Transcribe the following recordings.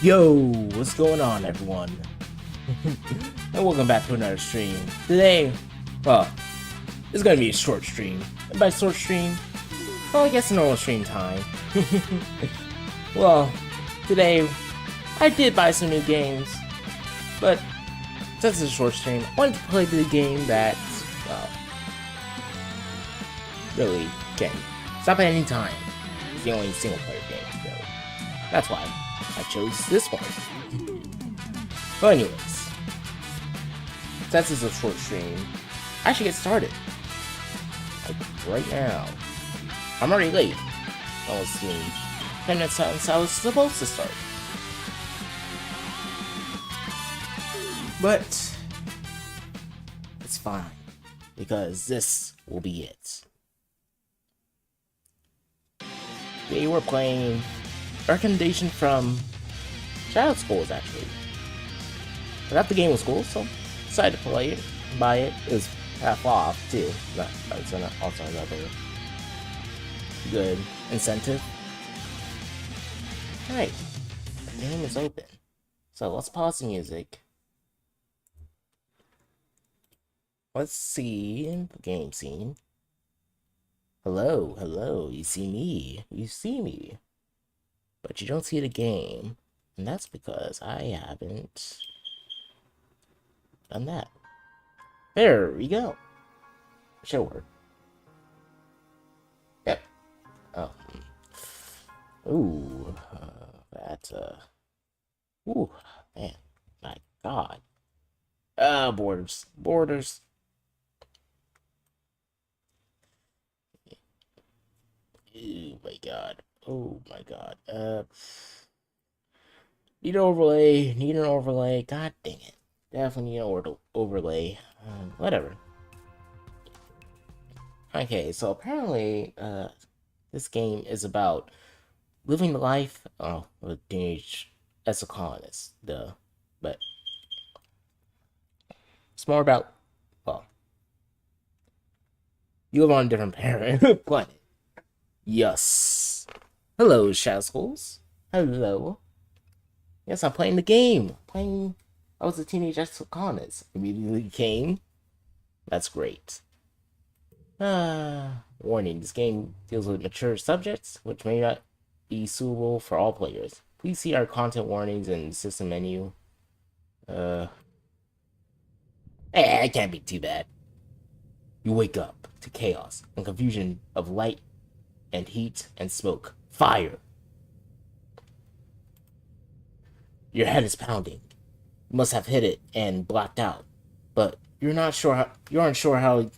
Yo, what's going on, everyone? And welcome back to another stream. Today, well, it's gonna be a short stream. And by short stream, well, I guess a normal stream time. Well, today, I did buy some new games, but since it's a short stream, I wanted to play the game that, well, really can stop at any time. It's the only single player game, so that's why I chose this one. But anyways, since it's a short stream, I should get started. Like, right now. I'm already late. Almost me. 10 minutes since I was supposed to start. But it's fine, because this will be it. Today we're playing recommendation from Child Schools, actually. I got the game was cool, so decided to play it, buy it. It was half off too. That's also another good incentive. Alright, the game is open. So let's pause the music. Let's see the game scene. Hello, hello, you see me. You see me. But you don't see the game. And that's because I haven't done that. There we go. Should work. Yep. Oh. Ooh. Ooh. Man. My God. Borders. Borders. Oh my God. Oh my God. Need an overlay. Need an overlay. God dang it. Definitely need an overlay. Whatever. Okay, so apparently, this game is about living the life of a teenage exocolonist. Duh. But it's more about, well, you live on a different planet. Yes. Hello, Shadow Schools. Hello. Yes, I'm playing the game. I was a teenage exocolonist. Immediately came. That's great. Warning, this game deals with mature subjects, which may not be suitable for all players. Please see our content warnings and system menu. It can't be too bad. You wake up to chaos and confusion of light and heat and smoke. Fire. Your head is pounding. You must have hit it and blacked out, but you're aren't sure how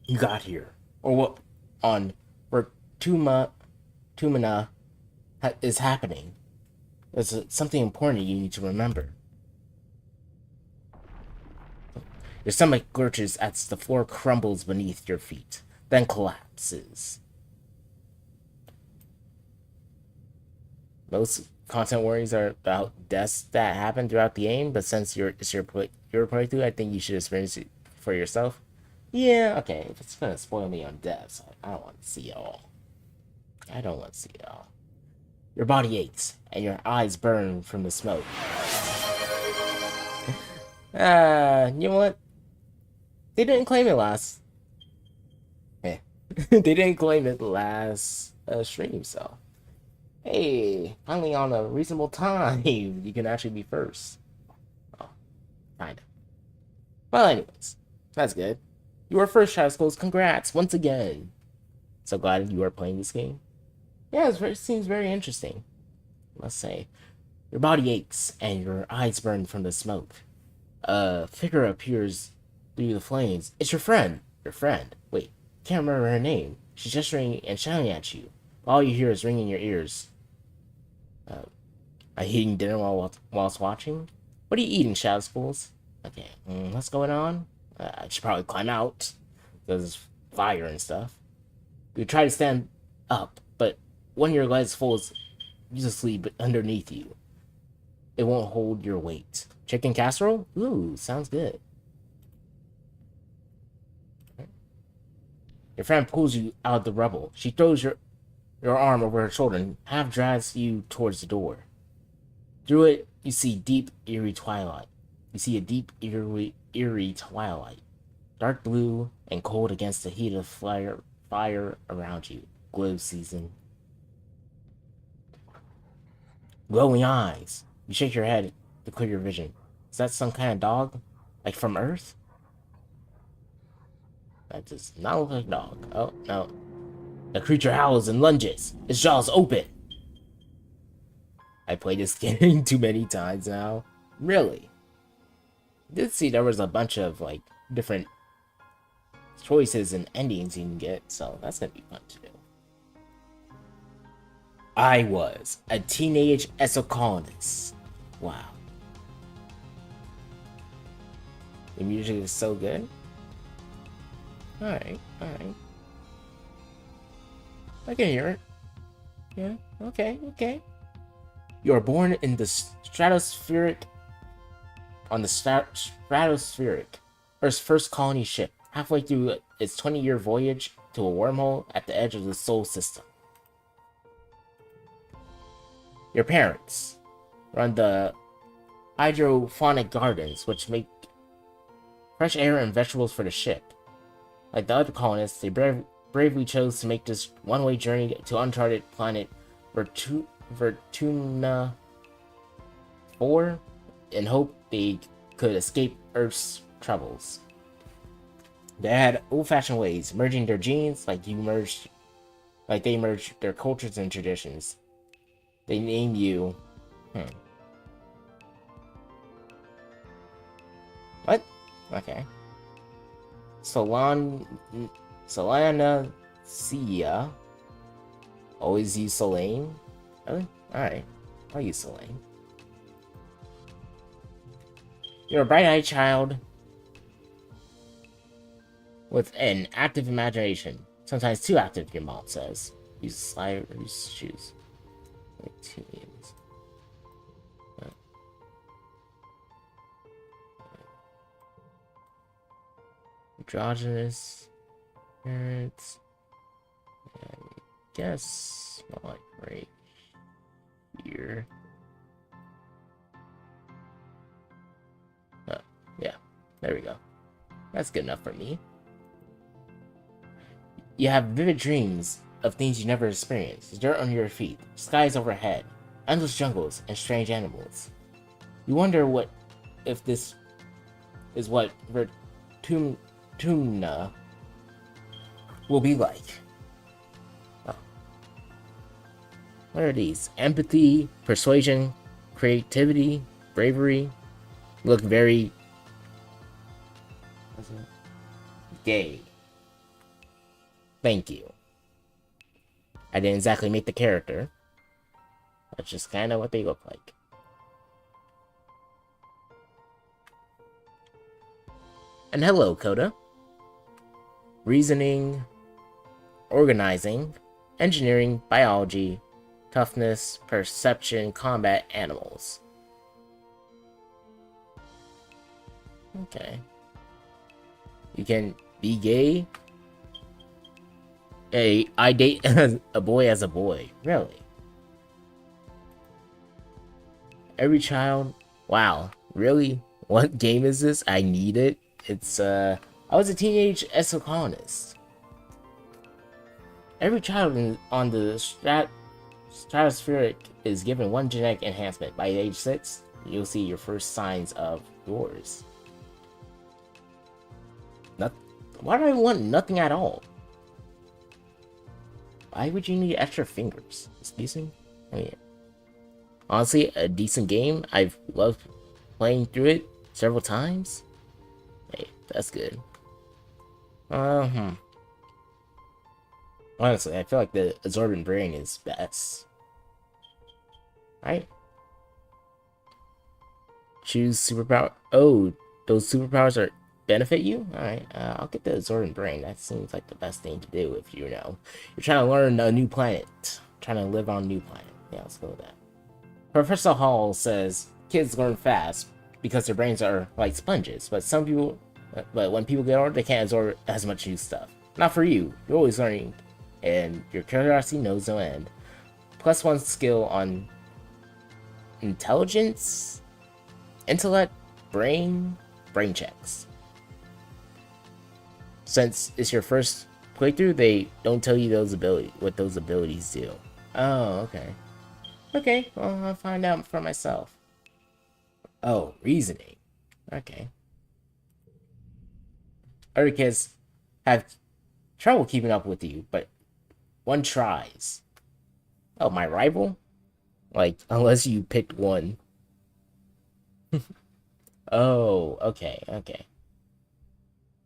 you got here or what on where Tumina is happening. There's something important you need to remember. Your stomach lurches as the floor crumbles beneath your feet, then collapses. Most content warnings are about deaths that happen throughout the game, but since it's your playthrough, I think you should experience it for yourself. Yeah, okay, if it's gonna spoil me on deaths, I don't want to see it all. I don't want to see it all. Your body aches, and your eyes burn from the smoke. You know what? They didn't claim it last. Eh. They didn't claim it last stream, so. Hey, finally on a reasonable time, you can actually be first. Oh, kinda. Well, anyways, that's good. You were first, Shadow Schools. Congrats, once again. So glad you are playing this game. Yeah, it seems very interesting, I must say. Your body aches, and your eyes burn from the smoke. A figure appears through the flames. It's your friend. Your friend. Wait, can't remember her name. She's gesturing and shouting at you. All you hear is ringing in your ears. Are you eating dinner whilst watching? What are you eating, Shadow Schools? Okay, what's going on? I should probably climb out. There's fire and stuff. You try to stand up, but one of your legs falls uselessly underneath you. It won't hold your weight. Chicken casserole? Ooh, sounds good. Your friend pulls you out of the rubble. She throws your arm over her shoulder and half drags you towards the door. Through it, you see deep, eerie twilight. You see a deep, eerie twilight. Dark blue and cold against the heat of fire around you. Glow season. Glowing eyes. You shake your head to clear your vision. Is that some kind of dog? Like from Earth? That does not look like a dog. Oh, no. The creature howls and lunges. Its jaws open. I played this game too many times now. Really? I did see there was a bunch of, like, different choices and endings you can get, so that's gonna be fun to do. I was a teenage exocolonist. Wow. The music is so good. Alright, alright. I can hear it. Yeah, okay, okay. You are born in the stratospheric... on the stratospheric, Earth's first colony ship, halfway through its 20-year voyage to a wormhole at the edge of the Sol system. Your parents run the hydroponic gardens, which make fresh air and vegetables for the ship. Like the other colonists, they bravely chose to make this one-way journey to uncharted planet Vertuna 4 in hope they could escape Earth's troubles. They had old-fashioned ways, merging their genes like they merged their cultures and traditions. They name you... What? Okay. Solana Cia. Always use Solane. Really? Alright. I'll use Solane. You're a bright-eyed child with an active imagination. Sometimes too active, your mom says. Use slide or use shoes. Like 2 games. Androgynous parents. I guess not like right here. Oh, yeah. There we go. That's good enough for me. You have vivid dreams of things you never experienced. Dirt under your feet, skies overhead, endless jungles, and strange animals. You wonder if this is what Vertuna will be like. Oh. What are these? Empathy, persuasion, creativity, bravery. Look very gay. Thank you. I didn't exactly make the character. That's just kind of what they look like. And hello, Coda. Reasoning, organizing, engineering, biology, toughness, perception, combat, animals. Okay. You can be gay. Hey, I date a boy as a boy. Really? Every child... Wow. Really? What game is this? I need it. It's, I was a teenage exocolonist. Every child on the stratospheric is given one genetic enhancement. By age 6, you'll see your first signs of yours. Why do I want nothing at all? Why would you need extra fingers? Excuse me? I mean, honestly, a decent game. I've loved playing through it several times. Hey, that's good. Honestly, I feel like the absorbent brain is best. Right? Choose superpower. Oh, those superpowers are benefit you? Alright, I'll get the absorbent brain. That seems like the best thing to do if you're trying to learn a new planet. Trying to live on a new planet. Yeah, let's go with that. Professor Hall says kids learn fast because their brains are like sponges, but when people get older, they can't absorb as much new stuff. Not for you. You're always learning, and your curiosity knows no end. +1 skill on intelligence, intellect, brain checks. Since it's your first playthrough, they don't tell you what those abilities do. Oh, okay. Okay, well, I'll find out for myself. Oh, reasoning. Okay. Other kids have trouble keeping up with you, but one tries. Oh, my rival? Like, unless you picked one. Oh, okay, okay.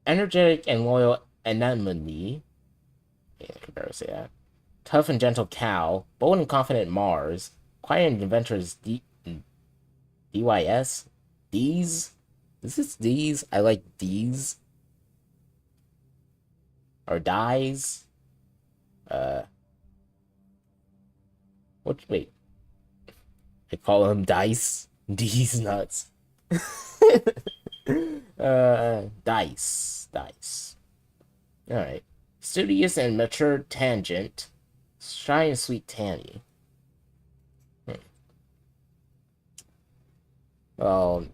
Energetic and loyal anemone. Yeah, I can barely say that. Tough and gentle cow. Bold and confident Mars. Quiet and adventurous DYS? D's? Is this D's? I like D's. Or dies? Uh, wait. I call him Dice. D's nuts. Dice. Alright. Studious and mature Tangent. Shy and sweet Tanny. Well,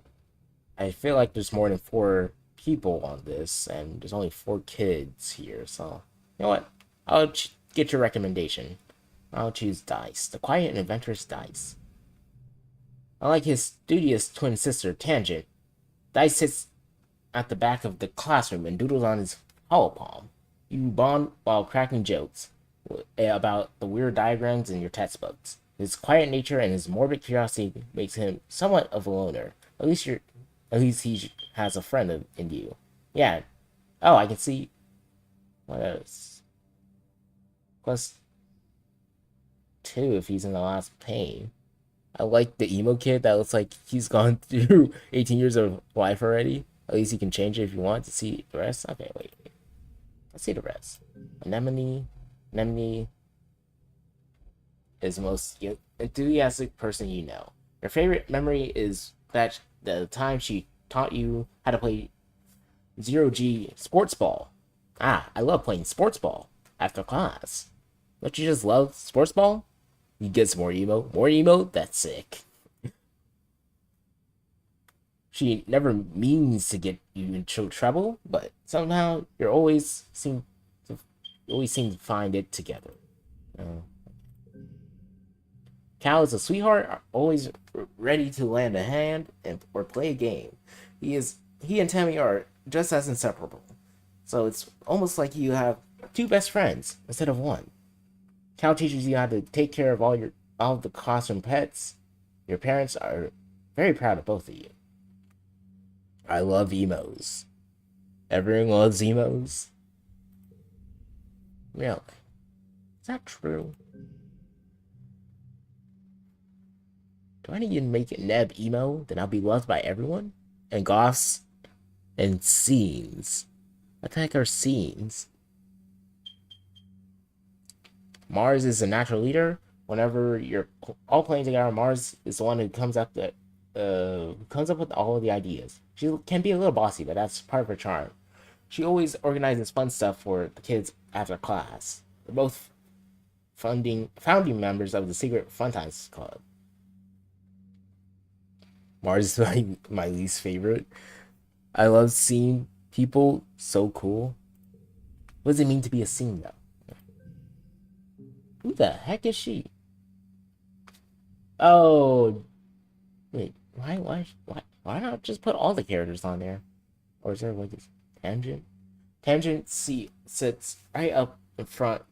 I feel like there's more than 4 people on this, and there's only 4 kids here, so... You know what? I'll get your recommendation. I'll choose Dice. The quiet and adventurous Dice. Unlike his studious twin sister, Tangent, Dice sits at the back of the classroom and doodles on his hollow palm. You bond while cracking jokes about the weird diagrams in your textbooks. His quiet nature and his morbid curiosity makes him somewhat of a loner. At least he has a friend in you. Yeah. Oh, I can see. What else? +2 if he's in the last pane. I like the emo kid that looks like he's gone through 18 years of life already. At least he can change it if you want to see the rest. Okay, wait. Let's see the rest. Anemone is the most enthusiastic person you know. Your favorite memory is that the time she taught you how to play 0G sports ball. Ah, I love playing sports ball after class. Don't you just love sports ball? You get some more emo. More emo? That's sick. She never means to get you into trouble, but somehow you always seem to find it together. Cal is a sweetheart, always ready to lend a hand or play a game. He and Tammy are just as inseparable. So it's almost like you have 2 best friends instead of 1. Cal teaches you how to take care of all the classroom pets. Your parents are very proud of both of you. I love emos. Everyone loves emos. Really? Is that true? Do I need to make it Neb emo? Then I'll be loved by everyone? And goths? And scenes. What the heck are scenes? Mars is a natural leader. Whenever you're all playing together, Mars is the one who comes up with all of the ideas. She can be a little bossy, but that's part of her charm. She always organizes fun stuff for the kids after class. They're both founding members of the Secret Fun Times Club. Mars is my least favorite. I love seeing people so cool. What does it mean to be a scene, though? Who the heck is she? Oh, wait. Why not just put all the characters on there? Or is there like this Tangent? Tangent sits right up in front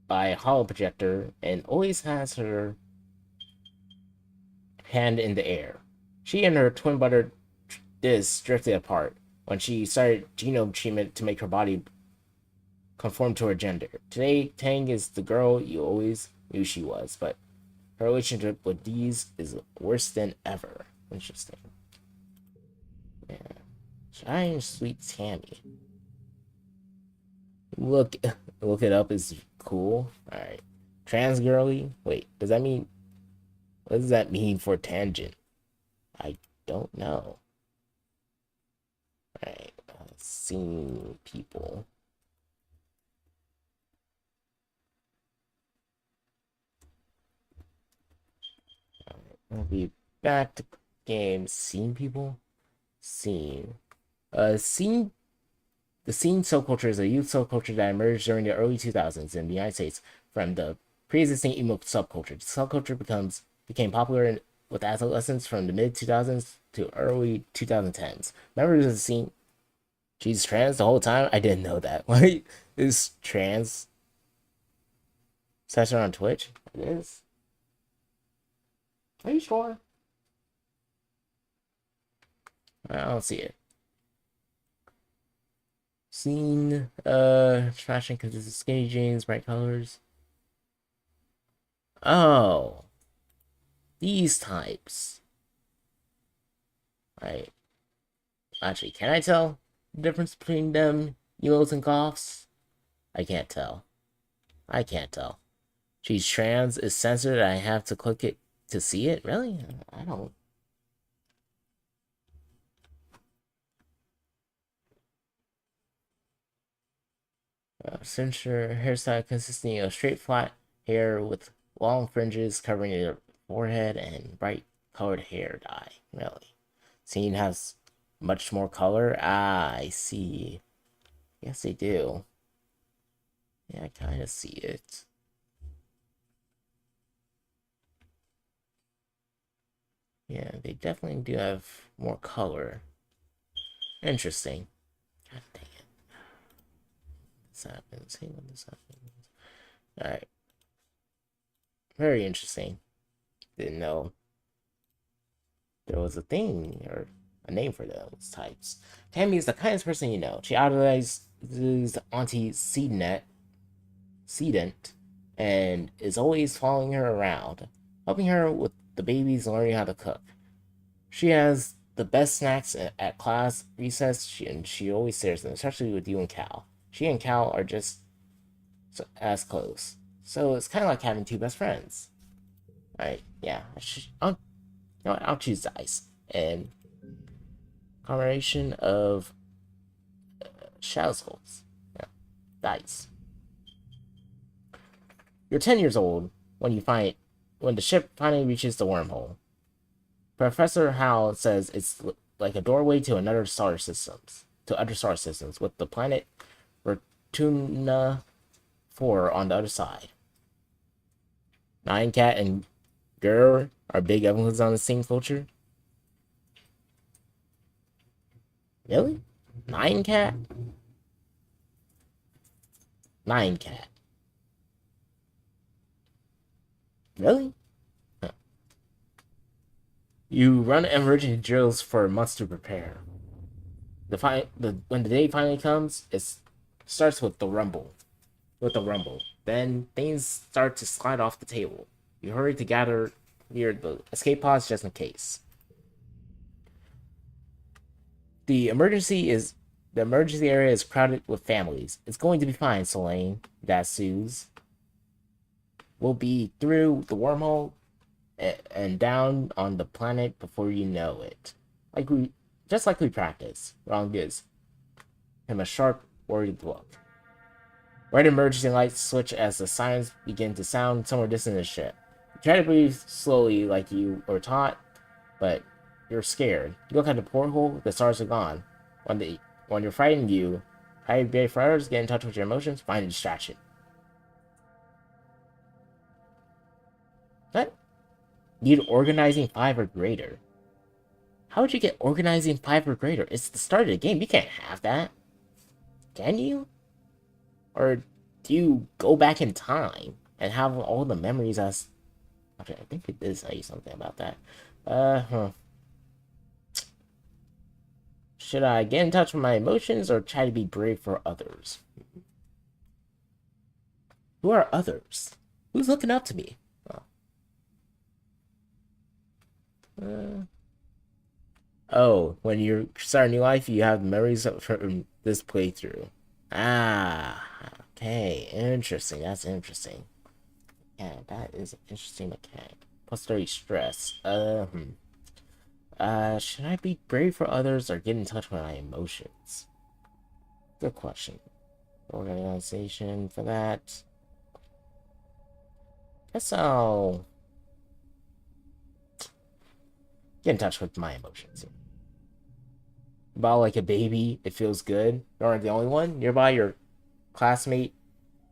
by a hollow projector and always has her hand in the air. She and her twin brother drifted apart when she started genome treatment to make her body conform to her gender. Today, Tang is the girl you always knew she was, but her relationship with Deez is worse than ever. Interesting. Yeah. Shy and sweet Tammy. Look it up is cool. Alright. Trans girly? Wait, what does that mean for Tangent? I don't know. Alright. Seeing people. We'll be back to game. Scene people? Scene. Scene. The scene subculture is a youth subculture that emerged during the early 2000s in the United States from the pre-existing emo subculture. The subculture became popular with adolescents from the mid 2000s to early 2010s. Members of the scene, she's trans the whole time. I didn't know that. Why is trans session on Twitch? It is. Are you sure? I don't see it. Scene, fashion consists of skinny jeans, bright colors. Oh, these types. Right. Actually, can I tell the difference between them emos and goths? I can't tell. I can't tell. She's trans is censored. I have to click it to see it. Really? I don't. Censor hairstyle consisting of straight flat hair with long fringes covering your forehead and bright colored hair dye. Really? Scene has much more color. Ah, I see. Yes, they do. Yeah, I kind of see it. Yeah, they definitely do have more color. Interesting. God dang it. This happens. Hey, when this happens. Alright. Very interesting. Didn't know there was a thing or a name for those types. Tammy is the kindest person you know. She idolizes Auntie Sedent and is always following her around, helping her with the babies and learning how to cook. She has the best snacks at class recess, and she always shares them, especially with you and Cal. She and Cal are just as close, so it's kind of like having two best friends. Right? Yeah. I'll choose dice and combination of shadow skulls. Yeah, dice. You're 10 years old when when the ship finally reaches the wormhole. Professor Howe says it's like a doorway to another star systems, to other star systems, with the planet Rotuna 4 on the other side. Nine Cat and Gur are big influences on the scene culture. Really? Nine Cat? Nine Cat. Really? Huh. You run emergency drills for months to prepare. When the day finally comes, it starts with the rumble. Then things start to slide off the table. You hurry to gather near the escape pods just in case. The emergency area is crowded with families. It's going to be fine, Selene. That soothes. We'll be through the wormhole and down on the planet before you know it. Just like we practiced. Wrong gives him a sharp, worried look. Red emergency lights switch as the sirens begin to sound somewhere distant in the ship. You try to breathe slowly like you were taught, but you're scared. You look at the porthole, the stars are gone. When you're frightened, you try to be for others, get in touch with your emotions, find a distraction. What? Need organizing 5 or greater. How would you get organizing 5 or greater? It's the start of the game. You can't have that. Can you? Or do you go back in time and have all the memories as... Okay, I think it did say something about that. Should I get in touch with my emotions or try to be brave for others? Who are others? Who's looking up to me? Oh, when you start a new life, you have memories from this playthrough. Ah, okay, interesting. That's interesting. Yeah, that is an interesting mechanic. Plus 30 stress. Should I be brave for others or get in touch with my emotions? Good question. Organization for that. Guess I'll Get in touch with my emotions. About like a baby, it feels good. You aren't the only one. Nearby, your classmate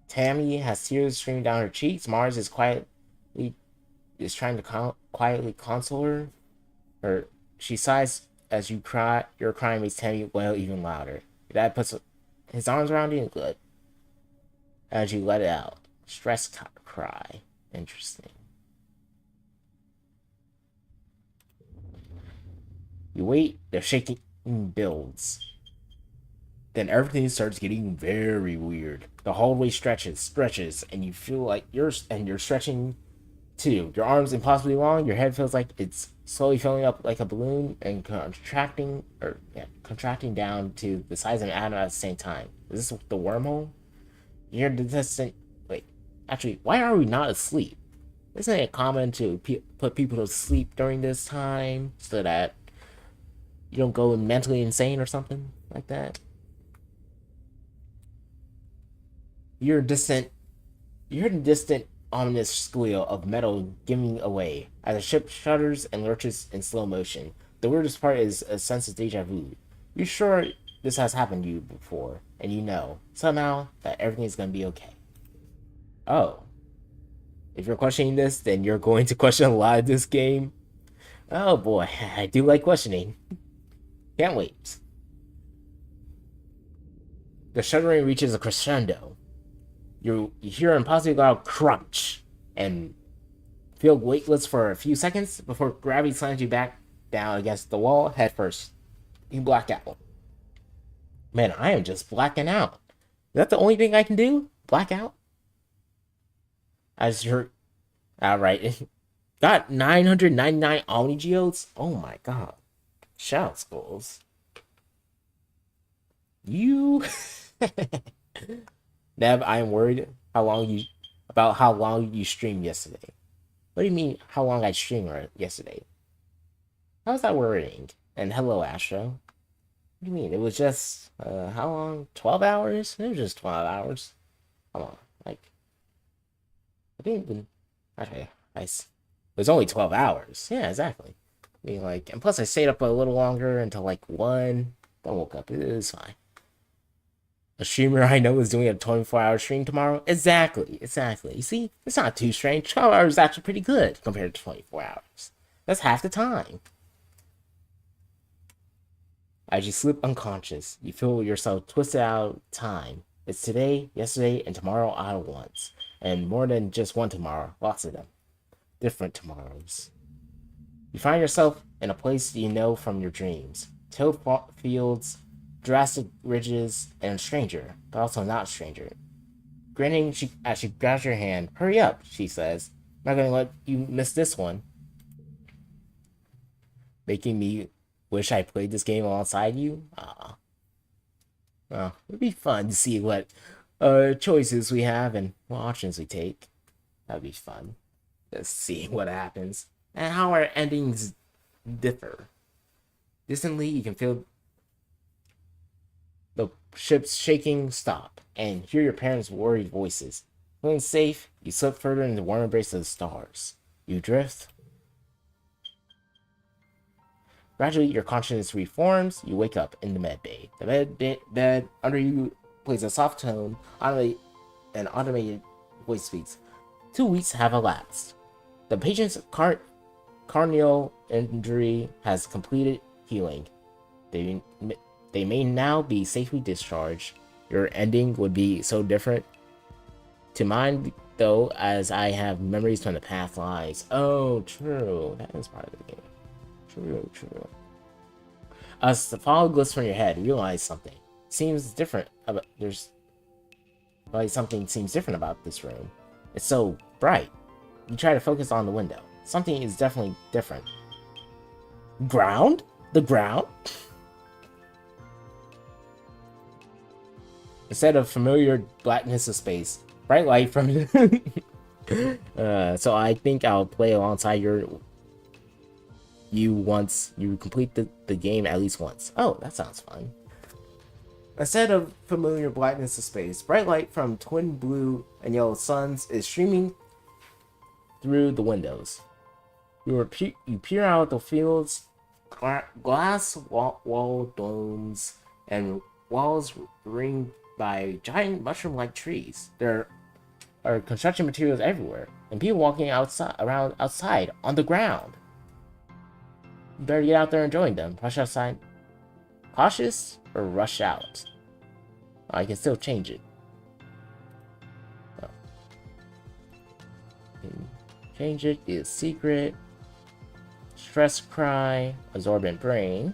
Tammy has tears streaming down her cheeks. Mars is trying to quietly console her. Or she sighs as you cry. Your crying makes Tammy wail even louder. Your dad puts his arms around you and good. As you let it out, stress cry. Interesting. You wait. The shaking builds. Then everything starts getting very weird. The hallway stretches, and you feel like you're stretching too. Your arms impossibly long. Your head feels like it's slowly filling up like a balloon and contracting down to the size of an atom at the same time. Is this the wormhole? You hear the distant. Wait, actually, why are we not asleep? Isn't it common to put people to sleep during this time so that you don't go mentally insane or something like that? You're distant. You hear the distant, ominous squeal of metal giving away as the ship shudders and lurches in slow motion. The weirdest part is a sense of deja vu. You're sure this has happened to you before, and you know somehow that everything's gonna be okay. Oh, if you're questioning this, then you're going to question a lot of this game. Oh boy, I do like questioning. Can't wait. The shuddering reaches a crescendo. You hear an impossibly loud crunch and feel weightless for a few seconds before gravity slams you back down against the wall head first. You black out. Man, I am just blacking out. Is that the only thing I can do? Black out? As you're outright. Got 999 Omni Geodes? Oh my god. Shout schools. You Nev, I am worried about how long you streamed yesterday. What do you mean how long I streamed yesterday? How's that worrying? And hello, Astro. What do you mean? It was just how long? 12 hours? It was just 12 hours. Come on, like I didn't even. Okay, it was only 12 hours. Yeah, exactly. I mean, like, and plus I stayed up a little longer until like 1. Then woke up. It was fine. A streamer I know is doing a 24-hour stream tomorrow. Exactly. You see, it's not too strange. 12 hours is actually pretty good compared to 24 hours. That's half the time. As you slip unconscious, you feel yourself twisted out of time. It's today, yesterday, and tomorrow all at once. And more than just one tomorrow. Lots of them. Different tomorrows. You find yourself in a place you know from your dreams. Tilled fields, drastic ridges, and a stranger, but also not a stranger. Grinning as she grabs your hand. Hurry up, she says. I'm not gonna let you miss this one. Making me wish I played this game alongside you? Well, it'd be fun to see what choices we have and what options we take. That'd be fun. Just see what happens. And how our endings differ. Distantly, you can feel the ship's shaking stop and hear your parents' worried voices. Feeling safe, you slip further into the warm embrace of the stars. You drift. Gradually, your consciousness reforms. You wake up in the med bay. The bed under you plays a soft tone. An automated voice speaks. 2 weeks have elapsed. The patient's corneal injury has completed healing. They may now be safely discharged. Your ending would be so different to mine, though, as I have memories from the past lives. Oh, true. That is part of the game. True. As the fog lifts from your head, you realize something seems different about something seems different about this room. It's so bright. You try to focus on the window. Something is definitely different. Ground? The ground? Instead of familiar blackness of space, bright light from so I think I'll play alongside you once you complete the game at least once. Oh, that sounds fun. Instead of familiar blackness of space, bright light from twin blue and yellow suns is streaming through the windows. You peer out the fields, glass wall domes, and walls ringed by giant mushroom-like trees. There are construction materials everywhere, and people walking outside on the ground. You better get out there and join them. Rush outside. Cautious or rush out? Oh, I can still change it. Oh. Change it is secret. Stress cry. Absorbent brain.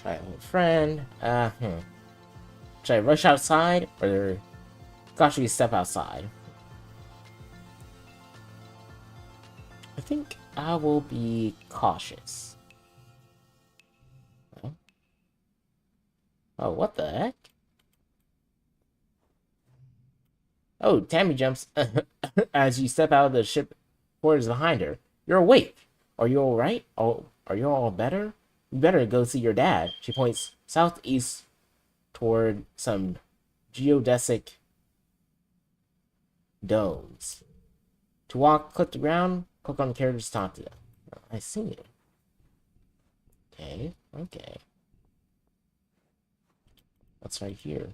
Try a little friend. Should I rush outside or cautiously step outside? I think I will be cautious. Oh, what the heck? Oh, Tammy jumps as you step out of the ship quarters behind her. You're awake. Are you alright? Oh, are you all better? You better go see your dad. She points southeast toward some geodesic domes. To walk, click the ground, click on the characters to talk to them. Oh, I see it. Okay. What's right here?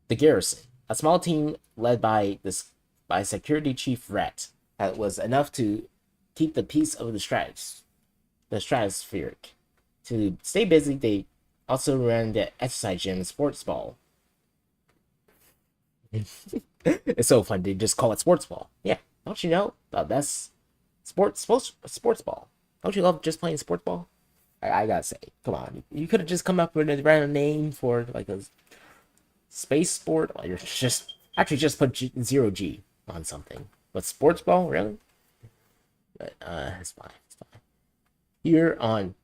The garrison. A small team led by Security Chief Rhett was enough to keep the peace of the stratospheric. To stay busy, they also ran the exercise gym and sports ball. It's so fun. They just call it sports ball. Yeah, don't you know the best sports ball? Don't you love just playing sports ball? I gotta say, come on. You could have just come up with a random name for like a space sport. Or you're just put 0G on something. But sports ball, really? But it's fine. Here on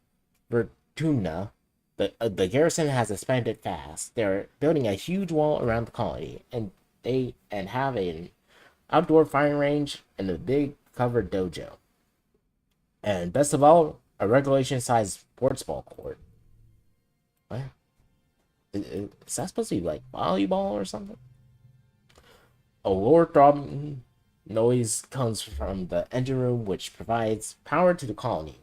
Vertumna, the garrison has expanded fast. They're building a huge wall around the colony, and have an outdoor firing range and a big covered dojo. And best of all, a regulation-sized sports ball court. What? Is that supposed to be like volleyball or something? A lower throbbing noise comes from the engine room, which provides power to the colony.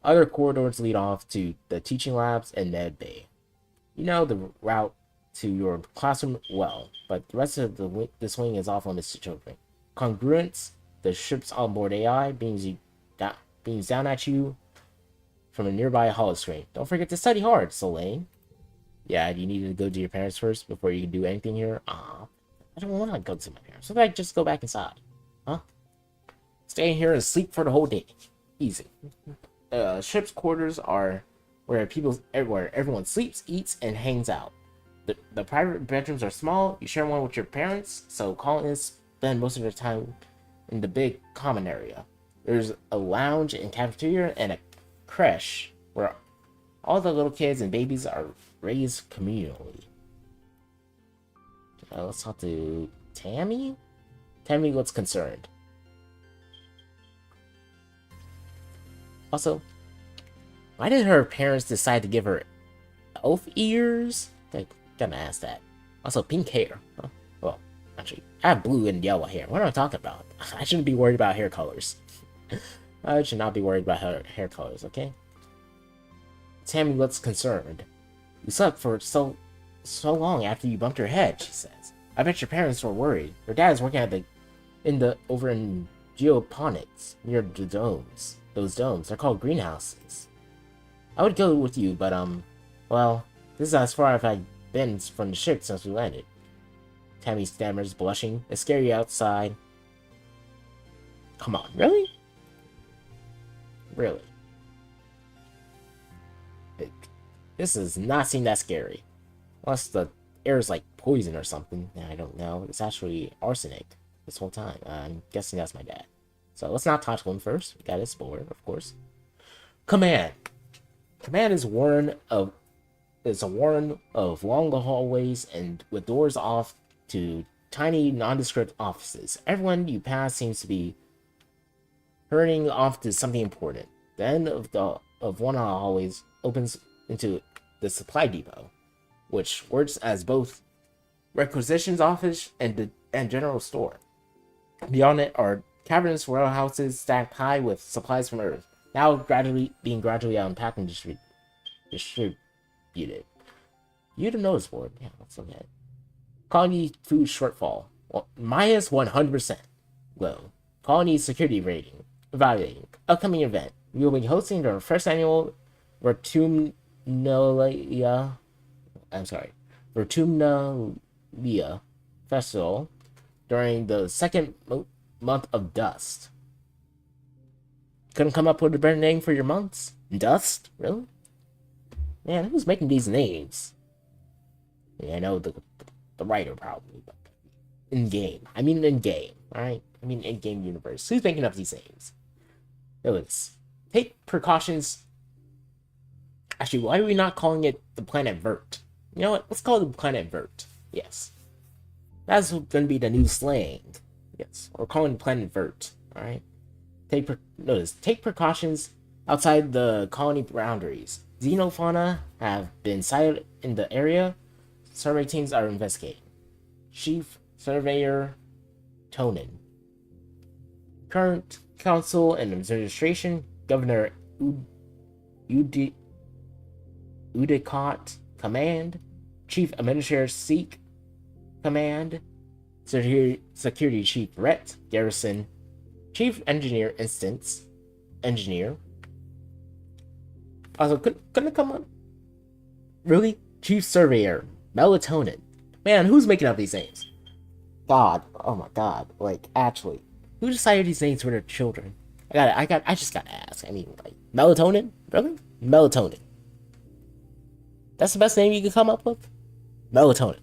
Other corridors lead off to the teaching labs and med bay. You know the route to your classroom well, but the rest of this wing is off limits to children. Congruence, the ship's onboard AI, beams down at you from a nearby holoscreen. Don't forget to study hard, Solane. Yeah, you need to go to your parents first before you can do anything here? I don't want to go to my parents. So I just go back inside. Huh? Stay here and sleep for the whole day. Easy. Ship's quarters are where everyone sleeps, eats, and hangs out. The private bedrooms are small. You share one with your parents, so colonists spend most of their time in the big common area. There's a lounge and cafeteria and a creche where all the little kids and babies are raised communally. Let's talk to Tammy. Tammy looks concerned. Also, why did her parents decide to give her elf ears? I gotta ask that. Also, pink hair. Huh? Well, actually, I have blue and yellow hair. What am I talking about? I shouldn't be worried about hair colors. I should not be worried about her hair colors, okay? Tammy looks concerned. You slept for so long after you bumped your head, she says. I bet your parents were worried. Your dad is working over in geoponics near the domes. Those domes, they're called greenhouses. I would go with you, but well, this is as far as I've been from the ship since we landed. Tammy stammers, blushing. It's scary outside. Come on, really? Really? This does not seem that scary. Unless the air is like poison or something. I don't know. It's actually arsenic this whole time. I'm guessing that's my dad. So let's not talk to him first. We gotta explore, of course. Command. Command is a warren of long hallways and with doors off to tiny nondescript offices. Everyone you pass seems to be hurrying off to something important. The end of one of the hallways opens into the supply depot, which works as both requisitions office and general store. Beyond it are cavernous warehouses stacked high with supplies from Earth, now gradually unpacked and distributed. You to notice board. Yeah, let's look at it. Colony food shortfall. Well, minus 100%. Low. Colony security rating. Evaluating. Upcoming event. We will be hosting the first annual Vertumnalia. Vertumnalia Festival during the second month of Dust. Couldn't come up with a better name for your months? Dust? Really? Man, who's making these names? Yeah, I know the writer probably, but in game. I mean in game, alright? I mean in game universe. Who's making up these names? It was take precautions. Actually, why are we not calling it the planet Vert? You know what? Let's call it the planet Vert. Yes. That's gonna be the new slang. Yes. We're calling it planet Vert. Alright? Take precautions outside the colony boundaries. Xenofauna have been sighted in the area. Survey teams are investigating. Chief Surveyor Tonin. Current Council and Administration, Governor Udicott Command, Chief Administrator Seek Command, Security Chief Rhett Garrison, Chief Engineer Instance Engineer. Also, couldn't it come on? Really? Chief Surveyor Melatonin. Man, who's making up these names? God, oh my God! Like, actually, who decided these names for their children? I just gotta ask. I mean, like, Melatonin? Really? Melatonin. That's the best name you could come up with? Melatonin.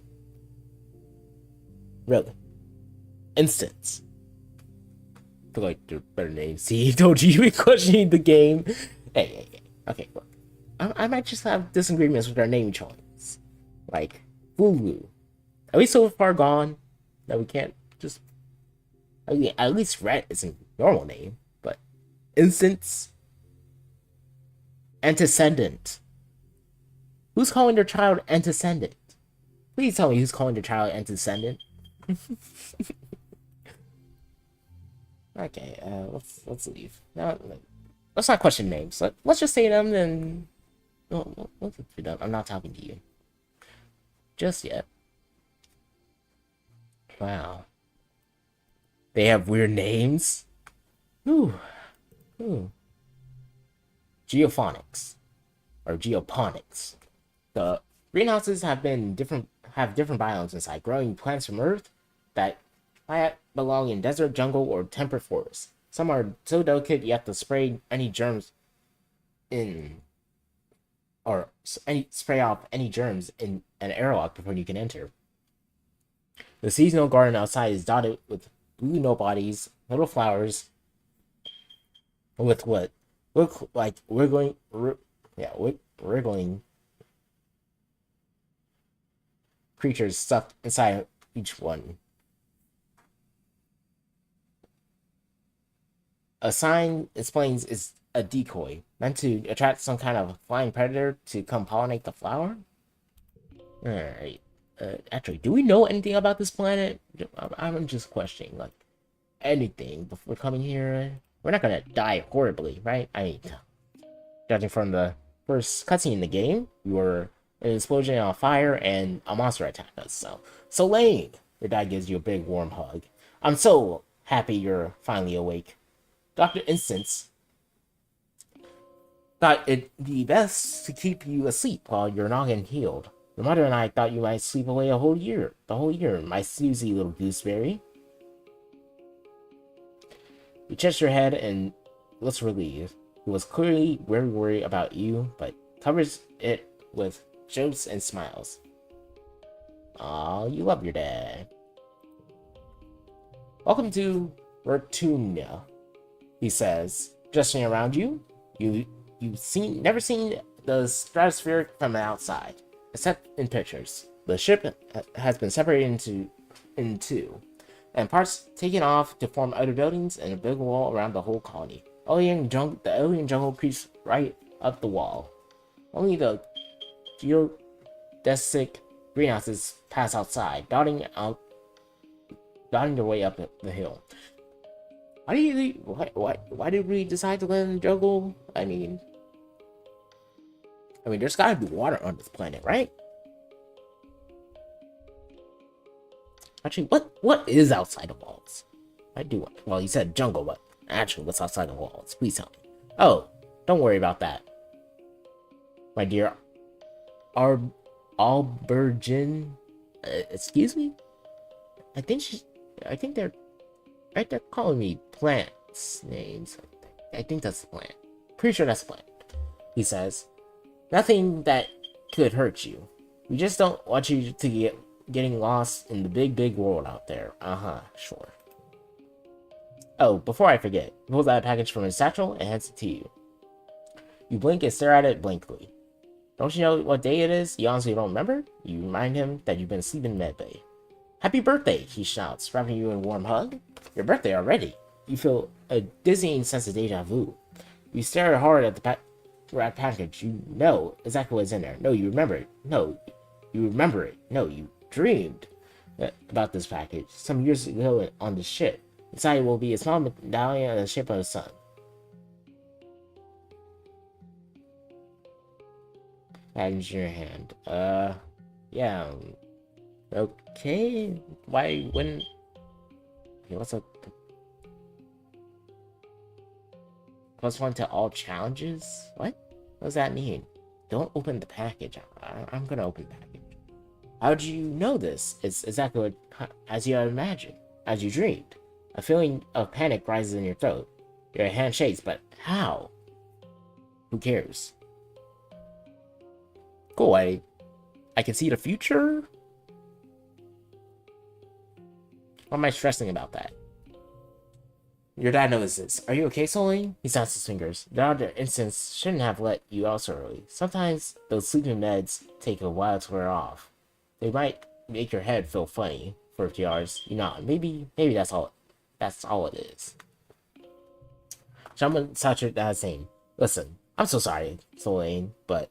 Really? Instance. I feel like they're better names. See, told you been questioning the game. Hey. Okay, look. I might just have disagreements with our naming choice. Like, Fulu. Are we so far gone that we can't just... I mean, at least Rat is a normal name, but... Instance? Antecedent. Who's calling their child Antecedent? Please tell me who's calling their child Antecedent. Okay, let's leave. Now, let's not question names. Let's just say them, then... Let's be done. I'm not talking to you. Just yet. Wow. They have weird names? Ooh. Geophonics. Or geoponics. The greenhouses have different biomes inside, growing plants from Earth that belong in desert, jungle, or temperate forests. Some are so delicate you have to spray any germs in, or spray off any germs in an airlock before you can enter. The seasonal garden outside is dotted with blue nobodies, little flowers, with what look like wriggling creatures stuck inside each one. A sign explains it's a decoy, meant to attract some kind of flying predator to come pollinate the flower. Alright. Actually, do we know anything about this planet? I'm just questioning, like, anything before coming here. We're not gonna die horribly, right? I mean, judging from the first cutscene in the game, we were an explosion on fire and a monster attacked us. So lame. Your dad gives you a big warm hug. I'm so happy you're finally awake. Dr. Instance thought it'd be best to keep you asleep while you're not getting healed. Your mother and I thought you might sleep away the whole year, my Susie little gooseberry. He checks your head and looks relieved. He was clearly very worried about you, but covers it with jokes and smiles. Aw, you love your dad. Welcome to Vertumnia, he says, gesturing around you. You've never seen the stratosphere from the outside, except in pictures. The ship has been separated in two, and parts taken off to form other buildings and a big wall around the whole colony. The alien jungle creeps right up the wall. Only the geodesic greenhouses pass outside, dotting out dotting their way up the hill. Why did we decide to live in the jungle? There's gotta be water on this planet, right? Actually, what is outside the walls? I do want. Well, you said jungle, but actually, what's outside the walls? Please tell me. Oh, don't worry about that, my dear. Aubergine. Excuse me. I think they're right. They're calling me plants names. I think that's the plant. Pretty sure that's the plant. He says, "Nothing that could hurt you. We just don't want you to getting lost in the big world out there." Sure. Oh, before I forget, he pulls out a package from his satchel and hands it to you. You blink and stare at it blankly. Don't you know what day it is? You honestly don't remember? You remind him that you've been asleep in medbay. Happy birthday, he shouts, wrapping you in a warm hug. Your birthday already. You feel a dizzying sense of deja vu. You stare hard at the wrapped package. You know exactly what's in there. No, you remember it. No, you remember it. No, you dreamed about this package some years ago on the ship. Inside will be a small medallion in the shape of the sun. Package in your hand. Yeah. Okay. Why wouldn't... Okay, what's up? +1 to all challenges? What? What does that mean? Don't open the package. I'm gonna open the package. How do you know this? It's exactly what, as you imagined, as you dreamed. A feeling of panic rises in your throat. Your hand shakes, but how? Who cares? Cool, I can see the future? Why am I stressing about that? Your dad knows this. Are you okay, Soleil? He snaps his fingers. The other instance shouldn't have let you out so early. Sometimes those sleeping meds take a while to wear off. They might make your head feel funny for a few hours. You know, maybe that's all. That's all it is. Shaman touched her dad's name. Listen, I'm so sorry, Soleil, but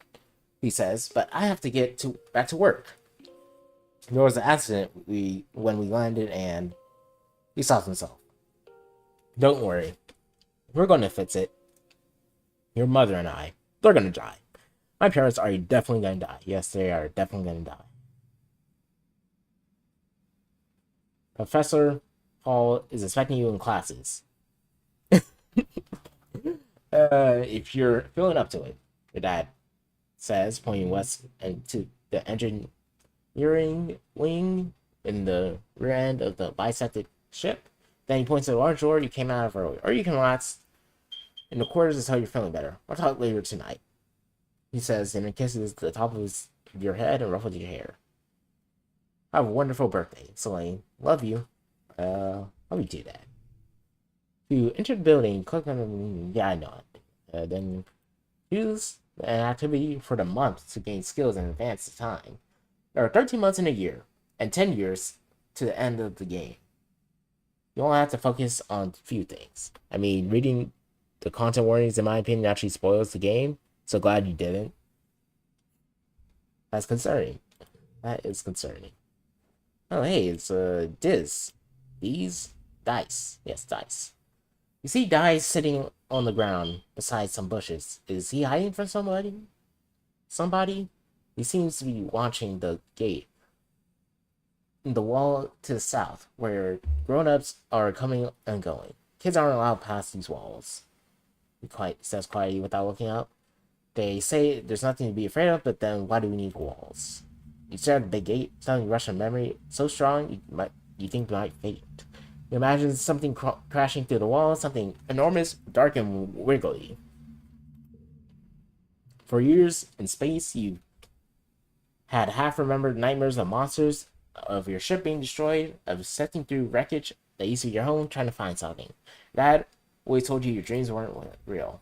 he says, but I have to get back to work. There was an accident when we landed, and he stopped himself. Don't worry, we're gonna fix it. Your mother and I, they're gonna die. My parents are definitely gonna die. Yes, they are definitely gonna die. Professor Hall is expecting you in classes. If you're feeling up to it, your dad says, pointing west and to the engineering wing in the rear end of the bisected ship. Then he points to the large door you came out of earlier. Or you can relax in the quarters until you're feeling better. We'll talk later tonight, he says, and he kisses the top of your head and ruffles your hair. Have a wonderful birthday, Selene. Love you. Let me do that. You enter the building, click on the... Yeah, I know it. Then choose an activity for the month to gain skills and advance the time. There are 13 months in a year, and 10 years to the end of the game. You only have to focus on a few things. I mean, reading the content warnings, in my opinion, actually spoils the game. So glad you didn't. That's concerning. That is concerning. Oh, hey, it's Diz. These dice. Yes, dice. You see Dice sitting on the ground beside some bushes. Is he hiding from somebody? Somebody? He seems to be watching the gate in the wall to the south, where grown-ups are coming and going. Kids aren't allowed past these walls. He says quietly without looking up. They say there's nothing to be afraid of, but then why do we need walls? You stare at the big gate, suddenly rush of memory so strong you think you might faint. You imagine something crashing through the wall, something enormous, dark, and wiggly. For years in space, you had half-remembered nightmares of monsters, of your ship being destroyed, of sifting through wreckage that used to be your home, trying to find something. Dad always told you your dreams weren't real.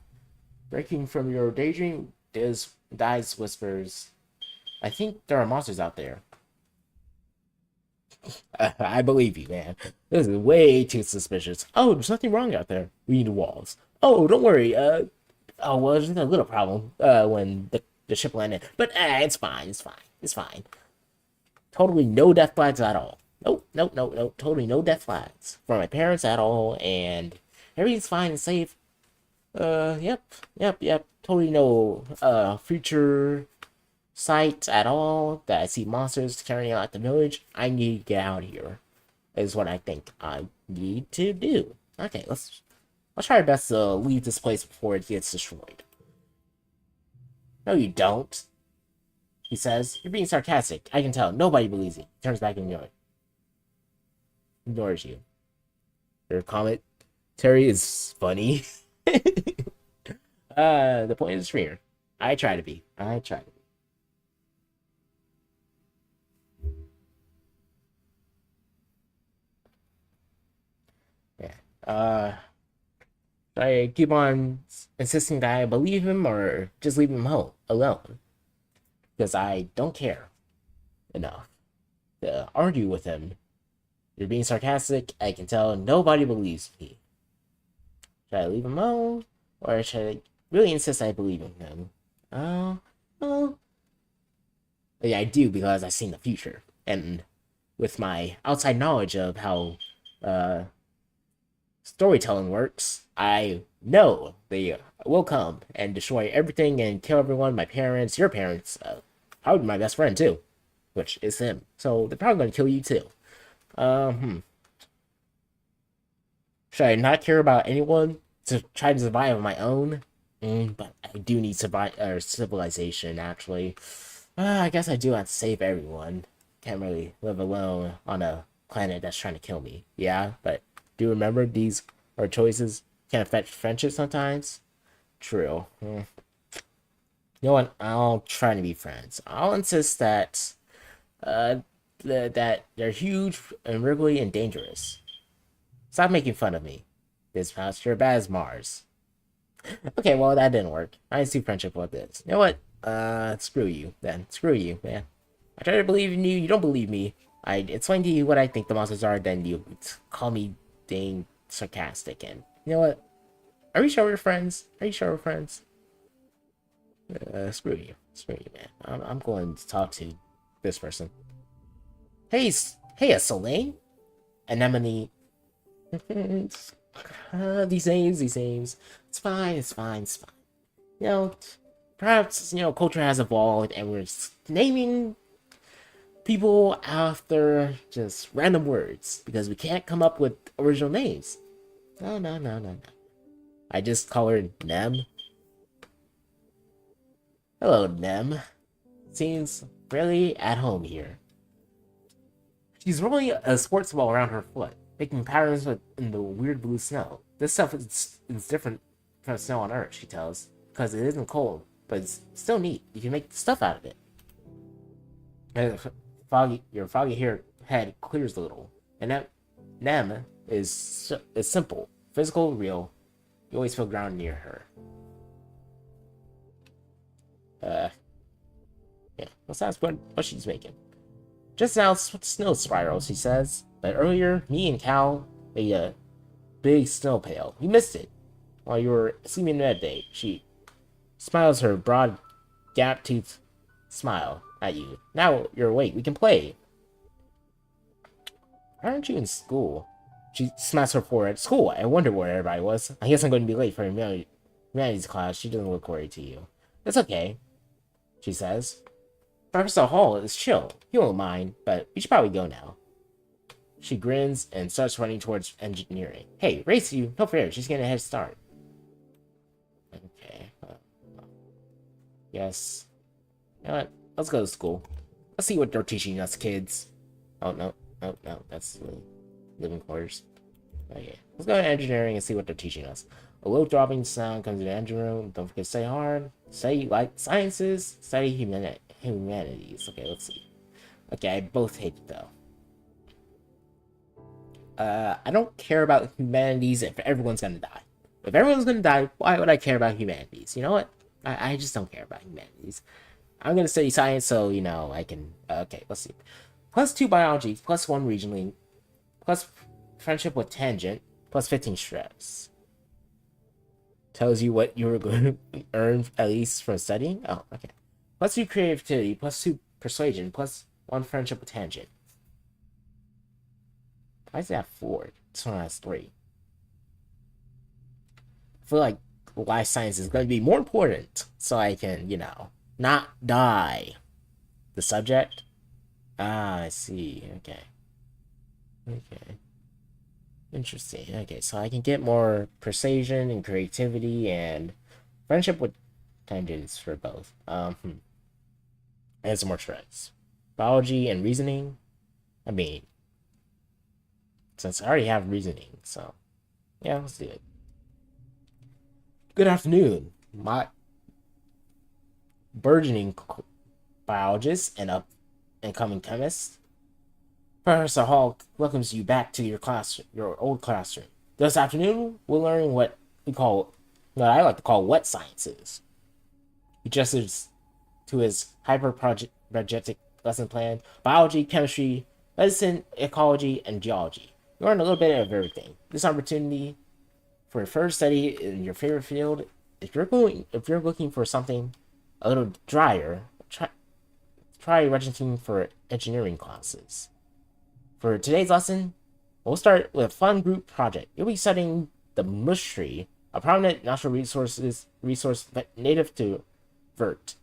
Breaking from your daydream, Dice whispers, I think there are monsters out there. I believe you, man. This is way too suspicious. Oh, there's nothing wrong out there. We need walls. Oh, don't worry. Oh, well, there's a little problem when the ship landed. But it's fine. It's fine. Totally no death flags at all. Nope, nope, nope, nope. Totally no death flags for my parents at all, and everything's fine and safe. Yep, yep, yep. Totally no future sight at all that I see monsters carrying out the village. I need to get out of here. Is what I think I need to do. Okay, let's try our best to leave this place before it gets destroyed. No, you don't. He says, "You're being sarcastic. I can tell. Nobody believes you." He turns back and ignores you. Your commentary is funny. The point of the streamer. I try to be. I try to be. Yeah. Should I keep on insisting that I believe him or just leave him home alone? Because I don't care enough to argue with him. You're being sarcastic. I can tell nobody believes me. Should I leave him alone? Or should I really insist I believe in him? Oh. Yeah, I do because I've seen the future. And with my outside knowledge of how storytelling works, I know they will come and destroy everything and kill everyone. My parents, your parents, probably my best friend too, which is him. So they're probably gonna kill you too. Should I not care about anyone to try to survive on my own? But I do need civilization, actually. I guess I do have to save everyone. Can't really live alone on a planet that's trying to kill me. Yeah, but do remember these are choices can affect friendship sometimes? True. You know what? I'll try to be friends. I'll insist that that they're huge and wriggly and dangerous. Stop making fun of me. This past you're bad as Mars. Okay, well that didn't work. I see friendship with this. You know what? Screw you then. Screw you, man. I try to believe in you. You don't believe me. I explain to you what I think the monsters are. Then you call me dang sarcastic. And you know what? Are you sure we're friends? Are you sure we're friends? Screw you. Screw you, man. I'm going to talk to this person. Hey, a Soleil? Anemone. These names. It's fine, it's fine, it's fine. You know, perhaps, culture has evolved and we're naming people after just random words because we can't come up with original names. No. I just call her Nem. Hello, Nem. Seems really at home here. She's rolling a sports ball around her foot, making patterns in the weird blue snow. This stuff is different from snow on Earth, she tells, because it isn't cold, but it's still neat. You can make stuff out of it. And your foggy head clears a little, and that Nem is simple, physical, real. You always feel grounded near her. Yeah, let's ask what she's making. Just now, snow spiral, she says. But earlier, me and Cal made a big snow pail. We missed it while you were sleeping in bed day. She smiles her broad, gap-toothed smile at you. Now you're awake. We can play. Why aren't you in school? She smacks her forehead. School? I wonder where everybody was. I guess I'm going to be late for humanities class. She doesn't look worried to you. It's okay, she says. Professor Hall is chill. He won't mind, but we should probably go now. She grins and starts running towards engineering. Hey, race you. No fair. She's getting a head start. Okay. Yes. You know what? Let's go to school. Let's see what they're teaching us, kids. Oh, no. That's living quarters. Okay. Let's go to engineering and see what they're teaching us. A low dropping sound comes in the engine room. Don't forget to stay hard. Study like sciences. Study humanities. Okay, let's see. Okay, I both hate it though. I don't care about humanities if everyone's gonna die. If everyone's gonna die, why would I care about humanities? You know what? I just don't care about humanities. I'm gonna study science, so I can. Okay, let's see. +2 biology, +1 regionally, plus friendship with tangent, +15 stress. Tells you what you were going to earn at least from studying. Oh, okay. +2 creativity, +2 persuasion, +1 friendship with tangent. Why is that 4? This one has 3. I feel like life science is going to be more important so I can, not die. The subject? Ah, I see. Okay. Okay. Interesting. Okay, so I can get more precision and creativity and friendship with tangents for both. And some more traits. Biology and reasoning. I mean, since I already have reasoning, so yeah, let's do it. Good afternoon, my burgeoning biologist and up and coming chemist. Professor Hall welcomes you back to your old classroom. This afternoon, we'll learn what I like to call wet sciences. He gestures to his hyper-projectic lesson plan: biology, chemistry, medicine, ecology, and geology. You learn a little bit of everything. This opportunity for further study in your favorite field. If you're looking for something a little drier, try registering for engineering classes. For today's lesson, we'll start with a fun group project. You'll be studying the mush tree, a prominent natural resource native to Vert.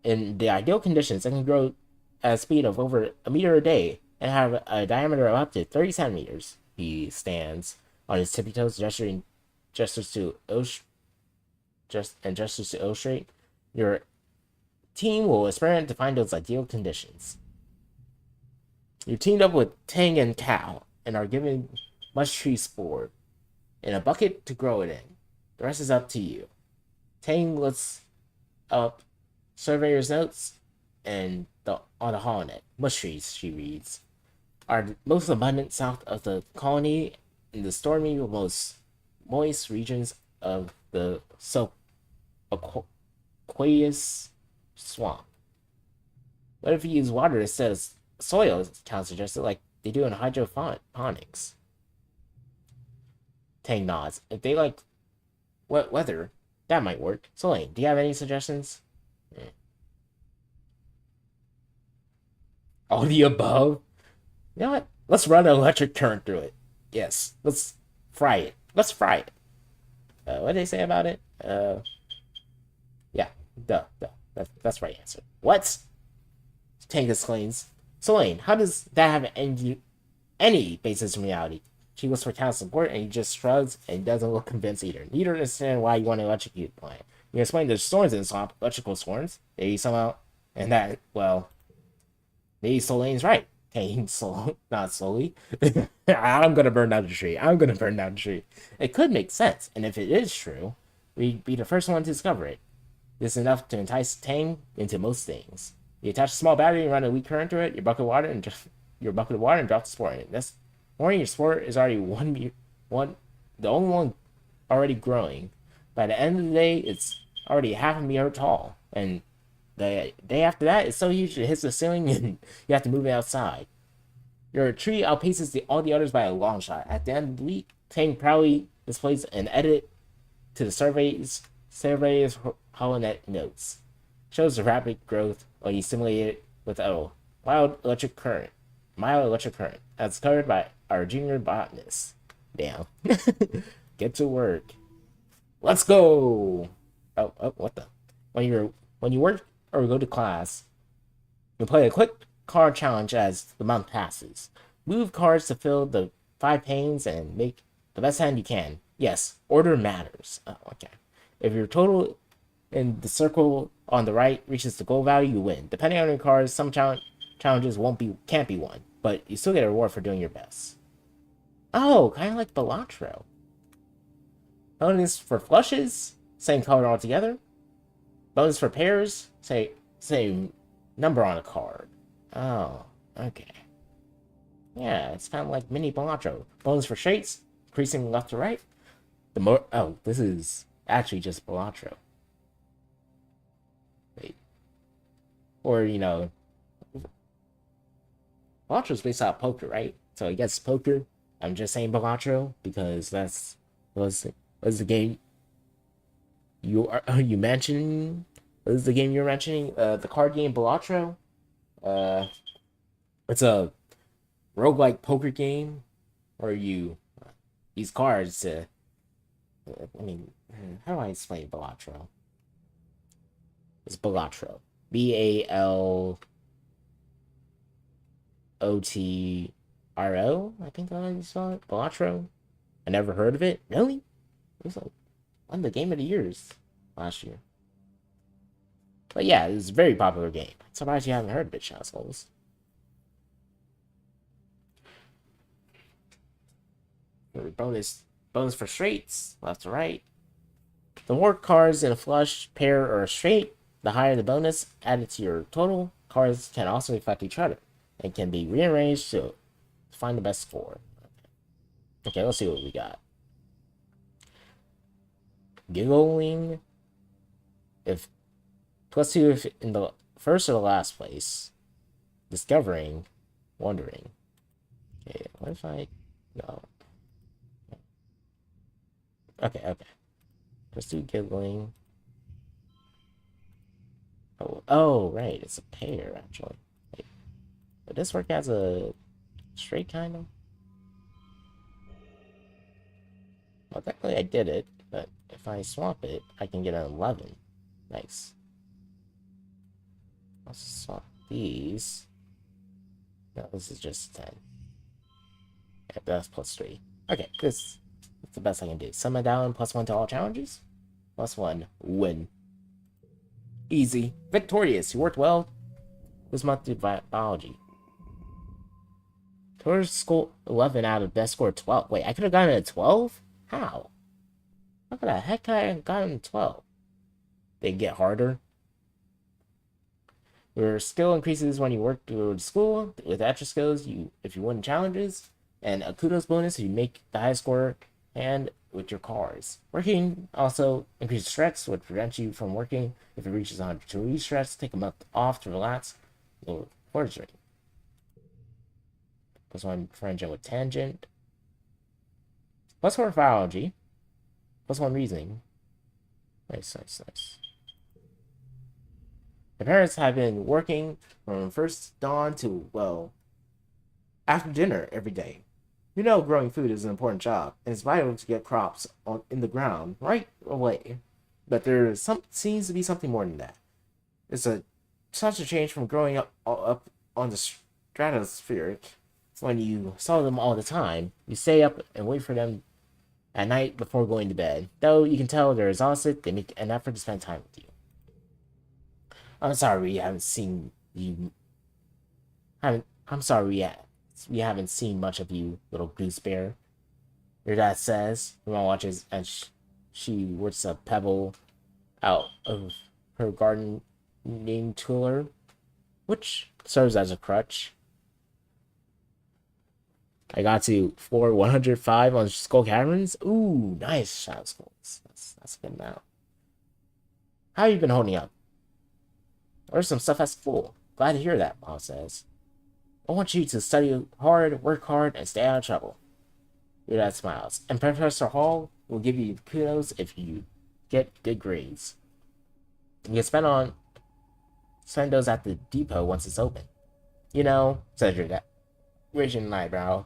In the ideal conditions, it can grow at a speed of over a meter a day and have a diameter of up to 30 centimeters. He stands on his tippy toes, gestures to illustrate. Your team will experiment to find those ideal conditions. You teamed up with Tang and Cow and are given mush tree spore in a bucket to grow it in. The rest is up to you. Tang looks up surveyor's notes and on the holonet. Mush trees, she reads, are most abundant south of the colony in the stormy, most moist regions of the aqueous swamp. What if you use water instead of soil, Cal suggested, like they do in hydroponics? Tang nods. If they like wet weather, that might work. Solane, do you have any suggestions? All the above? You know what? Let's run an electric current through it. Yes, let's fry it. What did they say about it? Yeah, duh. That's the right answer. What? Tang exclaims. Solane, how does that have any basis in reality? She looks for Cal's support, and he just shrugs and doesn't look convinced either. Neither understand why you want to electrocute the plant. You explain there's storms in the swamp, electrical storms. Maybe somehow, and that, well, maybe Solane's right. Tang not slowly. I'm gonna burn down the tree. It could make sense, and if it is true, we'd be the first one to discover it. This is enough to entice Tang into most things. You attach a small battery and run a weak current through it, your bucket of water, and drop the spore in it. That's morning. Your spore is already the only one already growing. By the end of the day, it's already half a meter tall, and the day after that, it's so huge it hits the ceiling, and you have to move it outside. Your tree outpaces all the others by a long shot. At the end of the week, Tang proudly displays an edit to the survey's holonet notes. Shows the rapid growth when you stimulate it with a mild electric current, as covered by our junior botanist. Damn. Get to work. Let's go. Oh, what the? When you work or go to class, you play a quick card challenge as the month passes. Move cards to fill the 5 panes and make the best hand you can. Yes, order matters. Oh, okay. If your total in the circle on the right reaches the goal value, you win. Depending on your cards, some challenges can't be won, but you still get a reward for doing your best. Oh, kind of like Balatro. Bonus for flushes, same color altogether. Bonus for pairs, same number on a card. Oh, okay. Yeah, it's kind of like mini Balatro. Bonus for straights, increasing left to right. This is actually just Balatro. Wait. Or, Balatro's based out of poker, right? So I guess poker. I'm just saying Balatro because was the game you mentioned. What is the game you're mentioning? The card game Balatro. It's a roguelike poker game or you use cards to. I mean, how do I explain Balatro? It's Balatro. Balotro. I think that's how you spell it. Balatro. I never heard of it. Really? It was like one of the game of the years last year. But yeah, it's a very popular game. I'm surprised you haven't heard of it, Shadow Skulls. Bonus for straights, left to right. The more cards in a flush, pair, or a straight, the higher the bonus added to your total. Cards can also reflect each other and can be rearranged to find the best score. Okay, let's see what we got. Giggling. If +2 if in the first or the last place. Discovering. Wondering. Okay, what if I... No. Okay. +2 giggling. Oh, right. It's a pair, actually. Wait. Would this work as a straight, kind of? Well, technically I did it, but if I swap it, I can get an 11. Nice. I'll swap these. No, this is just 10. Yeah, that's +3. Okay, this is the best I can do. Summon down +1 to all challenges. +1 win. Easy. Victorious. You worked well this month through biology. Towards school 11 out of best score 12. Wait, I could have gotten a 12? How? How the heck could I have gotten 12? They get harder. Your skill increases when you work towards school. With extra skills, if you win challenges. And a kudos bonus if you make the highest score and with your cars. Working also increases stress, which prevents you from working. If it reaches 100 to relieve stress, take a month off to relax. Lower force rate. +1 for engine with tangent. +4 biology. +1 reasoning. Nice. The parents have been working from first dawn to, well, after dinner every day. You know growing food is an important job, and it's vital to get crops in the ground right away. But there seems to be something more than that. It's such a change from growing up on the stratosphere. When you saw them all the time, you stay up and wait for them at night before going to bed. Though you can tell they're exhausted, they make an effort to spend time with you. I'm sorry we haven't seen you. I'm sorry we haven't seen much of you, little goose bear. Your dad says. Your mom watches and she works a pebble out of her gardening tooler, which serves as a crutch. I got to floor 105 on Skull Caverns. Ooh, nice Shadow Skulls. That's a good amount. How have you been holding up? There's some stuff at school. Glad to hear that, Mom says. I want you to study hard, work hard, and stay out of trouble. Your dad smiles. And Professor Hall will give you kudos if you get good grades. You can spend those at the depot once it's open. You know, says your dad, raising an eyebrow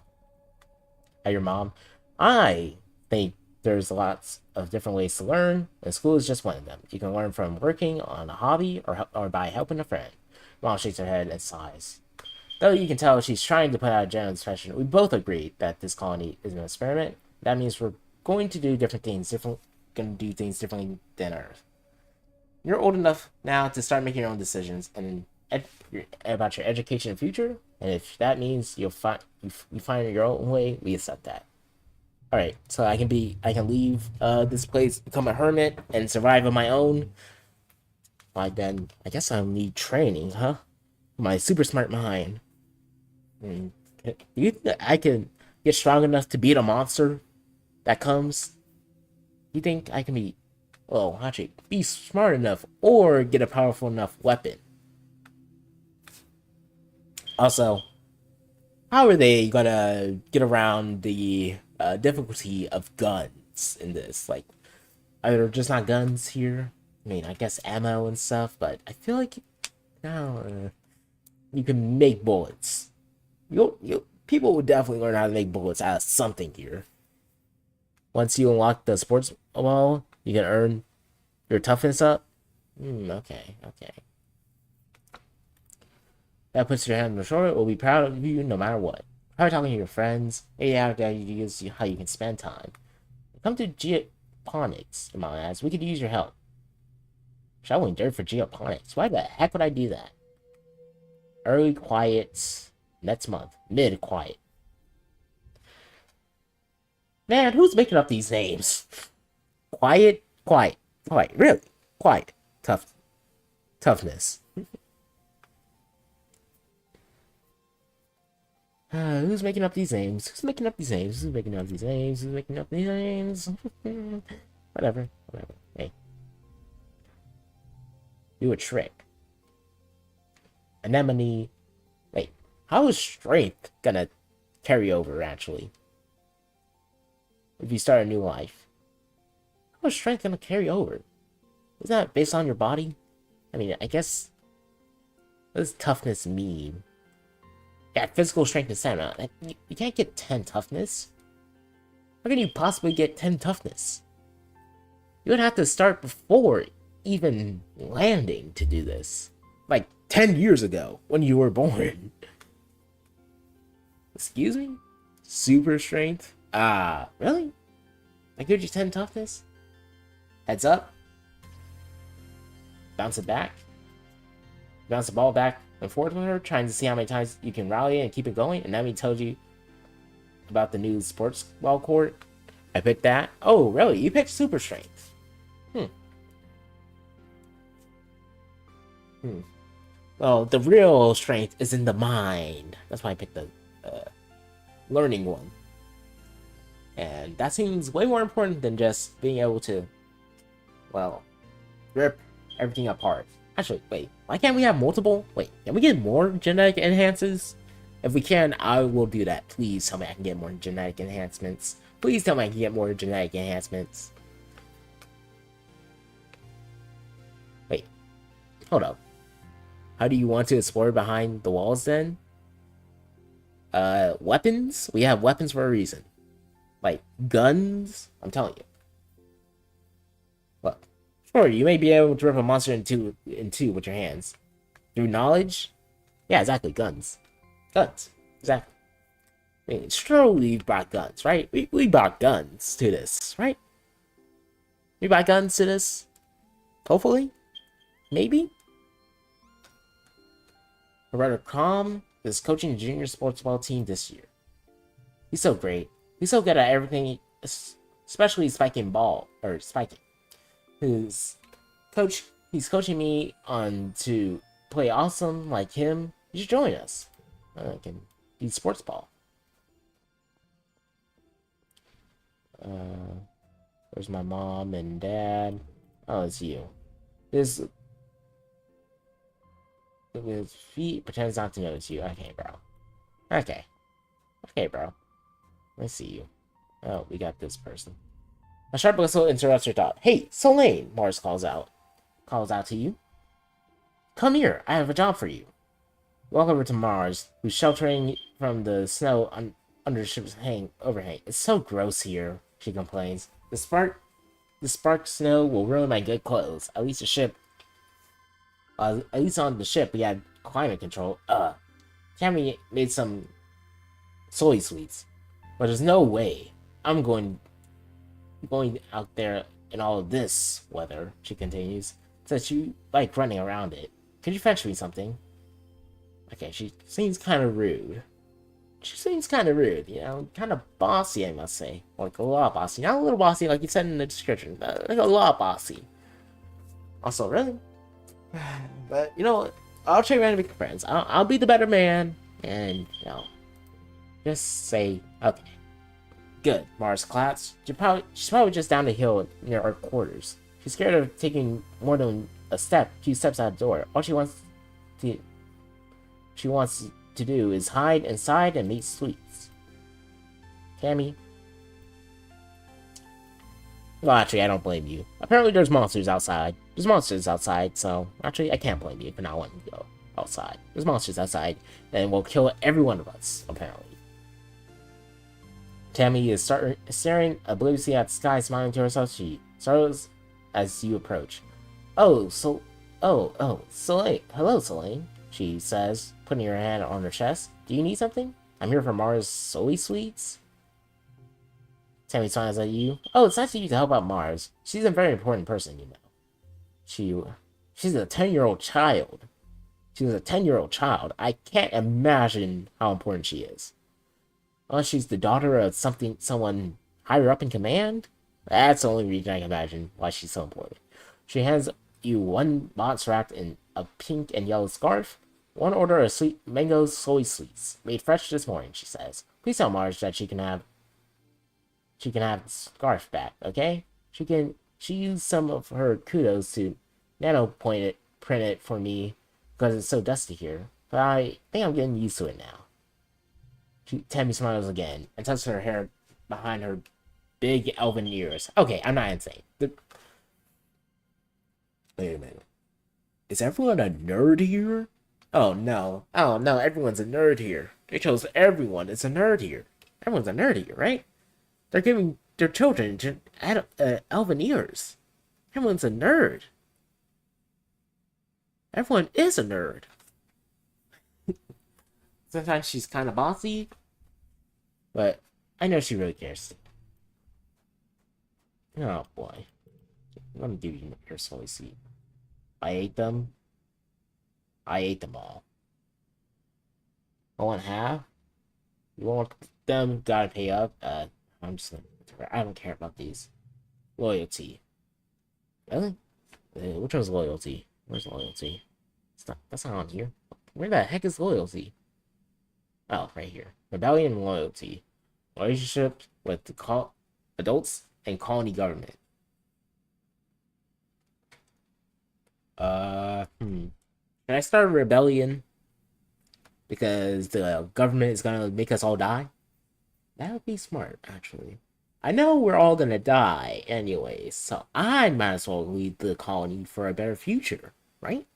at your mom. I think there's lots of different ways to learn, and school is just one of them. You can learn from working on a hobby or by helping a friend. Mom shakes her head and sighs. Though you can tell she's trying to put out a general expression, we both agree that this colony is an experiment. That means we're going to do differently differently than Earth. You're old enough now to start making your own decisions and about your education and future, and if that means you find your own way, we accept that. All right, so I can leave this place, become a hermit, and survive on my own. Why then? I guess I'll need training, huh? My super smart mind. You think I can get strong enough to beat a monster that comes? You think I can actually be smart enough or get a powerful enough weapon? Also, how are they gonna get around the difficulty of guns in this? Like, are there just not guns here? I mean, I guess ammo and stuff, but I feel like now you can make bullets. People will definitely learn how to make bullets out of something here. Once you unlock the sports wall, you can earn your toughness up. Okay. That puts your hand on the shoulder. We'll be proud of you no matter what. Probably talking to your friends. Maybe out there you use how you can spend time. Come to geoponics, Mom asks. We could use your help. Shoveling dirt for geoponics. Why the heck would I do that? Early quiet next month. Mid quiet. Man, who's making up these names? Quiet. Really? Quiet. Toughness. Who's making up these names? Whatever. Hey. Do a trick. Anemone. Wait, how is strength gonna carry over, actually? If you start a new life. How is strength gonna carry over? Is that based on your body? I mean, I guess... What does toughness mean? Yeah, physical strength and stamina. You can't get 10 toughness. How can you possibly get 10 toughness? You would have to start before even landing to do this. Like 10 years ago, when you were born. Excuse me? Super strength? Really? I give you 10 toughness? Heads up. Bounce it back. Bounce the ball back and forth with her, trying to see how many times you can rally and keep it going. And then he tells you about the new sports ball court. I picked that. Oh, really? You picked super strength. Well, the real strength is in the mind. That's why I picked the learning one. And that seems way more important than just being able to, well, rip everything apart. Actually, wait, why can't we have multiple? Wait, can we get more genetic enhances? If we can, I will do that. Please tell me I can get more genetic enhancements. Please tell me I can get more genetic enhancements. Wait, hold up. How do you want to explore behind the walls then? Weapons? We have weapons for a reason. Like, guns? I'm telling you. Look. Sure, you may be able to rip a monster in two with your hands. Through knowledge? Yeah, exactly, guns. Guns. Exactly. I mean, sure, we brought guns, right? We brought guns to this, right? We brought guns to this? Hopefully? Maybe? Roberto Crom is coaching the junior sports ball team this year. He's so great. He's so good at everything, especially spiking. He's coaching me on to play awesome like him. You should join us. I can do sports ball. Where's my mom and dad? Oh, it's you. His feet pretends not to notice you. Okay, bro. Okay, bro. I see you. Oh, we got this person. A sharp whistle interrupts your thought. Hey, Solane, Mars calls out to you. Come here, I have a job for you. Walk over to Mars, who's sheltering from the snow under the ship's overhang. It's so gross here, she complains. The spark snow will ruin my good clothes. At least on the ship we had climate control. Cammy made some soy sweets. But there's no way I'm going out there in all of this weather, she continues. Says you like running around it. Could you fetch me something? Okay, she seems kind of rude. You know, kind of bossy, I must say. Like a lot bossy. Not a little bossy like you said in the description, but like a lot bossy. Also, really? But, you know, I'll try to make friends. I'll be the better man, and, you know, just say, okay. Good, Mars claps. She's probably just down the hill near our quarters. She's scared of taking more than a few steps out the door. All she wants to do is hide inside and make sweets. Cammy. Well, actually, I don't blame you. Apparently, there's monsters outside. So actually, I can't blame you for not wanting to go outside. There's monsters outside, and will kill every one of us, apparently. Tammy is staring obliviously at the sky, smiling to herself. She startles as you approach. Oh, so... Soleil. Hello, Soleil, she says, putting her hand on her chest. Do you need something? I'm here for Mars Soy Sweets. Tammy smiles at you. Oh, it's nice of you to help out Mars. She's a very important person, you know. She's a 10-year-old child. She's a 10-year-old child. I can't imagine how important she is. Unless she's the daughter of someone higher up in command? That's the only reason I can imagine why she's so important. She hands you one box wrapped in a pink and yellow scarf. One order of sweet mango soy sweets, made fresh this morning, she says. Please tell Marge that she can have the scarf back, okay? She used some of her kudos to print it for me because it's so dusty here. But I think I'm getting used to it now. Tammy smiles again and touches her hair behind her big elven ears. Okay, I'm not insane. Wait a minute. Is everyone a nerd here? Oh no, everyone's a nerd here. They chose everyone is a nerd here. Everyone's a nerd here, right? They're giving their children elven ears. Everyone's a nerd. Everyone is a nerd. Sometimes she's kind of bossy, but I know she really cares. Oh boy. Let me give you your soy seed. I ate them. I ate them all. I want half. You want them? Gotta pay up. I'm just gonna. I don't care about these. Loyalty. Really? Which one's loyalty? Where's loyalty? That's not on here. Where the heck is loyalty? Oh, right here. Rebellion and loyalty. Relationships with the adults and colony government. Can I start a rebellion? Because the government is gonna make us all die? That would be smart, actually. I know we're all gonna die anyway, so I might as well lead the colony for a better future, right?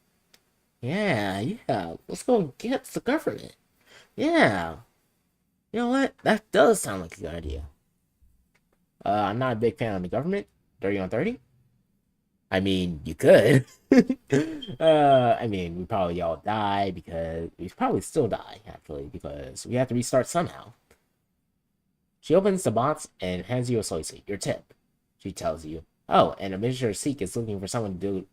Yeah. Let's go get the government. Yeah. You know what? That does sound like a good idea. I'm not a big fan of the government. 30 on 30? I mean, you could. I mean, we probably all die because... We probably still die, actually, because we have to restart somehow. She opens the box and hands you a soy seed. Your tip. She tells you. Oh, and a Mr. Seek is looking for someone to do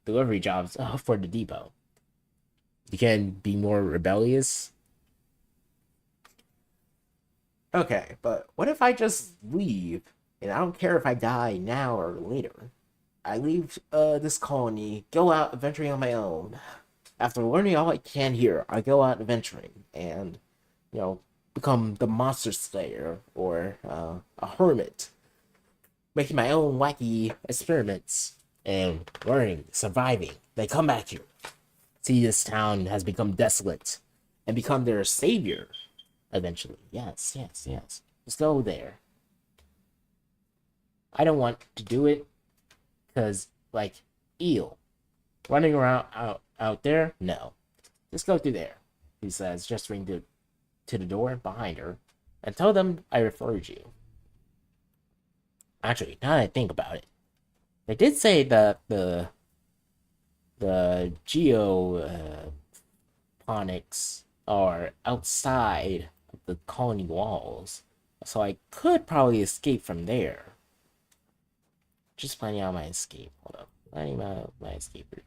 delivery jobs for the depot. You can be more rebellious. Okay, but what if I just leave, and I don't care if I die now or later? I leave this colony, go out adventuring on my own. After learning all I can here, I go out adventuring and, become the monster slayer or a hermit, making my own wacky experiments and learning, surviving. They come back here, see this town has become desolate, and become their savior eventually. Yes. Let's go there. I don't want to do it because, eel. Running around out there? No. Just go through there, he says, gesturing to the door behind her, and tell them I referred you. Actually, now that I think about it, they did say that the geoponics are outside of the colony walls, so I could probably escape from there. Just planning out my escape. Hold up. Planning out my escape route.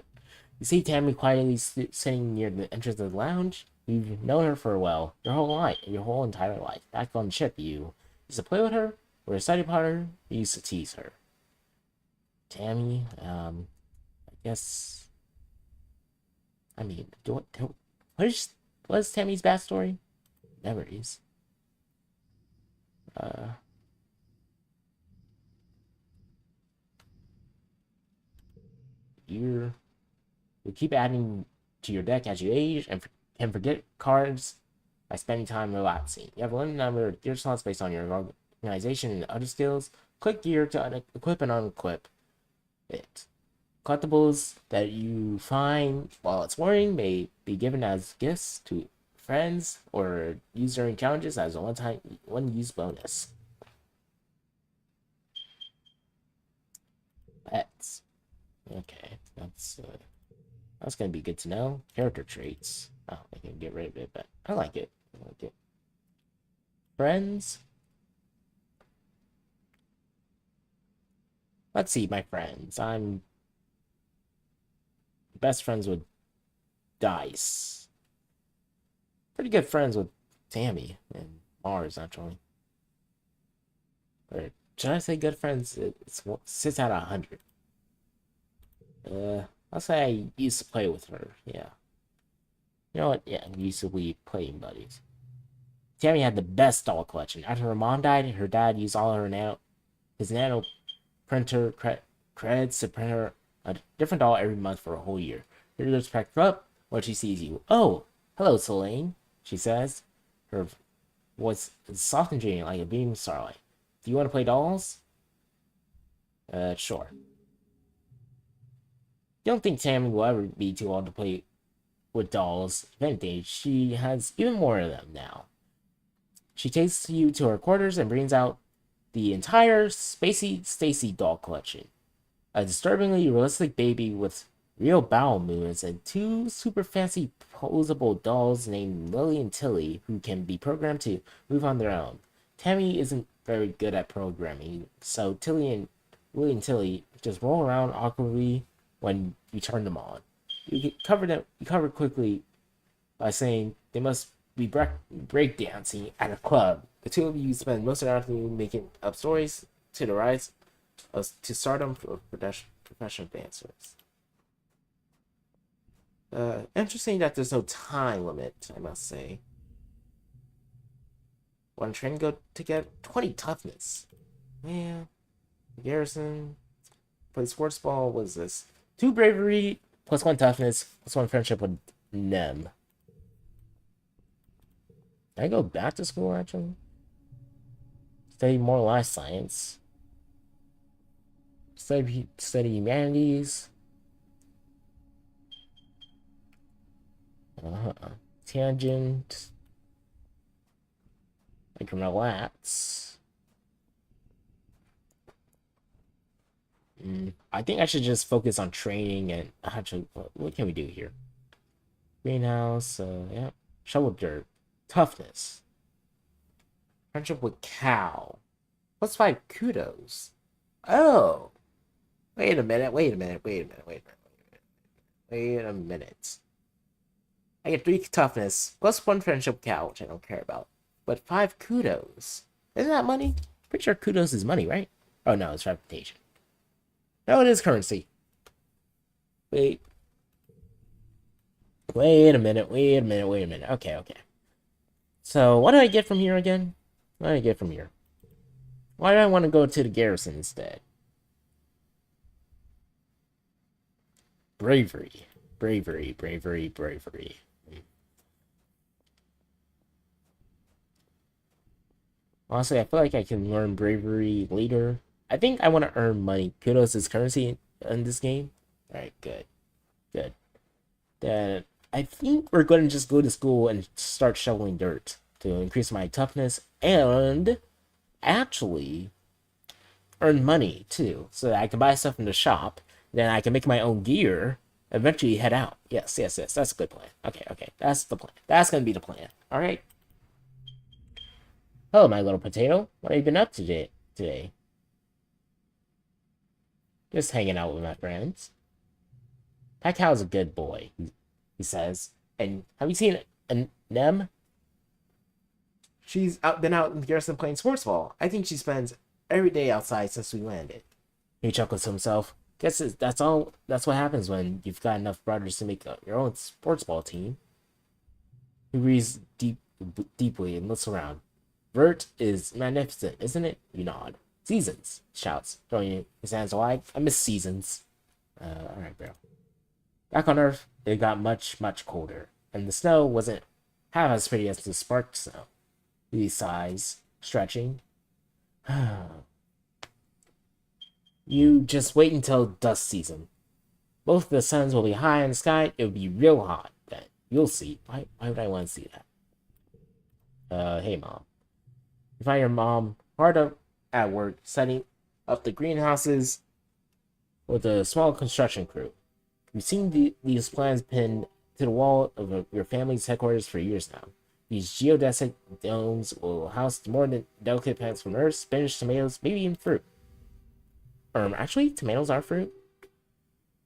You see Tammy quietly sitting near the entrance of the lounge. You've known her for a while. Your whole entire life. Back on the ship, you used to play with her, were excited about her, you used to tease her. Tammy, I guess... I mean, what is Tammy's backstory? Memories. You keep adding to your deck as you age and can forget cards by spending time relaxing. You have a limited number of gear slots based on your organization and other skills. Click gear to equip and unequip it. Collectibles that you find while it's wearing may be given as gifts friends or use during challenges as a one-use bonus. Pets. Okay, that's gonna be good to know. Character traits. Oh, I can get rid of it, but I like it. I like it. Friends. Let's see, my friends. I'm best friends with Dice. Pretty good friends with Tammy and Mars, actually. Or should I say good friends? It's 6 out of 100. I'll say I used to play with her. Yeah. You know what? Yeah, we used to be playing buddies. Tammy had the best doll collection. After her mom died, her dad used all his nano printer credits to print her a different doll every month for a whole year. Her lips cracked up when she sees you. Oh, hello, Selene, she says. Her voice is soft and dreamy like a beam of starlight. Do you want to play dolls? Sure. You don't think Tammy will ever be too old to play with dolls. If anything, she has even more of them now. She takes you to her quarters and brings out the entire Spacey Stacy doll collection. A disturbingly realistic baby with real bowel movements and two super fancy posable dolls named Lily and Tilly who can be programmed to move on their own. Tammy isn't very good at programming, so Lily and Tilly just roll around awkwardly when you turn them on. You cover quickly by saying they must be breakdancing at a club. The two of you spend most of the afternoon making up stories to the rise to stardom for professional dancers. Interesting that there's no time limit, I must say. Want to train and go to get 20 toughness. Yeah. Garrison. Play sports ball. What is this? 2 bravery, plus 1 toughness, plus 1 friendship with Nem. Can I go back to school, actually? Study more life science. Study humanities. Tangent. I can relax. I think I should just focus on training and actually, what can we do here? Greenhouse, yeah. Shovel dirt. Toughness. Friendship with cow. Plus 5 kudos. Oh. Wait a minute. I get 3 toughness, plus 1 friendship cow, which I don't care about. But 5 kudos. Isn't that money? Pretty sure kudos is money, right? Oh no, it's reputation. No, it is currency. Wait a minute. Okay. So, what do I get from here again? What do I get from here? Why do I want to go to the garrison instead? Bravery. Honestly, I feel like I can learn bravery later. I think I want to earn money. Kudos is currency in this game. Alright, good. Then I think we're going to just go to school and start shoveling dirt to increase my toughness and actually earn money too, so that I can buy stuff from the shop. Then I can make my own gear. Eventually head out. Yes. That's a good plan. Okay. That's the plan. That's going to be the plan. All right. Hello, my little potato. What have you been up to today? Just hanging out with my friends. That cow's a good boy, he says. And have you seen Nem? She's been out in the garrison playing sports ball. I think she spends every day outside since we landed. He chuckles to himself. Guess that's all. That's what happens when you've got enough brothers to make your own sports ball team. He breathes deeply and looks around. Vert is magnificent, isn't it? You nod. Seasons, shouts, throwing his hands wide. I miss seasons. Alright, bro. Back on Earth, it got much colder, and the snow wasn't half as pretty as the sparked snow. He sighs, stretching. You just wait until dust season. Both the suns will be high in the sky. It will be real hot then. You'll see. Why would I want to see that? Hey mom. You find your mom hard up at work setting up the greenhouses with a small construction crew. You've seen these plans pinned to the wall of your family's headquarters for years now. These geodesic domes will house more than delicate plants from Earth, spinach, tomatoes, maybe even fruit. Actually, tomatoes are fruit.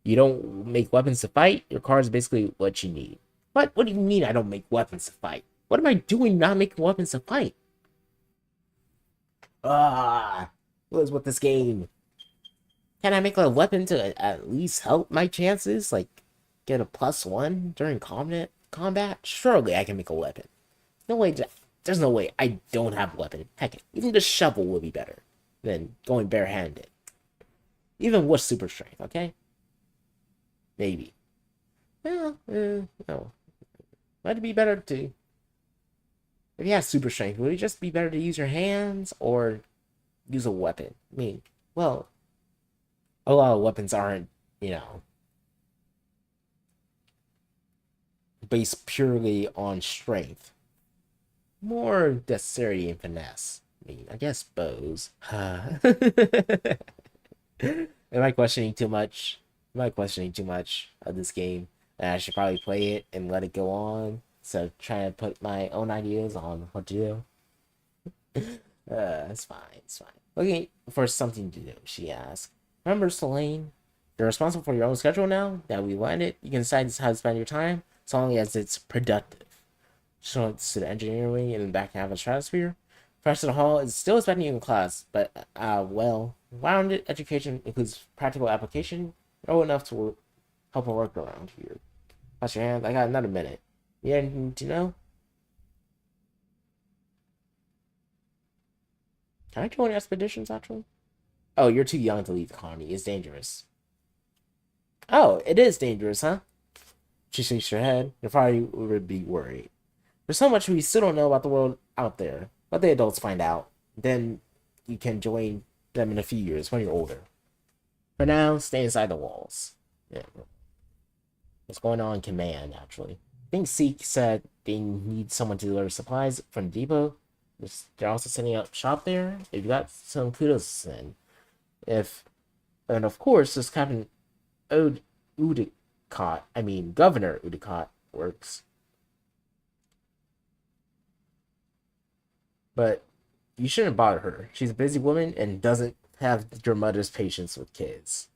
You don't make weapons to fight. Your car is basically what you need. What? What do you mean I don't make weapons to fight? What am I doing not making weapons to fight? Ah, what is with this game? Can I make a weapon to at least help my chances? Like, get a +1 during combat? Surely I can make a weapon. No way. There's no way I don't have a weapon. Heck, even the shovel would be better than going barehanded. Even with super strength, okay? Maybe. Well, no. Might it be better to... If you have super strength, would it just be better to use your hands or use a weapon? I mean, well, a lot of weapons aren't, you know, based purely on strength. More dexterity and finesse. I mean, I guess bows. Am I questioning too much? Am I questioning too much of this game? And I should probably play it and let it go on. So trying to put my own ideas on what to do. It's fine. It's fine. Looking for something to do, she asked. Remember, Selene? You're responsible for your own schedule now that we landed. You can decide how to spend your time as long as it's productive. She went to the engineering wing in the back half of the stratosphere. Professor Hall is still expecting you in class, but, well, rounded education includes practical application. Know enough to help her work around here. Wash your hands. I got another minute. You anything to know? Can I join expeditions, actually? Oh, you're too young to leave the colony. It's dangerous. Oh, it is dangerous, huh? She shakes her head. Your father would be worried. There's so much we still don't know about the world out there. Let the adults find out. Then you can join them in a few years when you're older. For now, stay inside the walls. Yeah. What's going on in command, actually? I think Seek said they need someone to deliver supplies from the depot. They're also setting up shop there. If you got some kudos then. If, and of course, this Captain Udicott, I mean Governor Udicott works. But you shouldn't bother her. She's a busy woman and doesn't have your mother's patience with kids.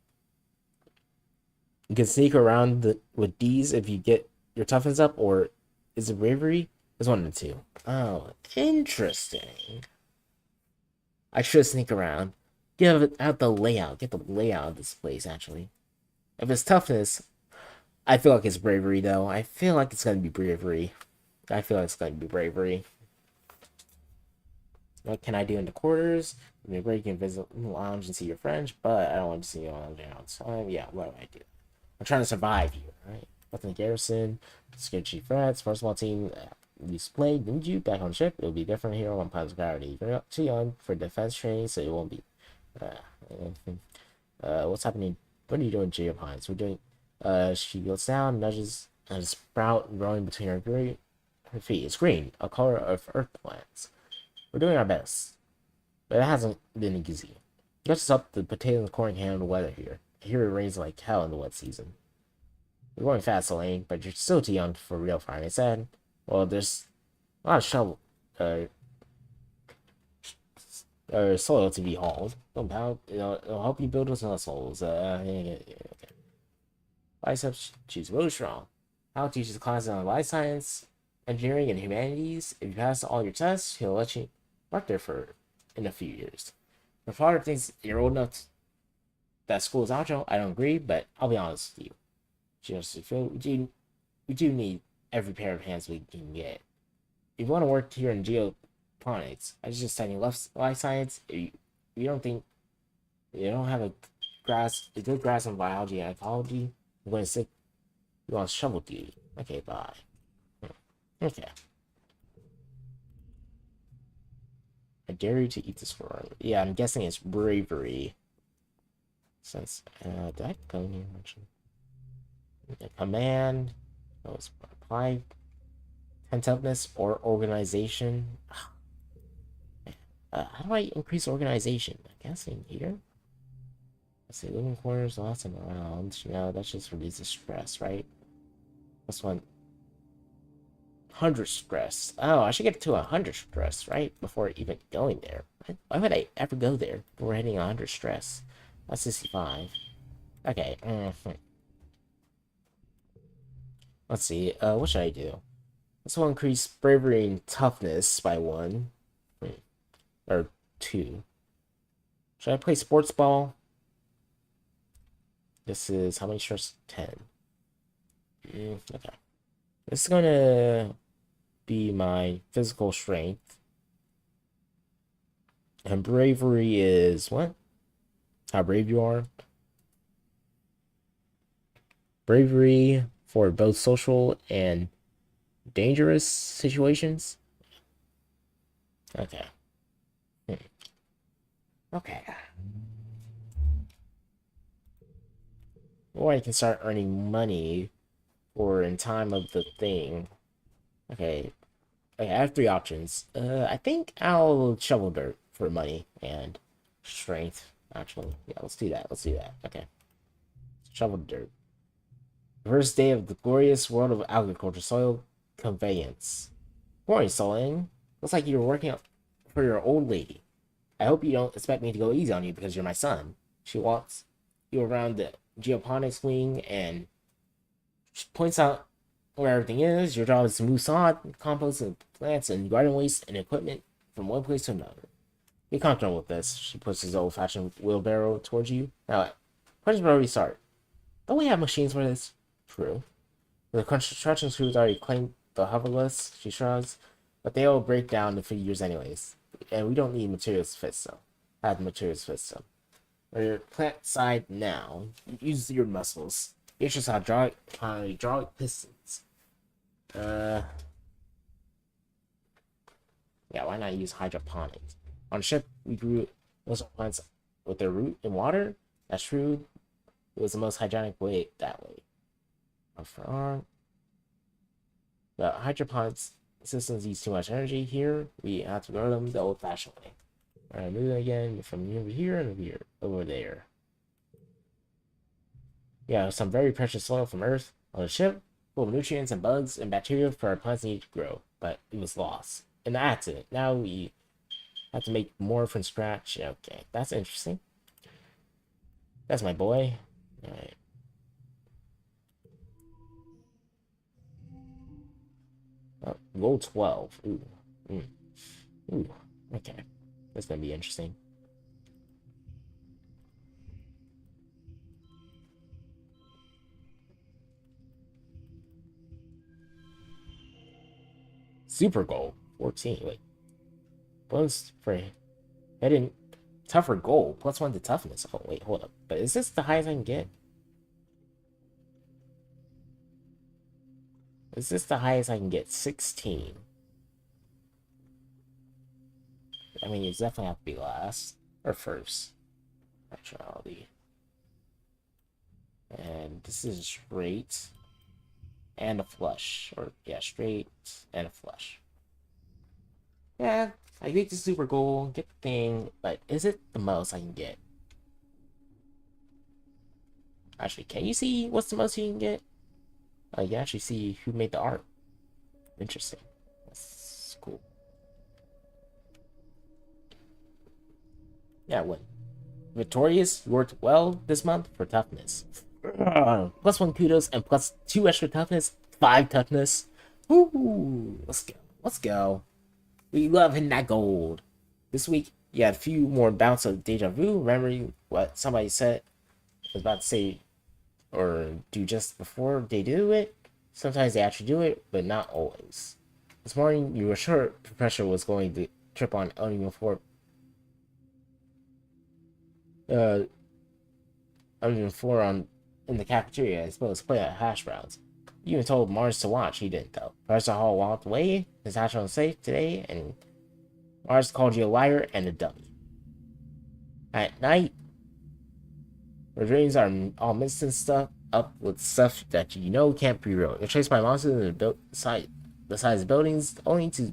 You can sneak around with these if you get your toughness up, or is it bravery? It's one of the two. Oh, interesting. I should sneak around. Get out the layout. Get the layout of this place, actually. If it's toughness, I feel like it's bravery, though. I feel like it's going to be bravery. I feel like it's going to be bravery. What can I do in the quarters? Maybe you can visit the lounge and see your friends, but I don't want to see you on the outside. Yeah, what do I do? I'm trying to survive here, right? Within the garrison, scared chief threats, first small team you played, didn't you? Back on the ship, it'll be different here on Pilot's Gravity. You're too young for defense training, so it won't be. What's happening? What are you doing, Jay Pines? We're doing. She goes down, nudges a sprout growing between her feet. It's green, a color of earth plants. We're doing our best, but it hasn't been easy. Catch us up the potato and corn handle the weather here. I hear it rains like hell in the wet season. We're going fast, Elaine, but you're still too young for real farming. I said, well, there's a lot of soil to be hauled. It'll help you build those muscles. Okay. Biceps, she's really strong. Hal teaches classes on life science, engineering, and humanities. If you pass all your tests, he'll let you work there for in a few years. My father thinks you're old enough that school is outro. I don't agree, but I'll be honest with you. Just we do need every pair of hands we can get. If you want to work here in geoponics, I was just studying life science. If you don't think you don't have a good grasp on biology and ecology, I'm going to stick you on shovel duty. Okay, bye. Okay. I dare you to eat this for. Yeah, I'm guessing it's bravery. Since did I go in here actually? Command. That was apply toughness or organization. How do I increase organization? I guess in here. Let's see, living quarters, lots and around. That just releases stress, right? This one, 100 stress. Oh, I should get to 100 stress, right? Before even going there. Why would I ever go there before hitting 100 stress? That's 65. Okay. Let's see. What should I do? This will increase bravery and toughness by 1. Or 2. Should I play sports ball? This is how many stress? 10. Okay. This is gonna be my physical strength. And bravery is what? How brave you are. Bravery for both social and dangerous situations. Okay. Okay. Or I can start earning money for in time of the thing. Okay. I have 3 options. I think I'll shovel dirt for money and strength. Actually, yeah, let's do that. Let's do that. Okay. Shovel dirt. First day of the glorious world of agriculture, soil conveyance. Morning, Solon. Looks like you're working for your old lady. I hope you don't expect me to go easy on you because you're my son. She walks you around the geoponics wing and points out where everything is. Your job is to move sod, compost, and plants, and garden waste and equipment from one place to another. Be comfortable with this. She puts his old-fashioned wheelbarrow towards you. Now, questions already start. Don't we have machines for this? True. The construction crews already claimed the hoverless, she shrugs, but they all break down in a few years anyways. And we don't need materials to fix them. Have the materials to fix them. On your plant side now, use your muscles. It's just hydraulic pistons. Yeah, why not use hydroponics? On a ship, we grew most of plants with their root in water. That's true. It was the most hygienic way that way. The hydroponics systems use too much energy here. We have to grow them the old-fashioned way. Alright, moving again from over here and over there. Yeah, some very precious soil from Earth on the ship, full of nutrients and bugs and bacteria for our plants need to grow, but it was lost in the accident. Now we have to make more from scratch. Okay, that's interesting. That's my boy. Alright. Oh, roll 12. Ooh. Ooh. Okay. That's gonna be interesting. Super goal. 14. Wait. Bonus for heading tougher goal. +1 to toughness. Oh, wait, hold up. But is this the highest I can get? Is this the highest I can get? 16. I mean, it's definitely have to be last. Or first. Actuality. And this is straight. And a flush. Or, yeah, straight and a flush. Yeah, I think the super goal, get the thing, but is it the most I can get? Actually, can you see what's the most you can get? You can actually see who made the art. Interesting. That's cool. Yeah, what? Victorious, you worked well this month for toughness. +1 kudos and +2 extra toughness. 5 toughness. Ooh, let's go. Let's go. We love hitting that gold. This week, you had a few more bouts of deja vu, remembering what somebody said, was about to say, or do just before they do it. Sometimes they actually do it, but not always. This morning, you were sure Professor was going to trip on uneven floor. Uneven floor in the cafeteria, I suppose, play at hash browns. You even told Mars to watch. He didn't, though. Professor Hall walked away, his hash on safe today, and Mars called you a liar and a dummy. At night, your dreams are all mixed and stuff up with stuff that you know can't be real. You're chased by monsters and built inside the size of buildings, only to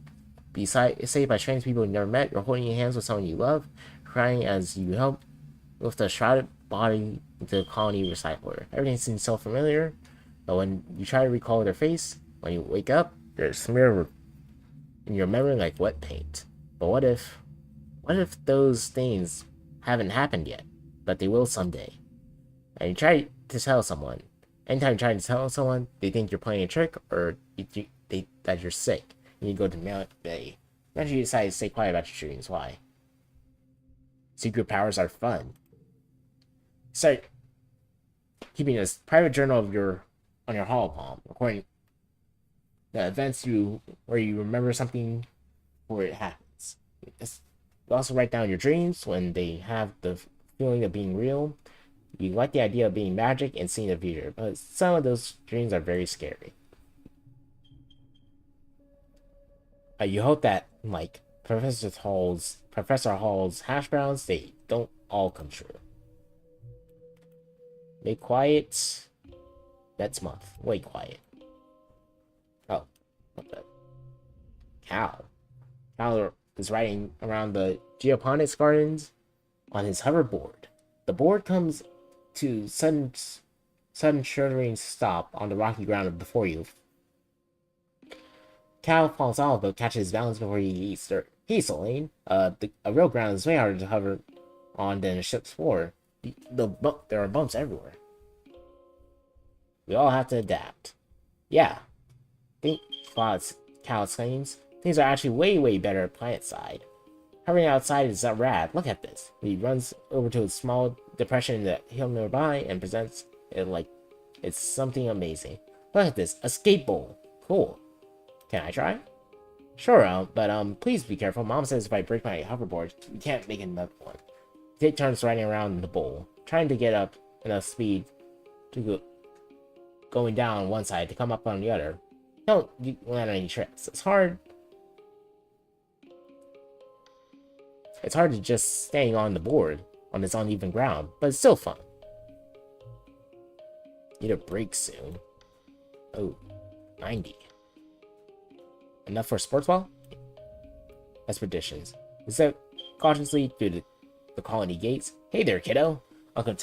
be saved by strange people you never met. You're holding your hands with someone you love, crying as you help with the shrouded body into the colony recycler. Everything seems so familiar, but when you try to recall their face, when you wake up, they're smeared in your memory like wet paint. But what if those things haven't happened yet, but they will someday? And you try to tell someone. Anytime you try to tell someone, they think you're playing a trick or that you're sick. And you go to mail it bay. Eventually you decide to stay quiet about your dreams. Why? Secret powers are fun. Start keeping a private journal of on your hollow palm, recording the events where you remember something before it happens. You also write down your dreams when they have the feeling of being real. You like the idea of being magic and seeing the future, but some of those dreams are very scary. You hope that, like Professor Hall's hash browns, they don't all come true. Make quiet. Next month. Wait, quiet. Oh, what the? Cal is riding around the geoponics gardens on his hoverboard. The board comes to sudden shuddering stop on the rocky ground before you. Cal falls off but catches his balance before he eats dirt. He's Elaine. A real ground is way harder to hover on than a ship's floor. There are bumps everywhere. We all have to adapt. Yeah. Cal exclaims. Things are actually way better at planet side. Hovering outside is rad. Look at this. He runs over to a small depression in the hill nearby and presents it like it's something amazing. Look at this. A skate bowl. Cool. Can I try? Sure, but please be careful. Mom says if I break my hoverboard, we can't make another one. Take turns riding around in the bowl, trying to get up enough speed to going down on one side to come up on the other. Don't land on any tricks. It's hard to just staying on the board on this uneven ground, but it's still fun. Need a break soon. Oh, 90. Enough for a sports ball? Expeditions. We step cautiously through the colony gates. Hey there, kiddo. Uncle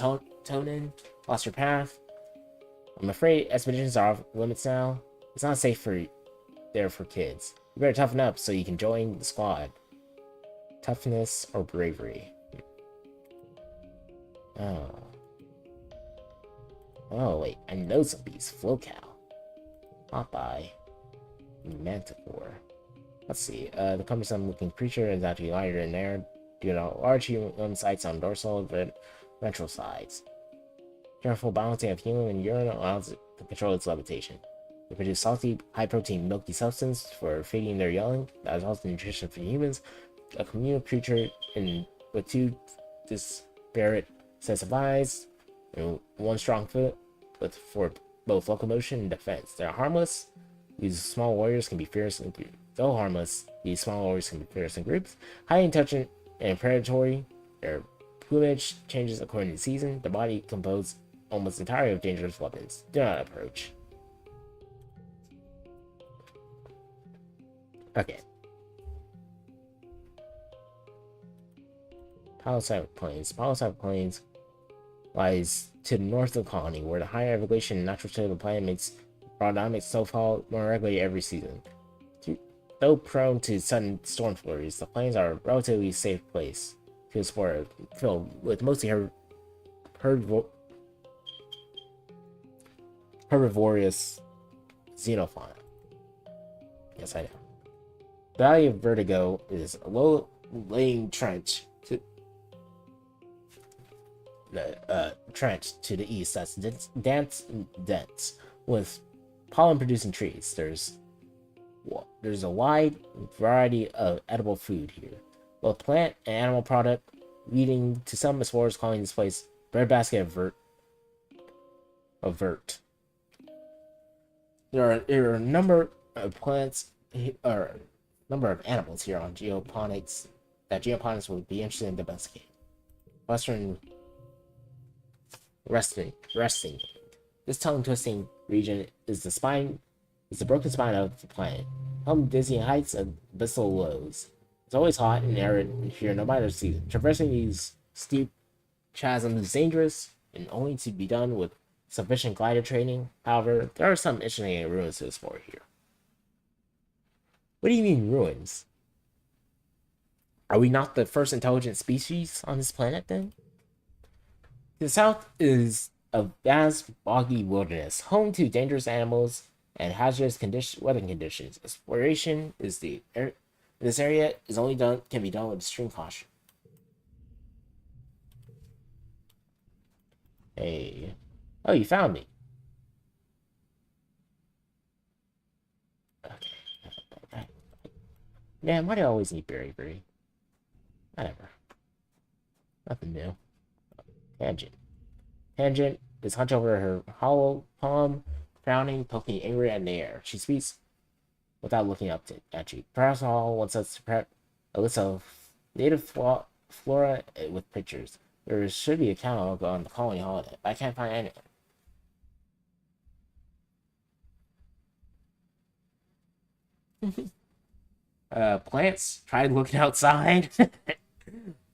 Tonin, lost your path. I'm afraid expeditions are off limits now. It's not safe there for kids. You better toughen up so you can join the squad. Toughness or bravery? Oh wait, I know some bees. Flocal. Popeye. Manticore. Let's see. The cumbersome looking creature is actually lighter in air due to large human sites on dorsal and ventral sides. Careful balancing of human and urine allows it to control its levitation. They produce salty, high-protein, milky substance for feeding their young. That is also nutrition for humans. A communal creature with two disparate sets of eyes and one strong foot for both locomotion and defense. They're harmless. These small warriors can be fierce in groups. Though harmless, these small warriors can be fierce in groups. Highly intelligent and predatory. Their plumage changes according to the season. Their body composed almost entirely of dangerous weapons. Do not approach. Okay. Palisade Plains. Palisade Plains lies to the north of the colony, where the higher elevation and natural state of the planet makes aerodynamic snowfall more regularly every season. Though prone to sudden storm flurries, the plains are a relatively safe place to explore, filled with mostly herbivorous xenofauna. Yes, I know. The Valley of Vertigo is a low-laying trench to the east that's dense with pollen-producing trees. There's a wide variety of edible food here, both plant and animal product, leading to some explorers calling this place breadbasket of vert. There are a number of plants or number of animals here on geoponics that geoponics would be interested in domesticating. Western resting. This tongue-twisting region is the broken spine of the planet. Home dizzying heights and abyssal lows. It's always hot and arid here, no matter the season. Traversing these steep chasms is dangerous and only to be done with sufficient glider training. However, there are some interesting ruins to explore here. What do you mean ruins? Are we not the first intelligent species on this planet then? To the south is a vast boggy wilderness, home to dangerous animals and hazardous weather conditions. Exploration is this area is only can be done with extreme caution. Hey. Oh, you found me. Okay. Man, why do I always need bravery? Whatever. Nothing new. Tangent. Tangent is hunched over her hollow palm, frowning, poking angry at the air. She speaks without looking up at you. Perhaps Hall wants us to prep a list of native flora with pictures. There should be a catalog on the colony holiday, but I can't find anything. Plants, try looking outside.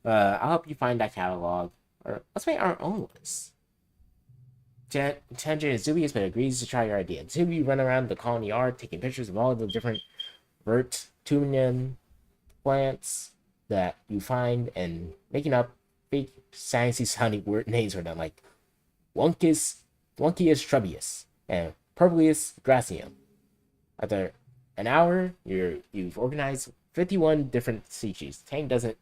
I'll help you find that catalog. Or let's make our own list. Tangent is dubious but agrees to try your idea. The two of you run around the colony yard taking pictures of all the different vertunian plants that you find and making up fake sciencey sounding word names for them, like Wonkius trubius and Purplius gracium. After an hour, you've organized 51 different species. Tang doesn't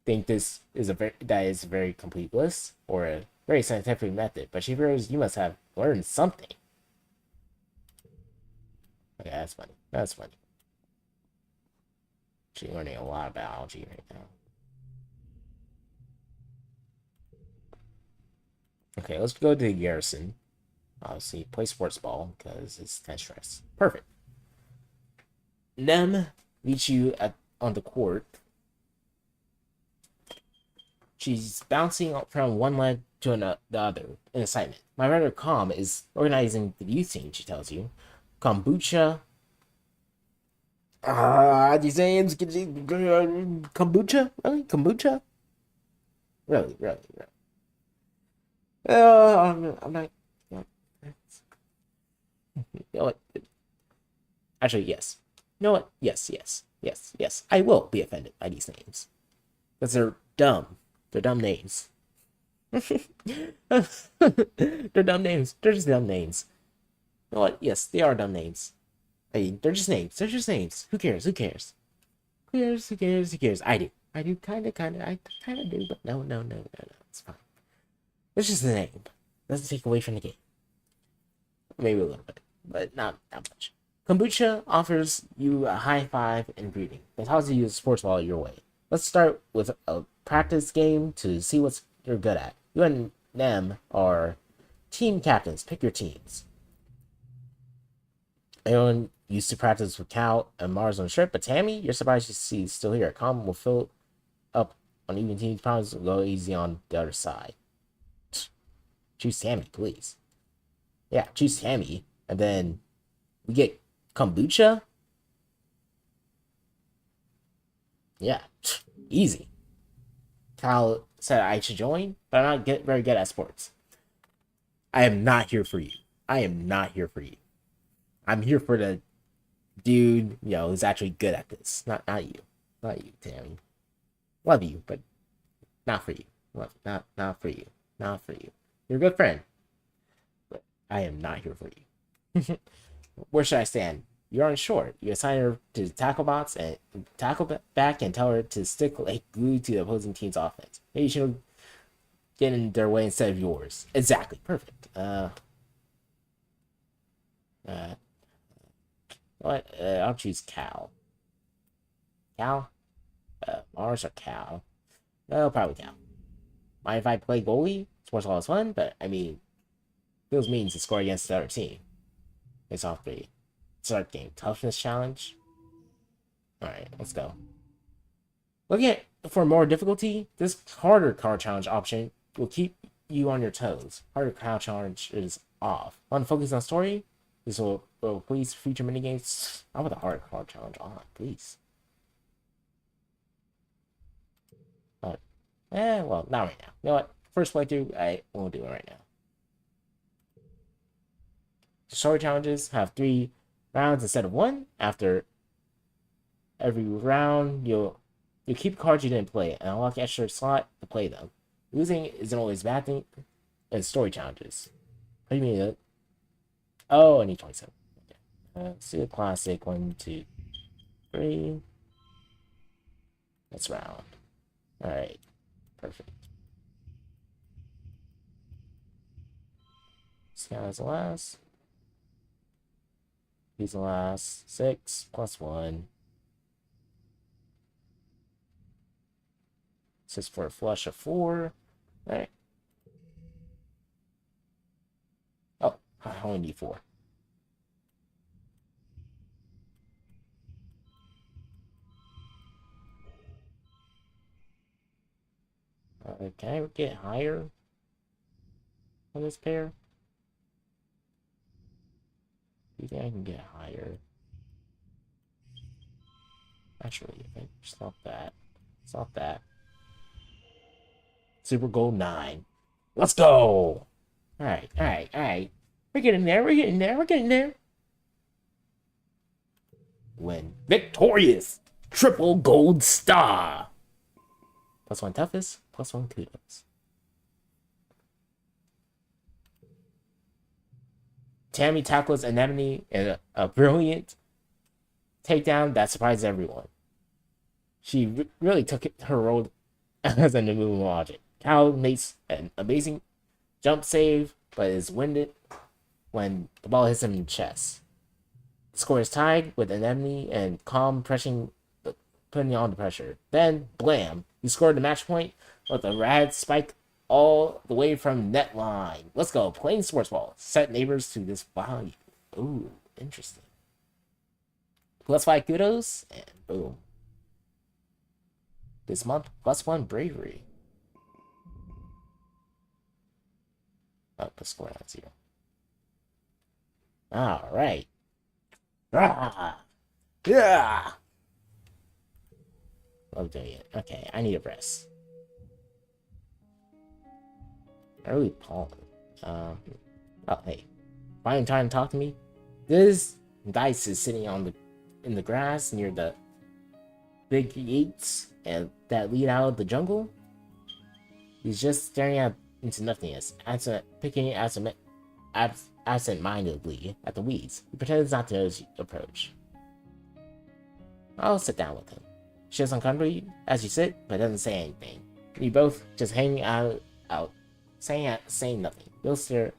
think this is a very complete list or a very scientific method, but she figures you must have learned something. Okay, that's funny. That's funny. She's learning a lot of biology right now. Okay, let's go to the garrison. Obviously, play sports ball because it's 10 stress. Perfect. Nem meets you on the court. She's bouncing from one leg to the other in excitement. My brother Calm is organizing the youth team, she tells you. Kombucha. These names. Kombucha? Really? Kombucha? Really? I'm not. You know what? Actually, yes. You know what? Yes. I will be offended by these names. Because they're dumb. They're dumb names. They're dumb names. They're just dumb names. You know what? Yes, they are dumb names. I mean, they're just names. They're just names. Who cares? Who cares? I do. I kind of do, but no. It's fine. It's just a name. Doesn't take away from the game. Maybe a little bit, but not much. Kombucha offers you a high five and greeting. It tells you to use sports ball your way. Let's start with a practice game to see what you're good at. You and them are team captains. Pick your teams. Everyone used to practice with Cal and Mars on the strip, but Tammy, you're surprised to see still here. Calm will fill up on even teams. Problems will go easy on the other side. Choose Tammy, please. Yeah, choose Tammy, and then we get kombucha. Yeah, easy. Kyle said I should join, but I'm not very good at sports. I am not here for you. I'm here for the dude, who's actually good at this. Not you. Not you, Tammy. Love you, but not for you. Not for you. Not for you. You're a good friend, but I am not here for you. Where should I stand? You're on short. You assign her to tackle box and tackle back and tell her to stick like glue to the opposing team's offense. Maybe she'll get in their way instead of yours. Exactly. Perfect. What? I'll choose Cal. Cal? Mars or Cal? No, probably Cal. Mind if I play goalie? Sports all is fun, but I mean, feels mean to score against the other team. It's off the start game. Toughness challenge. Alright, let's go. Looking at for more difficulty, this harder card challenge option will keep you on your toes. Harder card challenge is off. Want to focus on story? This will please feature minigames. I want the hard challenge on, please. Well, not right now. You know what? First playthrough, I won't do it right now. The story challenges have 3 rounds instead of 1. After every round, you'll keep cards you didn't play and unlock extra slot to play them. Losing isn't always a bad thing. And story challenges. What do you mean? Oh, I need 27. Okay. Let's do a classic. 1, 2, 3. Next round. Alright. Perfect. This guy's the last. He's the last. 6 plus 1. This is for a flush of 4. Alright. Oh, I only need 4. Can I get higher on this pair? Do you think I can get higher? Actually, I think stop that. Stop that. Super Gold 9. Let's go! Alright. We're getting there, we're getting there. Win. Victorious! Triple gold star! +1 toughest, +1 kudos. Tammy tackles Anemone in a brilliant takedown that surprised everyone. She really took her role as an immovable object. Cal makes an amazing jump save, but is winded when the ball hits him in the chest. The score is tied with Anemone and Calm putting on the pressure. Then, blam! He scored the match point with a rad spike all the way from net line. Let's go. Playing sports ball. Set neighbors to this value. Ooh, interesting. +5 kudos, and boom. This month, +1 bravery. Oh, the score on 0. Alright. Yeah! Love doing it. Okay, I need a rest. Early pollen. Oh, hey. Finding time to talk to me? This dice is sitting in the grass near the big gates and that lead out of the jungle. He's just staring into nothingness, picking absent-mindedly at the weeds. He pretends not to notice you approach. I'll sit down with him. She is uncomfortable as you sit, but doesn't say anything. You both just hang out saying nothing. You stare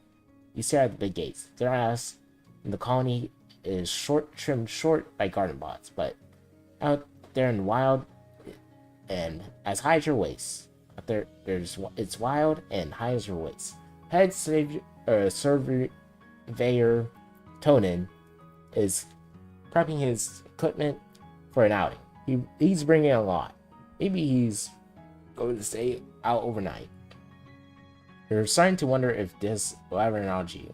at the big gates. The grass in the colony is trimmed short by garden plots, but out there in the wild and as high as your waist. Out there, it's wild and high as your waist. Head surveyor Tonin is prepping his equipment for an outing. He's bringing a lot. Maybe he's going to stay out overnight. You're starting to wonder if this will ever acknowledge you.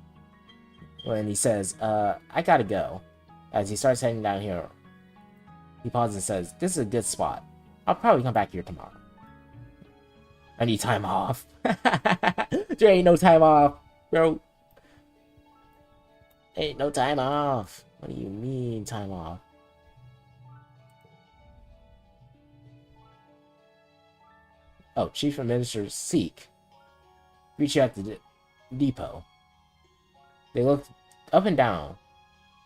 When he says, I gotta go. As he starts heading down here, he pauses and says, this is a good spot. I'll probably come back here tomorrow. I need time off. There ain't no time off, bro. Ain't no time off. What do you mean, time off? Oh, Chief Administrator Seek. Reach out to the depot. They look up and down.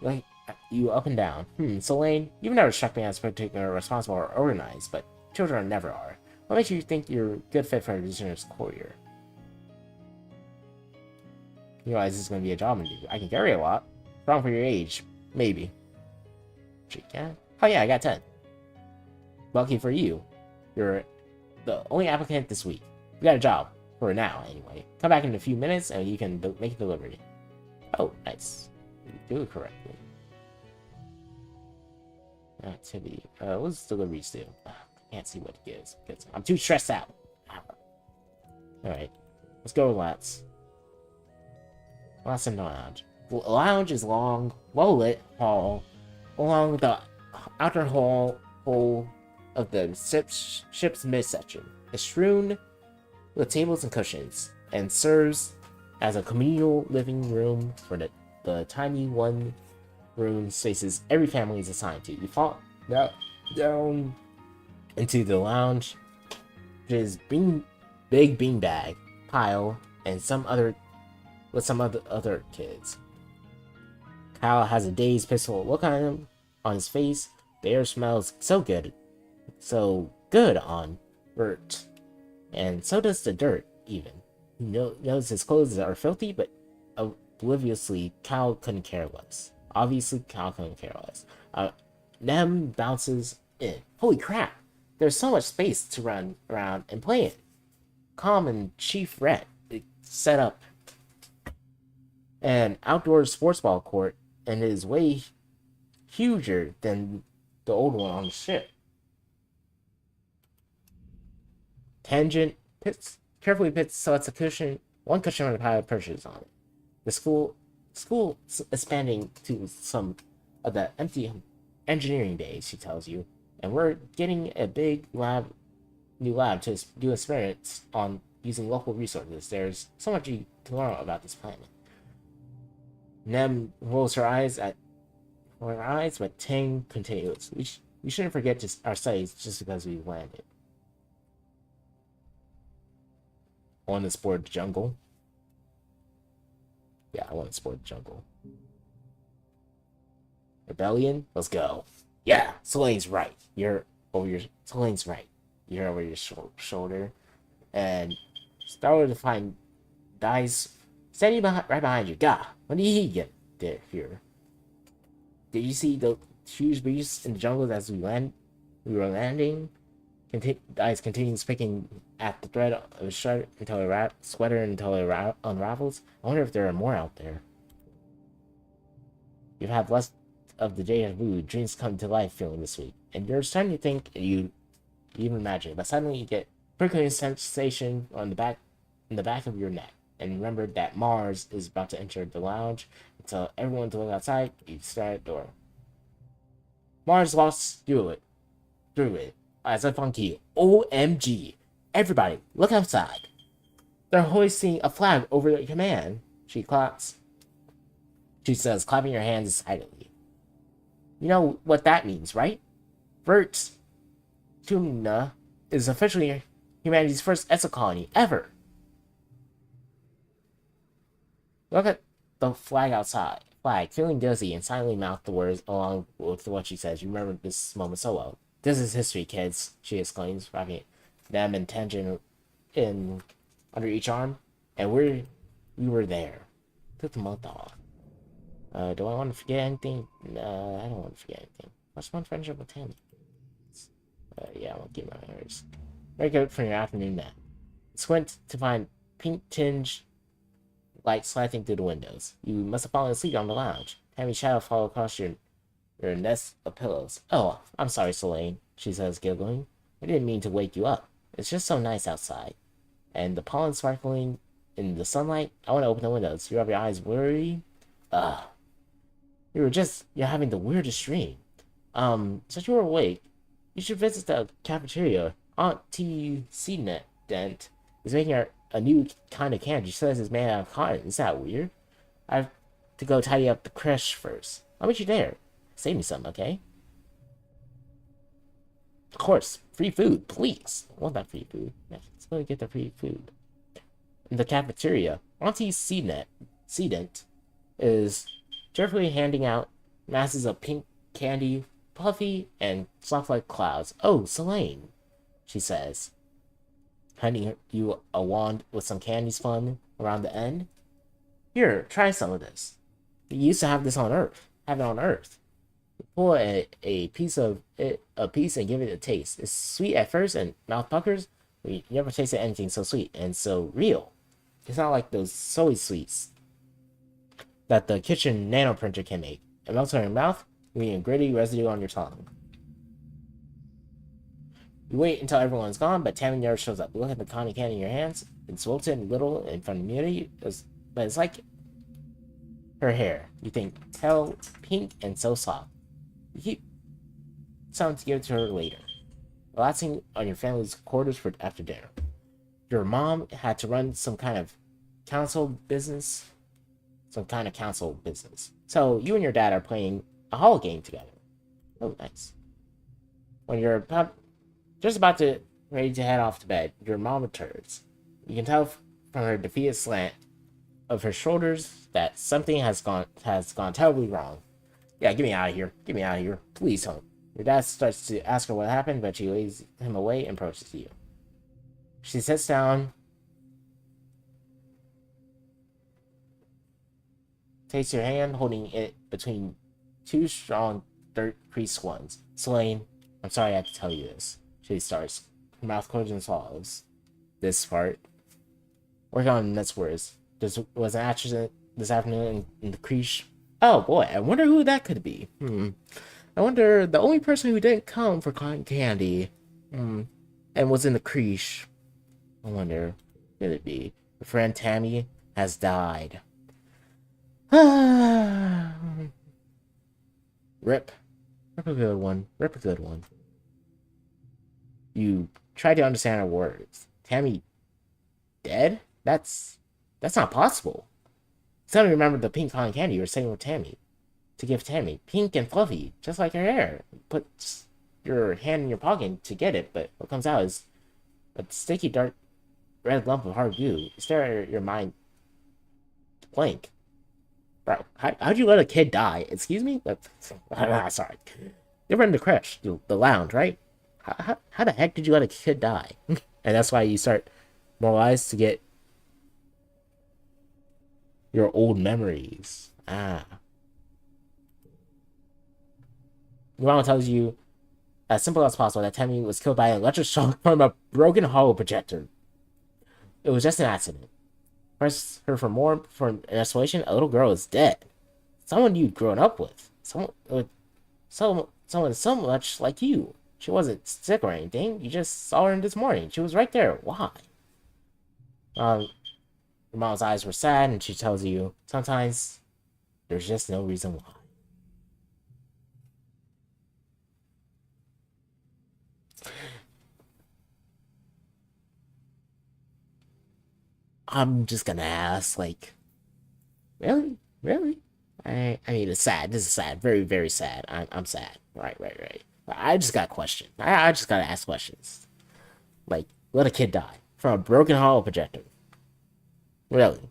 Like you up and down. Selene, you've never struck me as particularly responsible or organized, but children never are. What makes you think you're a good fit for a visitor's courier? You realize this is going to be a job interview. I can carry a lot. Wrong for your age. Maybe. Yeah? Oh yeah, I got 10. Lucky for you. You're the only applicant this week. You got a job. For now, anyway. Come back in a few minutes and you can make a delivery. Oh, nice. You do it correctly. Activity. What's deliveries do? I can't see what it gives because I'm too stressed out. Alright. Let's go, lads. Last and not. The lounge is long, well-lit hall. Along the outer hole of the ship's midsection is strewn with tables and cushions, and serves as a communal living room for the tiny one-room spaces every family is assigned to. You fall down into the lounge, which is big beanbag pile, and some other kids. Kyle has a dazed, pistol look on his face. The air smells so good on Bert, and so does the dirt. Even he knows his clothes are filthy, but obliviously, Kyle couldn't care less. Obviously, Kyle couldn't care less. Nem bounces in. Holy crap! There's so much space to run around and play in. Calm and Chief Red set up an outdoor sports ball court, and it is way huger than the old one on the ship. Tangent carefully selects one cushion on the pile of purchases on it. The school expanding to some of the empty engineering days, she tells you, and we're getting a big new lab to do experiments on using local resources. There's so much to learn about this planet. Nem rolls her eyes, but Tang continues. We shouldn't forget our studies just because we landed. On this board jungle. Yeah, I want to support the jungle. Rebellion? Let's go. Yeah, Selene's right. Selene's right. You're over your shoulder. And started to find Dice standing right behind you. God, when did he get there here? Did you see the huge beasts in the jungle as we were landing? Dice continues picking at the thread of his sweater until it unravels. I wonder if there are more out there. You've had less of the deja vu, dreams come to life feeling this week, and you're starting to think you even imagine it, but suddenly you get prickling sensation in the back of your neck, and remember that Mars is about to enter the lounge. Until everyone to look outside, you start at the door. Mars walks through it as a funky OMG. Everybody, look outside. They're hoisting a flag over the command. She says, clapping her hands excitedly. You know what that means, right? Vert Tumna is officially humanity's first exocolony ever. Look at the flag outside. Feeling dizzy and silently mouth the words along with what she says. You remember this moment so well. This is history, kids, she exclaims, wrapping them in tension under each arm. And we were there. Took the month off. Do I want to forget anything? No, I don't want to forget anything. What's one friendship with Tammy? Yeah, I won't keep my memories. Very good for your afternoon nap. Squint to find pink tinge light slanting through the windows. You must have fallen asleep on the lounge. Tammy's shadow fall across your nest of pillows. Oh, I'm sorry, Selene, she says, giggling. I didn't mean to wake you up. It's just so nice outside. And the pollen sparkling in the sunlight. I want to open the windows. You have your eyes blurry. You're having the weirdest dream. Since you were awake, you should visit the cafeteria. Auntie CNET Dent is making a new kind of candy. She says it's made out of cotton. Is that weird? I have to go tidy up the creche first. I'll meet you there. Save me some, okay? Of course. Free food, please. I want that free food. Yeah, let's go get the free food. In the cafeteria, Auntie CDent is cheerfully handing out masses of pink candy, puffy and soft like clouds. Oh, Selene, she says, handing you a wand with some candy spun around the end. Here, try some of this. We used to have it on Earth. You pull a piece and give it a taste. It's sweet at first and mouth puckers. We never tasted anything so sweet and so real. It's not like those soy sweets that the kitchen nano printer can make. It melts in your mouth, leaving a gritty residue on your tongue. You wait until everyone's gone, but Tammy never shows up. You look at the cotton candy in your hands. It's wilted little in front of you, but it's like Her hair. You think pale pink and so soft. You keep some to give to her later. Relaxing on your family's quarters for after dinner. Your mom had to run some kind of council business. So you and your dad are playing a hall game together. Oh, nice. When you're just about to ready to head off to bed, your mom returns. You can tell from her defeated slant of her shoulders that something has gone terribly wrong. Yeah, get me out of here. Get me out of here. Please don't. Your dad starts to ask her what happened, but she leads him away and approaches you. She sits down, takes your hand, holding it between two strong, dirt-creased ones. Selene, I'm sorry I have to tell you this. She starts. Her mouth closes and swallows. This part. Working on the next words. There was an accident this afternoon in the creche. Oh boy, I wonder who that could be. I wonder the only person who didn't come for cotton candy. And was in the creche. I wonder, could it be? Her friend Tammy has died. Rip. Rip a good one. Rip a good one. You try to understand her words. Tammy dead? That's not possible. Suddenly remember the pink cotton candy you were saying with Tammy. To give Tammy. Pink and fluffy, just like her hair. Put your hand in your pocket to get it, but what comes out is a sticky, dark, red lump of hard goo. You stare at your mind blank. Bro, how'd you let a kid die? Excuse me? Sorry. You were in the creche, the lounge, right? How the heck did you let a kid die? And that's why you start moralized to get your old memories. Your mom tells you, as simple as possible, that Tammy was killed by an electric shock from a broken hollow projector. It was just an accident. Press her for more for an explanation. A little girl is dead. Someone you'd grown up with. Someone so much like you. She wasn't sick or anything. You just saw her this morning. She was right there. Why? Your mom's eyes were sad, and she tells you, sometimes there's just no reason why. I'm just gonna ask, like, really? Really? I mean, it's sad. This is sad. Very, very sad. I'm sad. Right. I just got a question. I just gotta ask questions. Like, let a kid die from a broken hollow projector. Really?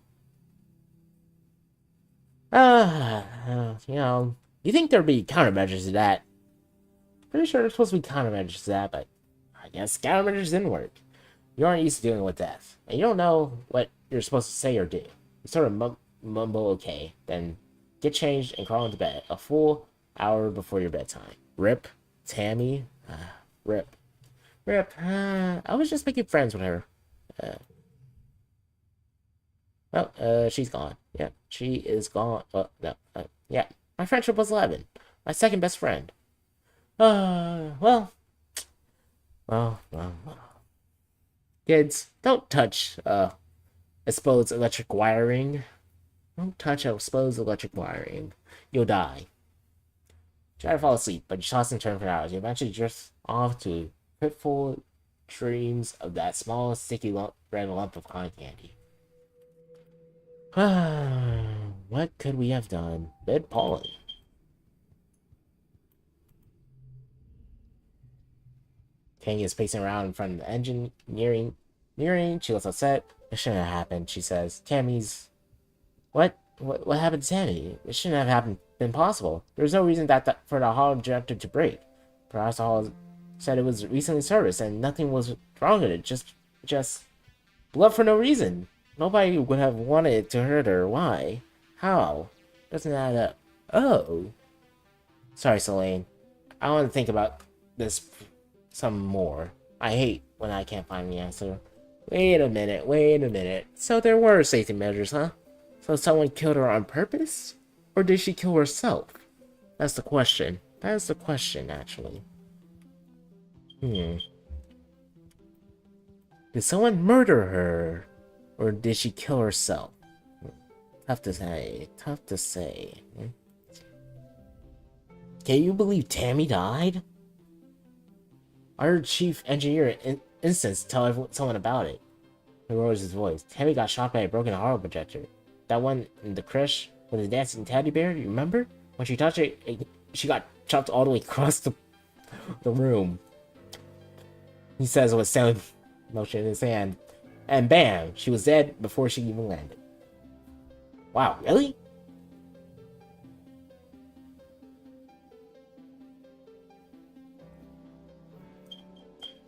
You think there'd be countermeasures to that? Pretty sure there's supposed to be countermeasures to that, but I guess countermeasures didn't work. You aren't used to dealing with death, and you don't know what you're supposed to say or do. You sort of mumble okay, then get changed and crawl into bed a full hour before your bedtime. Rip, Tammy. Rip. I was just making friends with her. She's gone. Yeah, she is gone. No. Yeah, my friendship was 11. My second best friend. Well. Kids, don't touch, exposed electric wiring. Don't touch exposed electric wiring. You'll die. Try to fall asleep, but you toss and turn for hours. You eventually drift off to fitful dreams of that small, sticky red lump of cotton candy. What could we have done? Bed pollen. Kenny is pacing around in front of the engine, nearing. She looks upset. It shouldn't have happened, she says. Tammy's... What happened to Tammy? It shouldn't have been possible. There was no reason for the hall projector to break. Perhaps the hall said it was recently serviced and nothing was wrong with it. Just blood for no reason. Nobody would have wanted to hurt her. Why? How? Doesn't add up. Oh. Sorry, Selene. I want to think about this some more. I hate when I can't find the answer. Wait a minute. So there were safety measures, huh? So someone killed her on purpose? Or did she kill herself? That's the question. That is the question, actually. Did someone murder her? Or did she kill herself? Tough to say. Tough to say. Can you believe Tammy died? Our chief engineer instance tell someone about it. He lowers his voice. Tammy got shot by a broken horror projector. That one in the creche with the dancing teddy bear, you remember? When she touched it, she got chopped all the way across the room. He says with sound motion in his hand. And bam! She was dead before she even landed. Wow, really?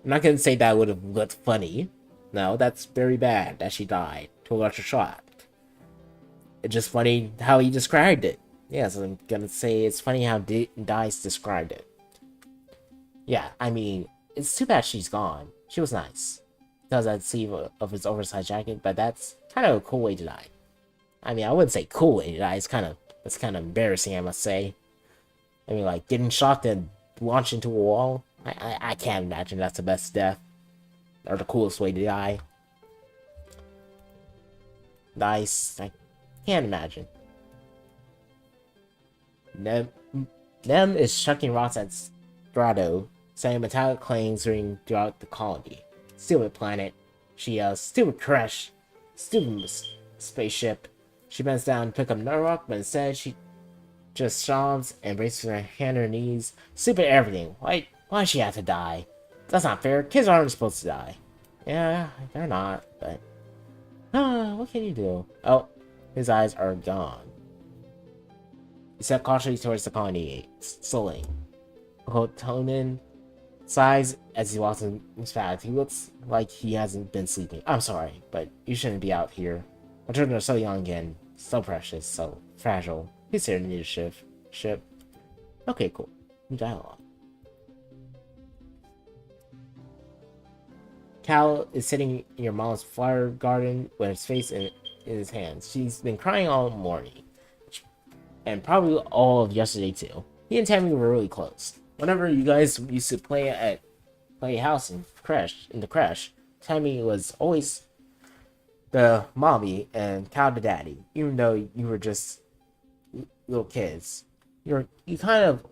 I'm not gonna say that would have looked funny. No, that's very bad that she died to a electric shock. It's just funny how he described it. Yes, I'm gonna say it's funny how Dice described it. Yeah, I mean, it's too bad she's gone. She was nice. Does that sleeve of his oversized jacket, but that's kind of a cool way to die. I mean, I wouldn't say cool way to die. It's kind of embarrassing, I must say. I mean, like getting shocked and launched into a wall. I can't imagine that's the best death or the coolest way to die. Dice, I can't imagine. Nem is chucking rocks at Strato, saying metallic claims ring throughout the colony. Stupid planet. She yells, stupid crash. Stupid spaceship. She bends down to pick up another rock, but instead she just shoves and braces her hand on her knees. Stupid everything. Why she have to die? That's not fair. Kids aren't supposed to die. Yeah, they're not, but... what can you do? Oh, his eyes are gone. He stepped cautiously towards the colony gate, slowly. Kotonin sighs as he walks in his path. He looks like he hasn't been sleeping. I'm sorry, but you shouldn't be out here. My children are so young again, so precious, so fragile. He's here to need a ship. Okay, cool. New dialogue. Cal is sitting in your mom's flower garden with his face in his hands. She's been crying all morning. And probably all of yesterday too. He and Tammy were really close. Whenever you guys used to play house in the crash, Tammy was always the mommy and Cal the daddy. Even though you were just little kids, you kind of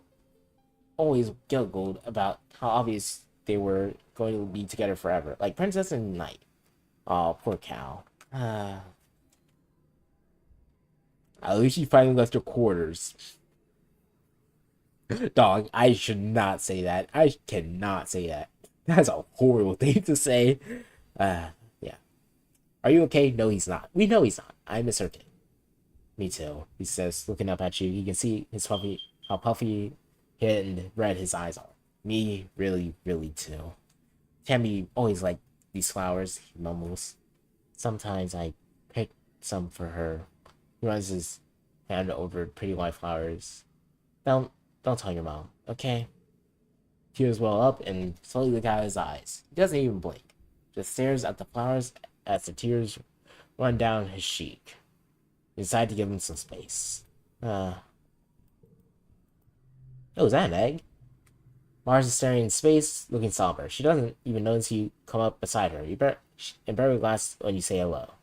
always giggled about how obvious they were going to be together forever, like Princess and Knight. Oh, poor Cal. At least she finally left her quarters. Dog, I should not say that. I cannot say that. That's a horrible thing to say. Yeah. Are you okay? No, he's not. We know he's not. I'm certain. Me too. He says, looking up at you. You can see how puffy and red his eyes are. Me, really, really too. Tammy always liked these flowers, he mumbles. Sometimes I pick some for her. He runs his hand over pretty white flowers. Don't tell your mom, okay? Tears well up and slowly look out of his eyes. He doesn't even blink. Just stares at the flowers as the tears run down his cheek. He decides to give him some space. Oh, is that an egg? Mars is staring in space, looking somber. She doesn't even notice you come up beside her. And barely glance when you say hello.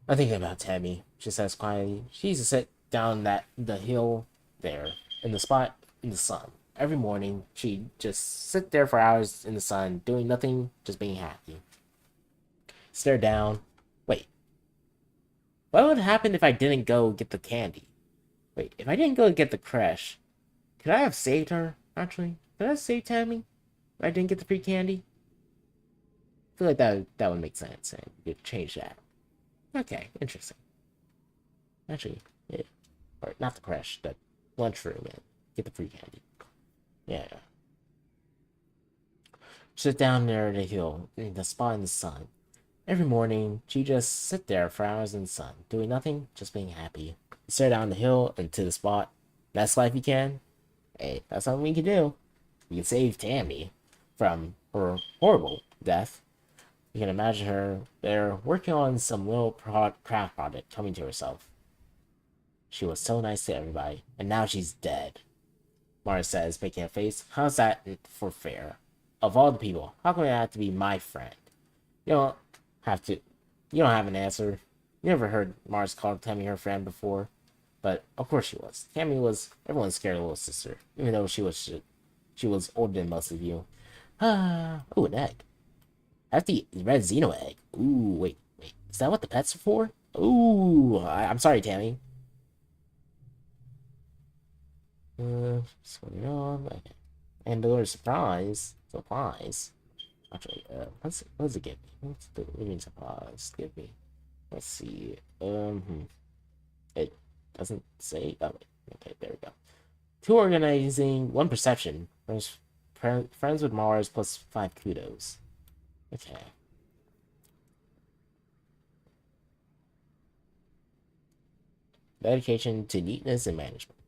I'm thinking about Tammy, she says quietly. She used to sit down the hill there, in the spot in the sun. Every morning, she'd just sit there for hours in the sun, doing nothing, just being happy. Stare down. Wait. What would happen if I didn't go get the candy? Wait, if I didn't go get the crash, could I have saved her, actually? Could I save Tammy if I didn't get the free candy? I feel like that would make sense, and you could change that. Okay, interesting. Actually, yeah. Or not the crash, the lunchroom, and get the free candy. Yeah. Sit down there at the hill, in the spot in the sun. Every morning, she just sit there for hours in the sun, doing nothing, just being happy. Stare down the hill and to the spot. Best life you can. Hey, that's something we can do. We can save Tammy from her horrible death. You can imagine her there working on some little craft project, coming to herself. She was so nice to everybody, and now she's dead. Mara says, making a face. How's that for fair? Of all the people, how come it have to be my friend? You don't have an answer. You never heard Mars call Tammy her friend before, but of course she was. Tammy was everyone's scared little sister, even though she was older than most of you. Ooh, an egg. Hefty red Xeno egg. Ooh, wait. Is that what the pets are for? Ooh, I'm sorry, Tammy. What's going on? Okay. And the supplies. Actually, what does it give me? What's the living supplies give me? Let's see. It doesn't say. Oh, wait. Okay, there we go. 2 organizing, 1 perception. Friends with Mars plus 5 kudos. Okay. Dedication to neatness and management.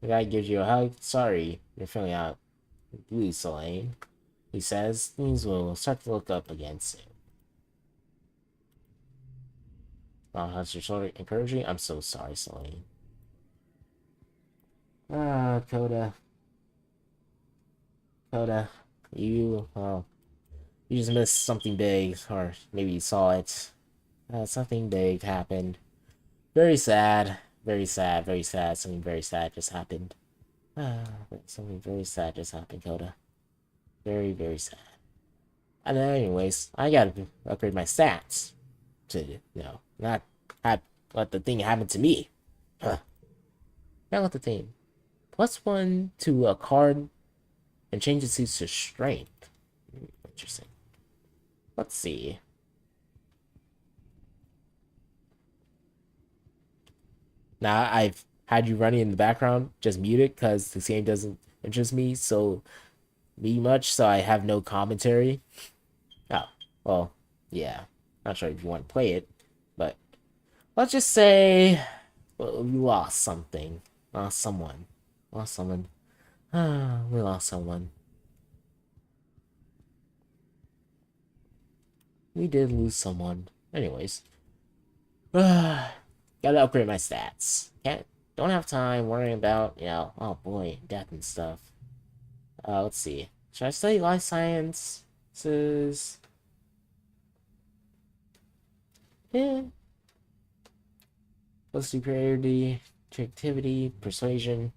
The guy gives you a hug. Sorry, you're filling out blue, Selene. He says things will start to look up again soon. How's your shoulder encouraging? I'm so sorry, Selene. Coda. You just missed something big, or maybe you saw it. Something big happened. Very sad. Very sad. Something very sad just happened. Something very sad just happened, Coda. Very, very sad. And anyways, I gotta upgrade my stats to, not let the thing happen to me. Not let the thing. +1 to a card and change it to strength. Interesting. Let's see. Now I've had you running in the background, just mute it because this game doesn't interest me so much, so I have no commentary. Oh, well, yeah. Not sure if you want to play it, but let's just say we lost something. Lost someone. We lost someone. We did lose someone. Anyways. Gotta upgrade my stats. Don't have time worrying about, oh boy, death and stuff. Let's see. Should I study life sciences? Plus superiority, creativity, persuasion,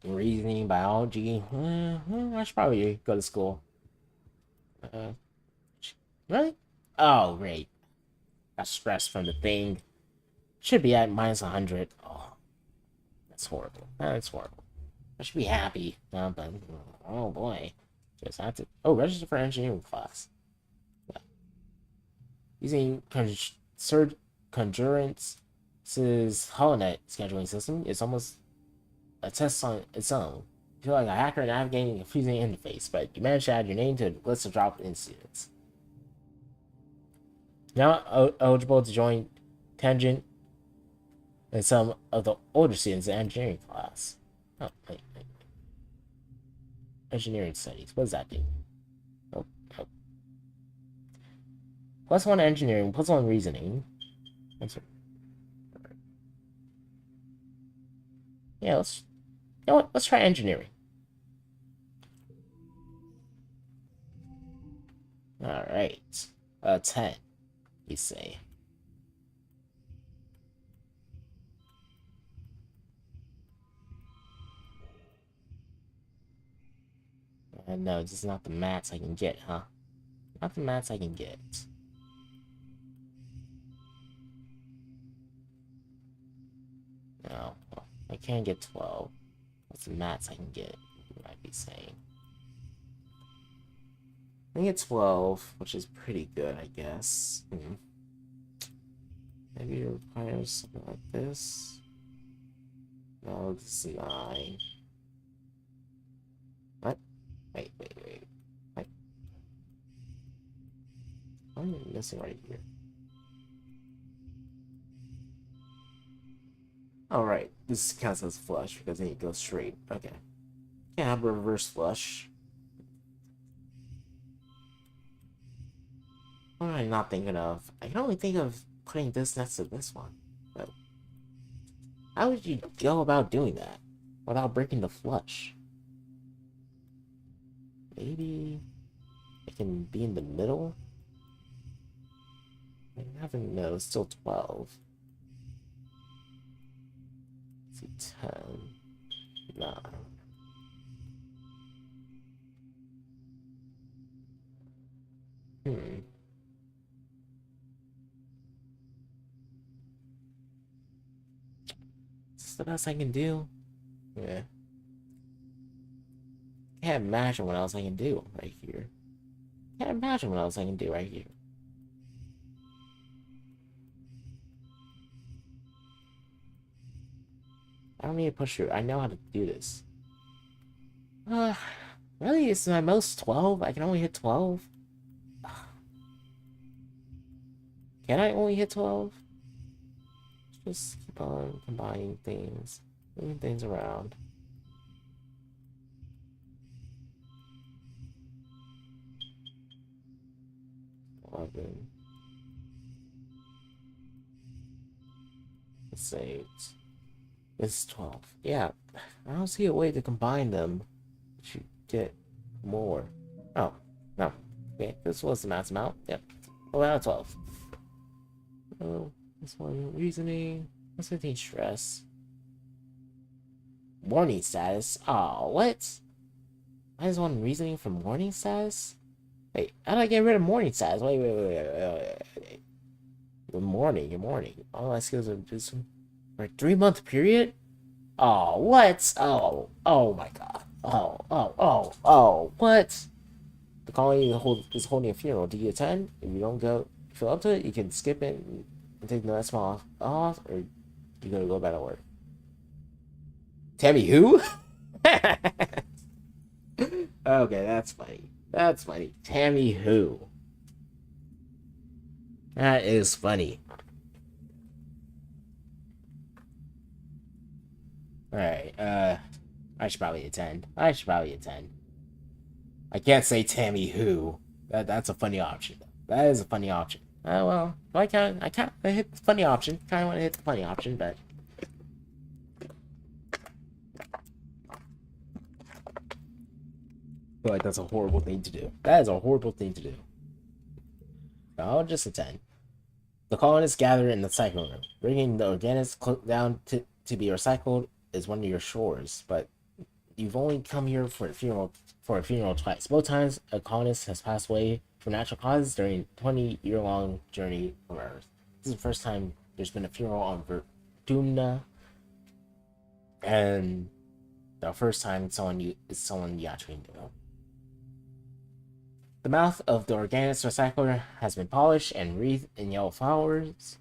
reasoning, biology. I should probably go to school. Really? Oh, great. Got stressed from the thing. Should be at -100. Oh, that's horrible. That's horrible. I should be happy. But, oh boy. Just have to. Oh, register for engineering class. Yeah. Using Conjurance's HoloNet scheduling system is almost a test on its own. You feel like a hacker navigating a confusing interface, but you manage to add your name to a list of drop-in students. Now eligible to join Tangent and some of the older students in engineering class. Oh, wait. Engineering studies. What does that do? Oh. +1 engineering, +1 reasoning. Yeah, let's try engineering. Alright. 10, you say. No, this is not the mats I can get, huh? Not the mats I can get. No, well, I can't get 12. What's the mats I can get? You might be saying. I can get 12, which is pretty good, I guess. Maybe it requires something like this. No, this is 9. What? Wait. What am I missing right here? Alright, this counts as flush because then it goes straight. Okay. Can't have a reverse flush. What am I not thinking of? I can only think of putting this next to this one. But how would you go about doing that without breaking the flush? Maybe it can be in the middle. I haven't no, it's still 12. Let's see, 10. 9. Is this the best I can do? Yeah. Can't imagine what else I can do right here. Can't imagine what else I can do right here. I don't need to push through. I know how to do this. Really? Is my most 12? I can only hit 12? Can I only hit 12? Just keep on combining things. Moving things around. 11. Let's say it's 12. Yeah, I don't see a way to combine them to get more. Oh, no. Okay, this was the max amount. Yep. Oh, now 12. Oh, this one reasoning. That's 15 stress. Warning status. Oh, what? I just want reasoning from warning status? Wait, how do I get rid of morning status? Wait. Good morning. All my skills are just for a 3-month period? Oh, what? Oh my god. What? The colony is holding a funeral. Do you attend? If you don't go, feel up to it, you can skip it and take the next month off, or you gotta go back to work. Tammy who? Okay, that's funny. That's funny. Tammy who? That is funny. Alright, I should probably attend. I can't say Tammy who. That's a funny option. That is a funny option. Well, I can't hit the funny option. Kinda wanna hit the funny option, but I feel like that's a horrible thing to do. That is a horrible thing to do. I'll just attend. The colonists gather in the cycling room. Bringing the organics down to be recycled is one of your chores, but you've only come here for a funeral twice. Both times, a colonist has passed away from natural causes during a 20-year-long journey from Earth. This is the first time there's been a funeral on Vertuna, and the first time someone you actually knew. The mouth of the organics recycler has been polished and wreathed in yellow flowers.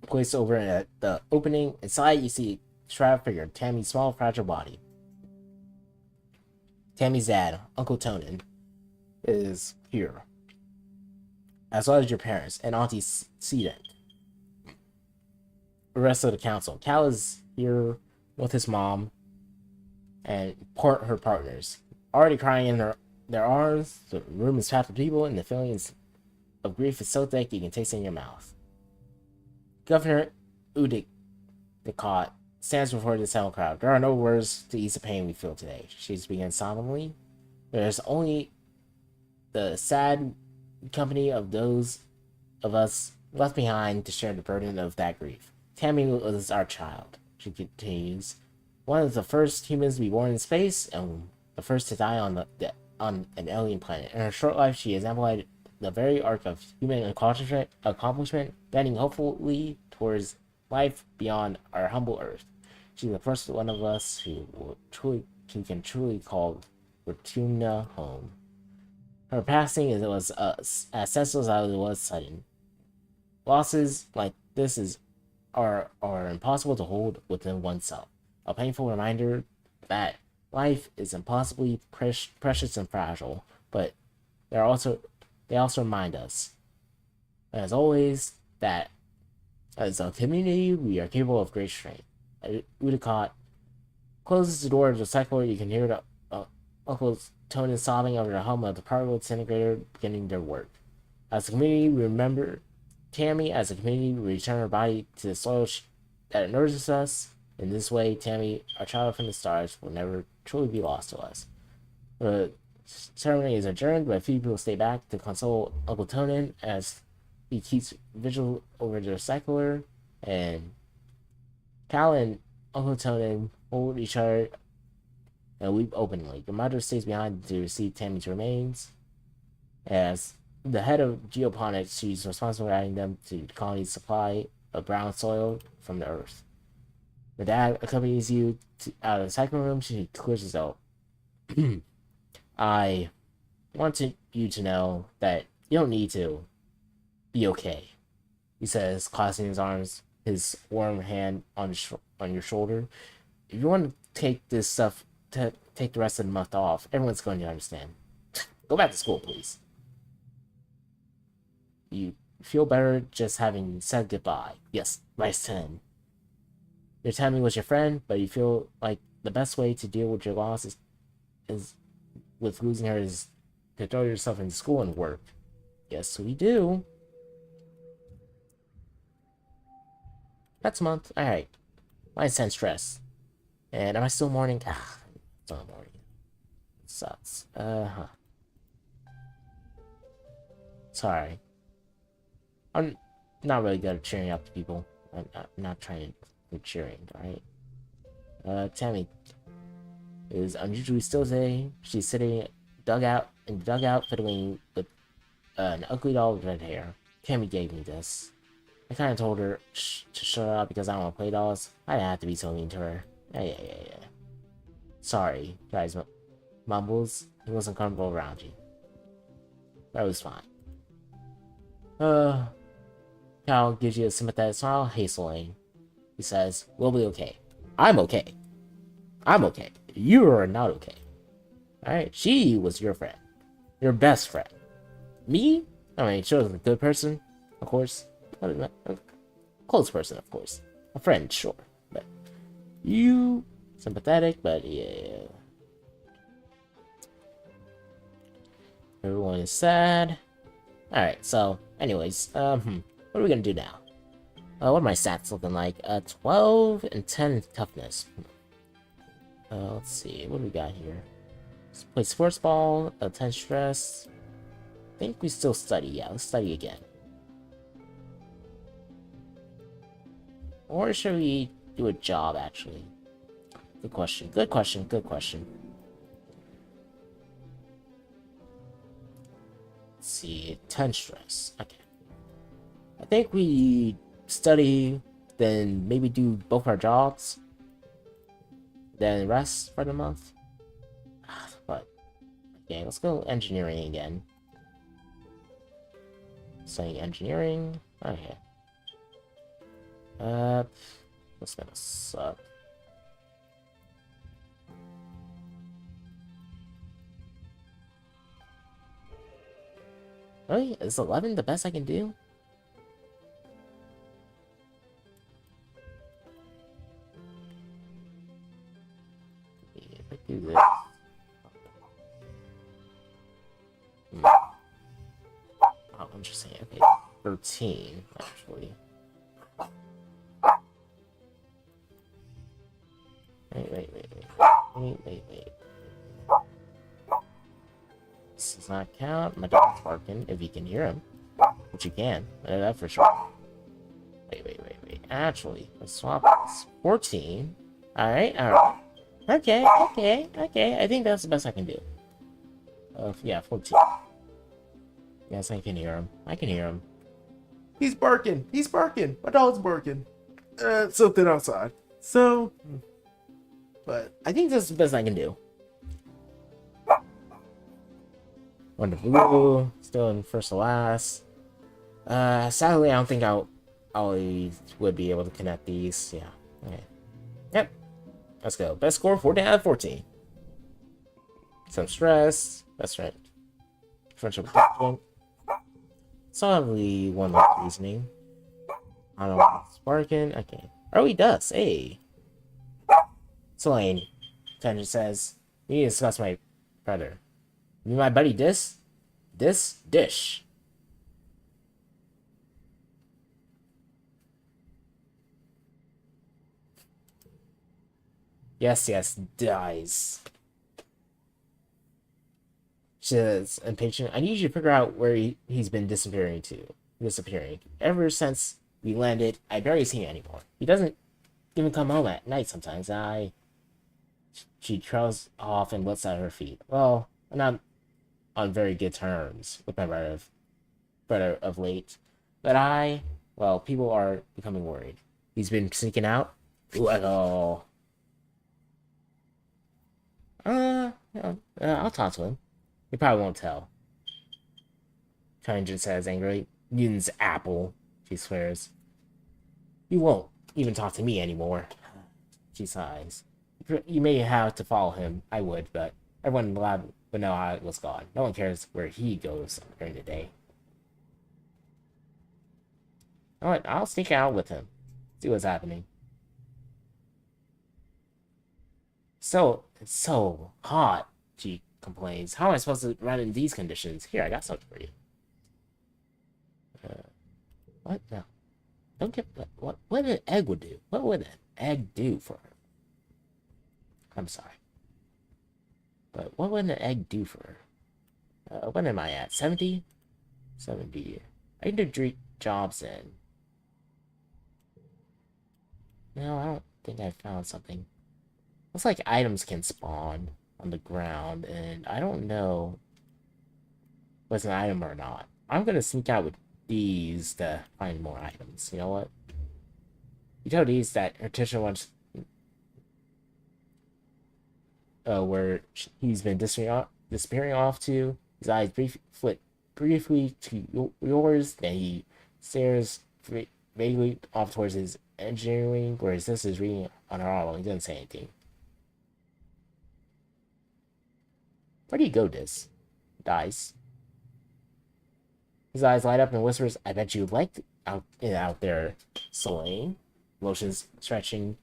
Placed over at the opening. Inside, you see shroud figure Tammy's small, fragile body. Tammy's dad, Uncle Tonin, is here, as well as your parents and Auntie Cedant. The rest of the council. Cal is here with his mom and her partners, already crying in their arms. The room is packed with people, and the feelings of grief is so thick you can taste it in your mouth. Governor Udicott stands before the assembled crowd. There are no words to ease the pain we feel today. She begins solemnly. There's only the sad company of those of us left behind to share the burden of that grief. Tammy was our child, she continues. One of the first humans to be born in space, and the first to die on an alien planet. In her short life, she exemplified the very arc of human accomplishment, bending hopefully towards life beyond our humble Earth. She's the first one of us who can truly call Fortuna home. Her passing was as senseless as it was sudden. Losses like this are impossible to hold within oneself. A painful reminder that life is impossibly precious and fragile, but they also remind us, as always, that as a community we are capable of great strength. Udicott closes the door of the recycler. You can hear Uncle Tony sobbing over the hum of the particle disintegrator beginning their work. As a community, we remember Tammy. As a community, we return her body to the soil that nourishes us. In this way, Tammy, our child from the stars, will never truly be lost to us. The ceremony is adjourned, but a few people stay back to console Uncle Tonin as he keeps vigil over the recycler, and Cal and Uncle Tonin hold each other and weep openly. The mother stays behind to receive Tammy's remains. As the head of geoponics, she's responsible for adding them to the colony's supply of brown soil from the earth. The dad accompanies you out of the cycle room. She clears his out. I wanted you to know that you don't need to be okay, he says, crossing his arms, his warm hand on your shoulder. If you want to take this stuff, take the rest of the month off, everyone's going to understand. Go back to school, please. You feel better just having said goodbye. Yes, Vice 10. Your Tammy was your friend, but you feel like the best way to deal with your loss is with losing her is to throw yourself into school and work. Yes, we do. That's a month. Alright. Mine's 10 stress. And am I still mourning? Ah, it's not mourning. It sucks. Sorry. I'm not really good at cheering up to people. I'm not trying to cheering, alright? Tammy is unusually still today. She's sitting in the dugout, fiddling with an ugly doll with red hair. Tammy gave me this. I kind of told her to shut up because I don't want to play dolls. I didn't have to be so mean to her. Yeah. Sorry, guys. Mumbles. He wasn't comfortable around you. That was fine. Cal gives you a sympathetic smile, hastily. He says, "We'll be okay." I'm okay. I'm okay. You are not okay. Alright? She was your friend. Your best friend. Me? I mean, she was a good person, of course. A close person, of course. A friend, sure. But you, sympathetic, but yeah. Everyone is sad. Alright, so, anyways, what are we gonna do now? What are my stats looking like? 12 and 10 in toughness. Let's see, what do we got here? Let's play sports ball, 10 stress. I think we still study, yeah, let's study again. Or should we do a job, actually? Good question, good question, good question. Let's see, 10 stress, okay. I think we study, then maybe do both our jobs, then rest for the month. But okay, let's go engineering again. Studying engineering. Okay. That's gonna suck. Really? Is 11 the best I can do? If I do this. Oh, interesting. Okay, 13 actually. Wait. This does not count. My dog's barking, if you can hear him. Which you can. I know that for sure. Wait. Actually, let's swap this. 14. Alright. Okay. I think that's the best I can do. Yeah, 14. Yes, I can hear him. He's barking. My dog's barking. Something outside. So, but I think that's the best I can do. One to blue, still in first to last. Sadly, I don't think I would be able to connect these. Yeah. Okay. Yep. Let's go. Best score, 14 out of 14. Some stress. That's right. Friendship protection. Solidly one like reasoning. I don't know. Sparking. Okay. Oh, he does. Hey. Selene. Tender says, "You need to discuss my brother. You my buddy Dish? Dish. Yes, dies. She says, impatient. I need you to figure out where he's been disappearing. Ever since we landed, I barely see him anymore. He doesn't even come home at night sometimes. She trails off and looks at her feet. Well, I'm not on very good terms with my brother of late. But well, people are becoming worried. He's been sneaking out. Well, I'll talk to him. He probably won't tell. Tangent says angrily. Newton's apple, she swears. You won't even talk to me anymore. She sighs. You may have to follow him. I would, but everyone in the lab would know I was gone. No one cares where he goes during the day. Alright, I'll sneak out with him. See what's happening. It's so hot, she complains. How am I supposed to run in these conditions? Here, I got something for you. What? No. Don't get... What an egg would do? What would an egg do for her? I'm sorry. But what would an egg do for her? What am I at? 70? 70. I can do jobs in. No, I don't think I found something. Looks like items can spawn on the ground, and I don't know what's an item or not. I'm gonna sneak out with these to find more items. You know what? You tell these that her teacher wants where he's been disappearing off to. His eyes flit briefly to yours, then he stares vaguely off towards his engineering, whereas this is reading on her auto. He doesn't say anything. Where do you go, Dis? Dies. His eyes light up and whispers, I bet you liked out there slaying. Motions stretching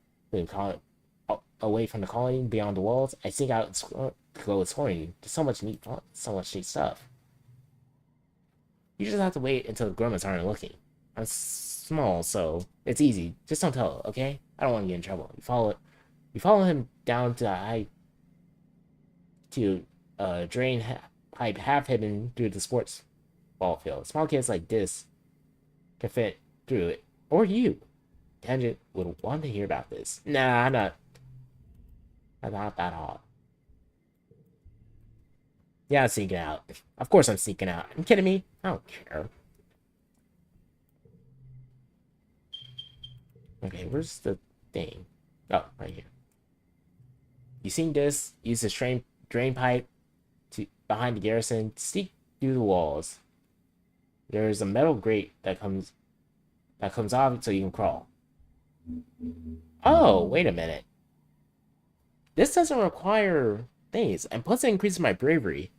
away from the colony beyond the walls. I sneak out and go exploring. There's so much neat stuff. You just have to wait until the gremlins aren't looking. I'm small, so it's easy. Just don't tell, okay? I don't want to get in trouble. You follow him down to drain pipe half hidden through the sports ball field. Small kids like this can fit through it. Or you. Tangent would want to hear about this. Nah, I'm not that hot. Yeah, I'm sneaking out. Of course I'm sneaking out. Are you kidding me? I don't care. Okay, where's the thing? Oh, right here. You seen this? Use this drain pipe behind the garrison. Sneak through the walls. There's a metal grate that comes off so you can crawl. Oh, wait a minute. This doesn't require things, and plus it increases my bravery.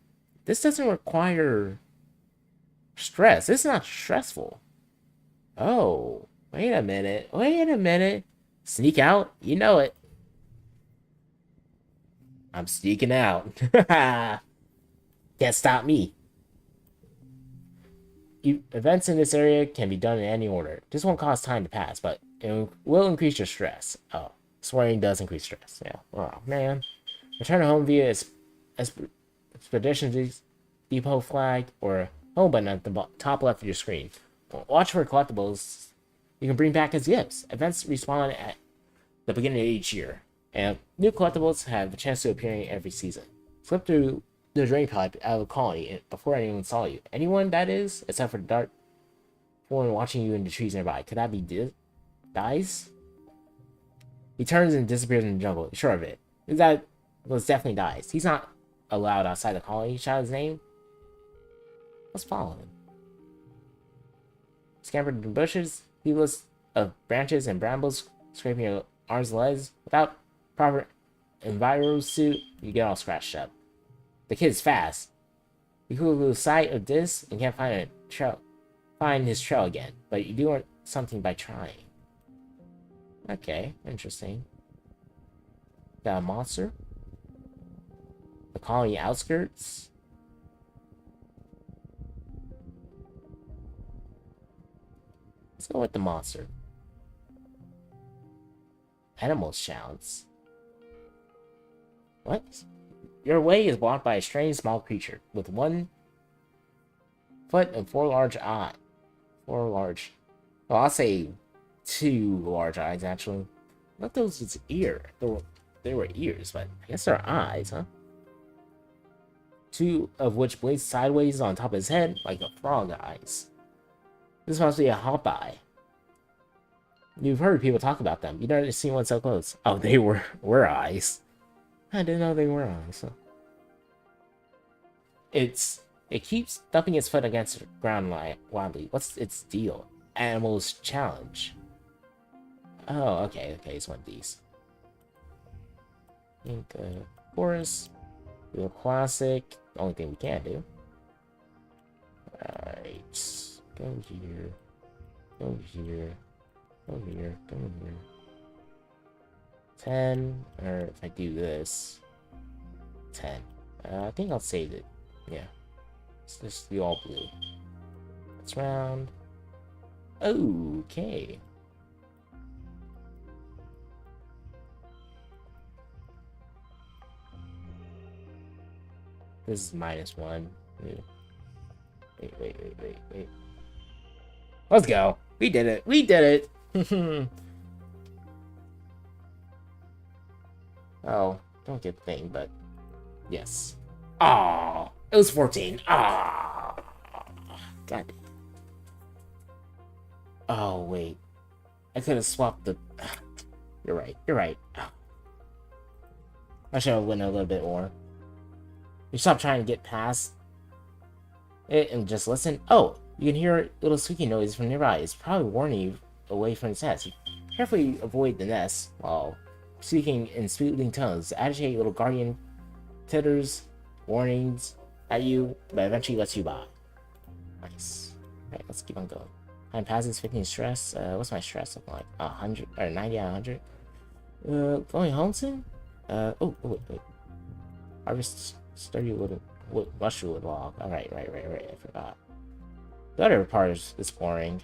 This doesn't require stress. This is not stressful. Oh, wait a minute. Sneak out? You know it. I'm sneaking out. Can't stop me. Events in this area can be done in any order. This won't cause time to pass, but it will increase your stress. Oh, swearing does increase stress. Yeah. Oh, man. Return home via Expedition Depot flag or home button at the top left of your screen. Watch for collectibles you can bring back as gifts. Events respawn at the beginning of each year, and new collectibles have a chance to appear every season. Slip through the drain pipe out of the colony before anyone saw you. Anyone, that is, except for the dark one watching you in the trees nearby. Could that be Dies? He turns and disappears in the jungle. Sure of it. That was definitely Dies. He's not allowed outside the colony. Shout his name. Let's follow him. Scampered in the bushes, heedless of branches and brambles, scraping your arms and legs. Without proper enviro suit, you get all scratched up. The kid's fast. You could lose sight of this and can't find his trail again, but you do something by trying. Okay, interesting. Got a monster? The colony outskirts? Let's go with the monster. Animal shouts. What? Your way is blocked by a strange small creature with 1 foot and 4 large eyes. 4 large. Well, I'll say 2 large eyes, actually. Not those its ear. They were ears, but I guess they're eyes, huh? 2 of which blaze sideways on top of his head like a frog eyes. This must be a hop eye. You've heard people talk about them. You've never seen one so close. Oh, they were eyes. I didn't know they were eyes. Huh? It keeps thumping its foot against the ground wildly. What's its deal? Animals challenge. Oh, okay, it's one of these. I think, forest. Do a classic. The only thing we can do. Alright. Go here. Go here. Go here. Go here. 10. Or if I do this. 10. I think I'll save it. Yeah. Let's just do all blue. It's round. Okay. This is -1. Wait. Let's go. We did it. We did it. Oh, don't get the thing, but yes. Oh, it was 14. Ah, God. Oh wait, I could have swapped the. You're right. You're right. I should have went a little bit more. You stop trying to get past it and just listen. Oh, you can hear a little squeaky noise from nearby. It's probably warning you away from its nest. You carefully avoid the nest while speaking in soothing tones. The agitated little guardian titters warnings at you, but eventually lets you by. Nice. Alright, let's keep on going. Time passes, 15 stress. What's my stress looking like? 100 or 90 out of 100. Going home soon? Wait. Harvest sturdy wood mushroom log. Alright, right. I forgot. The other part is exploring.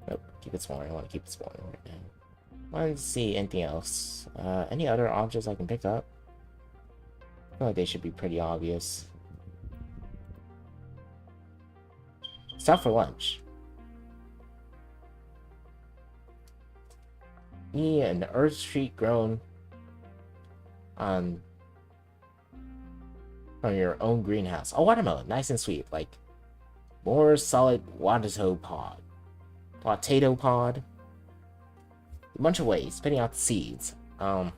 Nope, keep exploring. I want to keep exploring right now. Let's see anything else. Any other objects I can pick up? I feel like they should be pretty obvious. Stop for lunch. Eat an earth treat grown on from your own greenhouse. A watermelon, nice and sweet, like more solid potato pod. A bunch of ways, spitting out the seeds. I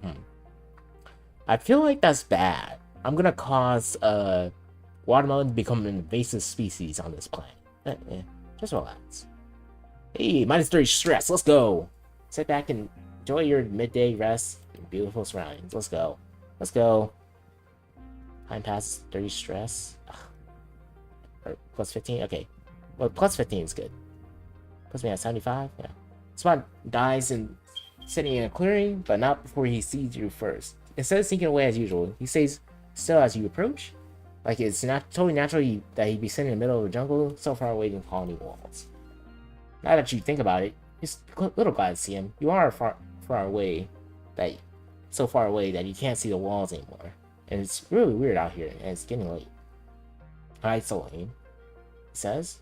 feel like that's bad. I'm gonna cause watermelon to become an invasive species on this planet. Just relax. Hey, -3 stress. Let's go. Sit back and enjoy your midday rest and beautiful surroundings. Let's go. Let's go. Time passes 30 stress. Ugh. Or plus 15. Okay. Well, plus 15 is good. Puts me at 75. Yeah. Spot dies in sitting in a clearing, but not before he sees you first. Instead of sneaking away as usual, he stays still as you approach. Like it's not totally natural that he'd be sitting in the middle of the jungle, so far away from colony walls. Now that you think about it, he's a little glad to see him. You are far away, so far away that you can't see the walls anymore, and it's really weird out here, and it's getting late. Hi, Solane, he says.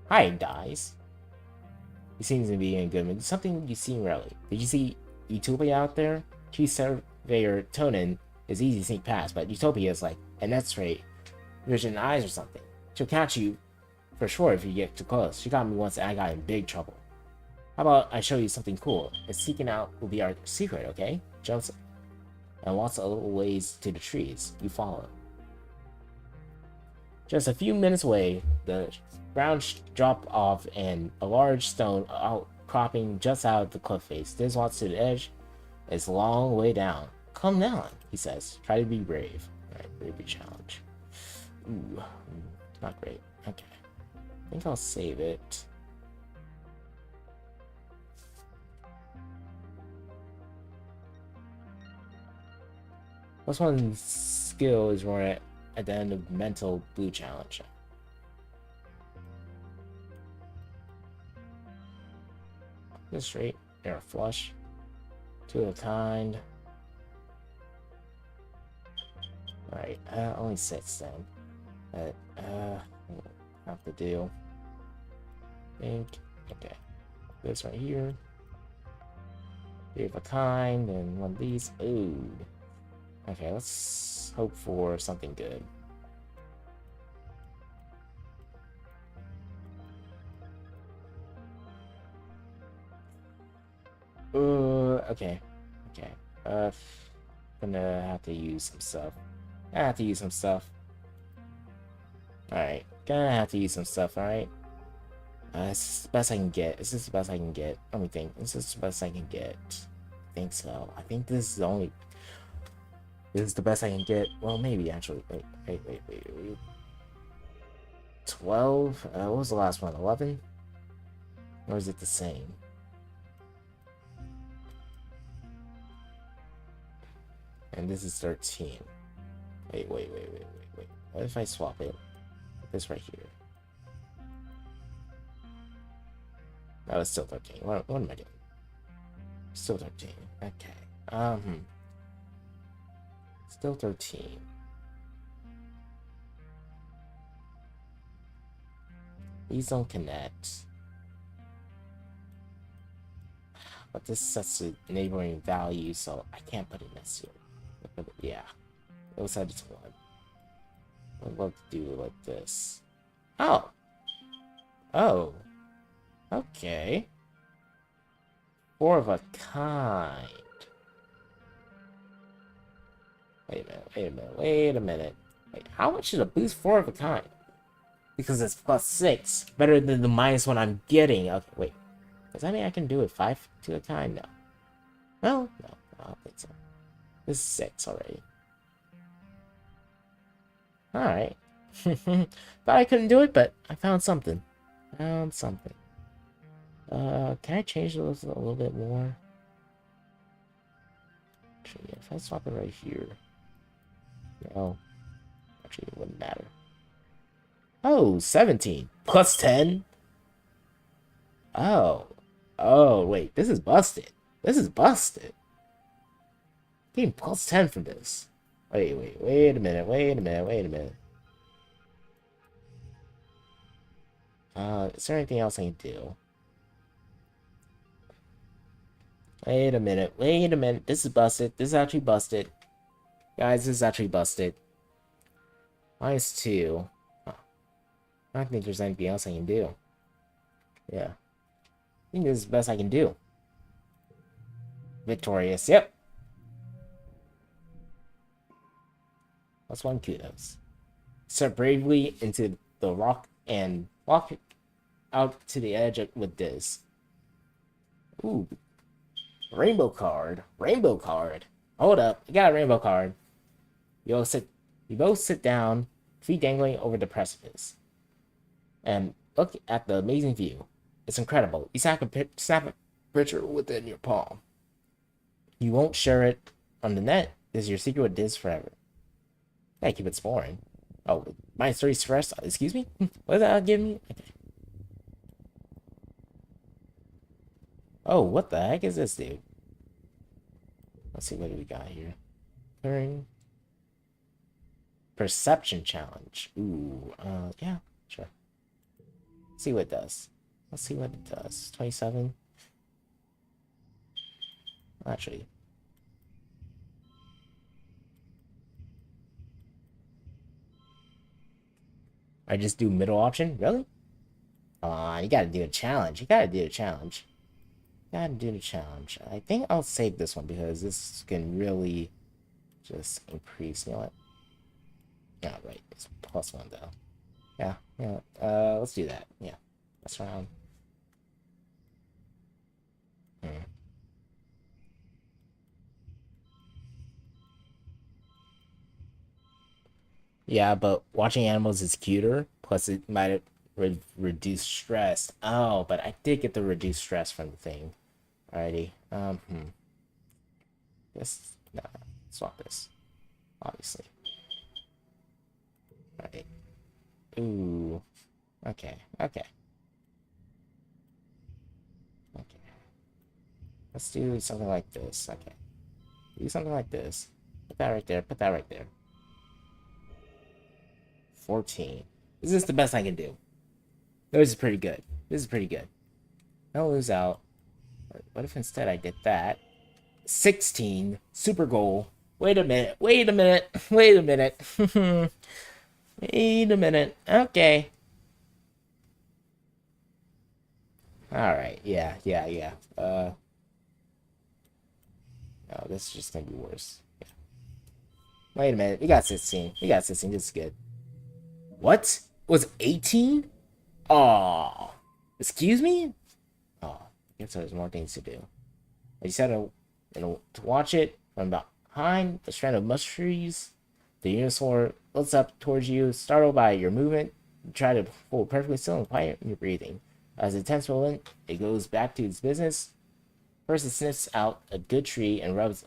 Hi, Dies. He seems to be in good mood. Something you've seen rarely. Did you see Utopia out there? Chief Surveyor Tonin is easy to sneak past, but Utopia is like an X-ray vision eyes or something. She'll catch you for sure if you get too close. She got me once and I got in big trouble. How about I show you something cool? And seeking out will be our secret, okay? Jumps and walks a little ways to the trees. You follow. Just a few minutes away, the ground drop off and a large stone outcropping just out of the cliff face. This walks to the edge. It's a long way down. Come down, he says. Try to be brave. Alright, bravery challenge. Ooh, not great. Okay. I think I'll save it. Plus one skill is more at the end of mental blue challenge. Just straight. Air flush. Two of a kind. Alright, only 6 then. But, have to do. Think. Okay. This right here. Three of a kind, and one of these. Ooh. Okay, let's hope for something good. Okay. Okay. Gonna have to use some stuff. Alright. Gonna have to use some stuff, alright? This is the best I can get. This is the best I can get. Let me think. This is the best I can get. I think so. I think this is the only... This is the best I can get. Well, maybe, actually. Wait. 12? What was the last one? 11? Or is it the same? And this is 13. Wait. What if I swap it? This right here. No, it's still 13. What am I doing? Still 13. Okay. Still 13. These don't connect. But this sets a neighboring value, so I can't put it next to it. Yeah. It was set to 1. I'd love to do it like this. Oh! Oh. Okay. 4 of a kind. Wait a minute. Wait, how much is a boost 4 of a kind? Because it's +6. Better than the -1 I'm getting. Okay, wait. Does that mean I can do it 5 to a kind? No. Well, no, I don't think so. This is 6 already. Alright. Thought I couldn't do it, but I found something. Can I change those a little bit more? Actually, if I swap it right here. No. Actually, it wouldn't matter. Oh, 17. +10? Oh. Oh, wait. This is busted. Getting +10 from this. Wait a minute. Is there anything else I can do? Wait a minute. This is busted. This is actually busted. Guys, this is actually busted. -2. Huh. I don't think there's anything else I can do. Yeah. I think this is the best I can do. Victorious, yep. +1 kudos. Step bravely into the rock and walk out to the edge with this. Ooh. Rainbow card. Hold up. You got a rainbow card. You both sit down, feet dangling over the precipice. And look at the amazing view. It's incredible. You snap a picture within your palm. You won't share it on the net. This is your secret with this forever. I keep exploring. Oh, -3 stress. Excuse me? What did that give me? Okay. Oh, what the heck is this, dude? Let's see what we got here. Clearing. Perception challenge. Ooh, yeah, sure. Let's see what it does. 27. Actually. I just do middle option? Really? You gotta do a challenge. I think I'll save this one because this can really just increase. You know what? Yeah, right. It's +1 though. Yeah. Let's do that. Yeah. That's around. Yeah, but watching animals is cuter. Plus, it might reduce stress. Oh, but I did get the reduced stress from the thing. Alrighty. This. Nah, swap this. Obviously. Alright. Ooh. Okay. Let's do something like this. Okay. Do something like this. Put that right there. Put that right there. 14. Is this the best I can do? This is pretty good. This is pretty good. Don't lose out. What if instead I did that? 16. Super goal. Wait a minute. Wait a minute. Wait a minute. Wait a minute. Okay. Alright. Yeah. Oh, this is just gonna be worse. Yeah. Wait a minute. We got 16. We got 16. This is good. What? Was 18? Oh. Excuse me? Oh. I guess there's more things to do. I said to watch it from behind the strand of mush trees. The unicorn looks up towards you, startled by your movement. You try to hold perfectly still and quiet in your breathing. As a tense moment, it goes back to its business. First, it sniffs out a good tree and rubs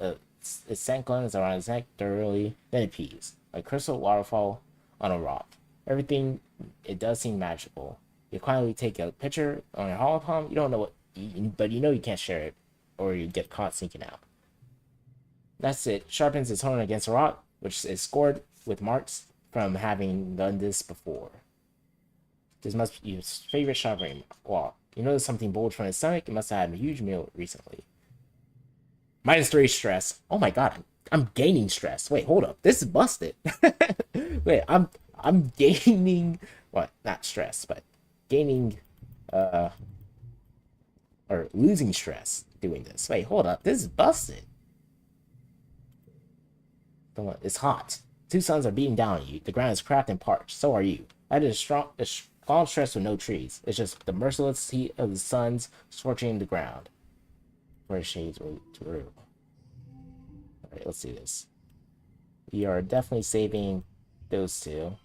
its scent glands around its neck thoroughly. Then it pees, like crystal waterfall on a rock. Everything it does seem magical. You quietly take a picture on your hollow palm. You don't know what, but you know you can't share it, or you get caught sneaking out. That's it. Sharpens its horn against a rock, which is scored with marks from having done this before. This must be your favorite sharpening wall. You notice something bulged from its stomach. It must have had a huge meal recently. -3 stress. Oh my god, I'm gaining stress. Wait, hold up. This is busted. Wait, I'm gaining what? Not stress, but gaining or losing stress doing this. Wait, hold up. This is busted. It's hot. Two suns are beating down on you. The ground is cracked and parched. So are you. That is a strong stress with no trees. It's just the merciless heat of the suns scorching the ground. Where shades through. Alright, let's do this. We are definitely saving those two.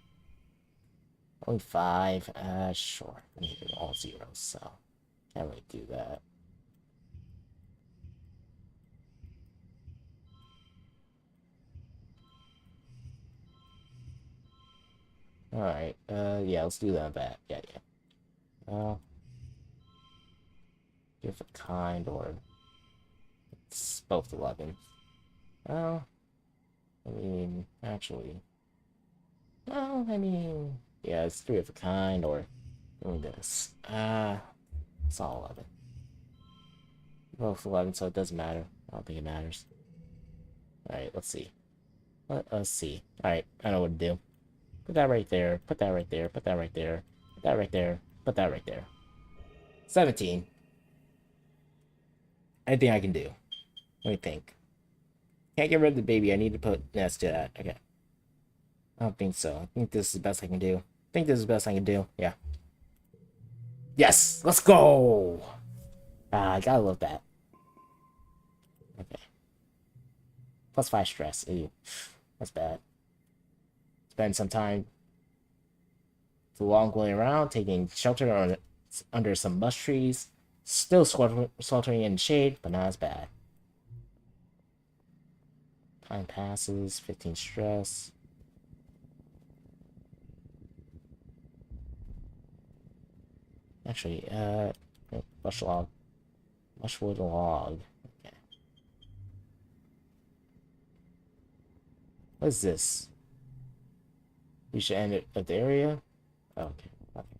Only 5. Sure. I need to do all zeros, so can't really do that. Alright, yeah, let's do that. Yeah. Give a kind, or it's both 11. Well, I mean, actually, well, I mean, yeah, it's 3 of a kind, or doing this. It's all 11. Both 11, so it doesn't matter. I don't think it matters. Alright, let's see. Let us see. Alright, I know what to do. Put that right there. Put that right there. Put that right there. Put that right there. Put that right there. 17. Anything I can do. Let me think. Can't get rid of the baby. I need to put nest to that. Okay. I don't think so. I think this is the best I can do. Yeah. Yes! Let's go! I gotta love that. Okay. +5 stress. Ew. That's bad. Spend some time the long way around, taking shelter under some mush trees. Still sweltering in the shade, but not as bad. Time passes, 15 stress. Actually, Bushwood log. Okay. What is this? We should end it at the area. Okay.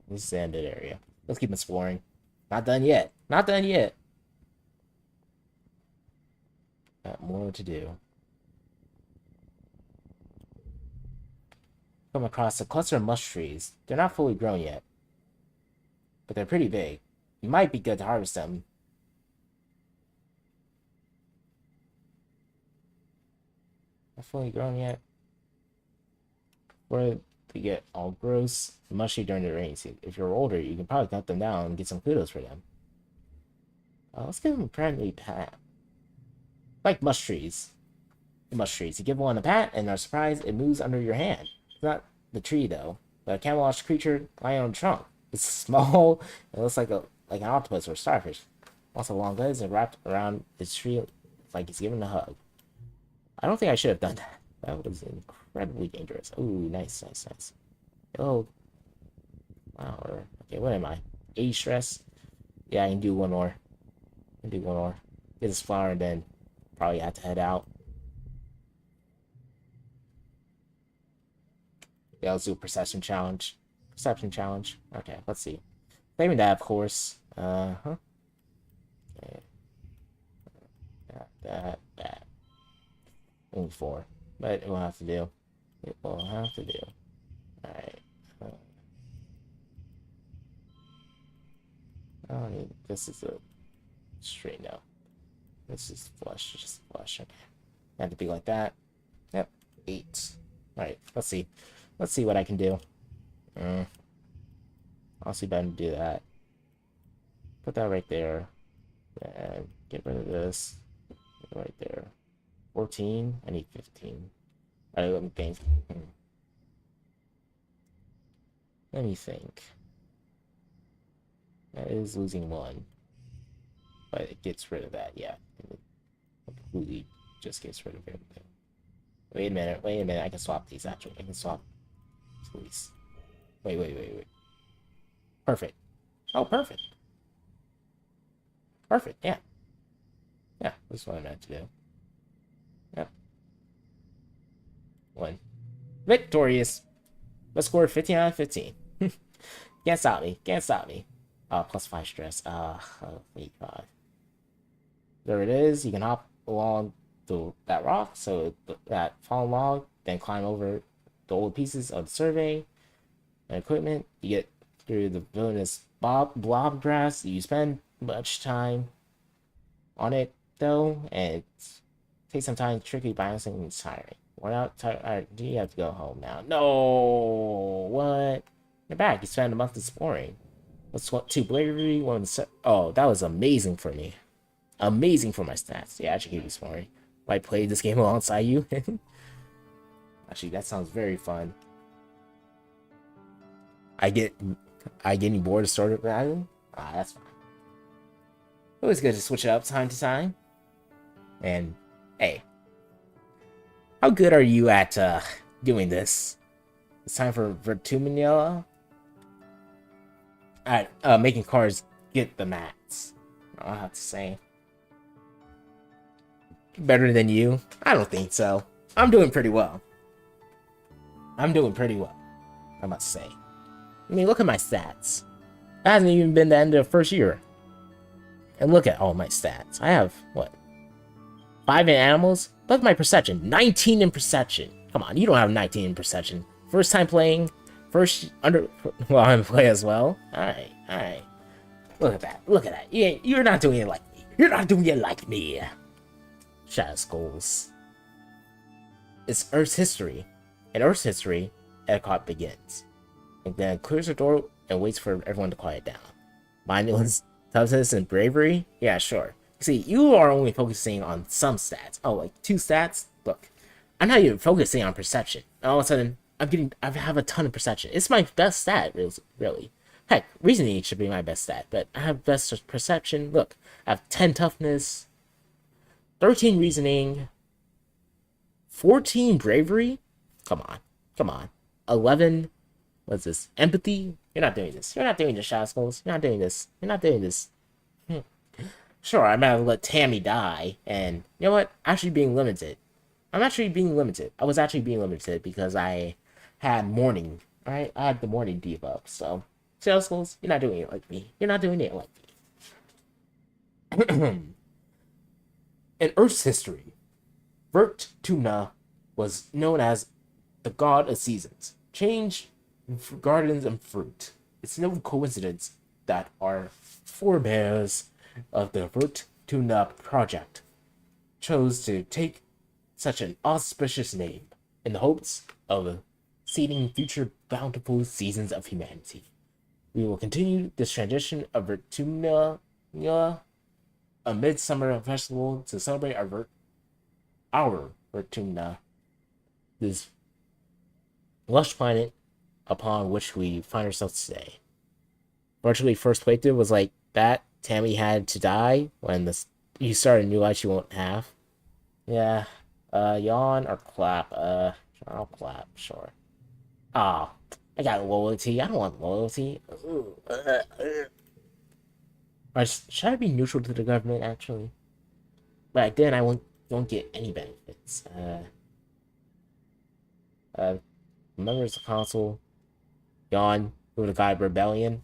This is the ended area. Let's keep exploring. Not done yet. Not done yet. Got more to do. Come across a cluster of mush trees. They're not fully grown yet, but they're pretty big. You might be good to harvest them. Not fully grown yet. Where they get all gross and mushy during the rainy season. If you're older, you can probably cut them down and get some kudos for them. Let's give them a friendly pat. Like mush trees. You give one a pat, and are surprised it moves under your hand. It's not the tree, though, but a camouflaged creature lying on the trunk. It's small. It looks like an octopus or a starfish. Also long legs and wrapped around its tree like it's giving a hug. I don't think I should have done that. That was incredibly dangerous. Ooh, nice. Oh, wow. Okay, what am I? 80 stress? Yeah, I can do one more. Get get this flower, and then probably have to head out. Yeah, let's do a perception challenge. Perception challenge. Okay, let's see. Claiming that, of course. Huh. Okay. That. Only 4. But it will have to do. It will have to do. Alright. I don't need. This is a straight no. This is flush. Just flush. Okay. Had to be like that. Yep. 8. Alright, let's see. Let's see what I can do. I'll see if I can do that. Put that right there. And get rid of this. Right there. 14. I need 15. Alright, let me think. Let me think. That is losing 1. But it gets rid of that, yeah. It completely just gets rid of everything. Wait a minute. I can swap these actually. I can swap these. Wait. Perfect. Oh, perfect. Perfect, yeah. Yeah, that's what I meant to do. Yep. 1. Victorious. Let's score 15 out of 15. Can't stop me. Can't stop me. Plus 5 stress. Oh, wait, God. There it is. You can hop along that rock, so that fallen log, then climb over the old pieces of the survey and equipment. You get through the villainous blob grass. You spend much time on it, though, and it takes some time. Tricky balancing and tiring. Worn out, tired. Alright, do you have to go home now? No! What? You're back. You spent a month exploring. Let's swap 2 bravery, 1 oh, that was amazing for me. Amazing for my stats. Yeah, I should keep exploring. Might play this game alongside you. Actually, that sounds very fun. I getting bored of Sword of Dragon? Ah, that's fine. Always good to switch it up time to time. And hey, how good are you at doing this? It's time for Vertumina. Alright, making cars get the mats. I'll have to say. Better than you? I don't think so. I'm doing pretty well. I must say. I mean, look at my stats. It hasn't even been the end of the first year. And look at all my stats. I have, what? 5 in animals? Look at my perception. 19 in perception. Come on, you don't have 19 in perception. First time playing. Well, I'm play as well. Alright. Look at that. You're not doing it like me. Shadow Skulls. It's Earth's history. In Earth's history, Epcot begins. And then clears the door and waits for everyone to quiet down. Mindless toughness and bravery? Yeah, sure. See, you are only focusing on some stats. Oh, like 2 stats? Look, I'm not even focusing on perception. And all of a sudden, I have a ton of perception. It's my best stat, really. Heck, reasoning should be my best stat, but I have best perception. Look, I have 10 toughness, 13 reasoning, 14 bravery. Come on. 11, what's this? Empathy? You're not doing this, Shadow Skulls. You're not doing this. Sure, I might have let Tammy die, and you know what? I'm actually being limited. I was actually being limited because I had morning. Alright? I had the morning debuff, so Shadow Skulls, you're not doing it like me. In Earth's history, Vertuna was known as the god of seasons, change, gardens, and fruit. It's no coincidence that our forebears of the Vertuna project chose to take such an auspicious name in the hopes of seeding future bountiful seasons of humanity. We will continue this tradition of Vertuna, a midsummer festival to celebrate our Vertuna, this lush planet upon which we find ourselves today. Virtually first playthrough was like that. Tammy had to die when you start a new life you won't have. Yeah. Yawn or clap? I'll clap, sure. Oh, I got loyalty. I don't want loyalty. Should I be neutral to the government, actually? But then I won't get any benefits. Members of the council, yawn, who the guy rebellion.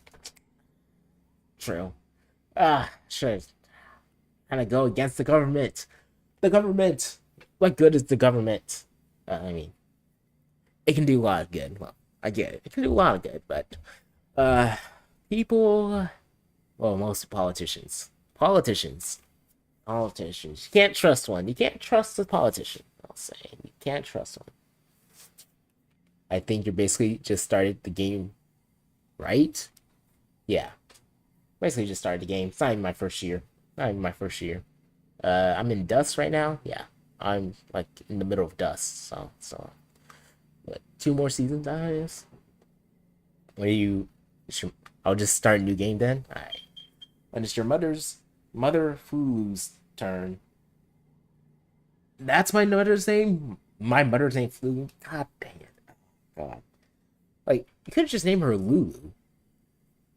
True. Sure. Kind of go against the government. The government. What good is the government? I mean, it can do a lot of good. Well, I get it. It can do a lot of good, but people. Well, most politicians. Politicians. Politicians. You can't trust one. You can't trust a politician. I'll say you can't trust one. I think you're basically just started the game, right? Yeah. Basically just started the game. It's not even my first year. Not even my first year. I'm in Dust right now. Yeah. I'm like in the middle of Dust. So what, 2 more seasons out of this? What do you I'll just start a new game then? Alright. When it's your mother Flu's turn. That's my mother's name? My mother's name Flu? God dang it. God. Like, you could just name her Lulu.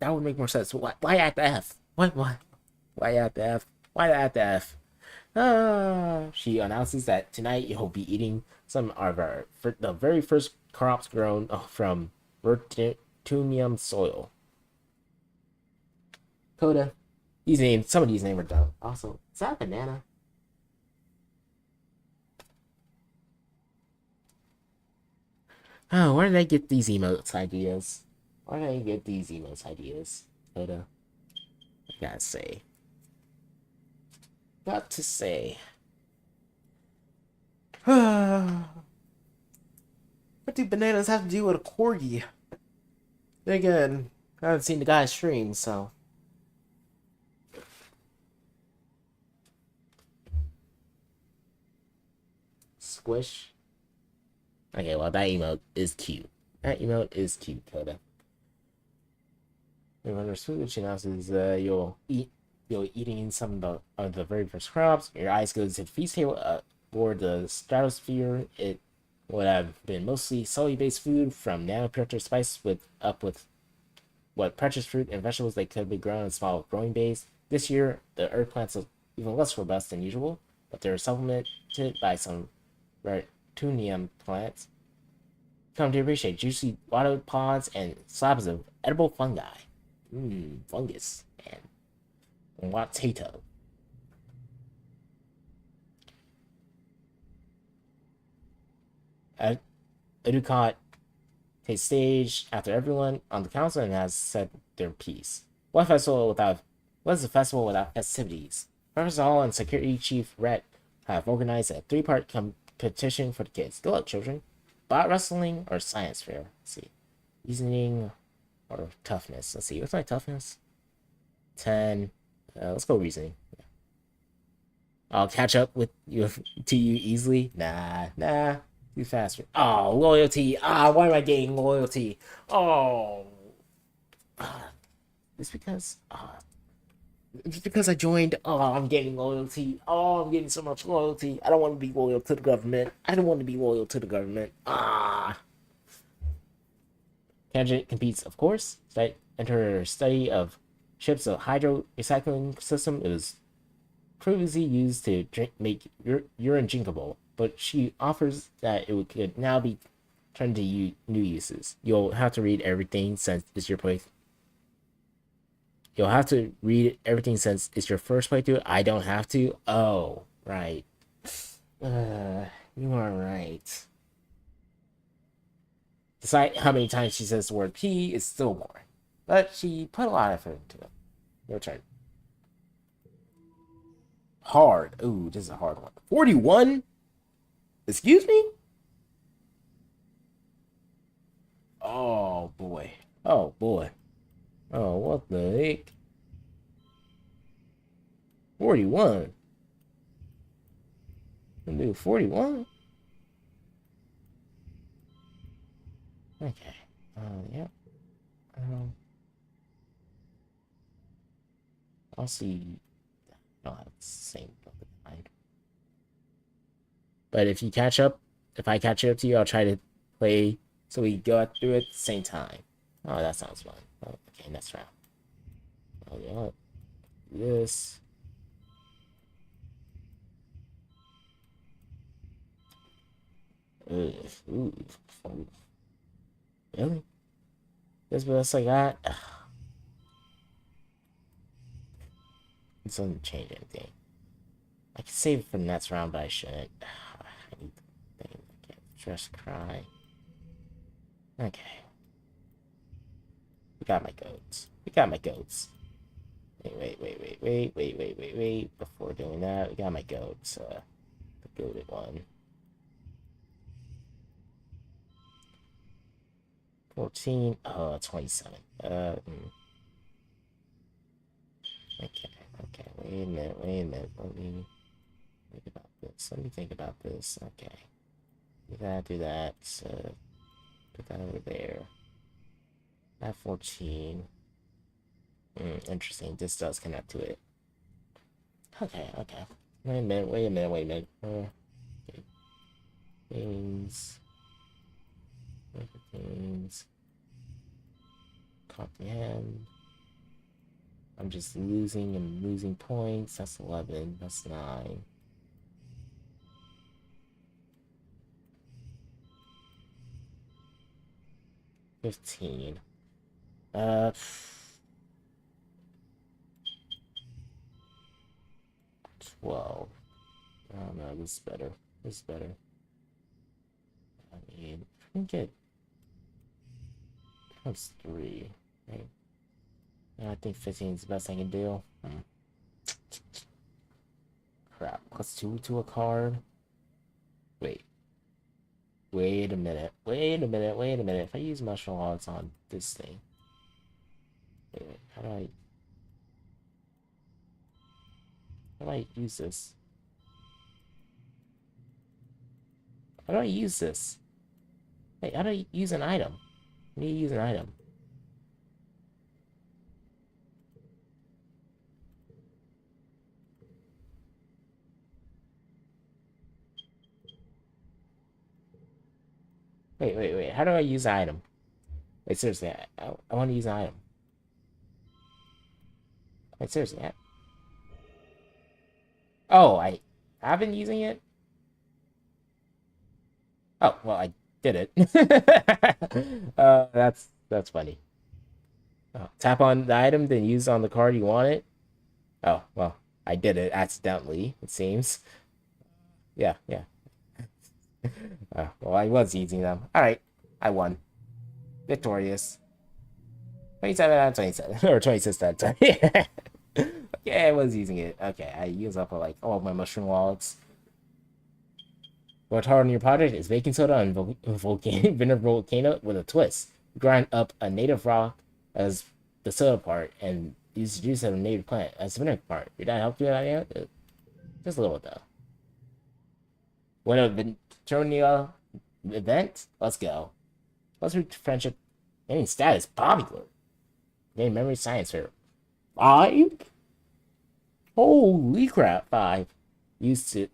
That would make more sense. Why at the F? Why at the F? Why at the F? She announces that tonight you'll be eating some of the very first crops grown from Vertunium soil. Coda. Some of these names are dumb. Also, is that a banana? Oh, where did I get these emotes ideas? Where did I get these emotes ideas? Coda. I gotta say. Got to say. What do bananas have to do with a corgi? Then again, I haven't seen the guy stream, so. Squish. Okay, well, that emote is cute. That emote is cute, Coda. Remember, which announces you'll eating some of the very first crops. Your eyes go to the feast table aboard the stratosphere. It would have been mostly soy-based food from nano-pure spice with what precious fruit and vegetables that could be grown in small growing bays. This year, the earth plants are even less robust than usual, but they're supplemented by some Vertunium plants. Come to appreciate juicy water pods and slabs of edible fungi. Fungus and potato. Educot takes stage after everyone on the council and has said their piece. What is a festival without festivities? Professor Hall and Security Chief Rhett have organized a 3-part competition for the kids. Good luck, children. Bot wrestling or science fair? Let's see. Reasoning or toughness. Let's see. What's my toughness? 10. Let's go reasoning. Yeah. I'll catch up to you easily. Nah. Too fast. Oh, loyalty. Why am I getting loyalty? Oh. It's because I joined. Oh, I'm getting loyalty. Oh, I'm getting so much loyalty. I don't want to be loyal to the government. Candidate competes, of course. Enter study of ships of hydro recycling system. It was previously used to make urine drinkable, but she offers that it could now be turned to new uses. You'll have to read everything since it's your play. You'll have to read everything since it's your first playthrough. I don't have to. Oh, right. You are right. Despite how many times she says the word P, it's still boring. But she put a lot of effort into it. Your turn. Hard. Ooh, this is a hard one. 41? Excuse me? Oh, boy. Oh, what the heck? 41? I'm do 41? Okay. Yeah. I'll see. I'll have the same mind. But if I catch up to you, I'll try to play so we go through it at the same time. Oh, that sounds fun. Oh, okay, next round. Oh, yeah. This. Ugh, ooh, ooh. Really? That's what else I got? It doesn't change anything. I can save it for the next round, but I shouldn't. I need the thing. I can't just cry. Okay. We got my goats. We got my goats. Wait. Before doing that, we got my goats. The goated one. 14. 27. Okay. Wait a minute. Let me think about this. Okay. Do that. Put that over there. That 14. Interesting. This does connect to it. Okay. Wait a minute. Okay. Things. Comprehend. I'm just losing points. That's 11. That's 9. $15. 12. Oh no, this is better. I mean, I can get plus 3. Right? Yeah, I think 15 is the best I can do. Crap. Plus 2 to a card. Wait a minute. If I use mushroom logs on this thing. Wait. How do I use this? How do I use this? Wait, how do I use an item? I need to use an item. Wait. How do I use an item? Wait, seriously, I want to use an item. Wait, seriously. Oh, I have been using it? Oh, well, I did it. That's funny. Oh, tap on the item, then use on the card you want it. Oh, well, I did it accidentally, it seems. Yeah. Well, I was using them. Alright, I won. Victorious. 27 out of 27. Or 26 out of 20. Yeah, I was using it. Okay, I used up like all of my mushroom logs. What's hard on your project is baking soda and vinegar volcano with a twist. Grind up a native rock as the soda part and use the juice of a native plant as the vinegar part. Did that help you out? Just a little though. When a Venturia event, let's go. Let's reach friendship. Any status popular. Gain memory science fair. 5? Holy crap, 5. Used to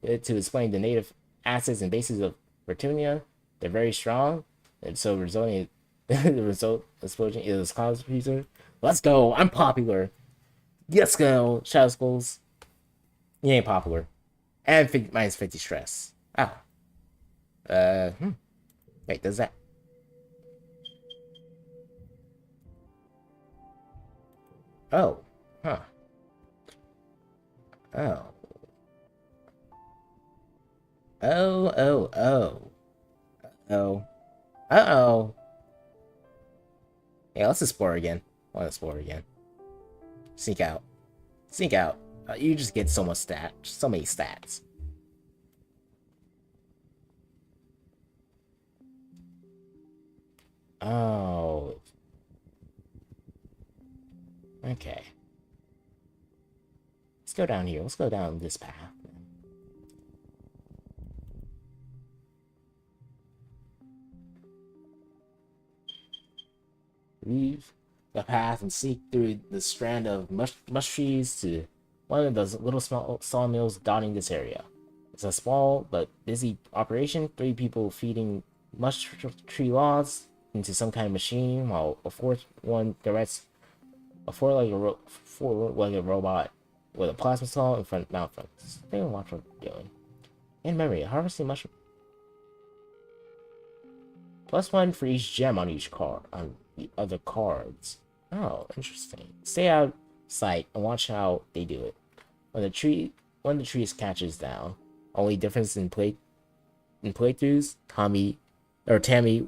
explain the native acids and bases of Vertunia. They're very strong, and so resulting the result explosion is cause user. Let's go! I'm popular. Let's go! Shadow Skulls. You ain't popular. And minus 50 stress. Oh. Wait, does that? Oh. Huh. Oh. Oh. Uh-oh. Yeah, let's explore again. Sneak out. You just get so many stats. Oh. Okay. Let's go down here. Let's go down this path. Leave the path and seek through the strand of mush trees to one of those little small sawmills dotting this area. It's a small but busy operation. 3 people feeding mush tree logs into some kind of machine, while a fourth one directs a four-legged robot with a plasma saw in front mount front. They don't watch what they're doing. In memory, harvesting mushroom. +1 for each gem on each card on the other cards. Oh, interesting. Stay out of sight and watch how they do it. When the trees catches down. Only difference in playthroughs, Tammy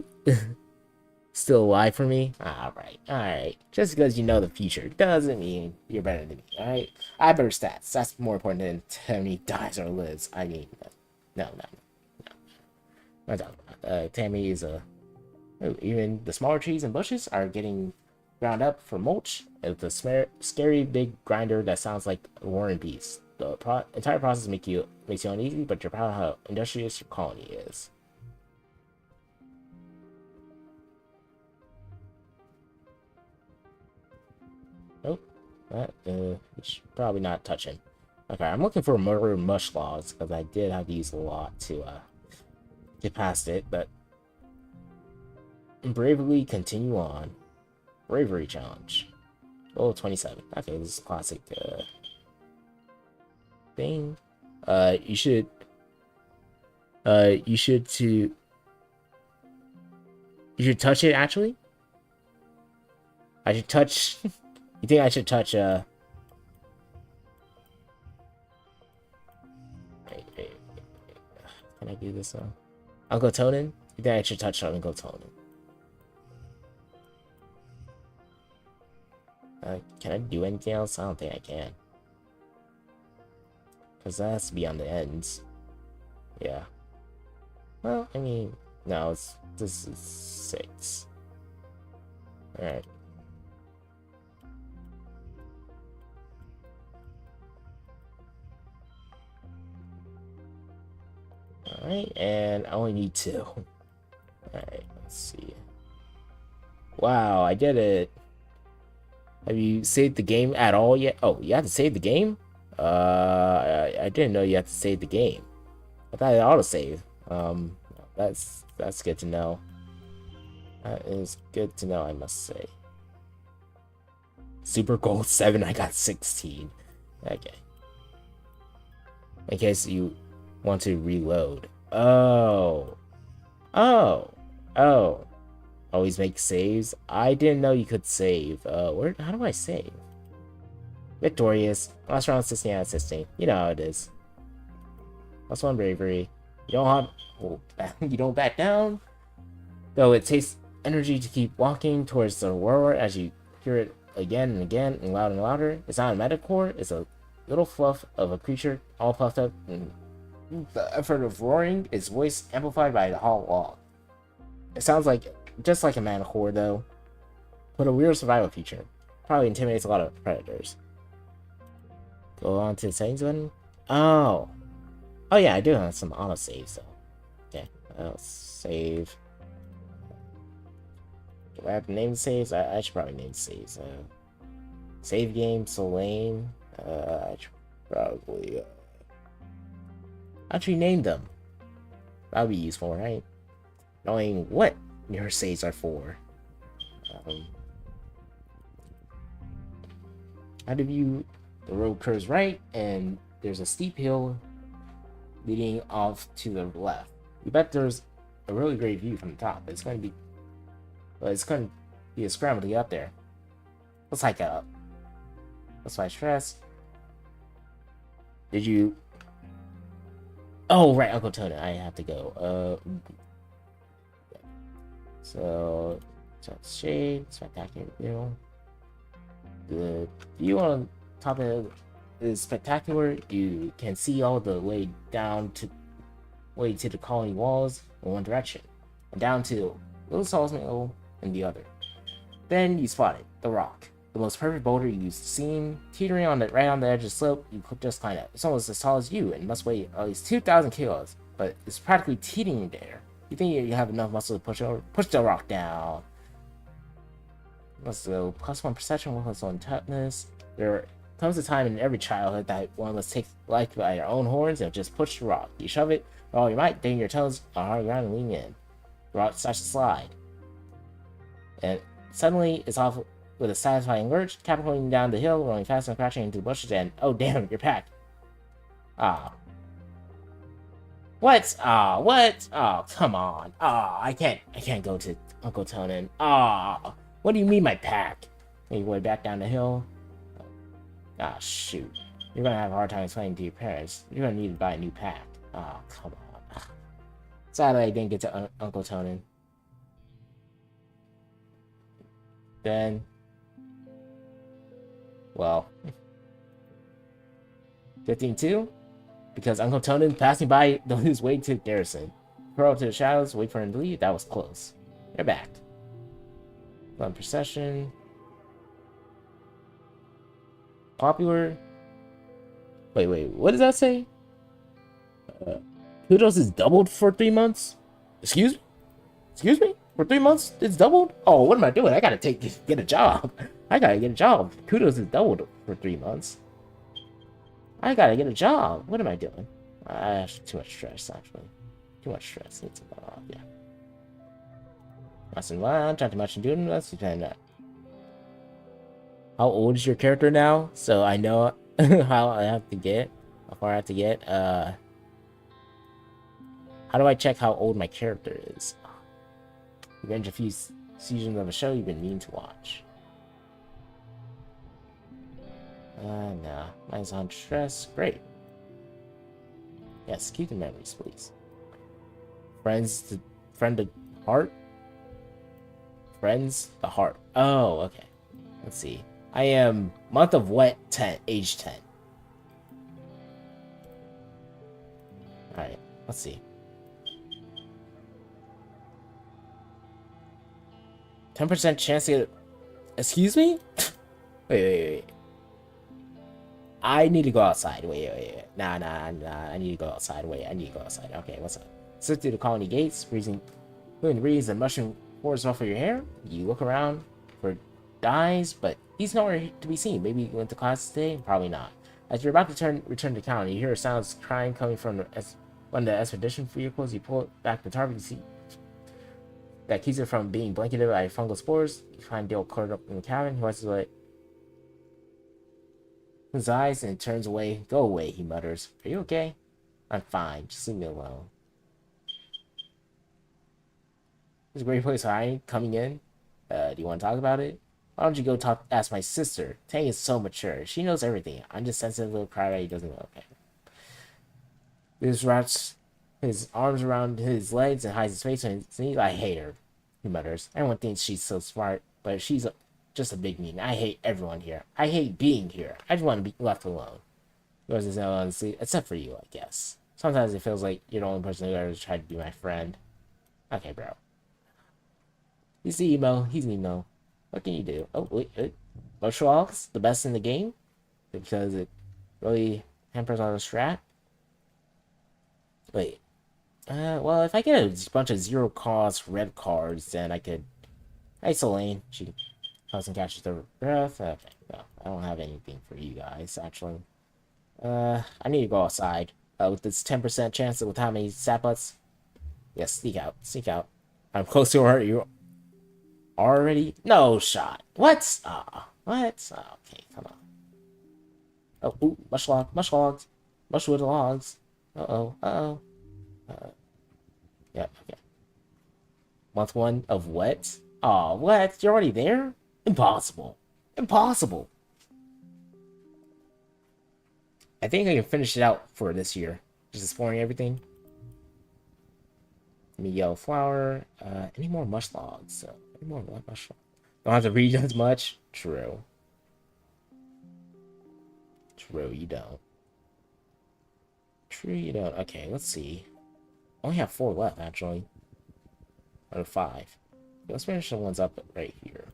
still alive for me? Alright. Just because you know the future doesn't mean you're better than me, alright? I have better stats. That's more important than Tammy dies or lives. I mean, no. I'm talking about. Tammy is even the smaller trees and bushes are getting ground up for mulch. It's a scary big grinder that sounds like a war and peace. The entire process makes you uneasy, but you're proud of how industrious your colony is. Nope. We should probably not touch him. Okay, I'm looking for murder mush logs because I did have to use a lot to get past it, but bravely continue on. Bravery challenge. Oh, 27. Okay, this is classic thing. You should touch it actually. I should touch. You think I should touch wait. Can I do this Uncle Tonin? You think I should touch Uncle Tonin? Can I do anything else? I don't think I can. Because that has to be on the ends. Yeah. Well, I mean, no, this is 6. Alright. Alright, and I only need 2. Alright, let's see. Wow, I did it. Have you saved the game at all yet? Oh, you have to save the game? I didn't know you had to save the game. I thought it autosave. That's good to know. That is good to know, I must say. Super Gold 7, I got 16. Okay. In case you want to reload. Oh. Always make saves. I didn't know you could save. How do I save? Victorious. Last round 16 out of 16. You know how it is. +1 bravery. You don't back down. Though it takes energy to keep walking towards the roar as you hear it again and again and louder. It's not a metaphor. It's a little fluff of a creature all puffed up, and the effort of roaring is voice amplified by the hollow log. It sounds like just like a metaphor though, but a weird survival feature. Probably intimidates a lot of predators. Go on to the settings button. Oh yeah, I do have some auto saves though. Okay, I'll save. Do I have to name the saves? I should probably name the saves. Save game, so lame. I should probably actually name them. That would be useful, right? Knowing what your saves are for. How do you? The road curves right, and there's a steep hill leading off to the left. We bet there's a really great view from the top. It's going to be a scramble to get up there. Let's hike it up. That's why I stress. Did you? Oh right, Uncle Tony. I have to go. So shade, spectacular view. The view on top of it is spectacular. You can see all the way to the colony walls in one direction, and down to little sawmill in the other. Then you spot it, the rock, the most perfect boulder you've seen, teetering right on the edge of the slope. You could just climb it. It's almost as tall as you and must weigh at least 2,000 kilos, but it's practically teetering there. You think you have enough muscle to push the rock down. Let's go. +1 perception, +1 toughness. There comes a time in every childhood that one must take life by their own horns and just push the rock. You shove it with all your might, then your toes are hard ground and lean in. The rock starts to slide. And suddenly it's off with a satisfying lurch, catapulting down the hill, rolling fast and crashing into the bushes, and oh damn, you're packed. Ah. What? Ah, what? Oh, come on. Ah, I can't go to Uncle Tonin. Ah, what do you mean my pack? Are you way back down the hill? Ah, shoot. You're gonna have a hard time explaining to your parents. You're gonna need to buy a new pack. Oh, come on. Sadly, I didn't get to Uncle Tonin. Then, well, 15-2? Because Uncle Tonin passing by on his way to Garrison. Throw up to the shadows, wait for him to leave. That was close. They're back. Fun procession. Popular. Wait, what does that say? Kudos is doubled for 3 months? Excuse me? For 3 months, it's doubled? Oh, what am I doing? I gotta get a job. I gotta get a job. Kudos is doubled for 3 months. I gotta get a job. What am I doing? Too much stress, actually. Too much stress. It's yeah. Lesson 1, trying to much and doing this. How old is your character now? So I know how I have to get. How far I have to get. How do I check how old my character is? You binge a few seasons of a show you've been meaning to watch. Nah. Mine's on stress. Great. Yes, keep the memories, please. Friend the heart? Friends the heart. Oh, okay. Let's see. I am month of wet 10, age 10. Alright, let's see. 10% chance to get... Excuse me? Wait. I need to go outside. Wait. Nah. I need to go outside. I need to go outside. Okay, what's up? Slip through the colony gates, breathing the breeze and mushroom pours off of your hair. You look around for dyes, but he's nowhere to be seen. Maybe he went to class today? Probably not. As you're about to return to the colony, you hear sounds crying coming from one of the expedition vehicles. You pull back the target, you see that keeps it from being blanketed by fungal spores. You find Dale curled up in the cabin. He wants to let his eyes and turns away. Go away, he mutters. Are you okay? I'm fine. Just leave me alone. It's a great place. I coming in. Do you want to talk about it? Why don't you go ask my sister? Tang is so mature. She knows everything. I'm just sensitive little cry that he doesn't know. Okay. This wraps his arms around his legs and hides his face on his knees. I hate her, he mutters. Everyone thinks she's so smart, but she's just a big mean. I hate everyone here. I hate being here. I just want to be left alone. Yours is no honestly, except for you, I guess. Sometimes it feels like you're the only person who ever tried to be my friend. Okay, bro. He's the emo. He's emo. What can you do? Oh, wait. Bushwalks, the best in the game? Because it really hampers on the strat? Wait. Well, if I get a bunch of zero-cost red cards, then I could... Hey, Selene. She doesn't catch their breath. Okay, no, I don't have anything for you guys, actually. I need to go outside. With this 10% chance with how many sapbuts? Yes, sneak out. I'm close to her. You already? No shot. What? What? Okay, come on. Oh, ooh, mush logs. Mushwood logs. Uh-oh. Yep, okay. Month 1 of what? Aw, what? You're already there? Impossible. I think I can finish it out for this year. Just exploring everything. Any yellow flower. Any more mush logs? Any more mush logs? Don't have to read as much. True, you don't. Okay, let's see. Only have 4 left, actually. Or 5. Let's finish the ones up right here.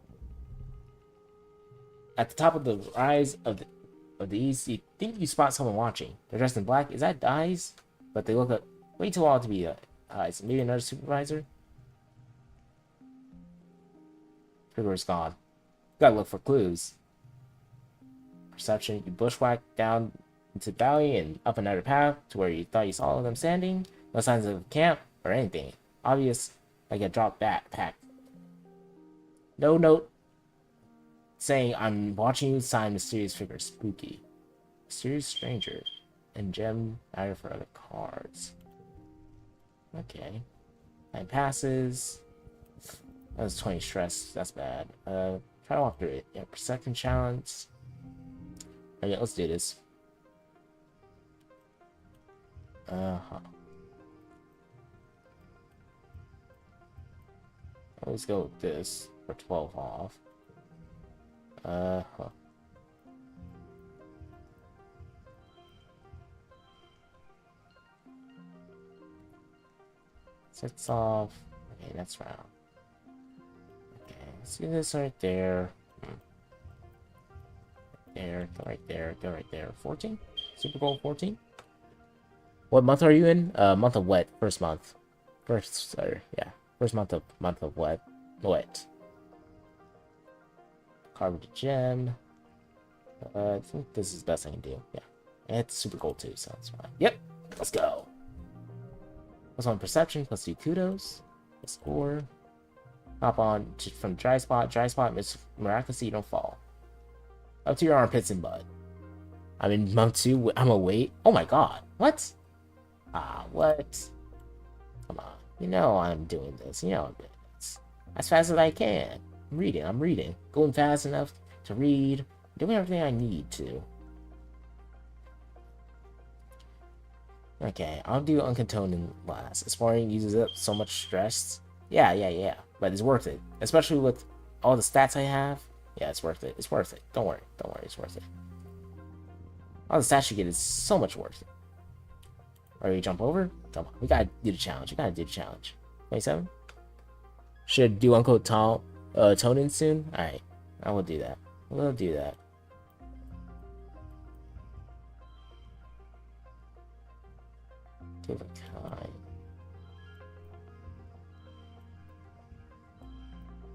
At the top of the rise of these, you think you spot someone watching. They're dressed in black. Is that Dyes? But they look way too old to be Dyes. Maybe another supervisor? Trigger's gone. Gotta look for clues. Perception, you bushwhack down into the valley and up another path to where you thought you saw them standing. No signs of camp or anything. Obvious, like a dropped backpack. No note saying, I'm watching you, sign mysterious figure. Spooky. Mysterious stranger. And gem matter for other cards. Okay. Time passes. That was 20 stress. That's bad. Try to walk through it. Yeah, perception challenge. Okay, let's do this. Uh-huh. Let's go with this for 12 off. Uh-huh. 6 off. Okay, that's round. Okay, see this right there. There, go right there, go right there. 14? Super Bowl 14? What month are you in? Month of what? First month. First, yeah. First month of what? What? Carve the gem. I think this is the best I can do. Yeah. And it's super gold too, so that's fine. Yep. Let's go. +1 perception, +2 kudos. Let's score. Hop on from dry spot. Dry spot, miraculously you don't fall. Up to your armpits and butt. I'm in month 2. I'm awake. Oh my god. What? What? Come on. You know I'm doing this. You know I'm doing this. As fast as I can. I'm reading. Going fast enough to read. Doing everything I need to. Okay, I'll do Uncontoned last. Exploring uses up so much stress. Yeah. But it's worth it. Especially with all the stats I have. Yeah, it's worth it. It's worth it. Don't worry. It's worth it. All the stats you get is so much worth it. Or you jump over? Jump on. We gotta do the challenge. 27? Should do Uncle Tonin soon? Alright. I will do that. We'll do that. Give a kind.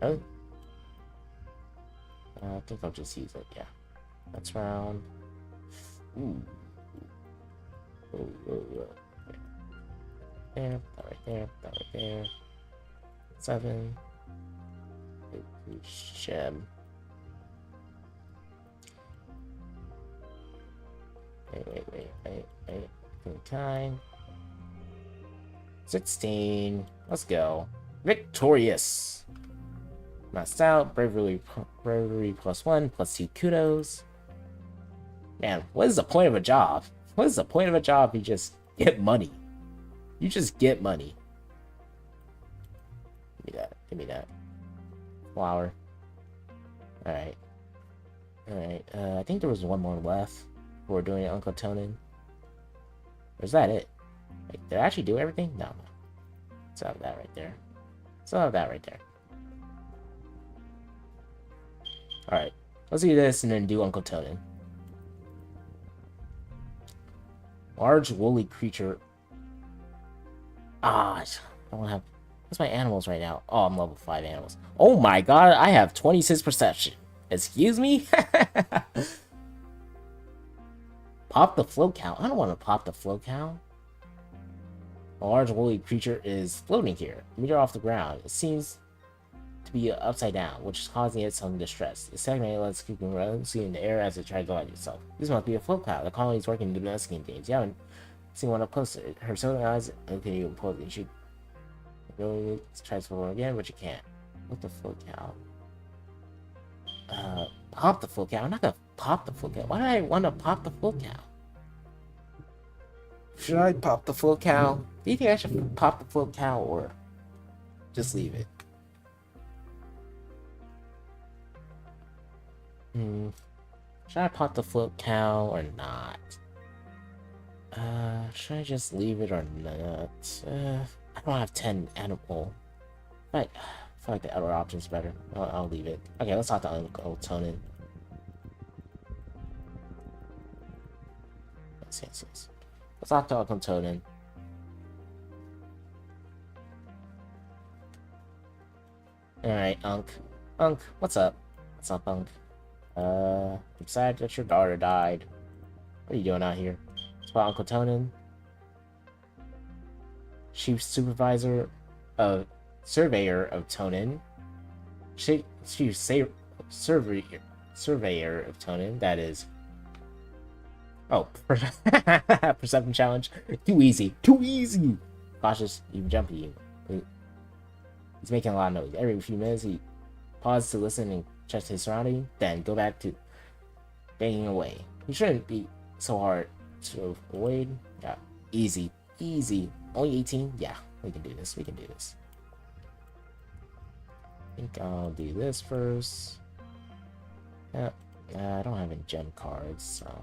Oh. I think I'll just use it, yeah. That's round. Ooh. There, that right there. 7. Gem. Wait. Kind. 16. Let's go. Victorious. Maxed out. Bravery +1, +2 kudos. Man, what is the point of a job? What is the point of a job if you just get money? You just get money. Give me that. Flower. Alright. I think there was one more left before doing Uncle Tonin. Or is that it? Wait, did I actually do everything? No. Still have that right there. Alright. Let's do this and then do Uncle Tonin. Large woolly creature. I don't have... What's my animals right now? Oh, I'm level 5 animals. Oh my god, I have 26 perception. Excuse me? Pop the float count. I don't want to pop the float count. A large woolly creature is floating here, a meter off the ground. It seems to be upside down, which is causing it some distress. The segment lets keep running in the air as it tries to light itself. This must be a float cloud. The colony is working to domesticate things. You haven't seen one up close. Her silver eyes can you impose it. You really try to forward again, but you can't. What the float cow? Pop the float cow. I'm not gonna pop the float cow. Why do I want to pop the float cow? Should I pop the float cow? Do you think I should pop the float cow or just leave it? Should I pop the float cow or not? Should I just leave it or not? I don't have 10 animal. But I feel like the other option's better. I'll leave it. Okay, let's talk to Uncle Tonin. Yes. Let's talk to Uncle Tonin. Alright, Unc, what's up? What's up, Unc? I'm sad that your daughter died. What are you doing out here? It's about Uncle Tonin. Chief Surveyor of Tonin. Chief Surveyor of Tonin. That is. Oh, perception challenge. Too easy. cautious, even jumpy. He's making a lot of noise. Every few minutes, he pauses to listen and check his surroundings, then go back to banging away. He shouldn't be so hard to avoid. Yeah, easy, easy. Only 18? Yeah, we can do this. We can do this. I think I'll do this first. Yeah, I don't have any gem cards, so.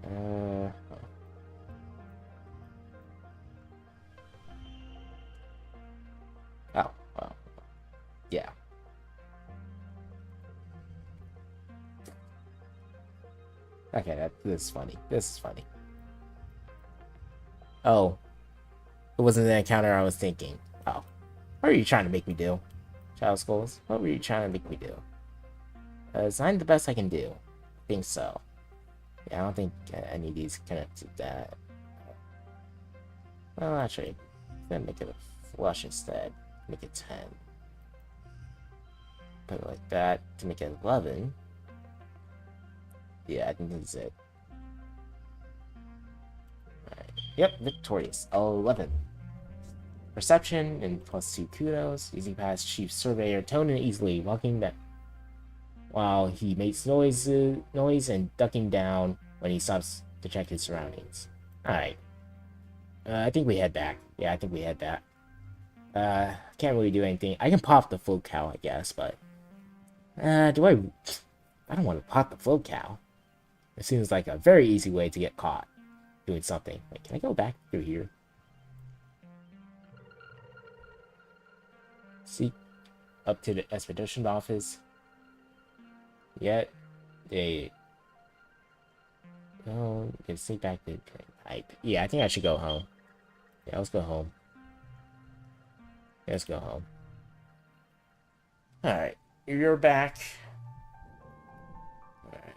Oh. Oh, well. Yeah. Okay, this is funny. This is funny. Oh. It wasn't the encounter I was thinking. Oh. What are you trying to make me do? Child Skulls? What were you trying to make me do? I'm the best I can do. I think so. Yeah, I don't think any of these connect to that. Well, actually, I'm gonna make it a flush instead. Make it 10. Put it like that to make it 11. Yeah, I think that's it. Alright. Yep, victorious. 11. Perception and +2 kudos. Easy pass, Chief Surveyor, tone and easily walking back while he makes noise and ducking down when he stops to check his surroundings. Alright. I think we head back. Yeah, I think we head back. Can't really do anything. I can pop the full cow, I guess, but I don't want to pop the full cow. It seems like a very easy way to get caught doing something. Wait, can I go back through here? See, up to the expedition office. Yet they can sneak back to the yeah, I think I should go home. Yeah, let's go home. Let's go home. Alright, you're back. Alright.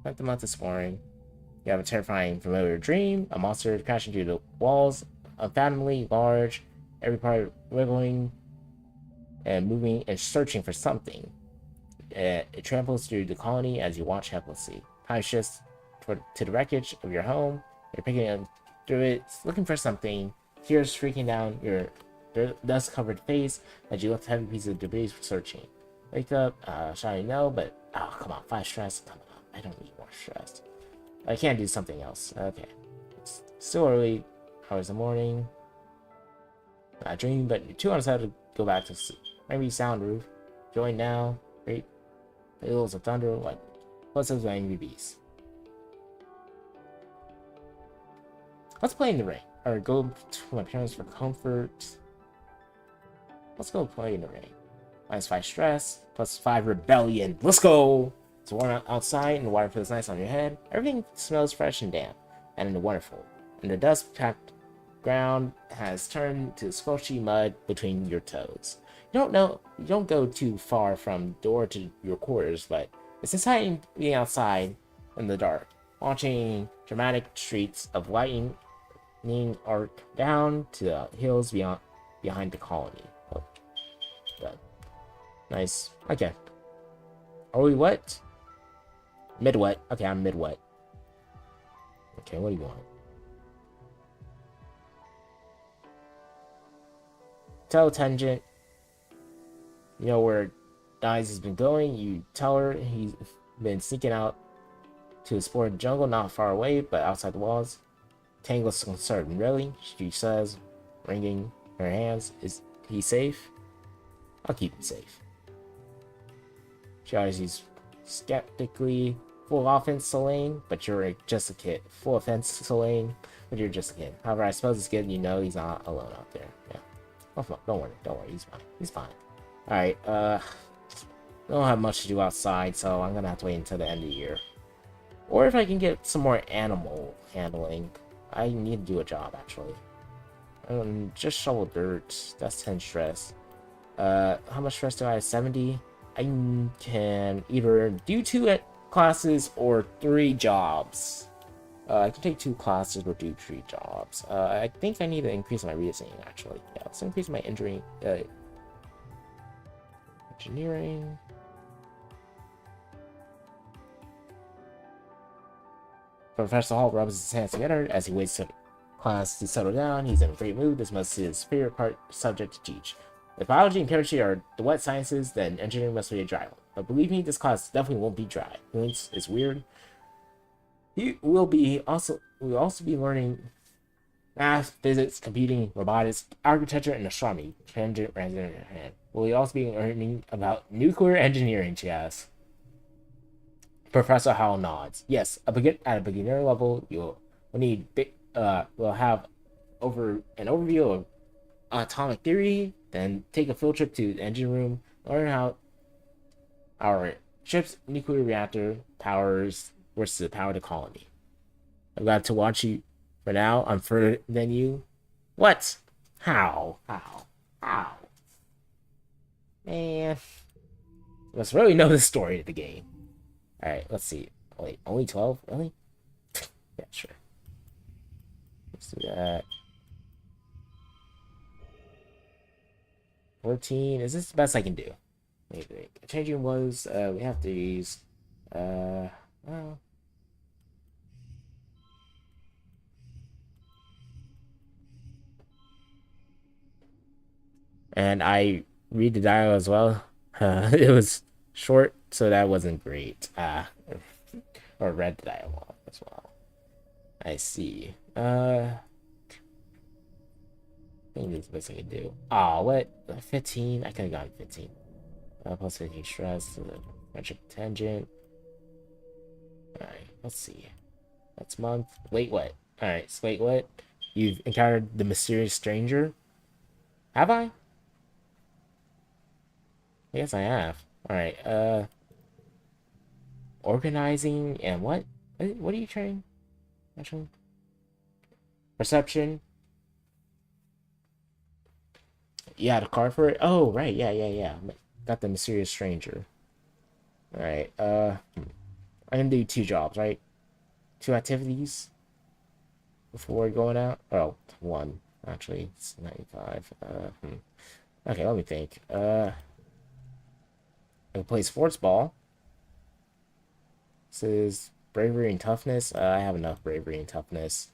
Spent the month exploring. You have a terrifying familiar dream. A monster crashing through the walls, unfathomably large, every part wiggling and moving and searching for something. It tramples through the colony as you watch helplessly. Time shifts to the wreckage of your home. You're picking through it, looking for something. Tears streaking down your dust-covered face as you lift heavy pieces of debris for searching. Wake up, shouting no, but oh, come on, 5 stress. Come on, I don't need more stress. I can't do something else. Okay, it's still early hours of the morning. I dream, but you're too unsettled to go back to sleep. Maybe sound roof. Join now. Great. Peals of thunder. What? What's those angry beasts? Let's play in the rain. Or go to my parents for comfort. Let's go play in the rain. -5 stress. +5 rebellion. Let's go! It's warm outside and the water feels nice on your head. Everything smells fresh and damp. And wonderful. And the dust-packed ground has turned to squishy mud between your toes. You don't go too far from door to your quarters, but it's exciting being outside in the dark, watching dramatic streets of lightning arc down to the hills behind the colony. Oh, good. Nice. Okay. Are we wet? Mid-wet. Okay, I'm mid-wet. Okay, what do you want? Tell Tangent. You know where Dies has been going. You tell her he's been sneaking out to explore the jungle not far away, but outside the walls. Tangle's concerned. Really? She says, wringing her hands. Is he safe? I'll keep him safe. She argues skeptically. Full offense, Selene, but you're just a kid. Full offense, Selene, but you're just a kid. However, I suppose it's good you know he's not alone out there. Yeah. Oh, don't worry, he's fine. He's fine. Alright, don't have much to do outside, so I'm gonna have to wait until the end of the year. Or if I can get some more animal handling. I need to do a job, actually. Just shovel dirt. That's 10 stress. How much stress do I have? 70? I can either do 2 classes or 3 jobs. I can take 2 classes or do 3 jobs. I think I need to increase my reasoning, actually. Yeah, let's increase my engineering. Professor Hall rubs his hands together as he waits for class to settle down. He's in a great mood. This must be his favorite subject to teach. If biology and chemistry are the wet sciences, then engineering must be a dry one. But believe me, this class definitely won't be dry. It's weird. We'll also be learning math, physics, computing, robotics, architecture, and astronomy. We'll also be learning about nuclear engineering, she asks. Professor Howell nods. Yes, at a beginner level, we'll have an overview of atomic theory, then take a field trip to the engine room, learn how our ship's nuclear reactor works to power the colony. I'm glad to watch you. For now, I'm further than you. What? How? Man. Let's really know the story of the game. Alright, let's see. Wait, only 12? Really? Yeah, sure. Let's do that. 14. Is this the best I can do? Maybe. Changing was, we have to use, well. And I read the dialogue as well. It was short, so that wasn't great. Or read the dialogue as well. I see. I think this is the best I can do. Oh, what? 15? I could have gotten 15. Plus 15 stress, friendship tangent. Alright, let's see. Next month. Wait, what? Alright, so wait, what? You've encountered the mysterious stranger? Have I? Yes, I have. Alright, organizing and what? What are you trying? Actually? Perception. You had a card for it? Oh, right, yeah. Got the mysterious stranger. Alright, I can do 2 jobs, right? 2 activities before going out. Oh, 1. Actually, it's 95. Okay, let me think. I can play sports ball. This is bravery and toughness. I have enough bravery and toughness.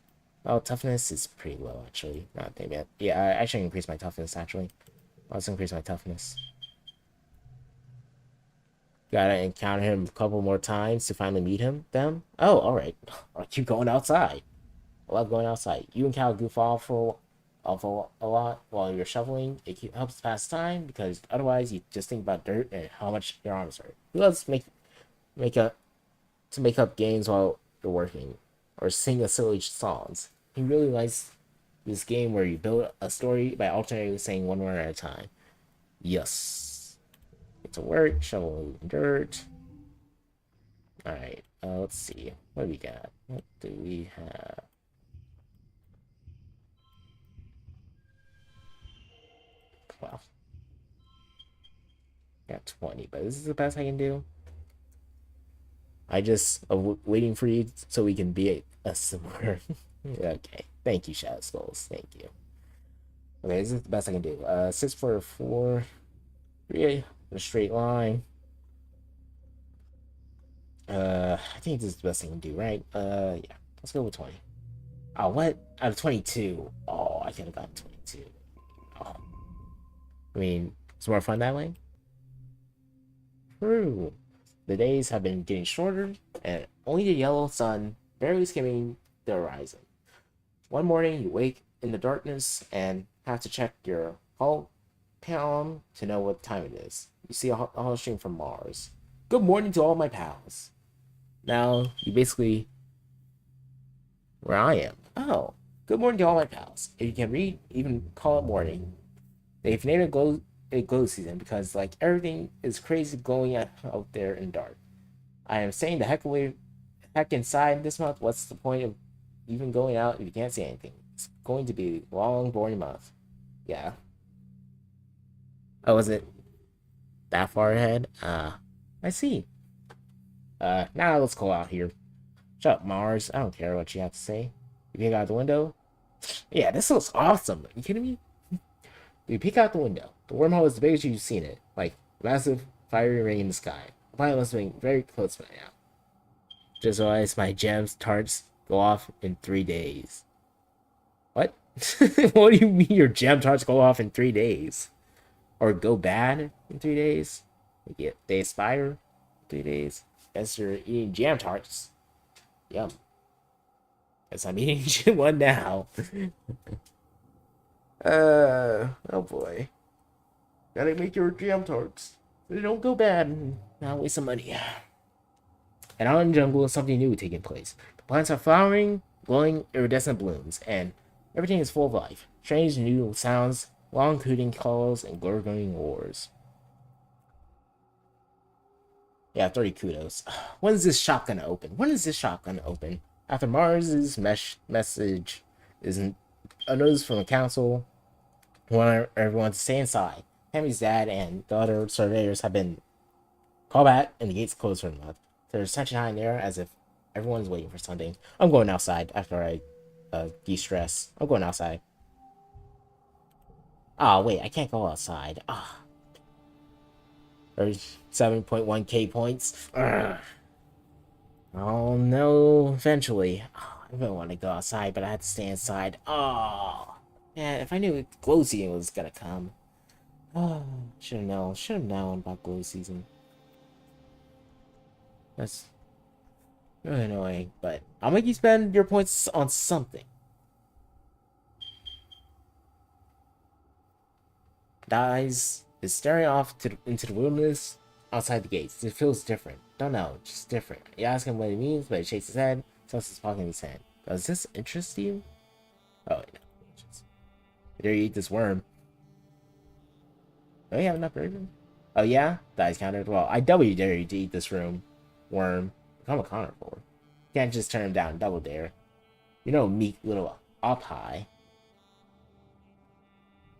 Oh, toughness is pretty low, actually. Not that bad. Yeah, I actually increased my toughness, actually. Let's increase my toughness. Gotta encounter him a couple more times to finally meet them. Oh, alright. I'll keep going outside. I love going outside. You and Cal goof off a lot while you're shoveling. It helps pass time because otherwise you just think about dirt and how much your arms hurt. Who loves make up games while you're working or sing a silly songs? He really likes this game where you build a story by alternately saying one word at a time. Yes. Get to work, shovel dirt. Alright, let's see. What do we got? What do we have? Well, got 20, but this is the best I can do. I just waiting for you so we can be a similar. Okay, thank you, Shadow Skulls. Thank you. Okay, this is the best I can do. 6 for 4, 3 in a straight line. I think this is the best I can do, right? Yeah, let's go with 20. Oh, what? Out of 22. Oh, I could have gotten 22. Oh. I mean, it's more fun that way. True. The days have been getting shorter, and only the yellow sun barely skimming the horizon. One morning, you wake in the darkness and have to check your hull panel to know what time it is. You see a hull stream from Mars. Good morning to all my pals. Now, you basically... where I am. Oh, good morning to all my pals. If you can read, even call it morning. They've named it glow season because, like, everything is crazy glowing out there in the dark. I am saying the heck inside this month. What's the point of even going out if you can't see anything? It's going to be a long, boring month. Yeah. Oh, was it that far ahead? I see. Now let's go out here. Shut up, Mars. I don't care what you have to say. You peek out the window? Yeah, this looks awesome. Are you kidding me? You peek out the window. The wormhole is the biggest you've seen it. Like, massive, fiery ring in the sky. The planet must be very close by now. Just realized my gems, tarts, go off in 3 days. What? What do you mean your jam tarts go off in 3 days? Or go bad in 3 days? They expire in 3 days. Guess you're eating jam tarts. Yum. Guess I'm eating one now. Oh boy. Gotta make your jam tarts. They don't go bad and not waste some money. And out in the jungle, something new taking place. The plants are flowering, glowing iridescent blooms, and everything is full of life. Strange new sounds, long hooting calls, and gurgling roars. Yeah, 30 kudos. When is this shop gonna open? When is this shop gonna open? After Mars's message isn't a notice from the council, want everyone to stay inside. Tammy's dad and the other surveyors have been called back, and the gates closed for a month. There's tension high in the air as if everyone's waiting for something. I'm going outside after I de-stress. I'm going outside. Oh, wait, I can't go outside. Ah. There's 7.1k points. Ugh. Oh, no, eventually. Oh, I really want to go outside, but I had to stay inside. Oh, man, if I knew glow season was gonna come. Oh, should have known about glow season. That's really annoying, but I'll make you spend your points on something. Dies is staring off into the wilderness outside the gates. It feels different. Don't know, just different. You ask him what it means, but he shakes his head, toss his pocket in his hand. Does this interest you? Oh, wait, no. Dare you eat this worm? Do we have enough bourbon? Oh, yeah? Dies countered. Well, I double dare you to eat this worm. Become a carnivore. Can't just turn him down, double dare. You know, meek little up high.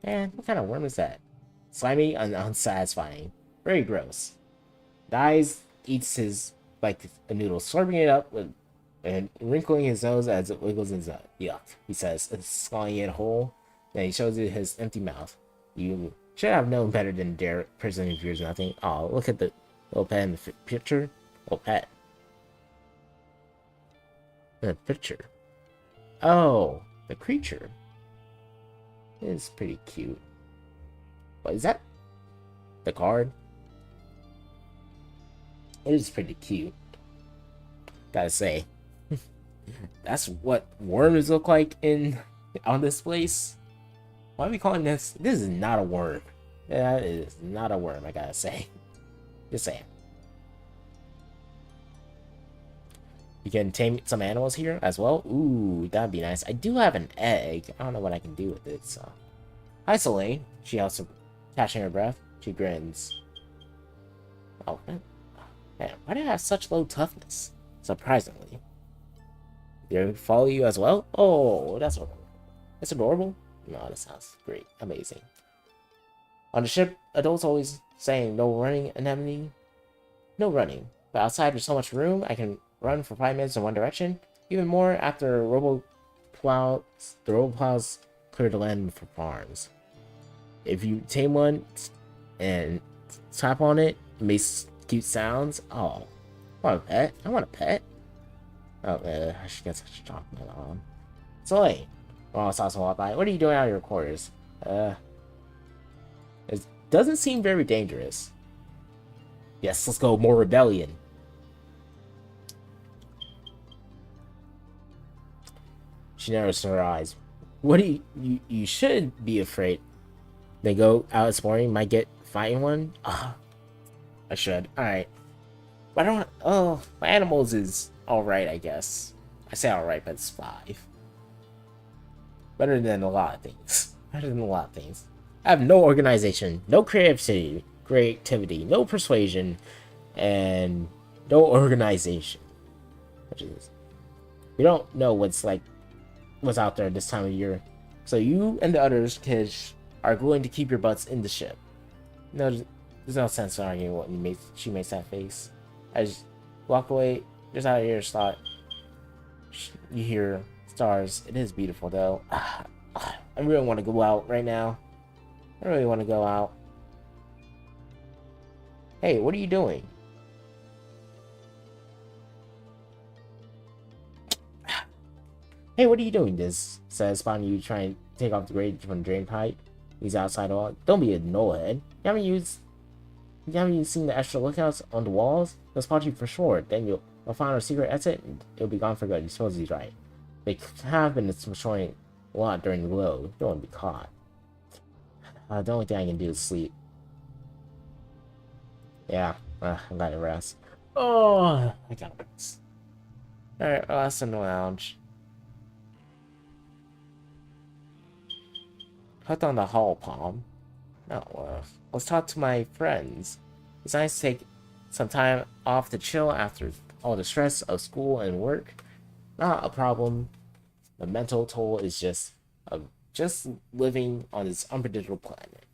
Man, what kind of worm is that? Slimy and unsatisfying. Very gross. Dies, eats his, like a noodle, slurping it up with, and wrinkling his nose as it wiggles his yuck, he says, swallowing it whole. Then he shows you his empty mouth. You should have known better than dare presenting fears nothing. Oh, look at the little pet in the picture. Little pet. The picture. Oh, the creature. It is pretty cute. What is that? The card? It is pretty cute. Gotta say. That's what worms look like on this place. Why are we calling this? This is not a worm. That is not a worm, I gotta say. Just saying. You can tame some animals here as well. Ooh, that'd be nice. I do have an egg. I don't know what I can do with it, so. Hi, Soleil. She also catching her breath. She grins. Oh, man. Why do I have such low toughness? Surprisingly. They follow you as well? Oh, that's adorable. No, that sounds great. Amazing. On the ship, adults always saying no running, anemone. No running. But outside there's so much room, I can run for 5 minutes in one direction. Even more after the robo plows clear the land for farms. If you tame one and tap on it, it makes cute sounds. Oh, I want a pet. I want a pet. Oh, I should get such a chocolate on. Soy. Oh, I saw someone walk by. What are you doing out of your quarters? It doesn't seem very dangerous. Yes, let's go. More rebellion. She narrows her eyes. What do you should be afraid. They go out exploring, might get fighting one. Oh, I should. Alright. But I don't. Oh, my animals is alright, I guess. I say alright, but it's 5. Better than a lot of things. Better than a lot of things. I have no organization, no creativity, no persuasion, and no organization. Which is, we don't know what's out there this time of year. So you and the others kids are going to keep your butts in the ship. No, there's no sense in arguing what she makes that face. I just walk away, just out of earshot. You hear stars. It is beautiful though. I really want to go out right now. I really want to go out. Hey, what are you doing? Hey, what are you doing? This says, spotting you trying to take off the grate from the drain pipe. He's outside all. Don't be a nullhead. You haven't seen the extra lookouts on the walls? They'll spot you for sure. Then you'll find our secret exit and it'll be gone for good. You suppose he's right. They have been destroying a lot during the glow. You don't want to be caught. The only thing I can do is sleep. Yeah, I gotta rest. Oh, I gotta rest. Alright, that's in the lounge. Put on the hall palm. Now, let's talk to my friends. It's nice to take some time off to chill after all the stress of school and work. Not a problem. The mental toll is just living on this unpredictable planet.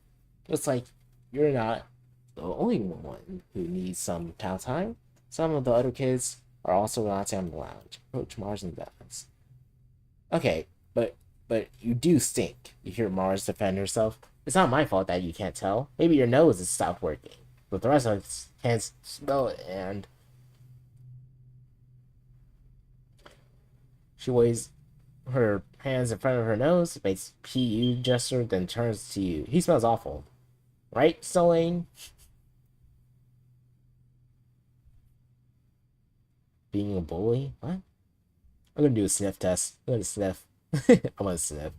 Looks like you're not the only one who needs some downtime. Some of the other kids are also relaxing on the lounge. Approach Mars and balance. Okay, but you do stink. You hear Mars defend herself. It's not my fault that you can't tell. Maybe your nose has stopped working, but the rest of us can't smell it. And she waves her hands in front of her nose, makes PU gesture, then turns to you. He smells awful, right, Stellane? Being a bully? What? I'm gonna do a sniff test. I'm gonna sniff. I'm gonna sniff.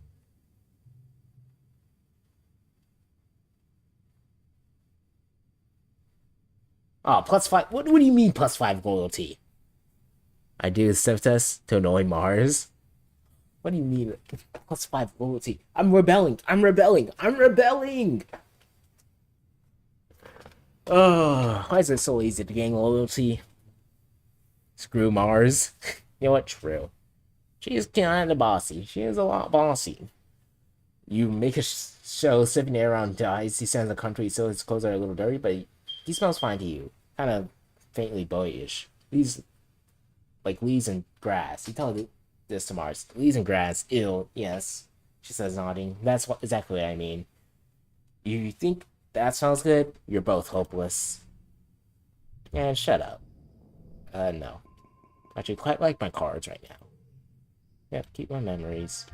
Oh, +5. What do you mean +5 loyalty? I do a sniff test to annoy Mars. What do you mean +5 loyalty? I'm rebelling. I'm rebelling. I'm rebelling. Oh, why is it so easy to gain loyalty? Screw Mars. You know what? True. She is kind of bossy. She is a lot bossy. You make a show sniffing air around the icy sands of the country, so his clothes are a little dirty, but he smells fine to you. Kind of faintly boyish. Leaves like leaves and grass. You tell this to Mars. Leaves and grass. Ew. Yes. She says, nodding. That's exactly what I mean. You think that smells good? You're both hopeless. And shut up. No. Actually, quite like my cards right now. Yep, keep my memories.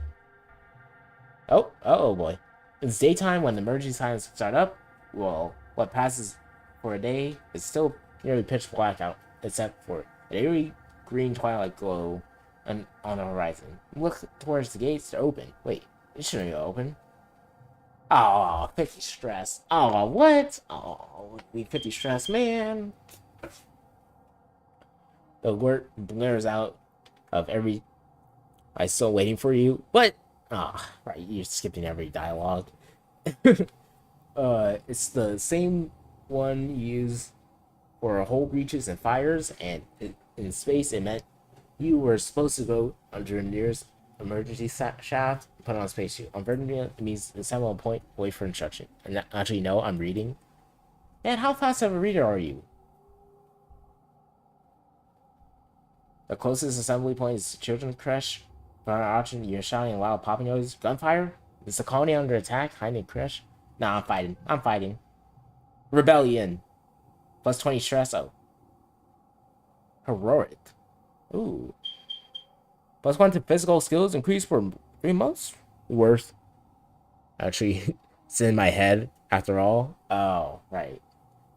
Oh boy. It's daytime when the emergency signs start up. Well, what passes for a day is still nearly pitch black out, except for an eerie green twilight glow on the horizon. Look towards the gates to open. Wait, it shouldn't be open. Oh, 50 stress. Oh, what? Oh, we 50 stress, man. The alert blares out of every. I'm still waiting for you. What? Ah, oh, right. You're skipping every dialogue. It's the same one used for whole breaches and fires, and in space it meant you were supposed to go under the nearest emergency shaft, put on a spacesuit. On Virginia, it means assemble a point, wait for instruction. And actually, no, I'm reading. And how fast of a reader are you? The closest assembly point is children's creche. For an option, you're shouting a loud popping noise. Gunfire? Is the colony under attack? Hiding in creche? Nah, I'm fighting. I'm fighting. Rebellion. +20 stress. Oh. Heroic. Ooh. +1 to physical skills increase for 3 months? Worth. Actually, it's in my head after all. Oh, right.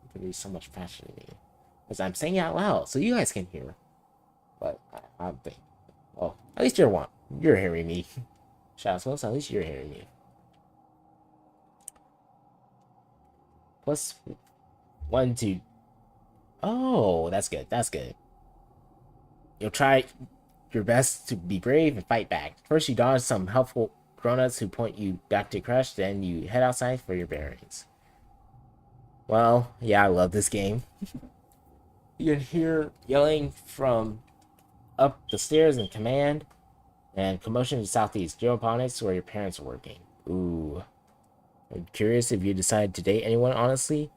You can be so much faster than me. Because I'm saying it out loud, so you guys can hear. But I think. Well, at least you're hearing me. Shoutouts, at least you're hearing me. +1 to. Oh, that's good. That's good. You'll try your best to be brave and fight back. First, you dodge some helpful grown-ups who point you back to crash, then you head outside for your bearings. Well, yeah, I love this game. You can hear yelling from up the stairs in command, and commotion in the southeast. Geoponics, where your parents are working. Ooh. I'm curious if you decide to date anyone, honestly.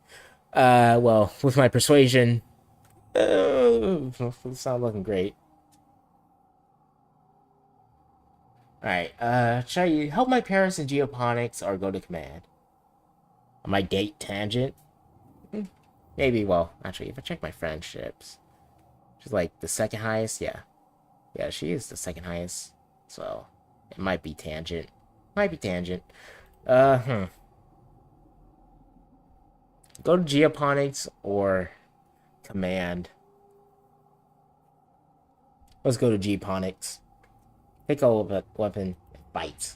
Well, with my persuasion, it's not looking great. Alright, should I help my parents in geoponics or go to command? On my date tangent? Maybe, well, actually, if I check my friendships, she's like the second highest, yeah. Yeah, she is the second highest. so it might be tangent. Might be tangent. Go to geoponics or command. Let's go to geoponics. Pick a weapon. Fight.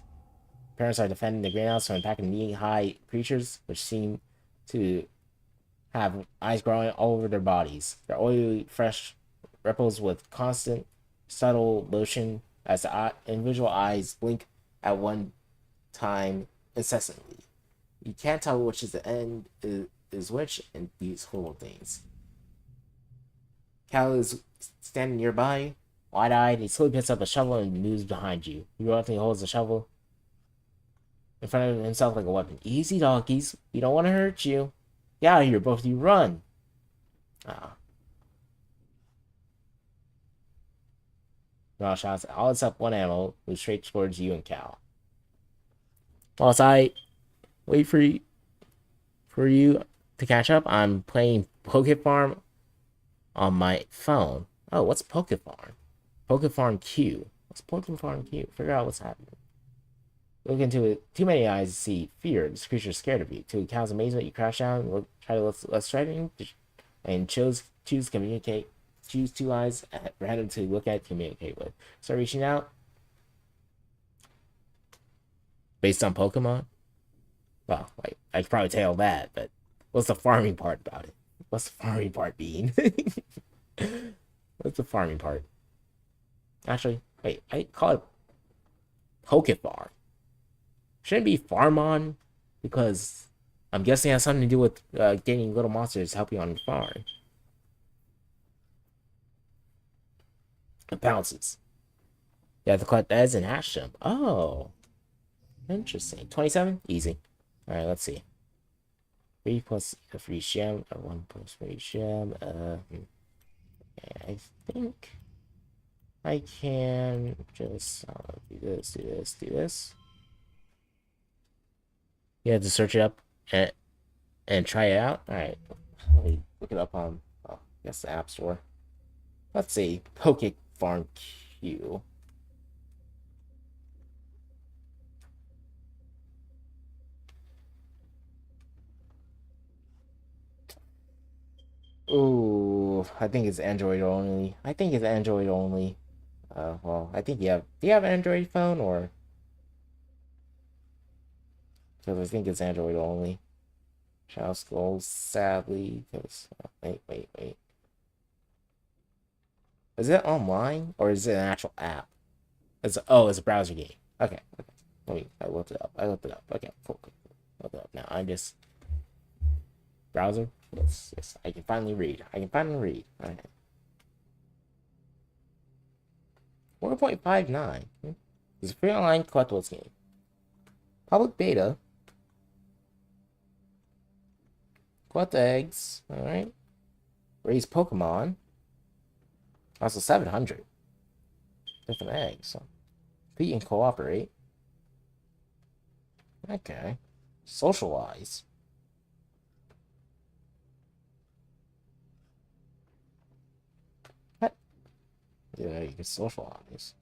Parents are defending the greenhouse from attacking knee-high creatures, which seem to have eyes growing all over their bodies. Their oily, fresh ripples with constant, subtle motion as the individual eyes blink at one time incessantly. You can't tell which is the end is which in these horrible things. Cal is standing nearby, wide-eyed. He slowly picks up a shovel and moves behind you. You roughly holds the shovel in front of himself like a weapon. Easy, donkeys. We don't want to hurt you. Get out of here, both of you. Run. Ah. Ronald shots all except one animal moves straight towards you and Cal. Whilst I wait for you to catch up, I'm playing Poke Farm on my phone. Oh, what's Poke Farm? Poke Farm Q. What's Poke Farm Q? Figure out what's happening. Look into it. Too many eyes to see fear. This creature is scared of you. To Cal's amazement, you crash down, try to less threatening, and choose communicate. Choose two eyes at random to look at, communicate with. Start reaching out. Based on Pokemon? Well, like, I could probably tell that, but what's the farming part about it? What's the farming part being? What's the farming part? Actually, wait, I call it Poke Farm. Shouldn't be Farmon, because I'm guessing it has something to do with getting little monsters to help you on the farm. It bounces. You have to collect eggs and hatch them. Oh. Interesting. 27? Easy. Alright, let's see. 3 plus a free gem, or 1 plus free gem. I think I can just do this, do this, do this. You have to search it up and try it out. Alright. Let me look it up on, I guess, the App Store. Let's see. Poke Farm Q. Ooh, I think it's Android only. I think it's Android only. Well, I think you have. Do you have an Android phone or? Because I think it's Android only. Shall scroll sadly. Because wait. Is it online or is it an actual app? It's a browser game. Okay. I looked it up. Okay, cool. Look it up now. I'm just browser. Yes. I can finally read. Alright. 4.59. It's a free online collectibles game. Public beta. Collect eggs. Alright. Raise Pokemon. Also 700 different eggs. So compete and cooperate. Okay. Socialize. What? Yeah, you can socialize.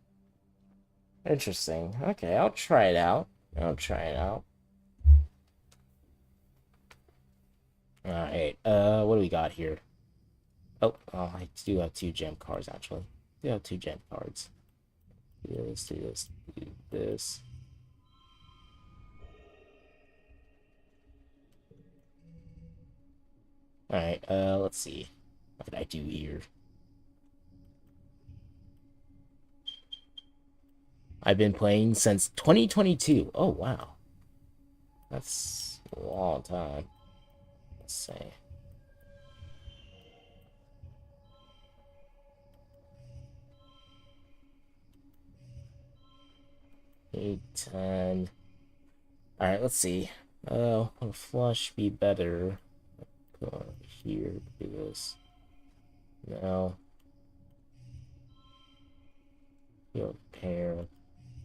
Interesting. Okay, I'll try it out. Alright, what do we got here? Oh, I do have 2 gem cards, actually. I do have 2 gem cards. Do this. Alright, let's see. What did I do here? I've been playing since 2022. Oh, wow. That's a long time. Let's see. Eight, 10. Alright, let's see. Would a flush be better? Go over here, do this. No. Heal pair.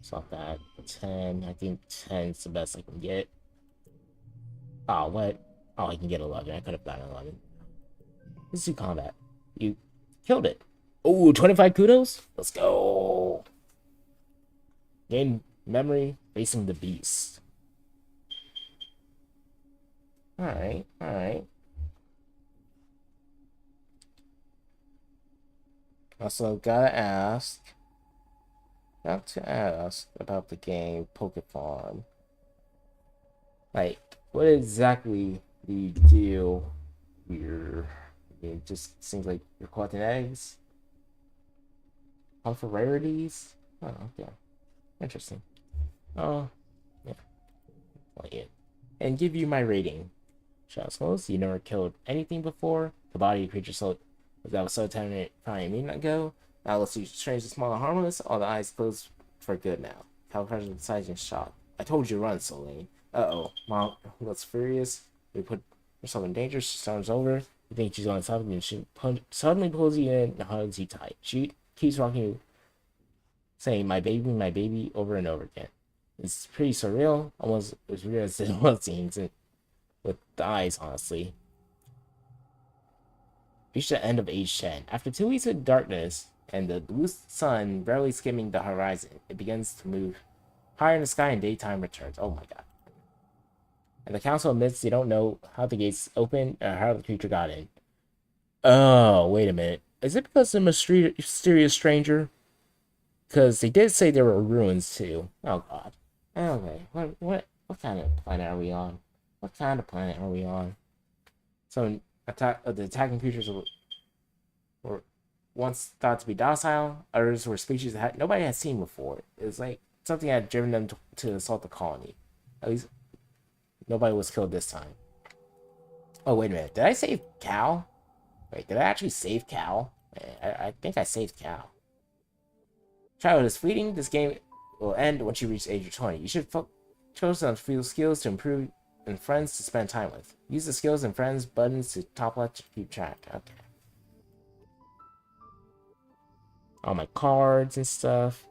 Stop that. 10. I think 10 is the best I can get. Oh, what? Oh, I can get 11. I could have gotten 11. Let's do combat. You killed it. Oh, 25 kudos? Let's go. Gain memory facing the beast. Alright, alright. Also, got to ask about the game Pokemon. Like, what exactly do you do here? It just seems like you're collecting eggs. Hunt for rarities? Oh, okay. Interesting. Oh, yeah. Play it. And give you my rating. Shall close. You never killed anything before. The body of creature so that was so tender probably a minute ago. Now let's see strange and small and harmless. All the eyes closed for good now. Calculated sizing shot. I told you to run, Solane. Uh-oh. Mom looks furious. We put yourself in danger. She storms over. You think she's on top of you and she suddenly pulls you in and hugs you tight. She keeps rocking you, saying my baby over and over again. It's pretty surreal, almost as real as it was seems with the eyes, honestly. Reached the end of age 10. After 2 weeks of darkness and the blue sun barely skimming the horizon, it begins to move higher in the sky and daytime returns. Oh my god. And the council admits they don't know how the gates opened or how the creature got in. Oh, wait a minute. Is it because of a mysterious stranger? Because they did say there were ruins too. Oh god. Okay. What kind of planet are we on? What kind of planet are we on? So the attacking creatures were once thought to be docile. Others were species that nobody had seen before. It was like something that had driven them to assault the colony. At least nobody was killed this time. Oh, wait a minute. Did I save Cal? Wait, did I actually save Cal? I think I saved Cal. Childhood is fleeting. This game will end once you reach the age of 20. You should focus on few skills to improve and friends to spend time with. Use the skills and friends buttons to top left to keep track. Okay. All my cards and stuff.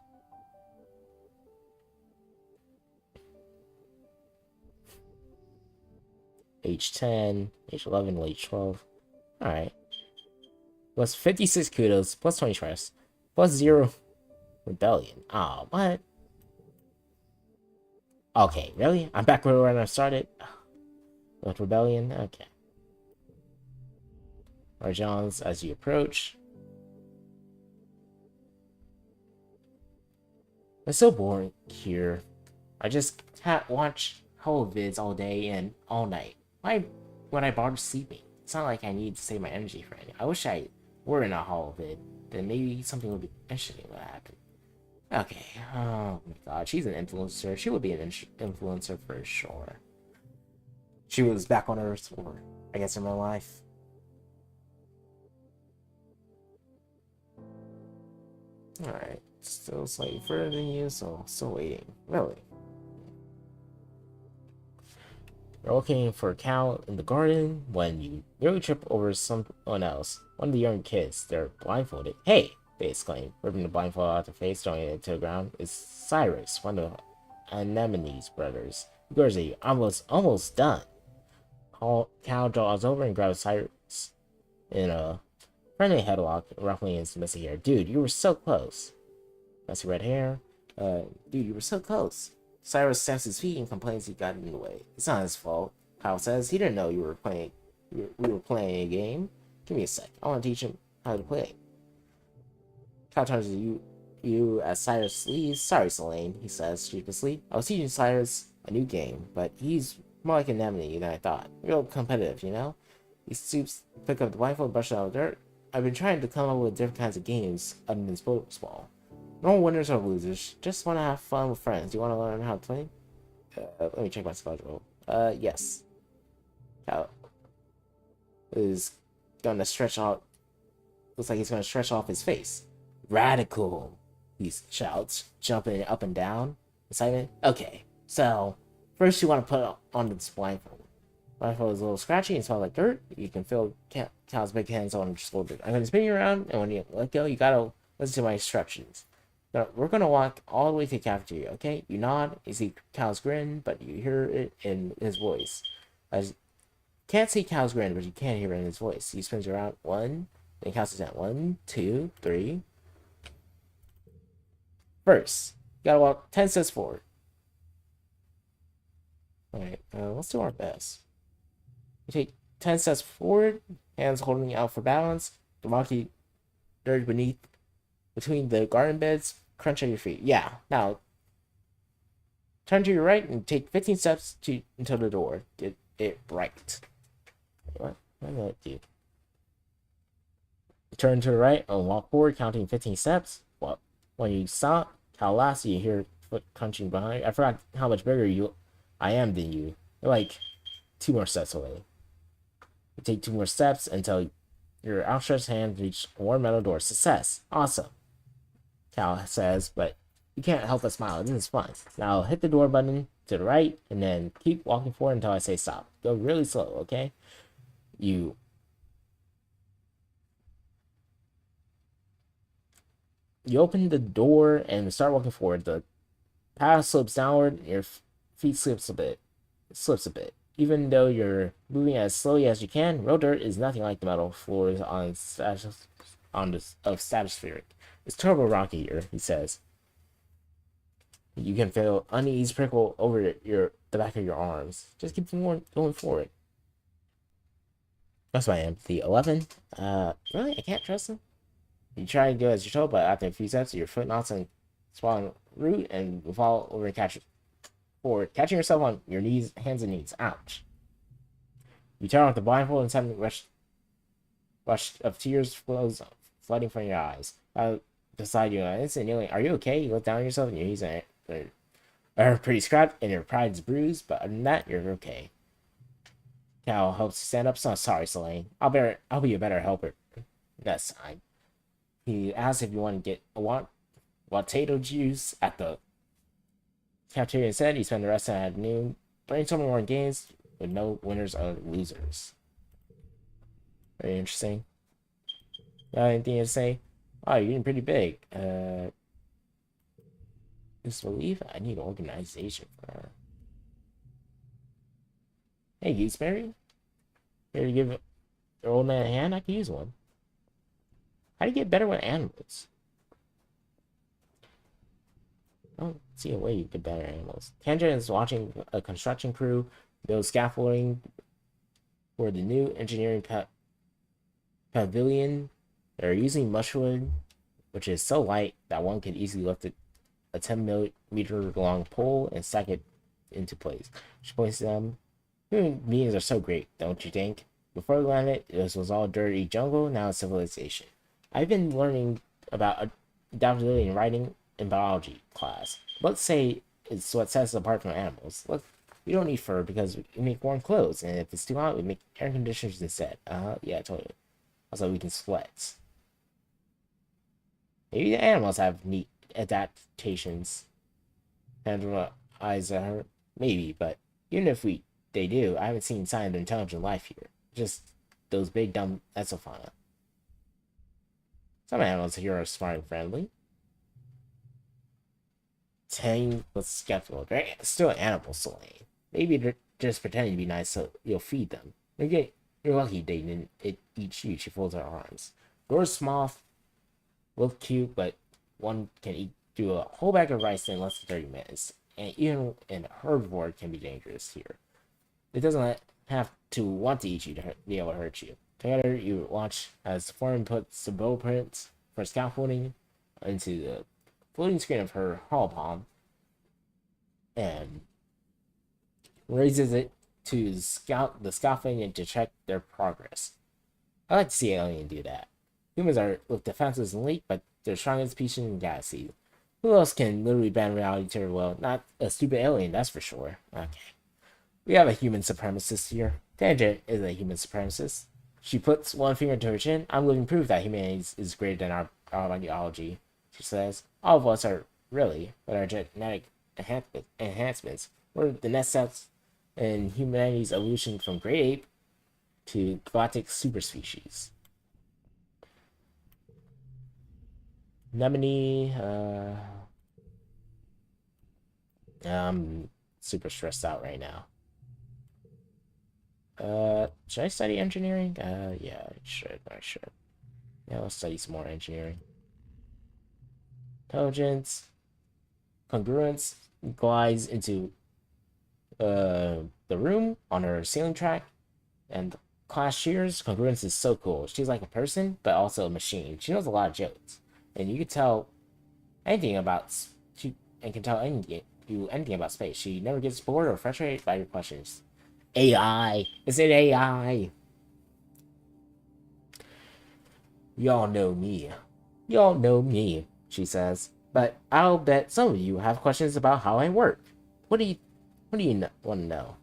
Age 10, age 11, age 12. Alright. Plus 56 kudos, plus 20 trust, plus 0 rebellion. Oh, what? Okay, really? I'm back where I started? With rebellion? Okay. Arjons as you approach. It's so boring here. I just can't watch holovids all day and all night. Why would I bother sleeping? It's not like I need to save my energy for anything. I wish I were in a holovid. Then maybe something would be interesting would happen. Okay. Oh my god, she's an influencer. She would be an influencer for sure. She was back on Earth, or I guess in real life. Alright. Still slightly further than you, so still waiting. Really? You're looking for a cow in the garden when you nearly trip over someone else. One of the young kids. They're blindfolded. Hey! They exclaim, ripping the blindfold out their face, throwing it to the ground. It's Cyrus, one of Anemone's brothers. He glares at you. Almost done. Cow draws over and grabs Cyrus in a friendly headlock, ruffling his messy hair. Dude, you were so close. Messy red hair. Dude, you were so close. Cyrus stamps his feet and complains he got in the way. It's not his fault. Kyle says he didn't know you were playing. We were playing a game. Give me a sec. I want to teach him how to play. Kyle turns to you as Cyrus leaves. Sorry, Solane, he says sheepishly. I was teaching Cyrus a new game, but he's more like an anemone than I thought. Real competitive, you know? He stoops, pick up the blindfold, brush it out of the dirt. I've been trying to come up with different kinds of games other than sports ball. No winners or losers. Just want to have fun with friends. You want to learn how to play? Let me check my schedule. Yes. Kyle is gonna stretch out. Looks like he's gonna stretch off his face. Radical, he shouts, jumping up and down. Excitement. Okay, so first you want to put on this blindfold. Blindfold is a little scratchy and smells like dirt. You can feel Cal's big hands on your shoulder. I'm gonna spin you around, and when you let go, you gotta listen to my instructions. Now, we're gonna walk all the way to the cafeteria, okay? You nod, you see Cal's grin, but you hear it in his voice. Can't see Cal's grin, but you can hear it in his voice. He spins around, one, then counts down, 1, 2, 3. First, You gotta walk 10 steps forward. Alright, let's do our best. You take 10 steps forward, hands holding out for balance, the rocky dirt beneath, between the garden beds, crunch at your feet. Yeah, now turn to your right and take 15 steps until the door. Get it right. What? What did that do? Turn to the right and walk forward, counting 15 steps. Well, when you stop, how last you hear foot crunching behind. I forgot how much bigger I am than you. You're like 2 more steps away. You take 2 more steps until your outstretched hand reaches a warm metal door. Success. Awesome. Cal says, but you can't help but smile. This is fun. Now hit the door button to the right and then keep walking forward until I say stop. Go really slow, okay? You open the door and start walking forward. The path slopes downward and your feet slips a bit. Even though you're moving as slowly as you can, real dirt is nothing like the metal floors of Stratospheric. It's turbo rocky here, he says. You can feel unease prickle over the back of your arms. Just keep going forward. That's my empathy. 11. Really? I can't trust him? You try to go as you're told, but after a few steps, your foot knocks on swallowing root and you fall over and catch forward, catching yourself on your knees, hands and knees. Ouch. You turn off the blindfold and suddenly rush of tears flows flooding from your eyes. Beside you, instantly, are you okay? You look down on yourself and your knees are pretty scrapped and your pride's bruised, but other than that, you're okay. Cal helps you stand up. So sorry, Selene. I'll be a better helper next time. He asks if you want to get a potato juice at the cafeteria instead. You spend the rest of the afternoon brainstorming more games with no winners or losers. Very interesting. Anything to say? Oh, you're getting pretty big. Just believe I need organization for her. Hey, Gooseberry? Here to give your old man a hand? I could use one. How do you get better with animals? I don't see a way you get better animals. Tangent is watching a construction crew build scaffolding for the new engineering pavilion. They're using mushwood, which is so light that one could easily lift a 10-meter long pole and stack it into place. She points to them. Human beings are so great, don't you think? Before we landed, this was all dirty jungle, now it's civilization. I've been learning about adaptability in writing in biology class. Let's say it's what sets us apart from animals. Look, we don't need fur because we make warm clothes, and if it's too hot, we make air conditioners instead. Yeah, totally. Also, we can sweat. Maybe the animals have neat adaptations. And eyes at her. Maybe, but even if they do, I haven't seen signs of intelligent life here. Just those big dumb exofauna. Some animals here are smart and friendly. Tame but skeptical. They're still animals, Selene. Maybe they're just pretending to be nice so you'll feed them. You're lucky they didn't eat you. She folds her arms. Doors small, look cute, but one can do a whole bag of rice in less than 30 minutes. And even an herbivore can be dangerous here. It doesn't have to want to eat you to be able to hurt you. Together, you watch as the foreman puts the blueprints for scaffolding into the floating screen of her holopalm and raises it to the scaffolding to check their progress. I like to see an alien do that. Humans look defenseless and weak, but they're strongest species in the galaxy. Who else can literally bend reality to her will? Not a stupid alien, that's for sure. Okay. We have a human supremacist here. Tangent is a human supremacist. She puts one finger to her chin. I'm living proof that humanity is greater than our ideology. She says, all of us are really, but our genetic enhancements were the next steps in humanity's evolution from great ape to galactic superspecies. Nemini, I'm super stressed out right now. Should I study engineering? Yeah, I should. Yeah, let's study some more engineering. Intelligence. Congruence glides into the room on her ceiling track, and class cheers. Congruence is so cool. She's like a person, but also a machine. She knows a lot of jokes, and you can tell anything about she and can tell anything about space. She never gets bored or frustrated by your questions. AI, is it AI? Y'all know me. Y'all know me, she says. But I'll bet some of you have questions about how I work. What do you want to know?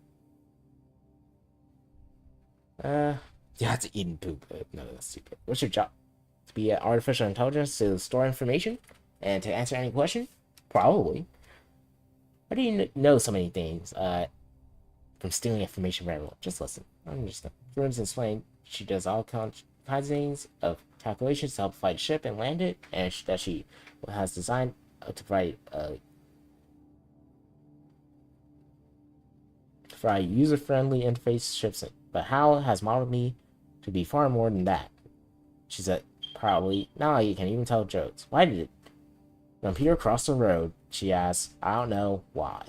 You have to eat and poop. No, that's stupid. What's your job? To be an artificial intelligence to store information and to answer any question? Probably. How do you know so many things? From stealing information from everyone. Just listen. I'm just for instance, explain she does all kinds of things of calculations to help fight a ship and land it, and that she has designed to provide user-friendly interface ships. But Hal has modeled me to be far more than that. She said, probably. Now you can even tell jokes. Why did the computer cross the road? She asked. I don't know why.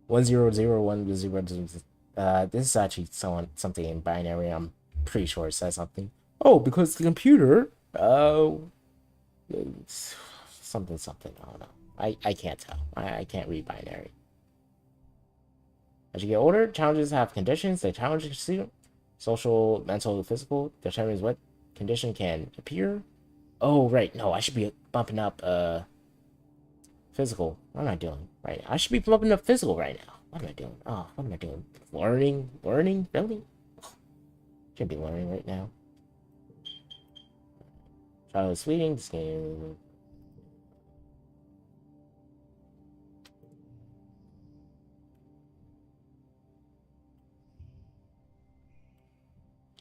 1001. This is actually something in binary. I'm pretty sure it says something. Oh, because the computer, something. I don't know. I can't tell. I can't read binary. As you get older, challenges have conditions. They challenge the student. Social, mental, physical determines what condition can appear. Oh, right. No, I should be bumping up physical. What am I doing? Right. I should be bumping up physical right now. What am I doing? Oh, what am I doing? Learning? Really? Should be learning right now. Child fleeting. This game.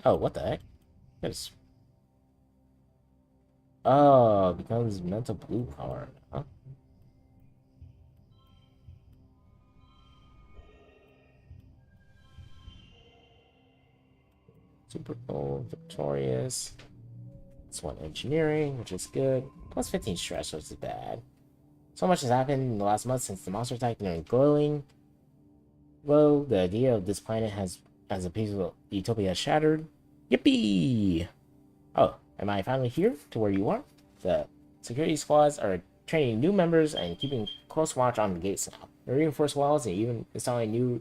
Oh, what the heck? There's... Oh, becomes mental blue card, huh? Super cool, victorious. It's 1 engineering, which is good. Plus 15 stress, which is bad. So much has happened in the last month since the monster attack during glowing. Well, the idea of this planet as a peaceful utopia has shattered. Yippee! Oh, am I finally here to where you are? The security squads are training new members and keeping close watch on the gates now. They're reinforced walls and even installing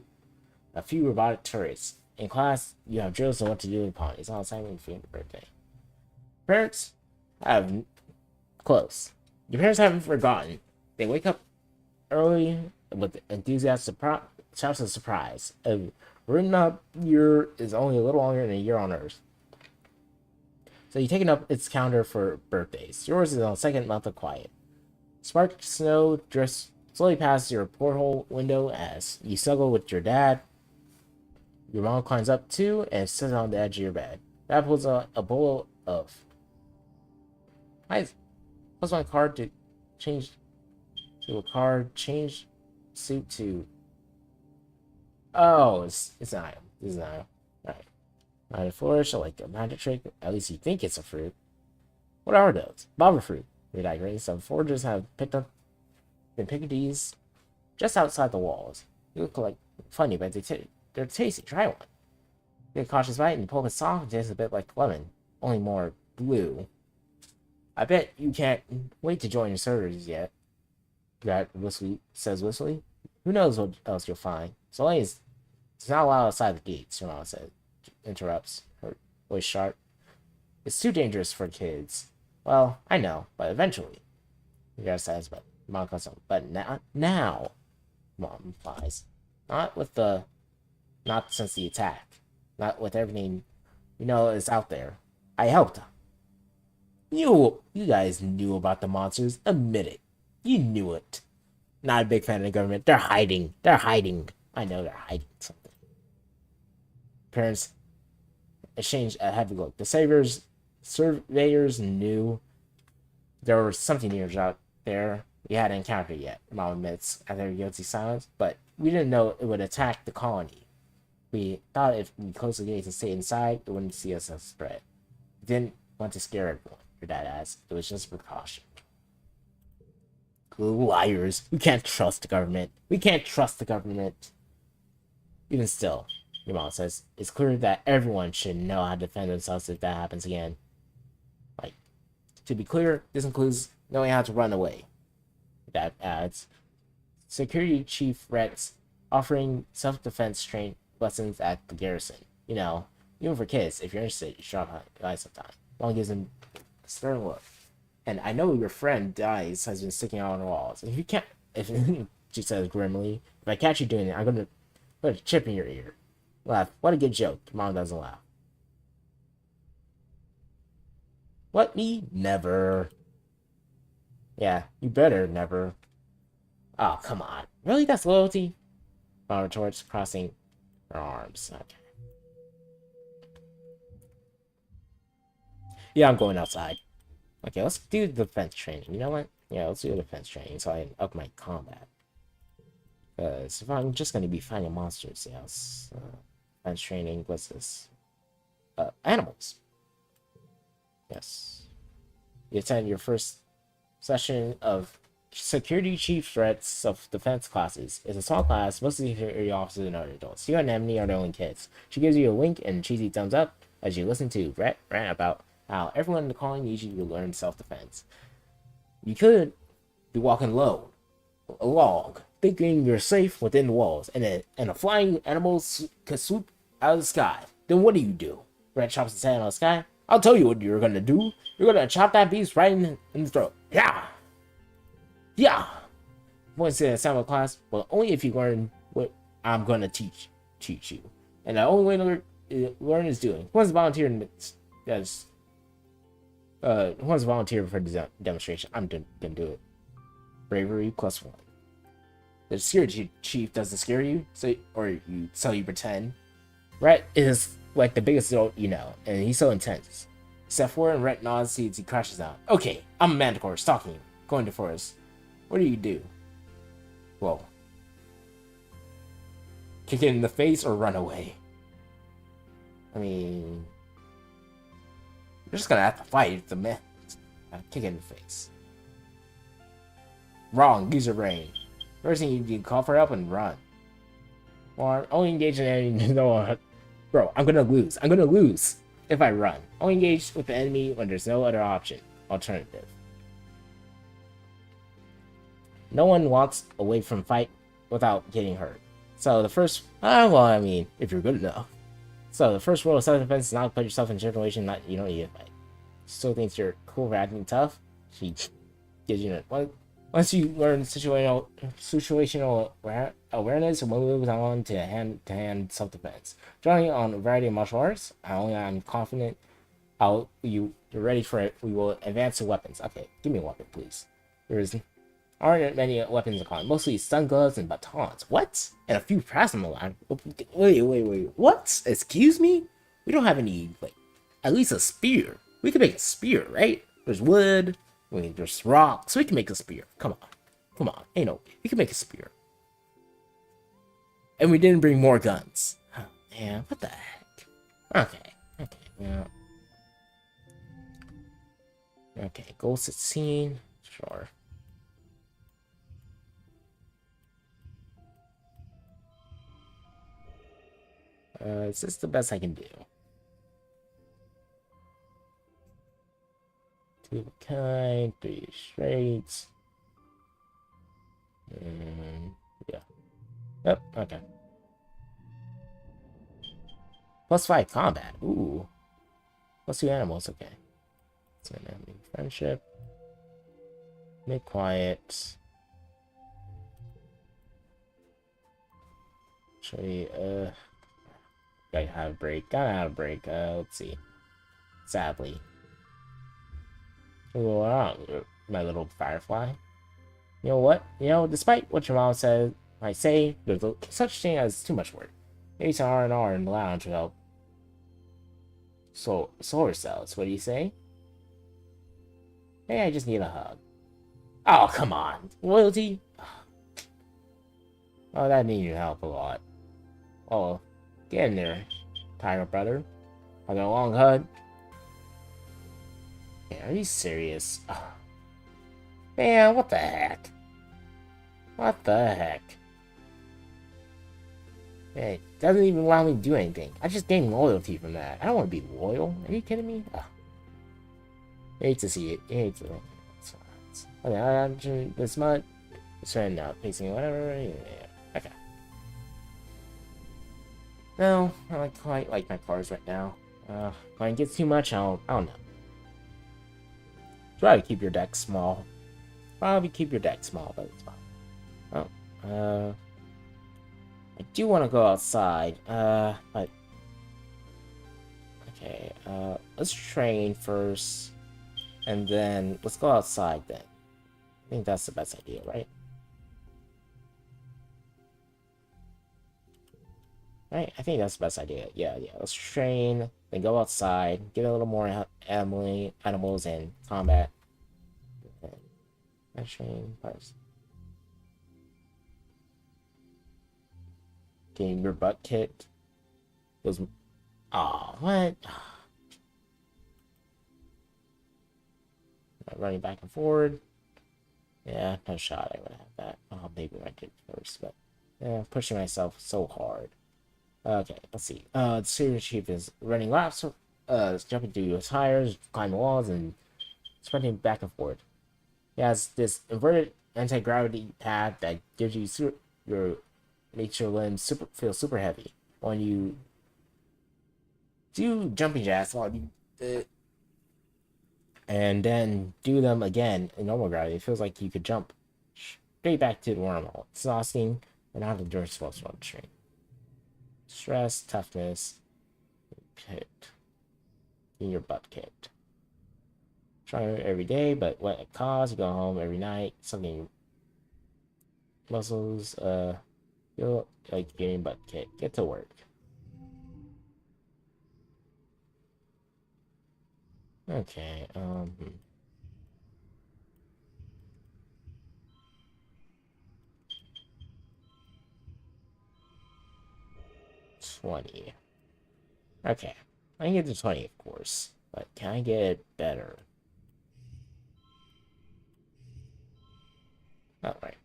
a few robotic turrets. In class, you have drills on what to do with pawn. It's all assignment for your birthday. Parents have close. Your parents haven't forgotten. They wake up early with enthusiastic shouts of surprise. A written up year is only a little longer than a year on Earth. So you've taken up its calendar for birthdays. Yours is on the second month of quiet. Spark snow drifts slowly past your porthole window as you snuggle with your dad. Your mom climbs up too and sits on the edge of your bed. Dad pulls a bowl of... What's my card to change to a card? Change suit to... Oh, it's an item. This is an item. Alright. Magic flourish, like a magic trick. At least you think it's a fruit. What are those? Baba fruit. Redecorating. Some foragers have been picking these just outside the walls. They look like funny, but they're tasty. Try one. Get a cautious bite and the pulp is soft. It tastes a bit like lemon, only more blue. I bet you can't wait to join your servers yet. That says wistfully. Who knows what else you'll find? So long as it's not allowed outside the gates, your mom said. Interrupts, her voice sharp. It's too dangerous for kids. Well, I know, but eventually. Your dad says, but mom comes up. But now, mom replies. Not since the attack. Not with everything is out there. I helped. You guys knew about the monsters. Admit it. You knew it. Not a big fan of the government. They're hiding. I know they're hiding something. Parents exchanged a heavy look. The surveyors knew there was something new out there we hadn't encountered yet, Mom admits after a guilty silence, but we didn't know it would attack the colony. We thought if we closed the gates and stayed inside, it wouldn't see us as spread. We didn't want to scare everyone, your dad asked. It was just a precaution. Liars. We can't trust the government. We can't trust the government. Even still, your mom says, it's clear that everyone should know how to defend themselves if that happens again. Like, to be clear, this includes knowing how to run away. That adds, security chief threats offering self-defense train lessons at the garrison. You know, even for kids, if you're interested, you should drop by sometime. Mom gives him a stern look. And I know your friend Dice has been sticking out on the walls. If you can't, if she says grimly, if I catch you doing it, I'm gonna put a chip in your ear. Laugh. What a good joke. Mom doesn't laugh. What, me? Never. Yeah, you better never. Oh, come on. Really? That's loyalty? Mom retorts, crossing her arms. Okay. Yeah, I'm going outside. Okay, let's do defense training. You know what? Yeah, let's do defense training so I can up my combat. Because if I'm just going to be fighting monsters, yes. Defense training, what's this? Animals. Yes. You attend your first session of Security Chief Threats of Defense classes. It's a small class, mostly security officers and other adults. You and Emily are the only kids. She gives you a wink and cheesy thumbs up as you listen to Brett rant about how everyone in the colony needs you to learn self-defense. You could be walking low, along, thinking you're safe within the walls, and a flying animal could swoop out of the sky. Then what do? Brett chops his head on the sky. I'll tell you what you're gonna do. You're gonna chop that beast right in the throat. Yeah! Yeah! Points to the assembly class, but only if you learn what I'm gonna teach you. And the only way to learn is doing. Who wants to volunteer in this? Who wants to volunteer for the demonstration? I'm gonna do it. Bravery +1. The security chief doesn't scare you, so you pretend. Rhett is like the biggest adult you know, and he's so intense. Step forward and Rhett nods, sees he crashes out. Okay, I'm a manticore, stalking you. Going to forest. What do? Whoa. Kick it in the face or run away? I mean, you're just gonna have to fight. It's a myth. Kick it in the face. Wrong. Use your brain. First thing you do, call for help and run. Or only engage in enemy. No, bro, I'm gonna lose. I'm gonna lose if I run. Only engage with the enemy when there's no other alternative. No one walks away from fight without getting hurt. So the first, well, I mean, if you're good enough. So the first rule of self-defense is not to put yourself in a situation that you don't need to fight. Still thinks you're cool for acting tough. She gives you once you learn situational awareness, and moves on to hand-to-hand self-defense. Drawing on a variety of martial arts, I'm confident you're ready for it. We will advance to weapons. Okay, give me a weapon, please. Aren't many weapons in common, mostly stun gloves and batons. What? And a few plasma line. Wait. What? Excuse me? We don't have any, at least a spear. We can make a spear, right? There's wood, there's rocks, so we can make a spear. Come on. Ain't no way. We can make a spear. And we didn't bring more guns. Oh, man, what the heck? Okay, yeah. Okay, goal 16. Sure. It's just the best I can do. 2 of a kind, 3 straights. Yeah. Yep, okay. +5 combat. Ooh. +2 animals, okay. So enemy friendship. Make quiet. Actually, gotta have a break. Let's see. Sadly. Wow, my little firefly. You know what? Despite what your mom might say, there's such thing as too much work. Maybe some R&R in the lounge will help. So, solar cells, what do you say? Hey, I just need a hug. Oh, come on. Loyalty? Oh, that needed your help a lot. Oh, get in there, tiger brother. I got a long hug. Yeah, are you serious? Oh. Man, what the heck? What the heck? It doesn't even allow me to do anything. I just gained loyalty from that. I don't want to be loyal. Are you kidding me? Oh. I hate to see it. I hate to. Okay, I'm doing this much. It's right now. Facing whatever. Yeah. Okay. No, I don't quite like my cars right now. When it gets too much, I don't know. Try to keep your deck small. Probably keep your deck small, but it's fine. Oh, I do want to go outside, but... Okay, let's train first, and then let's go outside then. I think that's the best idea, right? Right, I think that's the best idea. Yeah, let's train, then go outside, get a little more animals in combat. I train first. Getting your butt kicked. Those. Oh, what? Running back and forward. Yeah, no shot I would have that. Oh, maybe I did first, but yeah, pushing myself so hard. Okay, let's see. The Serious Chief is running laps, jumping through your tires, climbing walls, and sprinting back and forth. He has this inverted anti-gravity pad that gives you your makes your limbs feel super heavy. When you do jumping jacks, and then do them again in normal gravity, it feels like you could jump straight back to normal. It's exhausting and not endurance for one train. Stress, toughness, kicked. Getting your butt kicked. Trying it every day, but what it costs, you go home every night, something muscles, feel like getting butt kicked. Get to work. Okay, 20. Okay, I can get to 20, of course, but can I get it better? Alright.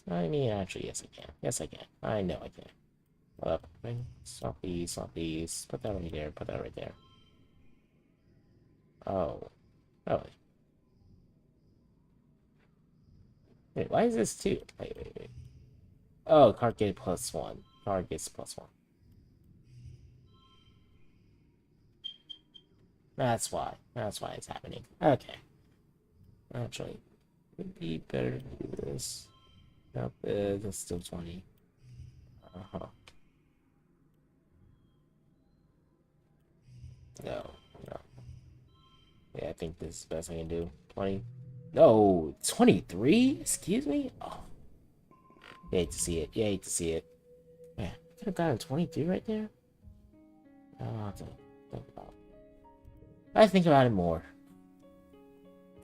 I mean, actually, yes, I can. Yes, I can. I know I can. Up. Stop these, stop these. Put that right there, put that right there. Oh. Really? Wait, why is this 2? Wait. Oh, card gate +1. Card gets +1. That's why. That's why it's happening. Okay. Actually, would be better to do this. Nope, that's still 20. Uh-huh. No. Yeah, I think this is the best I can do. 20. No, 23? Excuse me? Oh. You hate to see it. You hate to see it. Man, I could have gotten 23 right there. I'll have to think about it. I think about it more.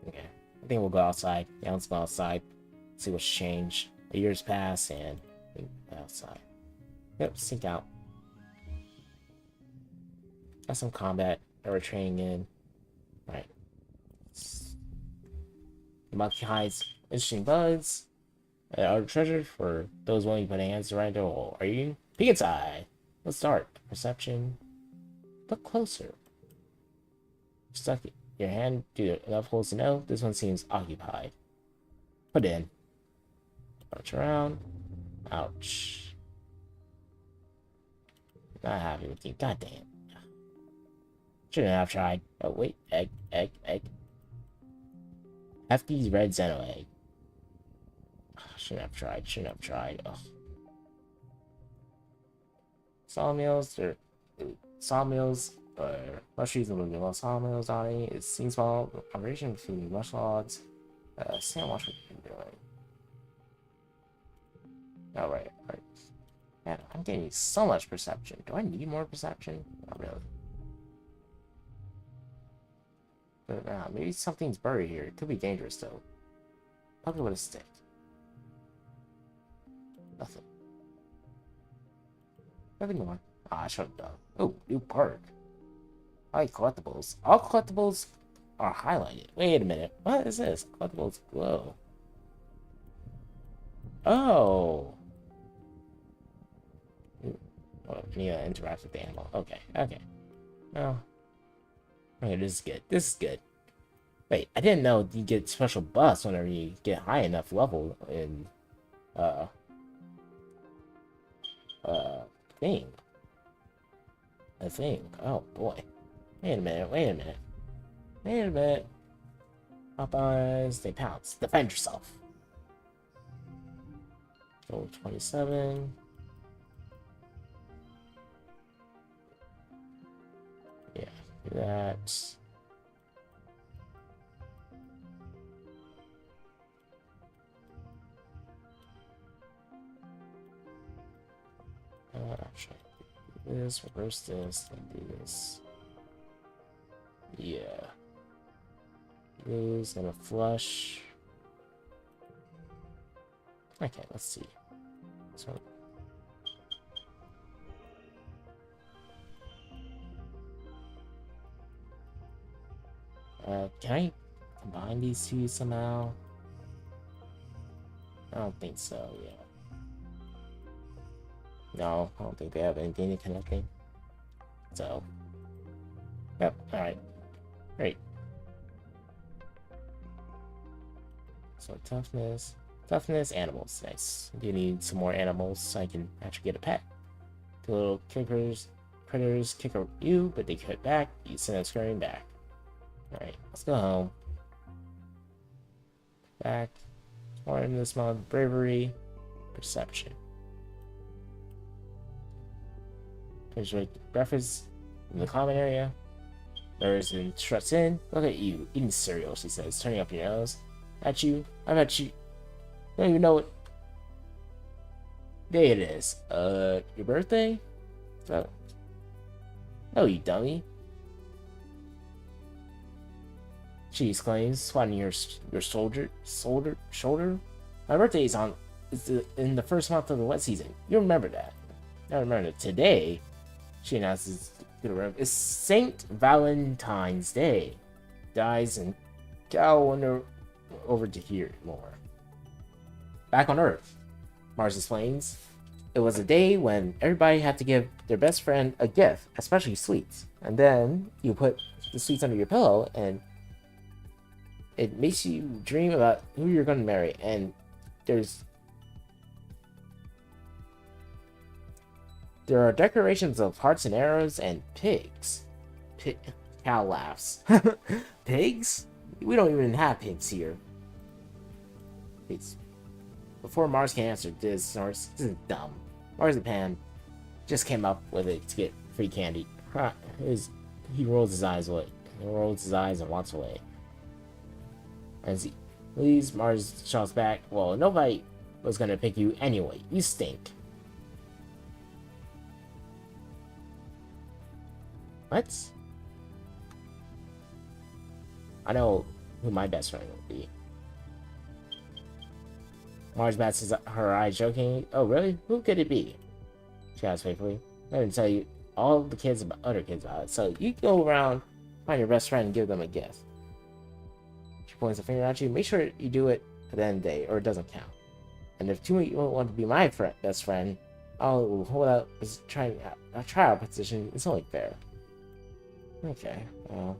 Okay. I think we'll go outside. Yeah, let's go outside. See what's changed. The years pass and we go outside. Yep, sync out. Got some combat that we're training in. Right. The monkey hides interesting bugs. Our treasure for those willing to put hands around the hole. Are you? Peek inside. Let's start. Perception. Look closer. Stuck your hand through enough holes to know this one seems occupied. Put in. March around. Ouch. Not happy with you. God damn. Shouldn't have tried. Oh wait. Egg. Hefty's red Zeno egg. Shouldn't have tried. Ugh. Sawmills, much reasonable to most sawmills on it. It seems small operation between mush logs. Sam, watch what you're doing. Alright. Man, I'm getting so much perception. Do I need more perception? Not really. But maybe something's buried here. It could be dangerous though. Poke it with a stick. Nothing more. Ah, I should have done. Oh, new park. I like collectibles. All collectibles are highlighted. Wait a minute. What is this? Collectibles glow. Oh. Oh, you need to interact with the animal. Okay, okay. Well, okay, this is good. This is good. Wait, I didn't know you get special buffs whenever you get high enough level in uh uh thing. I think. Oh boy. Wait a minute, wait a minute. Wait a minute. Popeyes, they pounce. Defend yourself. Go 27. Yeah, do that. Actually, do this, reverse this, then do this. Yeah. Blue's gonna flush. Okay, let's see. So, can I combine these two somehow? I don't think so, yeah. No, I don't think they have anything connecting. So, yep, alright. Great. So, toughness. Toughness, animals. Nice. Do you need some more animals so I can actually get a pet? The little critters kick you, but they cut back. You send them scurrying back. Alright, let's go home. Back. More in this mod. Bravery. Perception. Finish breakfast in the common area. Resident struts in. Look at you, eating cereal, she says, turning up your nose. At you. I bet you don't even know what day it is. Your birthday? So, no, you dummy. She exclaims, swatting your shoulder. My birthday is in the first month of the wet season. You remember that. I remember that. Today, she announces to the room, it's Saint Valentine's Day. Dies and Cal wonder over to hear more. Back on Earth, Mars explains, it was a day when everybody had to give their best friend a gift, especially sweets. And then you put the sweets under your pillow and it makes you dream about who you're going to marry. And there are decorations of hearts and arrows and pigs. Cal laughs. Pigs? We don't even have pigs here. It's before Mars can answer, this is dumb. Marzipan just came up with it to get free candy. He rolls his eyes away. He rolls his eyes and walks away. As he leaves, Mars shouts back, well, nobody was gonna pick you anyway. You stink. What? I know who my best friend will be. Mars bats her eyes joking. Oh, really? Who could it be? She asks faithfully. Let me tell you all the kids about other kids about it. So you go around, find your best friend, and give them a gift. She points a finger at you. Make sure you do it at the end of the day, or it doesn't count. And if two of you want to be my best friend, I'll hold out this tryout position. It's only fair. Okay. Well.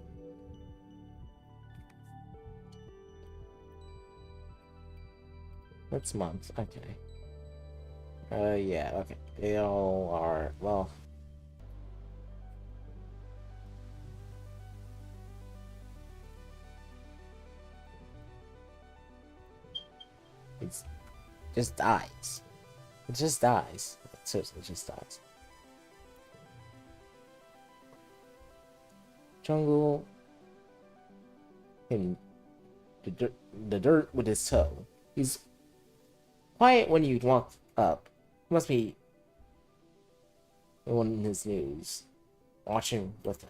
What's month? Okay. Yeah, okay. They all are, well... It just dies. It just dies. Seriously, it just dies. Jungle... In the dirt with his toe. He's quiet when you walk up. He must be one in his news. Watching with him.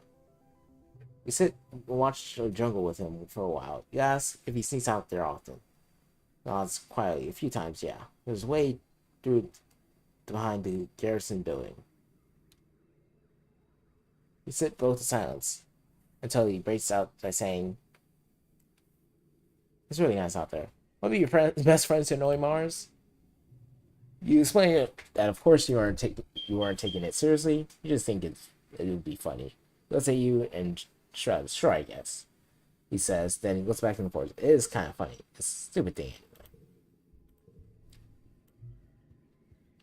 You sit and watch the jungle with him for a while. You ask if he sneaks out there often. Nods quietly a few times, yeah. He was way through behind the garrison building. You sit both in silence. until he breaks out by saying, "It's really nice out there. What be your best friends to annoy Mars?" You explain it that of course you aren't taking it seriously. You just think it would be funny. Let's say you and shrugs. Sure, I guess. He says. Then he looks back and forth. It is kind of funny. It's a stupid thing.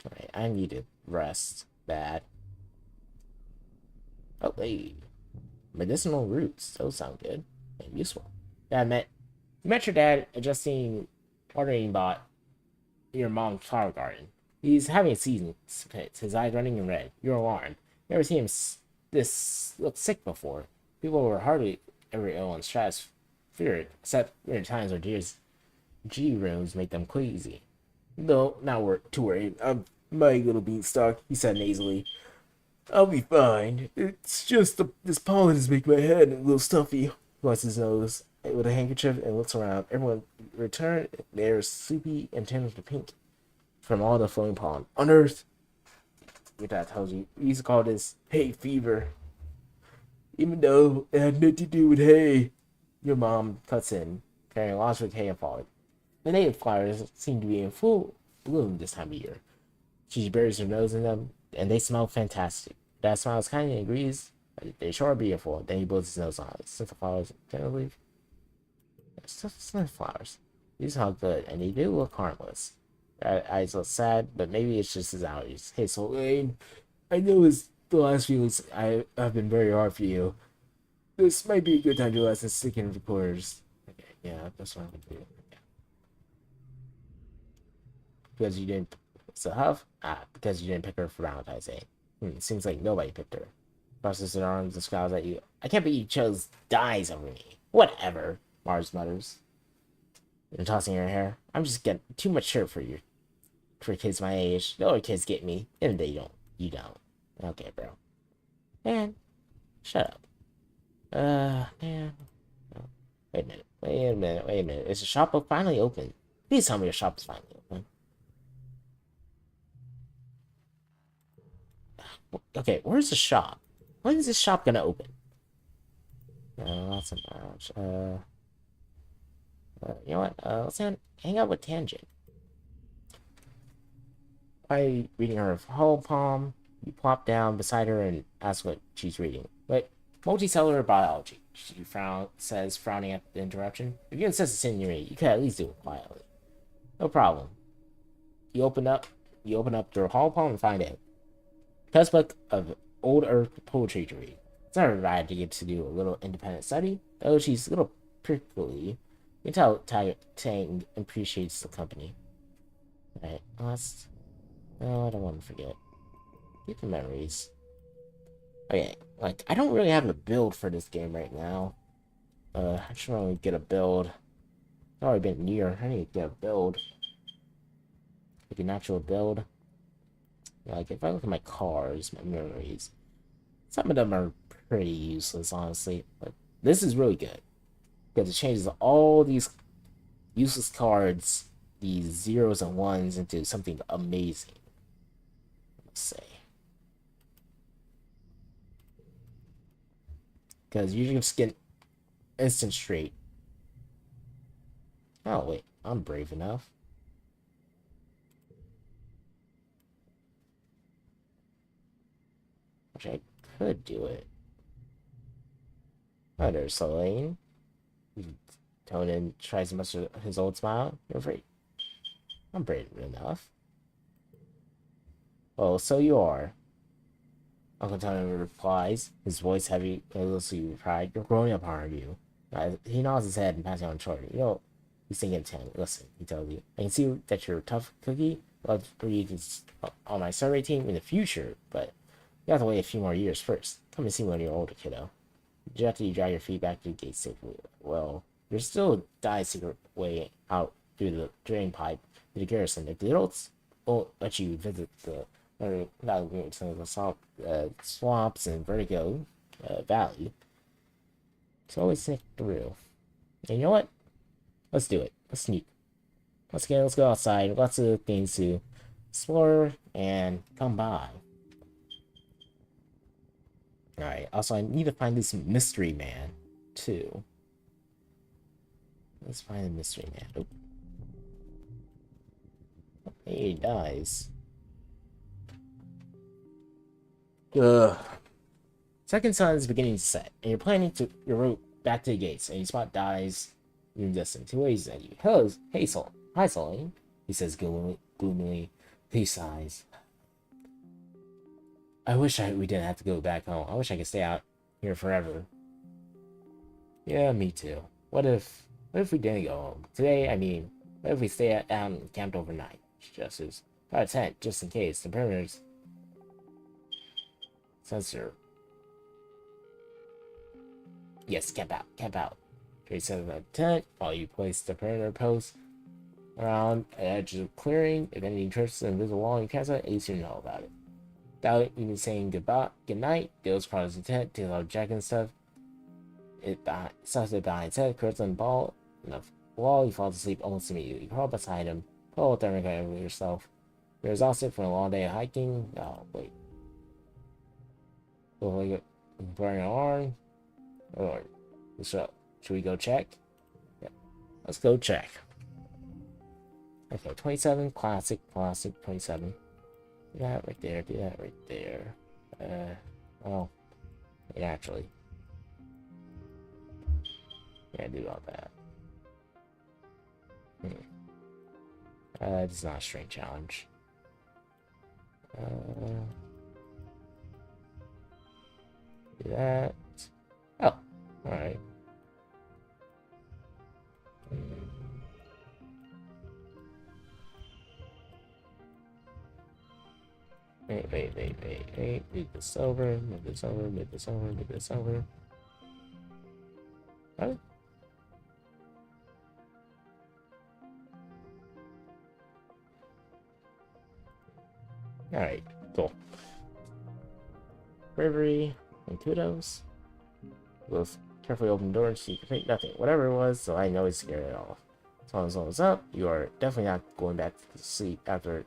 Alright, I need to rest. Bad. Oh, hey. Medicinal roots. Those sound good and useful. Yeah, you met your dad adjusting watering bot your mom's flower garden. He's having a season spits, his eyes running in red. You're alarmed. Never seen him this look sick before. People were hardly ever ill in stratosphere, except in times where G rooms make them queasy. No, not too worried. I'm my little beanstalk, he said nasally. I'll be fine. It's just this pollen is making my head a little stuffy. He wipes his nose with a handkerchief and looks around. Everyone returned. They're sleepy and tinged with pink from all the flowing pollen. On Earth, your dad tells you, we used to call this hay fever. Even though it had nothing to do with hay. Your mom cuts in, carrying lots of hay and foliage. The native flowers seem to be in full bloom this time of year. She buries her nose in them, and they smell fantastic. Dad smiles kindly and agrees. They sure are beautiful. Then he blows his nose on it. Since the flowers generally it's not flowers. These smell good, and they do look harmless. Their eyes look sad, but maybe it's just his allergies. Hey, Solane, I know the last few weeks I've been very hard for you. This might be a good time to relax and stick in the quarters. Okay, yeah, that's what I'm gonna do. Yeah. Because you didn't. So Huff? Because you didn't pick her for Valentine's Day. Seems like nobody picked her. Crosses her arms and scowls at you. I can't believe you chose dyes over me. Whatever, Mars mutters. And tossing her hair. I'm just getting too mature for kids my age. The older kids get me, and they don't. You don't. Okay, bro. Man, shut up. Man. Oh, wait a minute. Is the shop finally open? Please tell me your shop is finally open. Okay, where's the shop? When is this shop gonna open? That's a match. You know what? Let's hang out with Tangent. By reading her whole palm, you plop down beside her and ask what she's reading. But multicellular biology, she says, frowning at the interruption. If you insist it's in your read, you could at least do it quietly. No problem. You open up their hall palm and find it. Textbook of old Earth poetry to read. It's never bad to get to do a little independent study, though she's a little prickly. You can tell Tang appreciates the company. Right, last. No, I don't want to forget. Keep the memories. Okay, like, I don't really have a build for this game right now. I should probably get a build. It's already been a year. I need to get a build. Like a natural build. Like, if I look at my cars, my memories, some of them are pretty useless, honestly. But this is really good. Because it changes all these useless cards, these zeros and ones, into something amazing. Let's say. Because you just get instant straight. Oh, wait. I'm brave enough. Which I could do it. Oh, there's Selene. Tonin tries to muster his old smile. You're afraid. I'm brave enough. Oh, so you are. Uncle Tonin replies, his voice heavy, endlessly with pride. You're growing up, aren't you? He nods his head and passes on short. You know, he's thinking to him. Listen, he tells you. I can see that you're a tough cookie. Love for you on my survey team in the future, but you have to wait a few more years first. Come and see me when you're older, kiddo. Just after you drive your feet back to the gate safely. Well, there's still a secret way out through the drain pipe to the garrison. If the adults won't let you visit the swamps and Vertigo Valley, it's always sneak through. And you know what? Let's do it. Let's sneak. Let's go outside. Lots of things to explore and come by. Alright, also I need to find this mystery man, too. Let's find the mystery man. Oh. Hey, he dies. Ugh. Second sun is beginning to set, and you're planning to your route back to the gates, and you spot dies in the distance. He waves at you. Hello, hey, Sol. Hi, Solane, he says gloomily. He sighs. I wish we didn't have to go back home. I wish I could stay out here forever. Yeah, me too. What if we didn't go home? Today, I mean, what if we stay out and camped overnight? Just as got a tent, just in case. The perimeter's sensor. Yes, camp out, camp out. Trade set up a tent while you place the perimeter post around the edge of the clearing. If anything trips the invisible wall in your campsite, at least you know about it. Without even saying goodbye, good night, goes across the tent, takes out jacket and stuff. Stuffs it behind his head, curls on the ball, and the wall. He falls asleep almost immediately. You crawl beside him, pull a thermic over yourself. You're exhausted from a long day of hiking. Oh, wait. Like burning an arm. Or so, should we go check? Yeah, let's go check. Okay, 27, classic, 27. Do that right there, do that right there. Oh, wait, actually. Yeah, do all that. It's not a strength challenge. Do that. Oh, alright. Wait. Move this over, move this over, move this over, move this over. What? Alright, cool. Bravery and kudos. We'll carefully open the door so you can think nothing. Whatever it was, so I know he's scared at all. As long as all is up, you are definitely not going back to sleep after.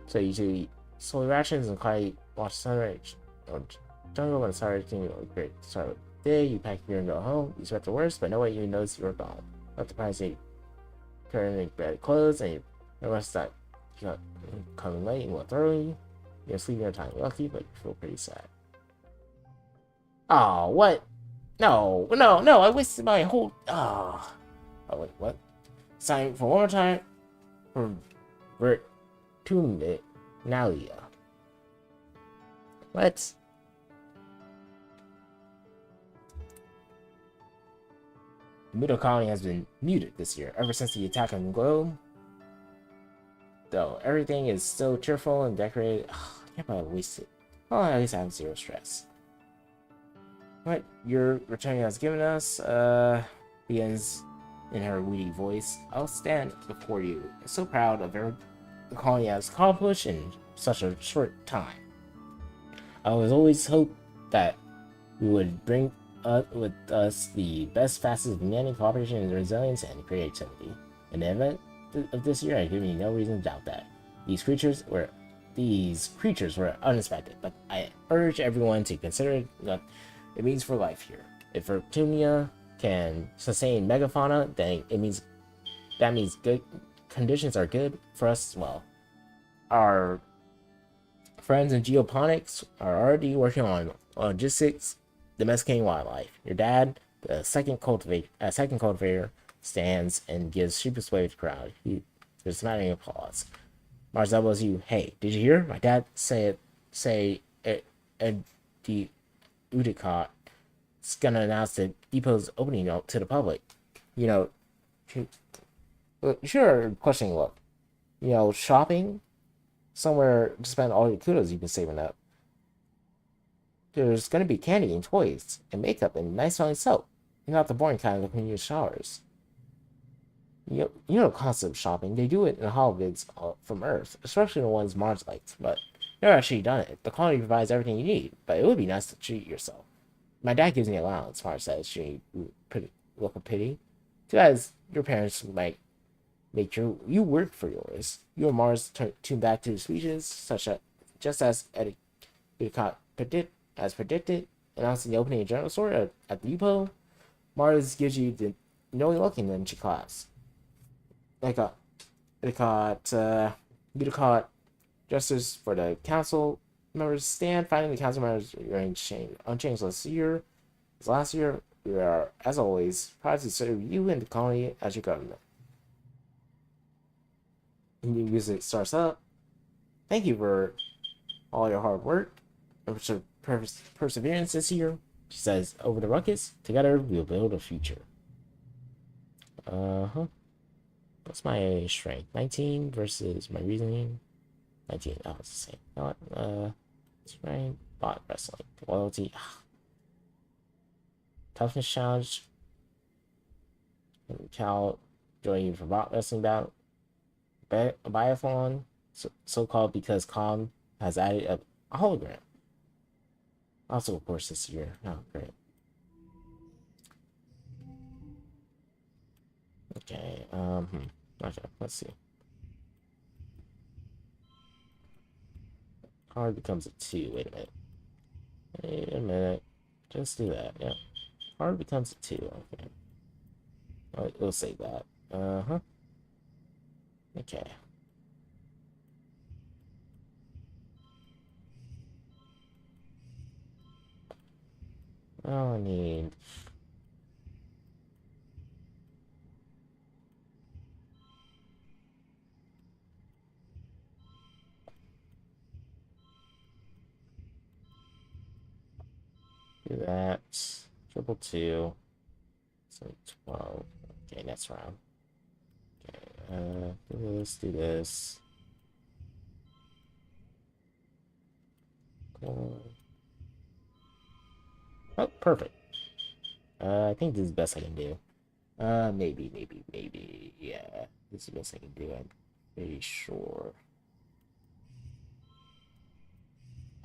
So you do eat soy rations and quietly watch sunrise or jungle when it's hard to great start with the day. You pack your and go home. You expect the worst, but no way you knows you're gone. Not the price you currently bed clothes and you rest that you got coming late and what's early. You're sleeping on time. Lucky, but you feel pretty sad. Oh, what? No, I wasted my whole. Oh, wait, what? Sign for one more time for Vertunalia. What? The middle colony has been muted this year ever since the attack on the globe. Though everything is still cheerful and decorated. Oh, I can't believe I wasted. Well, at least I have zero stress. What your returning has given us, begins in her weedy voice. I'll stand before you, so proud of everything the colony has accomplished in such a short time. I was always hoped that we would bring with us the best facets of humanity, cooperation, and resilience, and creativity. In the event of this year, I give you no reason to doubt that. These creatures were unexpected, but I urge everyone to consider what it means for life here. If Vertunia can sustain megafauna, then that means good conditions are good for us as well. Our friends in geoponics are already working on logistics, domesticating wildlife. Your dad, the second cultivator, stands and gives sheepish wave to the crowd. There's smattering applause. Mars elbows you. Hey, did you hear? My dad say the Udicott is gonna announce the depot's opening to the public. You know, sure, questioning look. You know, shopping somewhere to spend all your kudos you've been saving up. There's gonna be candy and toys and makeup and nice smelling soap. Not the boring kind of use showers. You know the concept of shopping. They do it in holovids from Earth, especially the ones Mars likes, but never actually done it. The colony provides everything you need, but it would be nice to treat yourself. My dad gives me allowance, Mars says. She look of pity. Too bad your parents might make you work for yours. You and Mars tune back to the speeches, just as as predicted, announcing the opening of general store at the depot. Mars gives you the knowing look and then she claps. They caught justice for the council members stand. Finding the council members remain unchanged last year. We are, as always, proud to serve you and the colony as your government. New music starts up. Thank you for all your hard work and perseverance this year. She says, over the ruckus, together we'll build a future. What's my strength? 19 versus my reasoning. 19. Oh, it's the same. You know what? Strength, bot wrestling, loyalty. Toughness challenge. Cal join you for bot wrestling bout. Biathlon, so called because Com has added a hologram. Also, of course, this year. Oh, great. Okay, okay, let's see. Hard becomes a 2. Wait a minute. Just do that, yeah. Hard becomes a 2, okay. We'll save that. Okay. Oh, I need... do that. Triple 2. So 12. Okay, next round. Okay, do this. Cool. Oh, perfect. I think this is the best I can do. Maybe. Yeah, this is the best I can do. I'm pretty sure.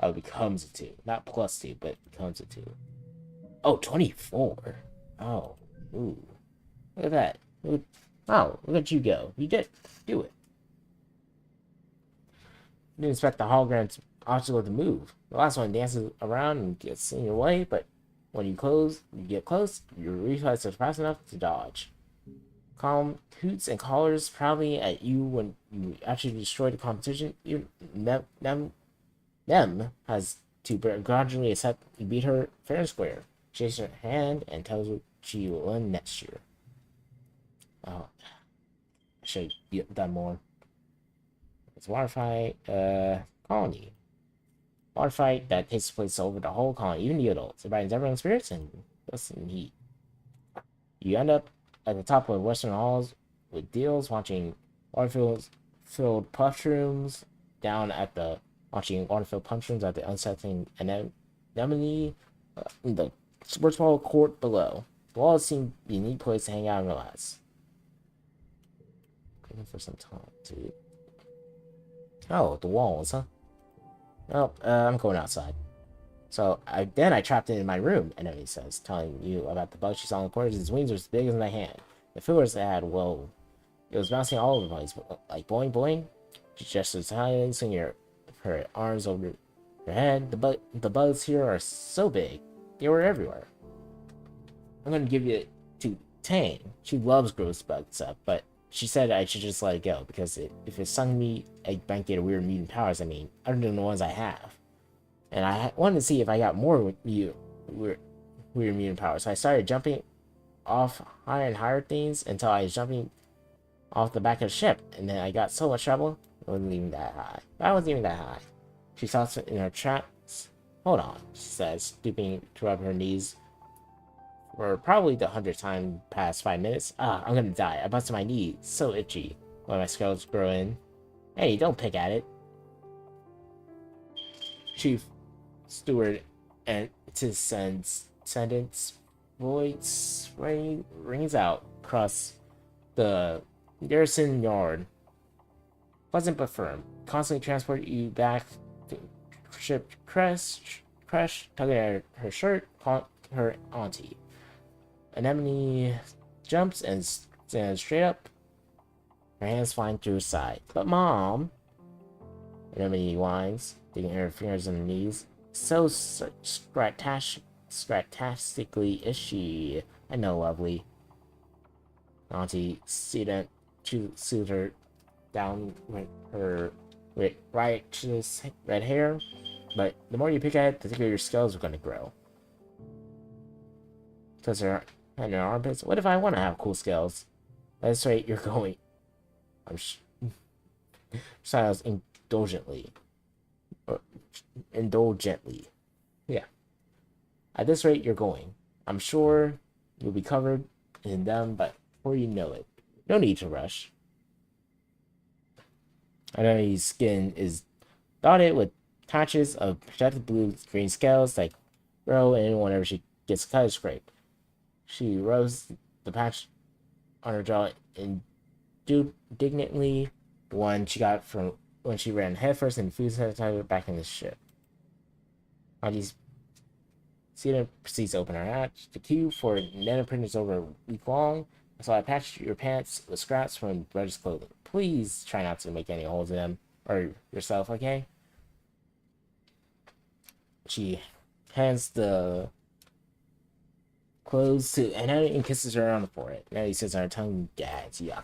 Oh, it becomes a 2. Not plus 2, but it becomes a 2. Oh, 24. Oh, ooh. Look at that. Oh, look at you go. You did do it. You didn't expect the hologram's obstacle to move. The last one dances around and gets in your way, but when you get close, your reflexes are fast enough to dodge. Calm hoots and collars proudly at you when you actually destroy the competition. Nem has to gradually accept you beat her fair and square. She shakes her hand and tells her she will win next year. Oh, I should have done more. It's a water fight, colony. Water fight that takes place over the whole colony, even the adults. It brightens everyone's spirits and puts in heat. You end up at the top of Western Halls with deals, watching water-filled punch rooms down at the unsettling anemone in the sports ball court below. The walls seem to be a neat place to hang out and relax. Looking for some time, dude. Oh, the walls, huh? Well, I'm going outside. So I trapped it in my room, and he says, telling you about the bug she saw in the corners. His wings were as big as my hand. The feelers it had, whoa. It was bouncing all over the place, like boing boing. She gestured silently, swinging her arms over her head. The bugs here are so big. They were everywhere. I'm gonna give you to Tane. She loves gross bug stuff, but she said I should just let it go, because if it stung me, I might get weird mutant powers. I mean, other than the ones I have. And I wanted to see if I got more weird mutant powers. So I started jumping off higher and higher things until I was jumping off the back of the ship. And then I got so much trouble, it wasn't even that high. But I wasn't even that high. She stops in her tracks. Hold on, she says, stooping to rub her knees for probably the 100th time past 5 minutes. I'm gonna die. I busted my knee. So itchy. When my scales grow in. Hey, don't pick at it. Chief Steward and to sentence voice rings out across the garrison yard. Pleasant but firm. Constantly transport you back to ship crush, tugging at her shirt, her auntie. Anemone jumps and stands straight up. Her hands flying through her side. But Mom, Anemone whines, digging her fingers in her knees. so scratastically is she. I know, lovely. Auntie student to soothe her down with her righteous red hair, but the more you pick at it, the thicker your scales are going to grow. Because her and her armpits. What if I want to have cool scales? That's right, you're going. I'm Styles indulgently. Or, indulgently. Yeah. At this rate, you're going. I'm sure you'll be covered in them, but before you know it, no need to rush. I know his skin is dotted with patches of protected blue-green scales that grow in whenever she gets cut or scraped. She rubs the patch on her jaw indignantly, the one she got from when she ran headfirst and food sanitizer back in the ship. Auntie Cena proceeds to open her hatch. The queue for nanoprint is over a week long, so I patched your pants with scraps from Brother's clothing. Please try not to make any holes in them, or yourself, okay? She hands the clothes to Annette and kisses her on the forehead. Annette sits on her tongue, gags, yeah.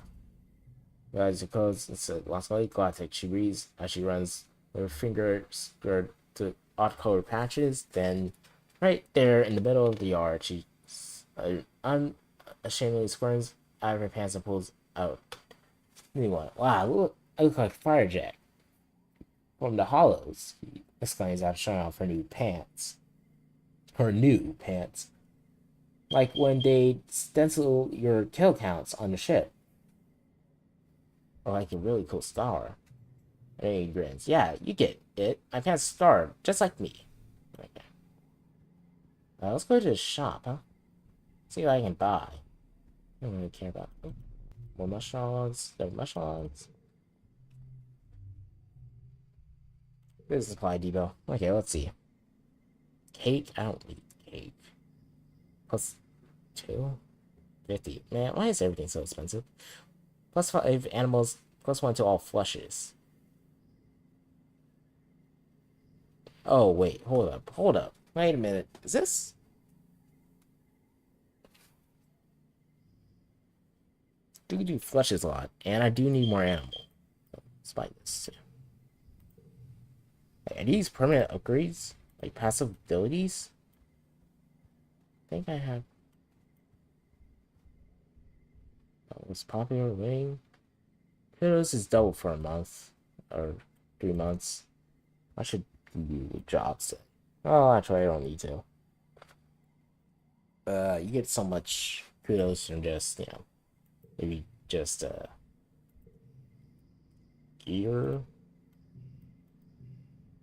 As the clothes, it's a Glottic. She reads as she runs her fingers to odd-colored patches, then right there in the middle of the yard, she unashamedly squirms out of her pants and pulls out. Anyone? Wow, I look like Firejack from the Hollows, he exclaims after showing off her new pants. Her new pants. Like when they stencil your kill counts on the ship. Or like a really cool star. And he grins. Yeah, you get it. My pants starved, just like me. Okay. Let's go to the shop, huh? See what I can buy. I don't really care about them. More mushrooms. There are mushrooms. Business supply depot. Okay, let's see. Cake? I don't need cake. Plus 250. Man, why is everything so expensive? Plus 5 animals. Plus 1 to all flushes. Oh, wait. Hold up. Wait a minute. Is this? Do flushes a lot, and I do need more animal. Let's buy this too. Are these permanent upgrades? Like passive abilities? I think I have. Most popular ring. Kudos is double for a month. Or 3 months. I should do jobs then. Oh, actually, I don't need to. You get so much kudos from just, maybe just, gear.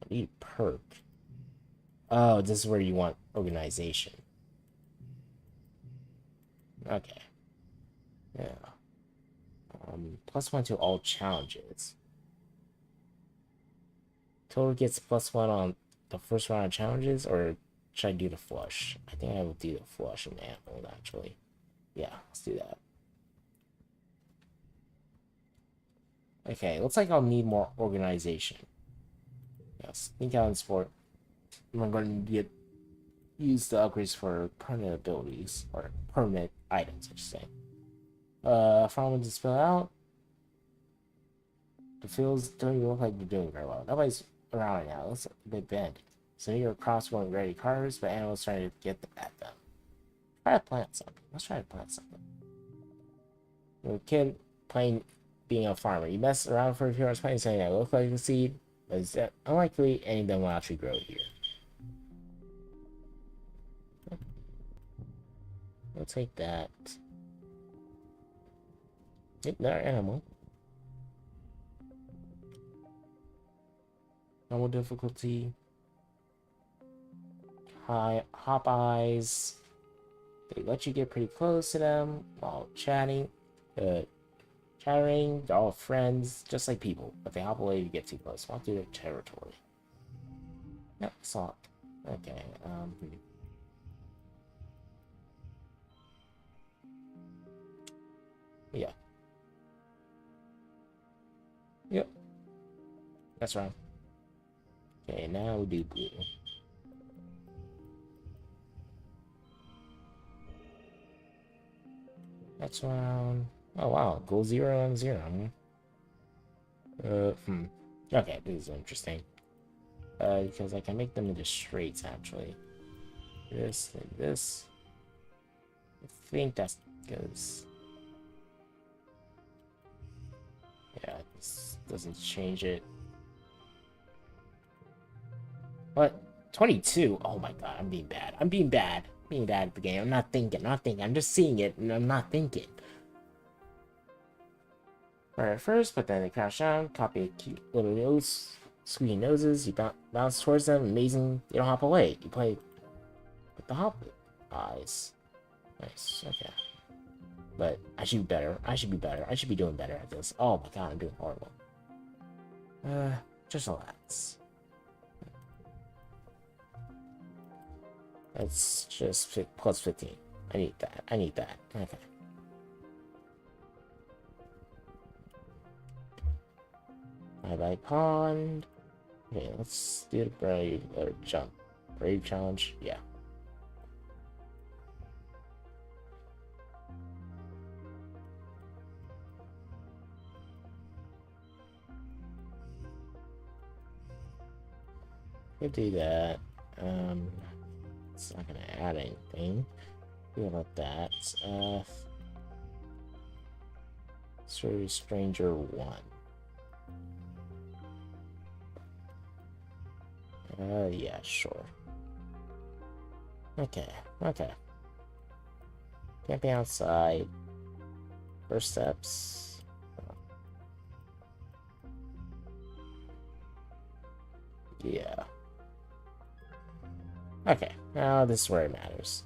I need perk. Oh, this is where you want organization. Okay. Yeah. Plus 1 to all challenges. Total gets plus 1 on the first round of challenges, or should I do the flush? I think I will do the flush in animal, actually. Yeah, let's do that. Okay, looks like I'll need more organization. Yes, sneak out and sport. I'm going to use the upgrades for permanent abilities, or permanent items, I should say. Following to spell out. The fields don't even look like they're doing very well. Nobody's around right now. It looks a bit bent. So you're across one ready cars, but animals trying to get at them. Try to plant something. Let's try to plant something. You're a kid playing being a farmer. You mess around for a few hours planting something that looks like a seed, but it's unlikely any of them will actually grow here. We'll take that. Another animal. Normal difficulty. High hop eyes. They let you get pretty close to them while chatting. Chattering, they're all friends, just like people, but they hop away if you get too close. Walk through their territory. Yep, saw it. Okay, yeah. Yep. That's right. Okay, now we do blue. Next round. Oh wow, goal 0 and 0. Okay, this is interesting. Because I can make them into straights actually. This and this. I think that's because. Yeah, this doesn't change it. What? 22? Oh my god, I'm being bad. I'm being bad. Being bad at the game. I'm not thinking. I'm just seeing it and I'm not thinking. Right at first, but then they crouch down, copy a cute little nose, squeaky noses, you bounce towards them, amazing, you don't hop away. You play with the hop eyes. Nice, okay. But I should be better. I should be better. I should be doing better at this. Oh my god, I'm doing horrible. Just relax. That's just plus 15. I need that. I need that. Okay. Bye-bye pond. Okay, let's do the brave or jump. Brave challenge. Yeah. Could do that. It's not gonna add anything. What about that? Sorry, Stranger 1. Yeah, sure. Okay, okay. Camping outside. First steps. Yeah. Okay, now this is where it matters.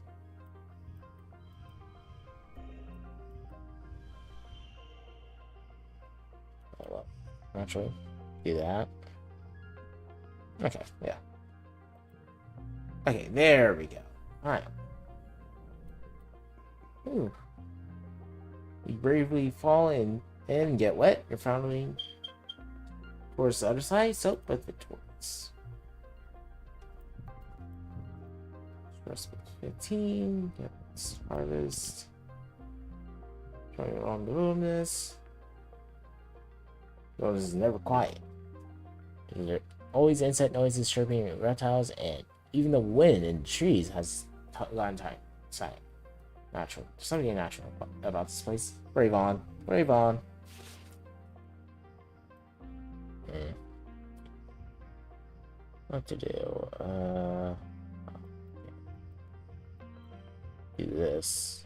Oh, well, naturally, do that. Okay, yeah. Okay, there we go. Alright. Ooh. You bravely fall in and get wet. You're following towards the other side, soak with the towards. First 15. Get this harvest. Trying along the wilderness. The wilderness is never quiet. There are always insect noises, chirping, reptiles, and even the wind in the trees has gotten tight. Natural. There's something natural about this place. Brave on. Brave on. What to do? Do this.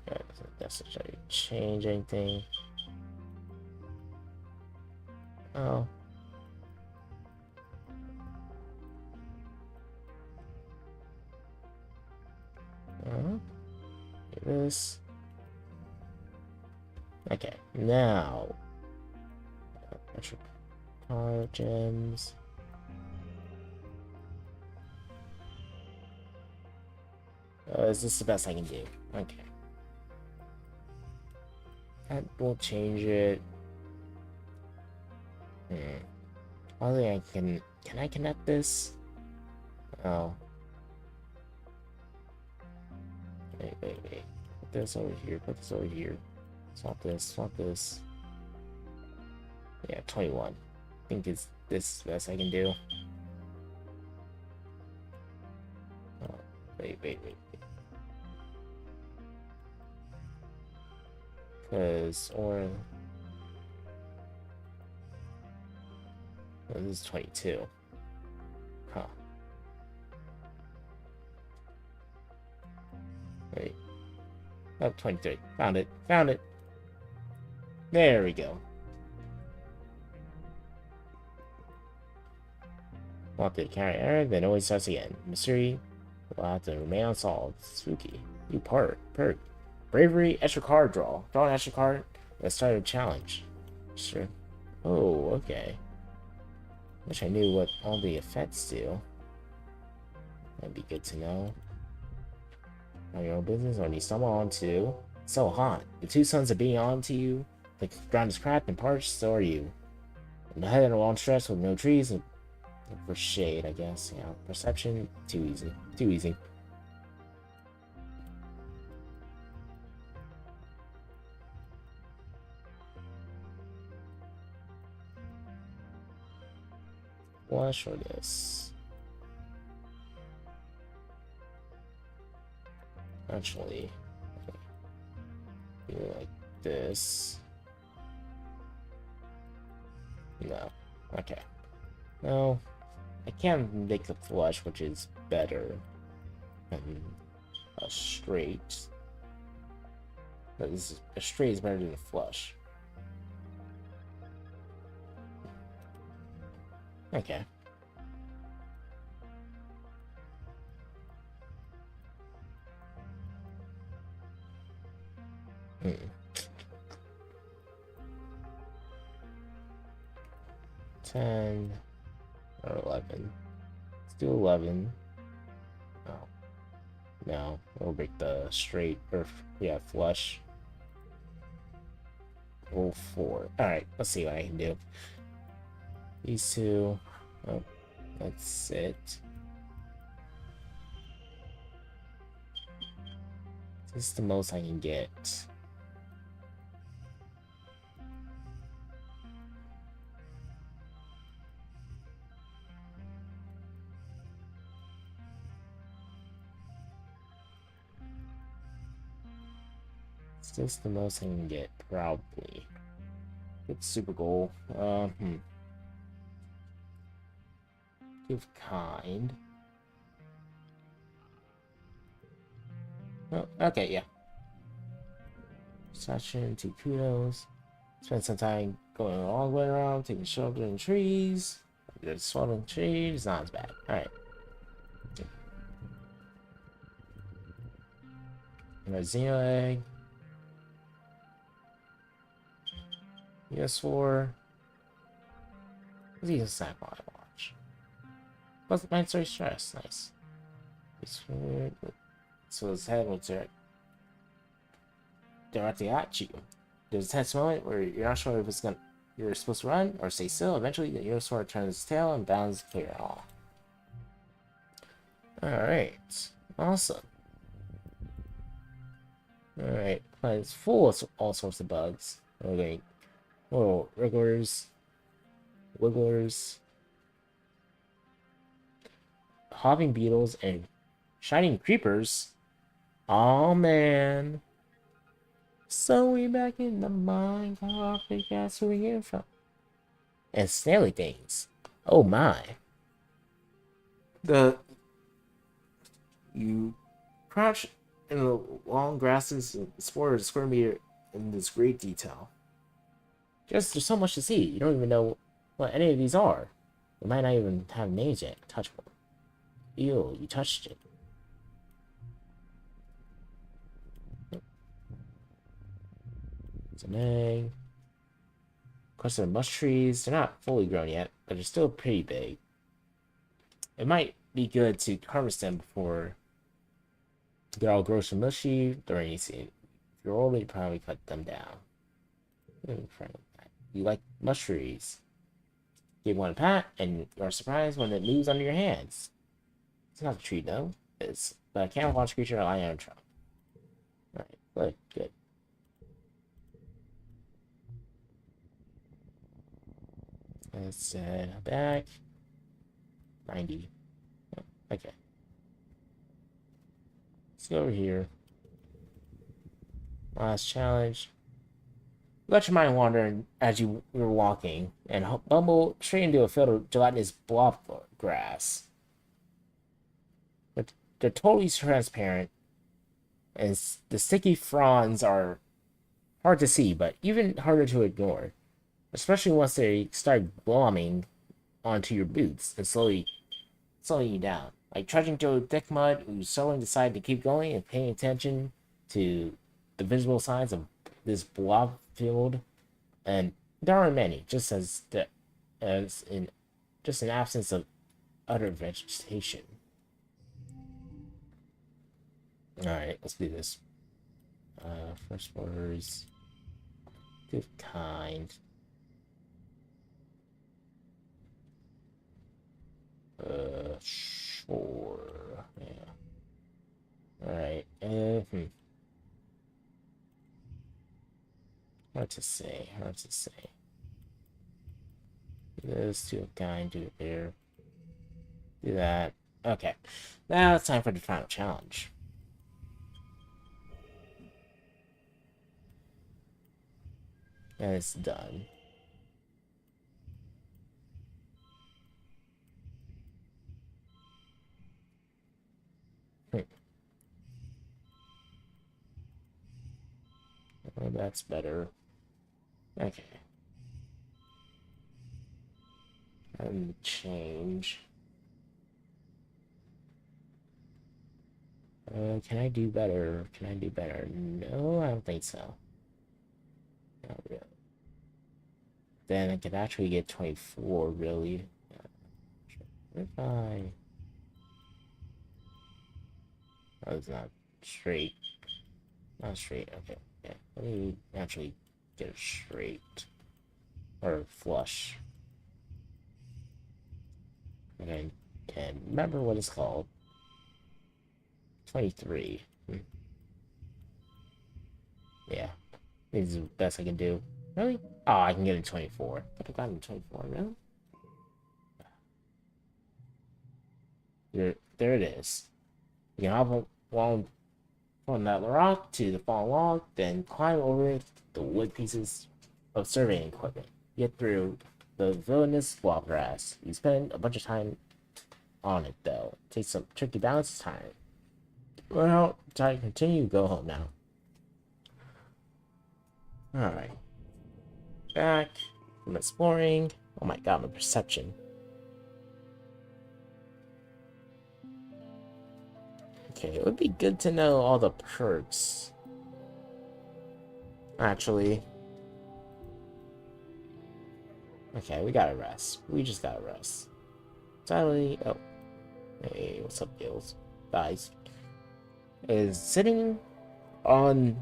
Yeah, doesn't necessarily change anything. Oh. Do this. Okay, now. Extra power gems. Is this the best I can do? Okay. That will change it. I think I can. Can I connect this? Oh. Wait. Put this over here. Put this over here. Swap this. Swap this. Yeah, 21. I think it's this best I can do. Oh, wait. Because, or... Oh, this is 22. Huh. Wait. Oh, 23. Found it. Found it. There we go. Want to carry error, then always starts again. Mystery will have to remain unsolved. Spooky. New perk. Bravery, extra card draw. Draw an extra card. Let's start a challenge. Sure. Oh, okay. Wish I knew what all the effects do. That'd be good to know. Mind your own business when you stumble onto. So hot. The two suns are being on to you. The ground is cracked and parched, so are you. And the head in a long stretch with no trees. Look for shade, I guess. Yeah. Perception, too easy. Flush or this? Actually, do like this. No. Okay. No. I can make the flush, which is better than a straight. But this is, a straight is better than a flush. Okay. Hmm. 10 or 11. Let's do 11. Oh. No, we'll break the straight, or, yeah, flush. Roll 4. Alright, let's see what I can do. These two. Oh, that's it. This is the most I can get. Is this the most I can get? Probably. It's super goal. Give kind. Oh, okay, yeah. Session, 2 kudos. Spend some time going a long way around, taking shelter in trees. The swelling trees, not as bad. Alright. Another Xeno egg. US4. Let's eat a snack while I watch. Plus, mine's very stressed. Nice. So his head will directly at you. There's a tense moment where you're not sure if you're supposed to run or stay still. Eventually, the Yosaur turns its tail and bounds clear off. Alright. Awesome. Alright. It's full of all sorts of bugs. Okay. Little wrigglers. Wigglers. Hopping beetles and shining creepers. Oh man. So we back in the Minecraft, we guess who we get from. And snaily things. Oh my. You crouch in the long grasses and explore a square meter in this great detail. Just there's so much to see. You don't even know what any of these are. You might not even have names yet. Touch one. Ew, you touched it. It's an egg. Of course, they're mush trees. They're not fully grown yet, but they're still pretty big. It might be good to harvest them before they're all gross and mushy during any season. If you're old, you probably cut them down. You like mush trees. Give one a pat, and you're surprised when it moves under your hands. It's not a tree, though. It's a camouflage creature lying on a trunk. Alright, good. Let's back. 90. Oh, okay. Let's go over here. Last challenge. Let your mind wander as you were walking and bumble straight into a field of gelatinous blob grass. But they're totally transparent, and the sticky fronds are hard to see, but even harder to ignore. Especially once they start glomming onto your boots and slowing you down. Like trudging through thick mud, you suddenly decide to keep going and paying attention to the visible signs of this blob field. And there aren't many, just an absence of utter vegetation. Alright, let's do this. First words. Good kind. Sure. Yeah. Alright. Hard to say. Do this, do a kind, do it there. Do that. Okay. Now it's time for the final challenge. And it's done. Oh, that's better. Okay. And change. Can I do better? Can I do better? No, I don't think so. Not really. Then I could actually get 24, really. If I... Oh, it's not straight. Not straight, okay. Yeah, let me actually get it straight. Or flush. Okay, and remember what it's called. 23. Yeah. This is the best I can do. Really? Oh, I can get a 24. Could have gotten a 24, really? There it is. You can hop along from that rock to the fallen log, then climb over the wood pieces of surveying equipment. Get through the villainous swamp grass. You spend a bunch of time on it, though. It takes some tricky balance time. Well, time to continue. Go home now. Alright. Back from exploring. Oh my god, my perception. Okay, it would be good to know all the perks. Actually. Okay, we gotta rest. We just gotta rest. Suddenly, oh. Hey, what's up, Gills? Guys. Is sitting on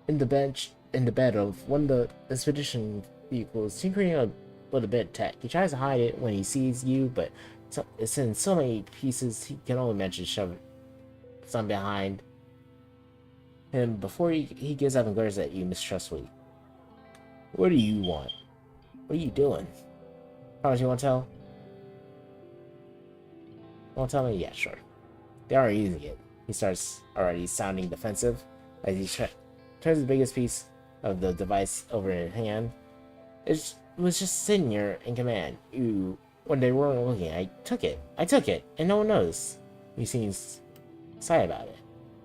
in the bed of one of the expedition vehicles, tinkering a little bit of tech. He tries to hide it when he sees you, but it's in so many pieces he can only manage to shove some behind him before he gives up and glares at you mistrustfully. What do you want? What are you doing? Promise you won't tell? Won't tell me? Yeah, sure. They are using it. He starts already sounding defensive as he turns the biggest piece of the device over in his hand. It was just sitting here in command. When they weren't looking, I took it, and no one noticed. He seems excited about it.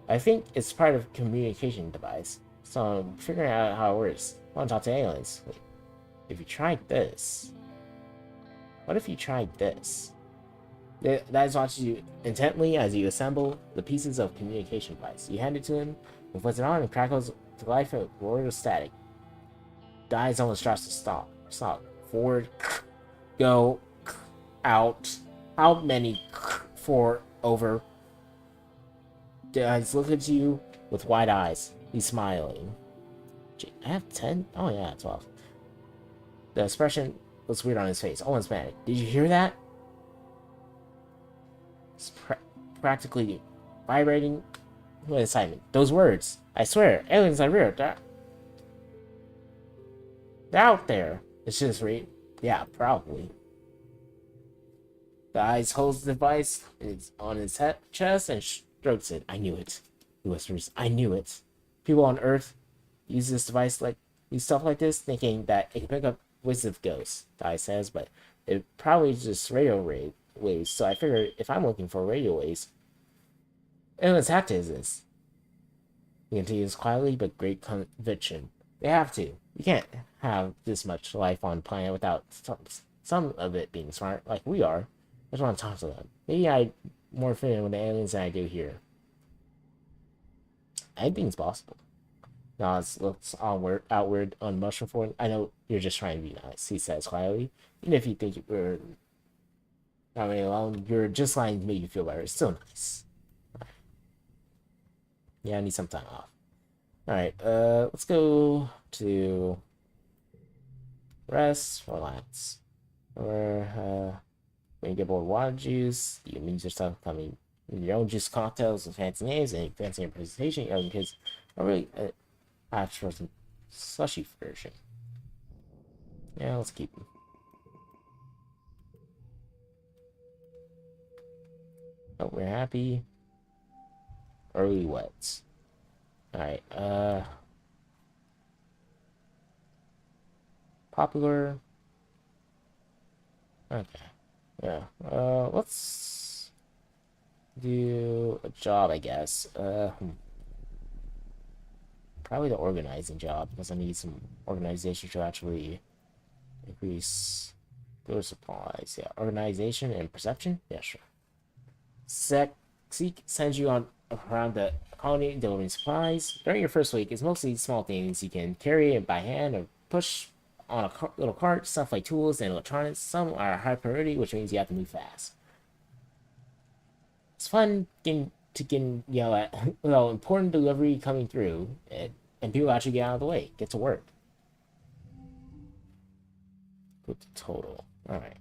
I think it's part of a communication device, so I'm figuring out how it works. I want to talk to aliens. Wait, if you tried this... What if you tried this? That watches you intently as you assemble the pieces of communication device. You hand it to him, he puts it on and crackles to life a roar of static. The eyes almost starts to stop. Forward. Go. Out. How many? For. Over. The eyes look at you with wide eyes. He's smiling. Gee, I have 10? Oh yeah, 12. The expression looks weird on his face. Almost mad. Did you hear that? It's practically vibrating with excitement. Those words. I swear, aliens are real. They're out there. It's just real. Yeah, probably. The eyes holds the device on his chest and strokes it. I knew it. He whispers, I knew it. People on Earth use this device use stuff like this, thinking that it can pick up voices of ghosts, the eye says, but it probably is just radio waves, so I figured if I'm looking for radio waves, aliens have to exist. He continues quietly but great conviction. They have to. You can't have this much life on the planet without some of it being smart, like we are. I just want to talk to them. Maybe I more fit in with the aliens than I do here. Anything's possible. Nas looks outward on mushroom form. I know you're just trying to be nice, he says quietly. Even if you think you're not really alone, you're just lying to make you feel better. It's still nice. Yeah, I need some time off. Alright, let's go to rest, relax. Or, when you get bored of water juice, you amuse yourself coming in your own juice cocktails with fancy names and fancy your presentation. Young kids are really asked for some slushy version. Yeah, let's keep them. Oh, we're happy. Early wets. Alright, popular. Okay. Yeah. Let's do a job, I guess. Probably the organizing job, because I need some organization to actually increase those supplies. Yeah, organization and perception. Yeah, sure. Seek sends you on around the colony delivering supplies. During your first week, it's mostly small things you can carry by hand or push on a little cart. Stuff like tools and electronics. Some are high priority, which means you have to move fast. It's fun getting yell at well important delivery coming through, and people actually get out of the way, get to work. Put the total. All right.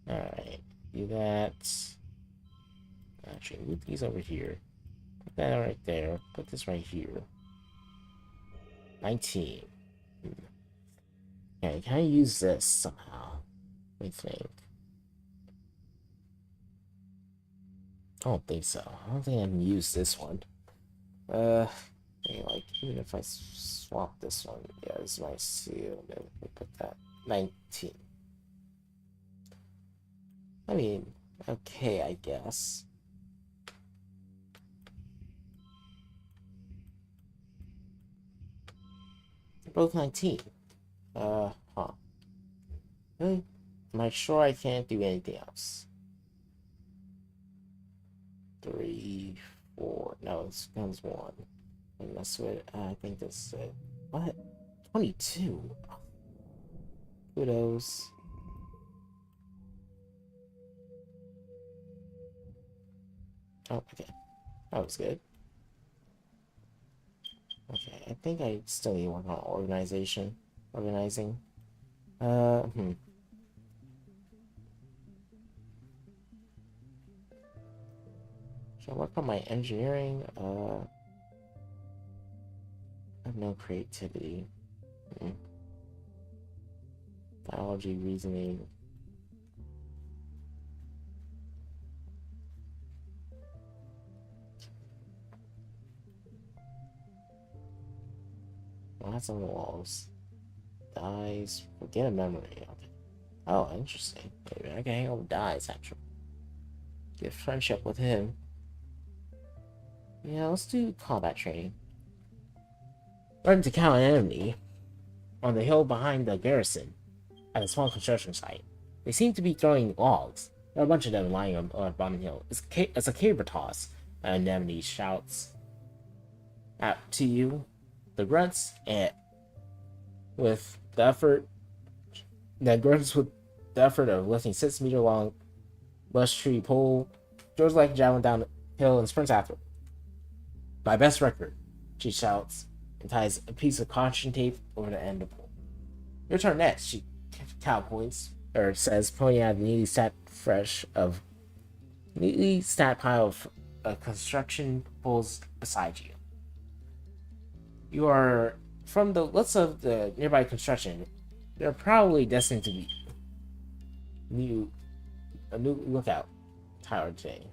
All right. Do that. Actually, move these over here. Put that right there. Put this right here. 19. Okay, can I use this somehow? Let me think. I don't think so. I don't think I can use this one. Like, even if I swap this one, yeah, this is my seal, then we put that 19. I mean, okay, I guess. They're both 19. Huh. Really? Am I sure I can't do anything else? 3, 4. No, this becomes 1. And that's what I think this is it. What? 22? Kudos. Oh, okay. That was good. Okay, I think I still need to work on organizing. Should I work on my engineering? I have no creativity. Biology, reasoning. Lots on the walls. Dies. Forget a memory. Okay. Oh, interesting. Maybe I can hang out with Dies, actually. Get friendship with him. Yeah, let's do combat training. Learn to count an enemy on the hill behind the garrison at a small construction site. They seem to be throwing logs. There are a bunch of them lying on a bottom hill. It's a caber toss. An anemone shouts out to you. The grunts with the effort of lifting 6-meter long lush tree pole, George like javelin down the hill and sprints after. My best record, she shouts and ties a piece of caution tape over the end of the pole. Your turn next, she cow points, or says, pointing at the neatly stacked pile of construction poles beside you. You are from the looks of the nearby construction. They're probably destined to be a new lookout tower today.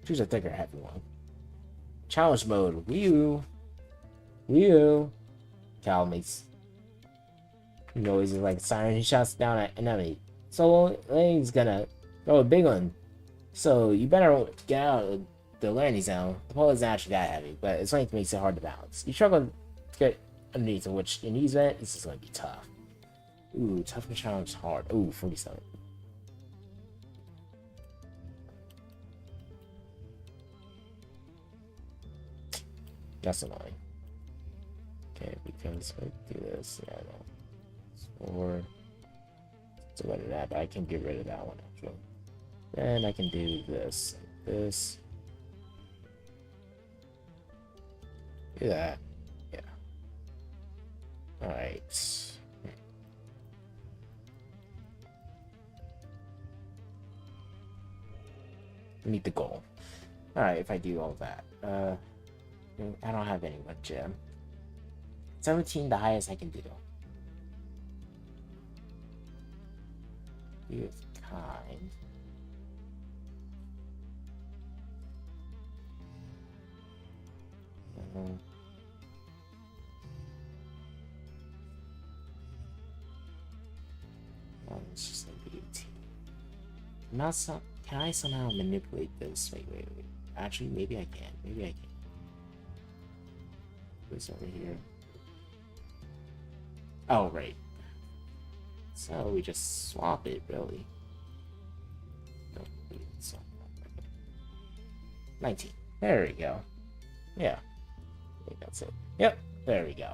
Choose a thicker, heavy one. Challenge mode. Wee-oo. Cal makes noises like a siren. He shouts down at enemy. So Lane's gonna throw a big one. So you better get out of the landing zone. The pole isn't actually that heavy, but its length makes it hard to balance. You struggle to get underneath, of which your knees bent. This is going to be tough. Ooh, toughness challenge hard. Ooh, 47. That's annoying. Okay, because I do this. Yeah, no. Or to rid of that, but I can get rid of that one actually. Then I can do this. This. Do that. Yeah. Alright. Meet the goal. Alright, if I do all that. I don't have any much gem. 17, the highest I can do. Be with kind. It's just like beauty. Not some. Can I somehow manipulate this? Wait. Actually, maybe I can. What's over here? Oh, right. So we just swap it, really. No, so 19. There we go. Yeah. I think that's it. Yep. There we go.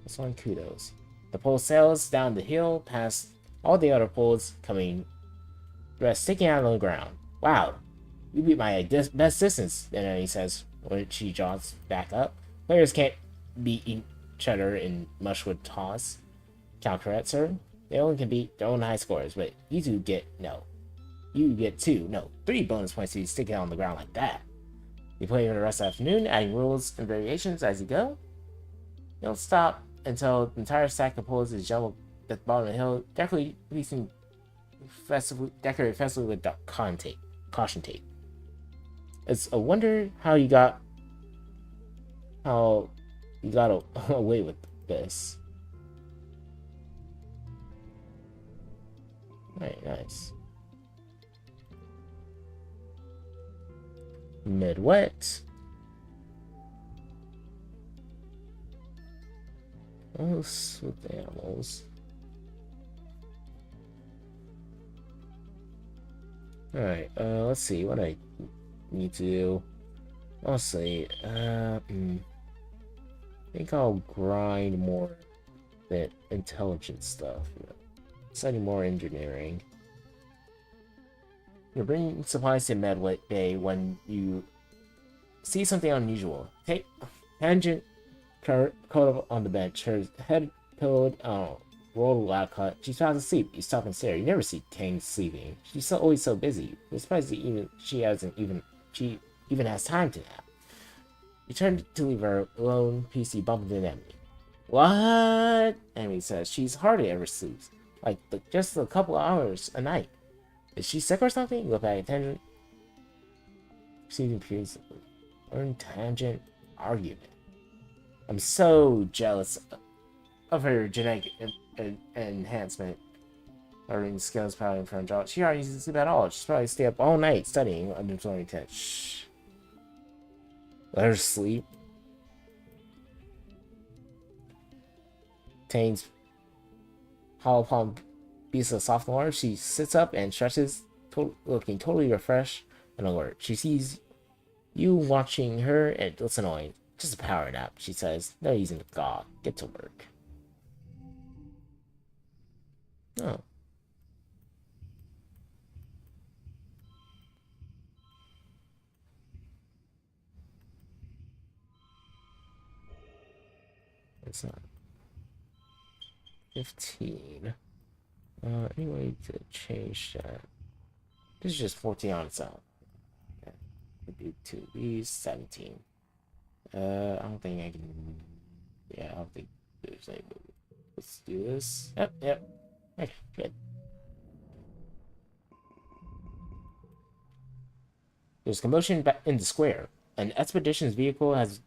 This one, kudos. The pole sails down the hill past all the other poles, coming rest sticking out on the ground. Wow, you beat my best distance, then he says when she jogs back up. Players can't beat each other in mushwood toss. Cal corrects her. They only can beat their own high scores, but you two get You get 3 bonus points to sticking out on the ground like that. You play for the rest of the afternoon, adding rules and variations as you go. You don't stop until the entire stack of poles is jumbled at the bottom of the hill, decorated festively with caution tape. It's a wonder how you got away with this. Right, nice. Mid-wet. Almost with the animals. Alright, let's see what I need to do. Honestly, I think I'll grind more that intelligence stuff. Study more engineering. You're bringing supplies to Medway Bay when you see something unusual. Take Tangent curled up on the bench, her head pillowed, rolled a loud cut. She's fast asleep. You stop and stare. You never see Tang sleeping. She's always so busy. You're surprised she even has time to nap. You turn to leave her alone. PC bumped into an enemy. What? Enemy says she's hardly ever sleeps. Like just a couple hours a night. Is she sick or something? You look back at Tangent. Receiving periods learn Tangent argument. I'm so jealous of her genetic enhancement. Learning skills probably in front of job. She hardly doesn't sleep at all. She's probably stay up all night studying under floating tent. Shh. Let her sleep. Tane's hollow palm piece of soft water. She sits up and stretches, looking totally refreshed and alert. She sees you watching her and looks annoyed. Just a power nap, she says. No reason to gawk. Get to work. Oh. It's not 15. Any way to change that? This is just 14 on its own. Okay. Do 2 of these, 17. I don't think I can. Yeah, I don't think there's any move. Let's do this. Yep. Okay, good. There's commotion back in the square. An expedition's vehicle has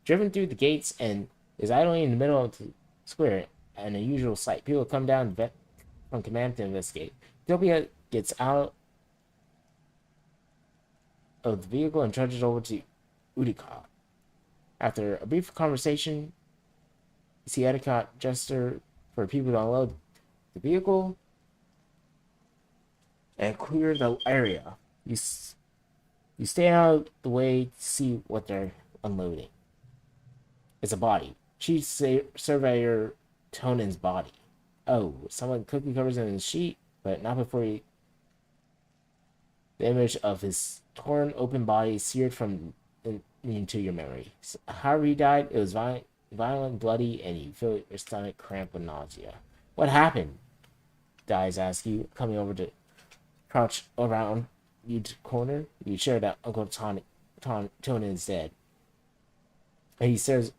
driven through the gates and is idling in the middle of the square, an unusual sight. People come down from command to investigate. Utopia gets out of the vehicle and trudges over to Utica. After a brief conversation, you see Etiquette gesture for people to unload the vehicle and clear the area. You stay out of the way to see what they're unloading. It's a body. Chief Surveyor Tonan's body. Oh, someone quickly covers him in a sheet, but not before the image of his torn open body seared from into your memory. However he died, it was violent, bloody, and you feel your stomach cramp with nausea. What happened? Dies asks you, coming over to crouch around you to corner. You share that Uncle Tonan is dead. And he stares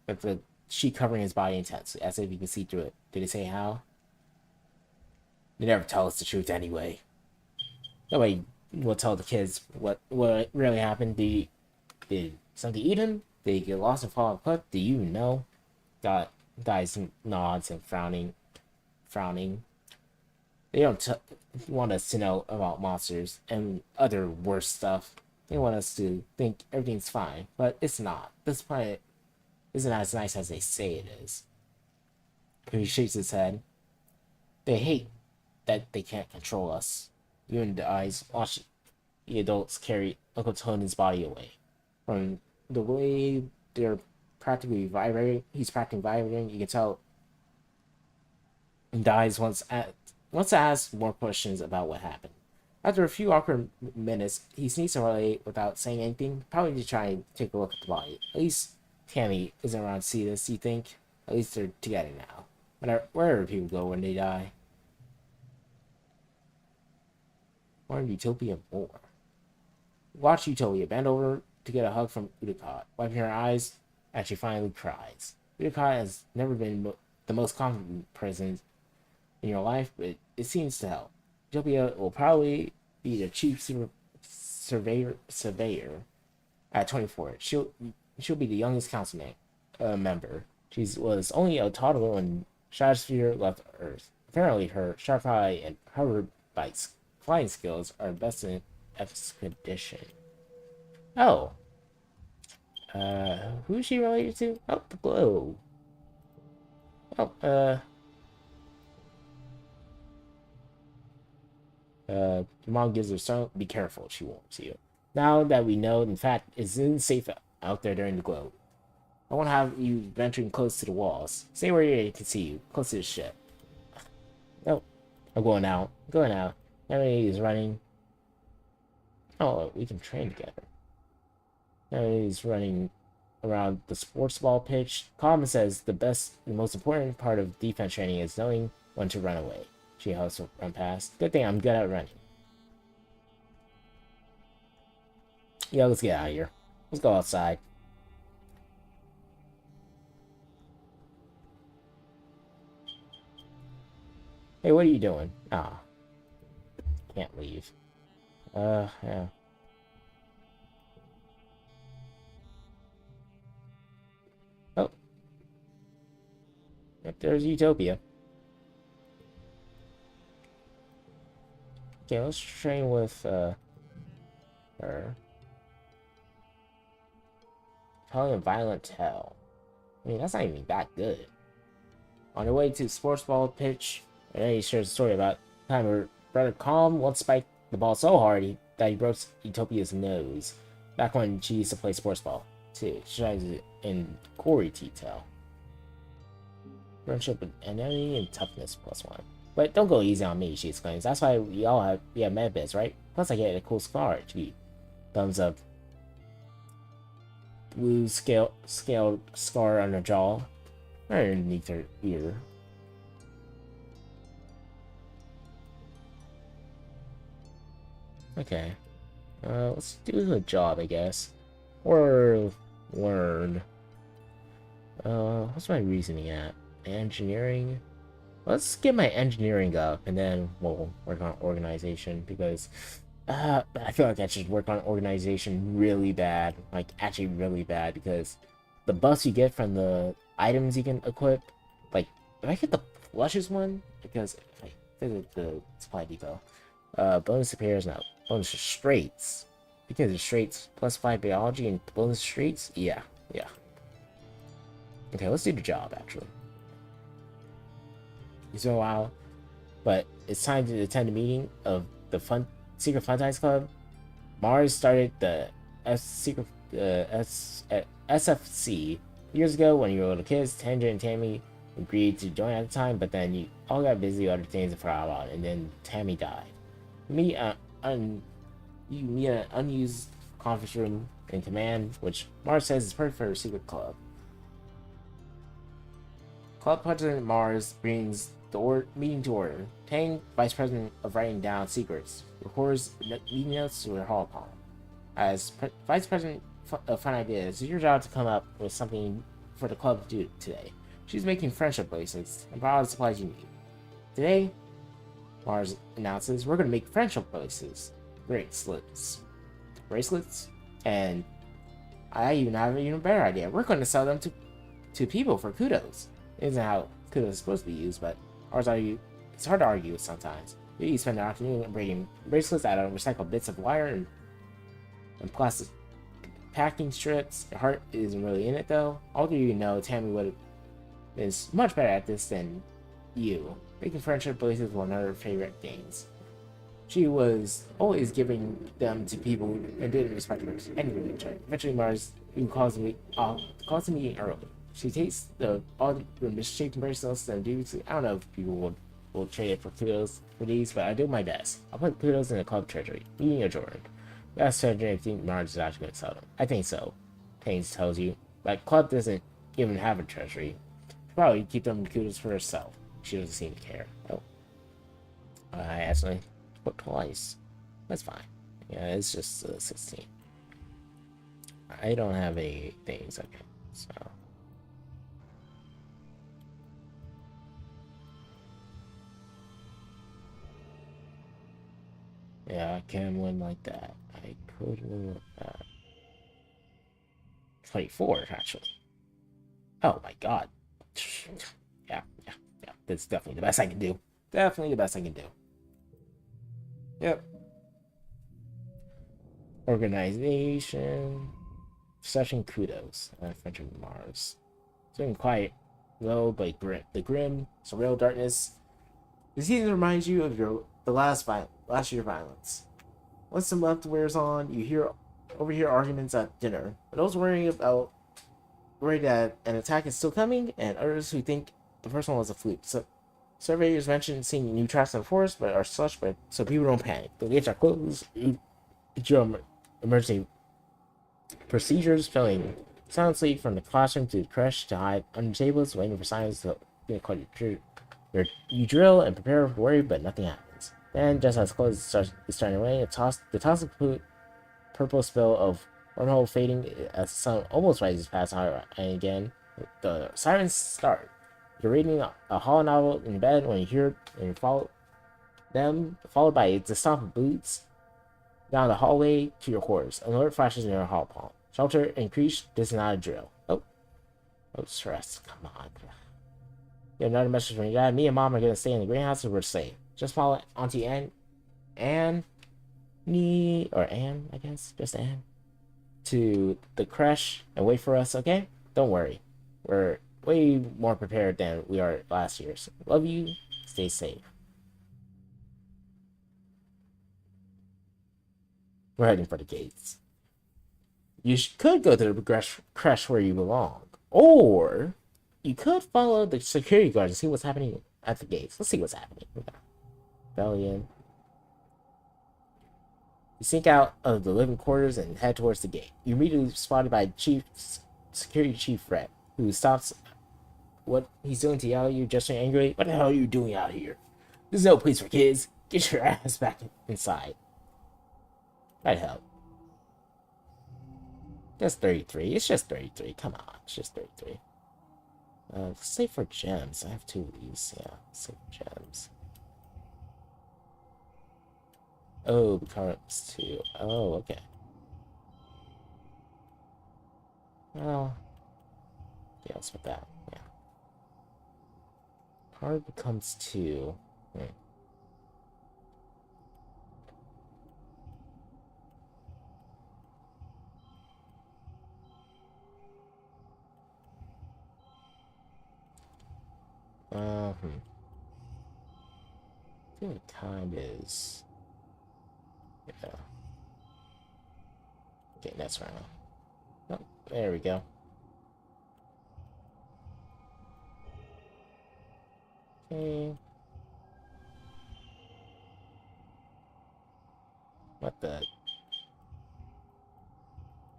at the sheet covering his body intensely, as if you can see through it. Did he say how? They never tell us the truth anyway. Nobody will tell the kids what really happened. Did something eat him? Did he get lost and fall off a cliff? Do you know? Guys nods and frowning. They don't want us to know about monsters and other worse stuff. They want us to think everything's fine, but it's not. This planet isn't as nice as they say it is. He shakes his head. They hate that they can't control us. You and the eyes watch the adults carry Uncle Tony's body away. From the way they're practically vibrating, he's practically vibrating, you can tell and dies wants to ask more questions about what happened. After a few awkward minutes, he sneaks away without saying anything, probably to try and take a look at the body. At least Tammy isn't around to see this, you think? At least they're together now. Wherever people go when they die. More Utopia more. Watch Utopia bend over to get a hug from Udicott, wiping her eyes as she finally cries. Udicott has never been the most confident presence in your life, but it seems to help. Utopia will probably be the chief surveyor at 24. She'll be the youngest council member. She was only a toddler when Stratosphere left Earth. Apparently, her sharp eye and hover bikes flying skills are best in expedition. Oh. Who is she related to? Oh, the globe. Oh, your mom gives her son, be careful, she won't see you. Now that we know, in fact, it's safe out there during the globe. I won't have you venturing close to the walls. Stay where they can see you, close to the ship. Nope. I'm going out. Emily is running. Oh, we can train together. Emily's running around the sports ball pitch. Common says the most important part of defense training is knowing when to run away. She helps to run past. Good thing I'm good at running. Yeah, let's get out of here. Let's go outside. Hey, what are you doing? Ah. Can't leave. Yeah. Oh. Yep, there's Utopia. Okay, let's train with, her. Telling a violent tale. I mean, that's not even that good. On the way to the sports ball pitch, and then he shares a story about the time her brother Calm once spiked the ball so hard that he broke Utopia's nose. Back when she used to play sports ball, too. She tries it in gory detail. Friendship with enemy and toughness +1. But don't go easy on me, she exclaims. That's why we have medbits, right? Plus I get a cool scar to be. Thumbs up. Blue scaled scar on her jaw. Underneath her ear. Okay. Let's do a job, I guess. Or learn. What's my reasoning at? Engineering? Let's get my engineering up, and then we'll work on organization, because I feel like I should work on organization really bad. Like, actually really bad, because the buffs you get from the items you can equip, like, if I get the flushes one, because if I visit the supply depot, bonus appears now. Bonus straights. Because of straights +5 biology and bonus straights? Yeah. Okay, let's do the job, actually. It's been a while, but it's time to attend a meeting of the Secret Fun Times Club. Mars started the SFC years ago when you were little kids. Tangent and Tammy agreed to join at the time, but then you all got busy with other things and forgot about it, and then Tammy died. You meet an unused conference room in command, which Mars says is perfect for a secret club. Club President Mars brings the meeting to order. Tang, Vice President of Writing Down Secrets, records meeting notes to her holocron. As Vice President of Fun Ideas, it's your job to come up with something for the club to do today. She's making friendship bracelets and borrow the supplies you need. Today, Mars announces, we're going to make friendship bracelets. Bracelets? And I even have an even better idea. We're going to sell them to people for kudos. It isn't how kudos is supposed to be used, but it's hard to argue with sometimes. You spend the afternoon braiding bracelets out of recycled bits of wire and plastic packing strips. Your heart isn't really in it though. All of you know Tammy is much better at this than you. Making friendship bracelets was one of her favorite things. She was always giving them to people and didn't respect her. Anyway, eventually Mars calls me early. She takes all the misshapen bracelets and dudes. I don't know if people will trade it for kudos for these, but I do my best. I'll put kudos in the club treasury. Meeting Jordan. That's treasury. I think Mars is actually going to sell them. I think so. Haynes tells you. But club doesn't even have a treasury. She'll probably keep them kudos for herself. She doesn't seem to care. Oh. I accidentally put twice. That's fine. Yeah, it's just 16. I don't have any things. Okay, so. Yeah, I can win like that. I could win like that. 24, actually. Oh my god. Yeah. That's definitely the best I can do. Definitely the best I can do. Yep. Organization. Session kudos. Friendship with Mars. It's been quiet, low, but the grim, surreal darkness. The season reminds you of the last year violence. Once some left wears on, you overhear arguments at dinner. But those worrying that an attack is still coming, and others who think the first one was a fluke. So surveyors mentioned seeing new traps in the forest, but are such, but so people don't panic. The gates are closed. Emergency procedures filling silently from the classroom to the crush to hide under tables, waiting for signs to you drill and prepare for worry, but nothing happens. Then, just as clothes is starting to rain, the toxic purple spill of wormhole fading as the sun almost rises past higher, and again, the sirens start. You're reading a horror novel in bed when you hear and follow them, followed by the stomp of boots down the hallway to your horse. An alert flashes in your hall palm. Shelter increased. This is not a drill. Oh, stress. Come on. You have another message from your dad. Me and Mom are gonna stay in the greenhouse and we're safe. Just follow Auntie Anne, I guess, just Anne, to the creche and wait for us, okay? Don't worry. We're way more prepared than we are last year. So love you. Stay safe. We're heading for the gates. You could go to the creche where you belong. Or you could follow the security guard and see what's happening at the gates. Let's see what's happening. Rebellion. You sneak out of the living quarters and head towards the gate. You're immediately spotted by Security Chief Red, who stops what he's doing to yell at you, gesturing angrily. What the hell are you doing out here? This is no place for kids. Get your ass back inside. That'd help. Just 33. It's just 33. Come on. It's just 33. Save for gems. I have 2 of these. Yeah, save for gems. Oh, becomes 2. Oh, okay. Well, yeah, let's put that. Yeah. Card becomes 2. I think the time is. Yeah. Okay, that's right. Oh, there we go. Okay. What the?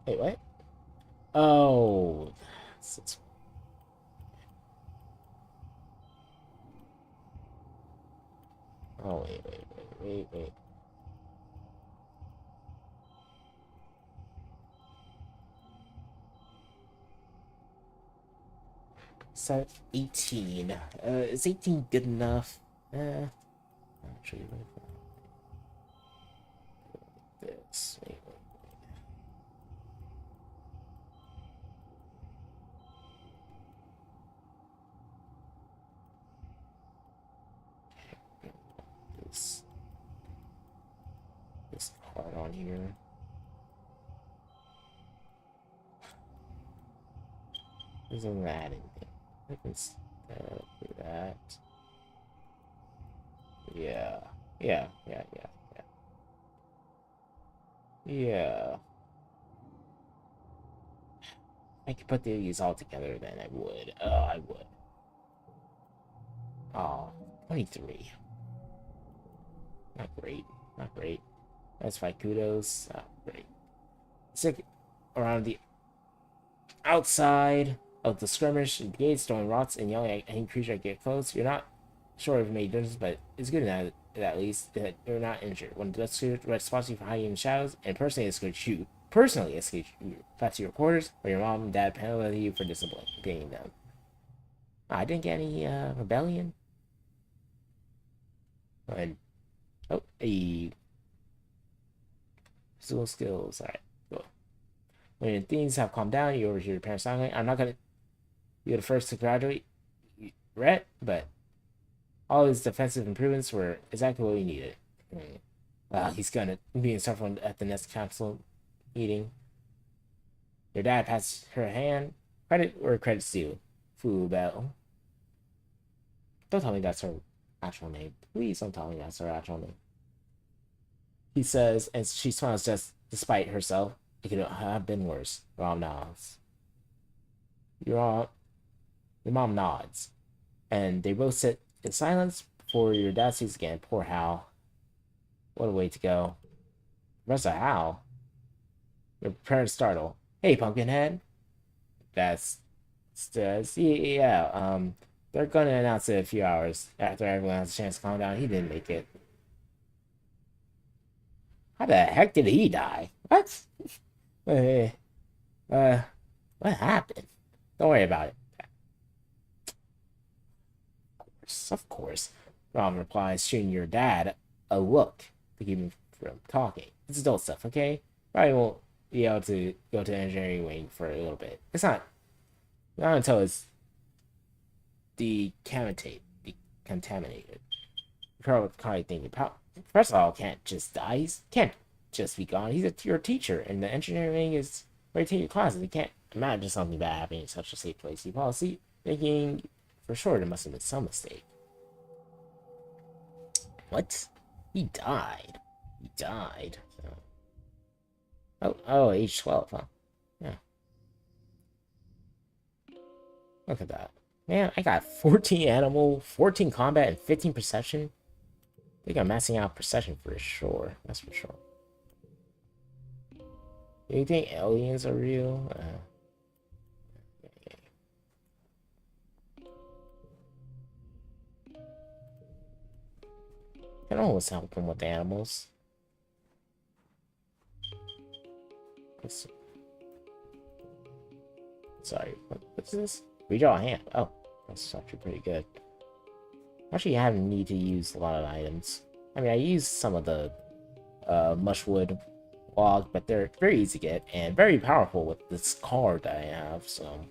Wait, what? Oh. Oh, wait. So 18. Is 18 good enough? actually. This. Wait. This card on here. Isn't that anything? I can do that. Yeah. Yeah. Yeah. I could put these all together, then I would. I would. Oh, 23. Not great. Not great. That's 5 kudos. Not great. Sick around the outside of the skirmish, engaged, throwing rocks and yelling at any creature that get close. You're not sure if you made difference, but it's good that at least that you're not injured. When the Dutch red spots you for hiding in the shadows, and personally escort you back to your quarters, where your mom and dad penalize you for disciplining them. I didn't get any rebellion. And physical skills. Alright, cool. When things have calmed down, you overhear your parents talking. I'm not gonna be the first to graduate, Rhett, but all his defensive improvements were exactly what we needed. He's gonna be in several at the next council meeting. Your dad passed her hand. Credit where credit's due. Fool Bell. Don't tell me that's her actual name. Please don't tell me that's her actual name. He says, and she smiles just despite herself. It could have been worse. Mom nods. Your mom nods. And they both sit in silence before your dad sees again. Poor Hal. What a way to go. Professor Hal? Your parents startle. Hey, Pumpkinhead. That's yeah, they're gonna announce it in a few hours after everyone has a chance to calm down. He didn't make it. How the heck did he die? What? What happened? Don't worry about it. Of course. Ron replies, shooting your dad a look to keep him from talking. It's adult stuff, okay? Probably won't be able to go to the engineering wing for a little bit. It's not until it's decontaminated. Carl would probably think, first of all, can't just die. He can't just be gone. He's your teacher, and the engineering wing is where you take your classes. You can't imagine something bad happening in such a safe place. You policy thinking for sure there must have been some mistake. What? He died. He died. Oh, age 12, huh? Yeah. Look at that. Man, I got 14 animal, 14 combat, and 15 perception. I think I'm maxing out perception for sure. That's for sure. Do you think aliens are real? I don't always help them with the animals. Let's see. Sorry, what's this? Redraw a hand. Oh, that's actually pretty good. Actually, I haven't need to use a lot of items. I mean, I used some of the mushwood log, but they're very easy to get and very powerful with this card that I have. So,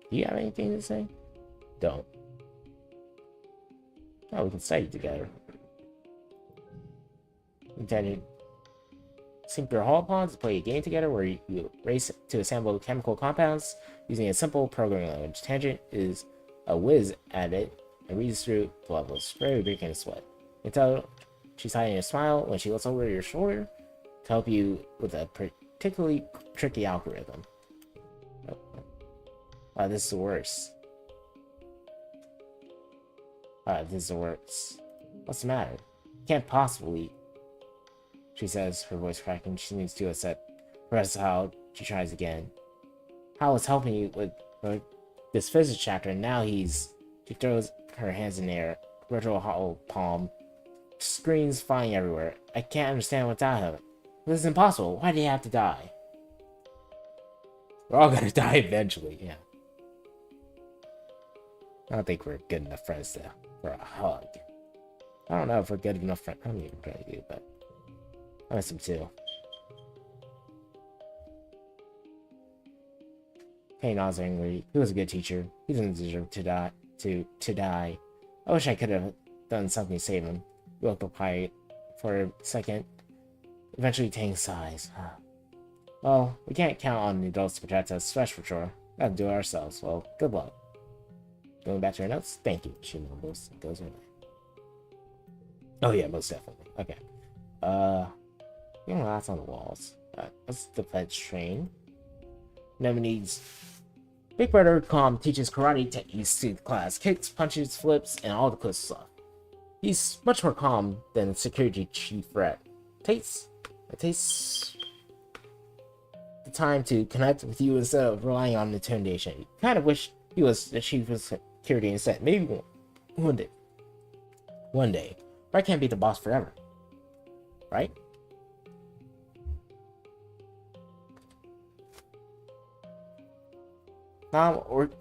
do you have anything to say? Don't. Oh, we can study together. Intended. Sync your holopawns to play a game together where you race to assemble chemical compounds using a simple programming language. Tangent is a whiz at it and reads through the levels. Very breaking a sweat. You can tell she's hiding a smile when she looks over your shoulder to help you with a particularly tricky algorithm. Wow, this is the worst. This is the worst. What's the matter? Can't possibly. She says, her voice cracking. She needs to upset. Professor Hal, she tries again. Hal was helping you with this physics chapter, and now she throws her hands in the air. Virtual hollow palm. Screens flying everywhere. I can't understand what's out of it. This is impossible. Why did he have to die? We're all gonna die eventually, yeah. I don't think we're good enough friends for a hug. I don't know if we're good enough friends. I mean, we're pretty good, but I miss him too. Hey, nods angry. He was a good teacher. He didn't deserve to die. To die. I wish I could have done something to save him. He looked up high for a second. Eventually, Tang sighs. Well, we can't count on the adults to protect us, that's for sure. We have to do it ourselves. Well, good luck. Going back to her notes? Thank you, she mumbles and goes away. Oh yeah, most definitely. Okay. You know, that's on the walls. What's the fence train? Nemesis. Big Brother Calm teaches karate techniques to the class. Kicks, punches, flips, and all the cool stuff. He's much more calm than security chief Red. It takes the time to connect with you instead of relying on intimidation. You kind of wish he was the chief of security instead. Maybe one day. One day. But I can't be the boss forever. Right?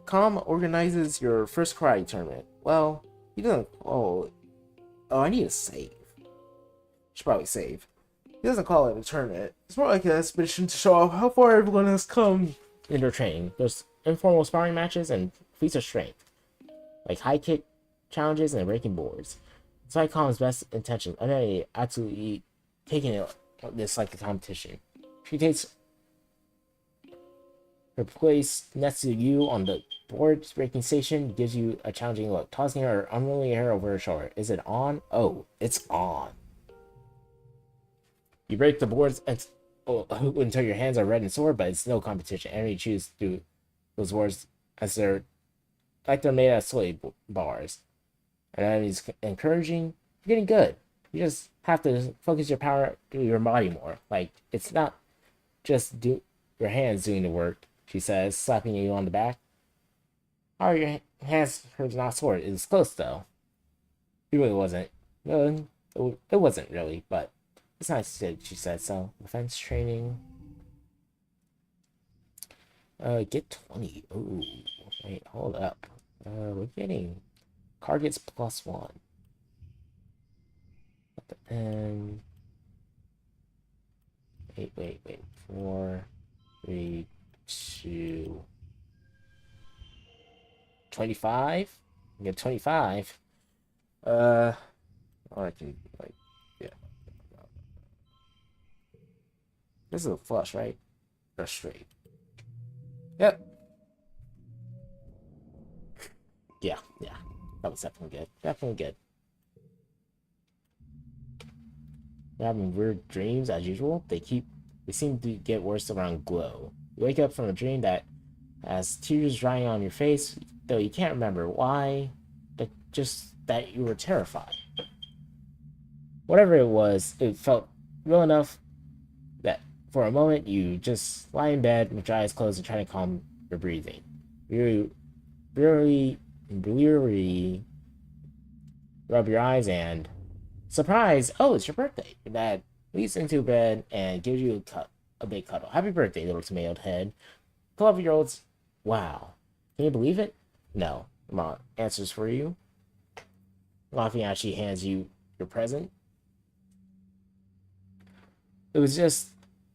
Calm organizes your first karate tournament. Well, he doesn't. Oh, I need to save. Should probably save. He doesn't call it a tournament. It's more like an expedition to show off how far everyone has come in their training. There's informal sparring matches and feats of strength, like high kick challenges and breaking boards. Despite Calm's best intentions, I'm not absolutely taking this like a competition. She takes her place next to you on the board breaking station, gives you a challenging look, tossing her unruly hair over her shoulder. Is it on? Oh, it's on. You break the boards until your hands are red and sore, but it's no competition. Enemy choose to do those boards as they're made out of soy bars. And enemies encouraging, you're getting good. You just have to focus your power through your body more. Like, it's not just your hands doing the work, she says, slapping you on the back. How are your hands not sore? It was close, though. It really wasn't. No, it wasn't really, but it's nice that she said so. Defense training. Get 20. Ooh, wait, hold up. We're getting targets +1. And wait. 4, 3, 2. 25. Get 25. Or I can yeah. This is a flush, right? Or straight. Yep. Yeah. That was definitely good. Definitely good. You're having weird dreams as usual. They seem to get worse around glow. You wake up from a dream that has tears drying on your face, though you can't remember why, but just that you were terrified. Whatever it was, it felt real enough that for a moment you just lie in bed with your eyes closed and try to calm your breathing. You bleary rub your eyes and surprise! Oh, it's your birthday. Your dad leaps into bed and gives you a big cuddle. Happy birthday, little tomato head. 12-year-olds. Wow. Can you believe it? No. Mom answers for you. Laughing as she hands you your present. It was just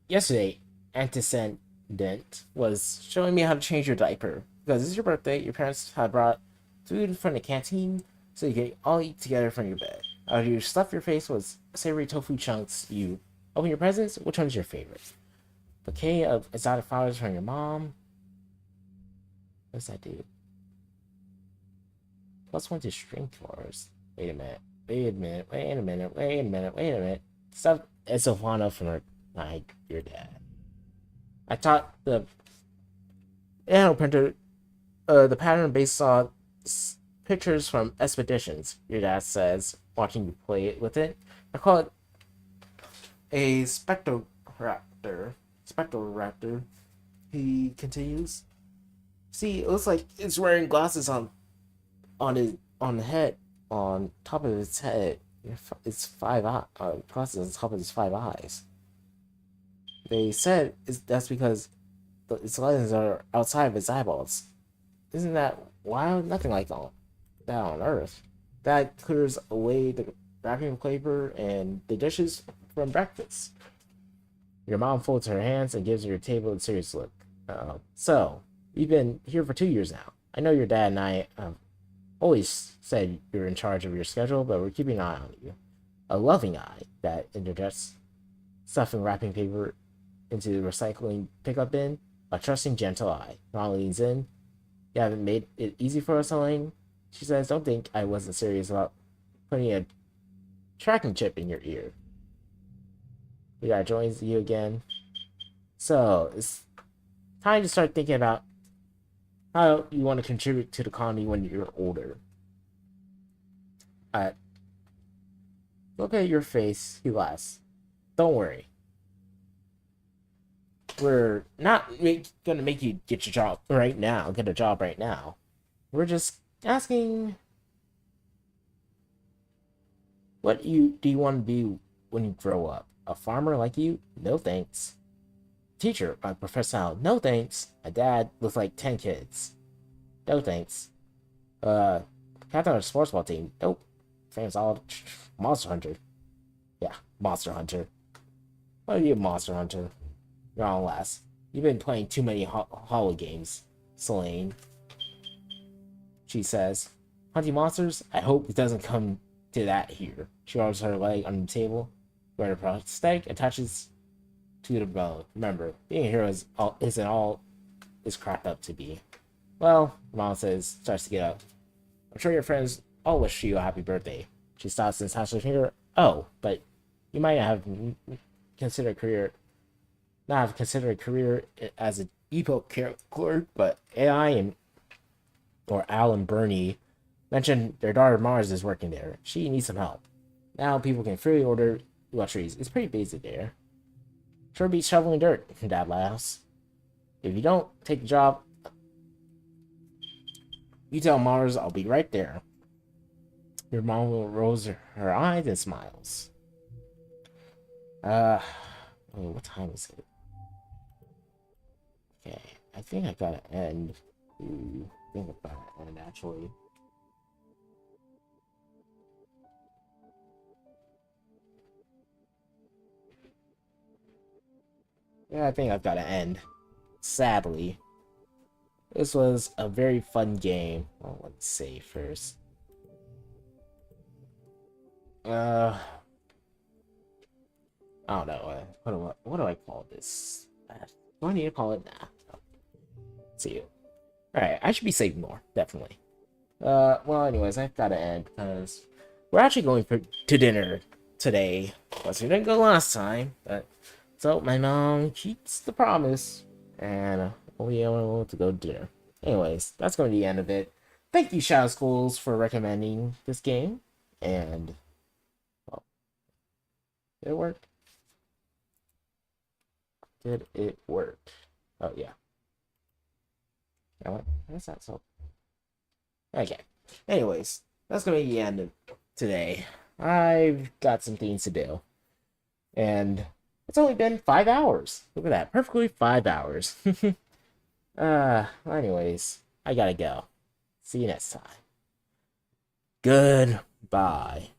yesterday. Antecedent was showing me how to change your diaper. Because it's your birthday, your parents had brought food from the canteen so you could all eat together from your bed. After you stuff your face with savory tofu chunks, you open your presents. Which one's your favorite? Bouquet of exotic flowers from your mom. What does that do? +1 to strength floors. Wait a minute. Stuff Esofana from your dad. I taught the piano printer the pattern based on pictures from expeditions, your dad says, watching you play it with it. I call it a spectroraptor. He continues. See, it looks like it's wearing glasses on the head, on top of its head. It's 5 glasses on top of its 5 eyes. They said that's because its lenses are outside of its eyeballs. Isn't that wild? Nothing like that. that on earth? That clears away the wrapping paper and the dishes from breakfast. Your mom folds her hands and gives your table a serious look. So, you've been here for 2 years now. I know your dad and I always said you're in charge of your schedule, but we're keeping an eye on you. A loving eye that interjects stuffing wrapping paper into the recycling pickup bin. A trusting, gentle eye. Ron leans in. You haven't made it easy for us, Elaine. She says, don't think I wasn't serious about putting a tracking chip in your ear. We got joins you again. So, it's time to start thinking about how you want to contribute to the economy when you're older. Look at your face, he laughs. Don't worry. We're not gonna make you get your job right now, get a job right now. We're just asking, what do you want to be when you grow up? A farmer like you? No thanks. Teacher, Professor Al? No thanks. A dad with like 10 kids? No thanks. Captain of a sports ball team? Nope. Fans all Monster Hunter. Yeah, Monster Hunter. Why are you a Monster Hunter? You're on last. You've been playing too many hollow games, Selene. She says, hunting monsters? I hope it doesn't come to that here. She rubs her leg on the table, where the prosthetic attaches to the bone. Remember, being a hero isn't all it's cracked up to be. Well, Mom says, starts to get up. I'm sure your friends all wish you a happy birthday. She stops and snaps her finger. Oh, but you might have considered a career as an epoch clerk, but AI and or Al and Bernie mentioned their daughter Mars is working there. She needs some help. Now people can freely order luxuries. It's pretty basic there. Sure beats shoveling dirt, Dad laughs. If you don't take the job, you tell Mars I'll be right there. Your mom rolls her eyes and smiles. What time is it? Okay, I think I gotta end. I think I gotta end actually. Yeah, I think I've gotta end. Sadly. This was a very fun game. Well, let's see first. I don't know. What do I call this? Do I need to call it? Nah. Let's see. Alright, I should be saving more, definitely. Well, anyways, I've gotta end because we're actually going to dinner today. Plus, we didn't go last time, but so my mom keeps the promise, and we able to go to dinner. Anyways, that's going to be the end of it. Thank you, Shadow Schools, for recommending this game, and well, did it work? Did it work? Oh yeah. What? What's that so? Okay. Anyways, that's gonna be the end of today. I've got some things to do, and it's only been 5 hours. Look at that, perfectly 5 hours. Anyways, I gotta go. See you next time. Goodbye.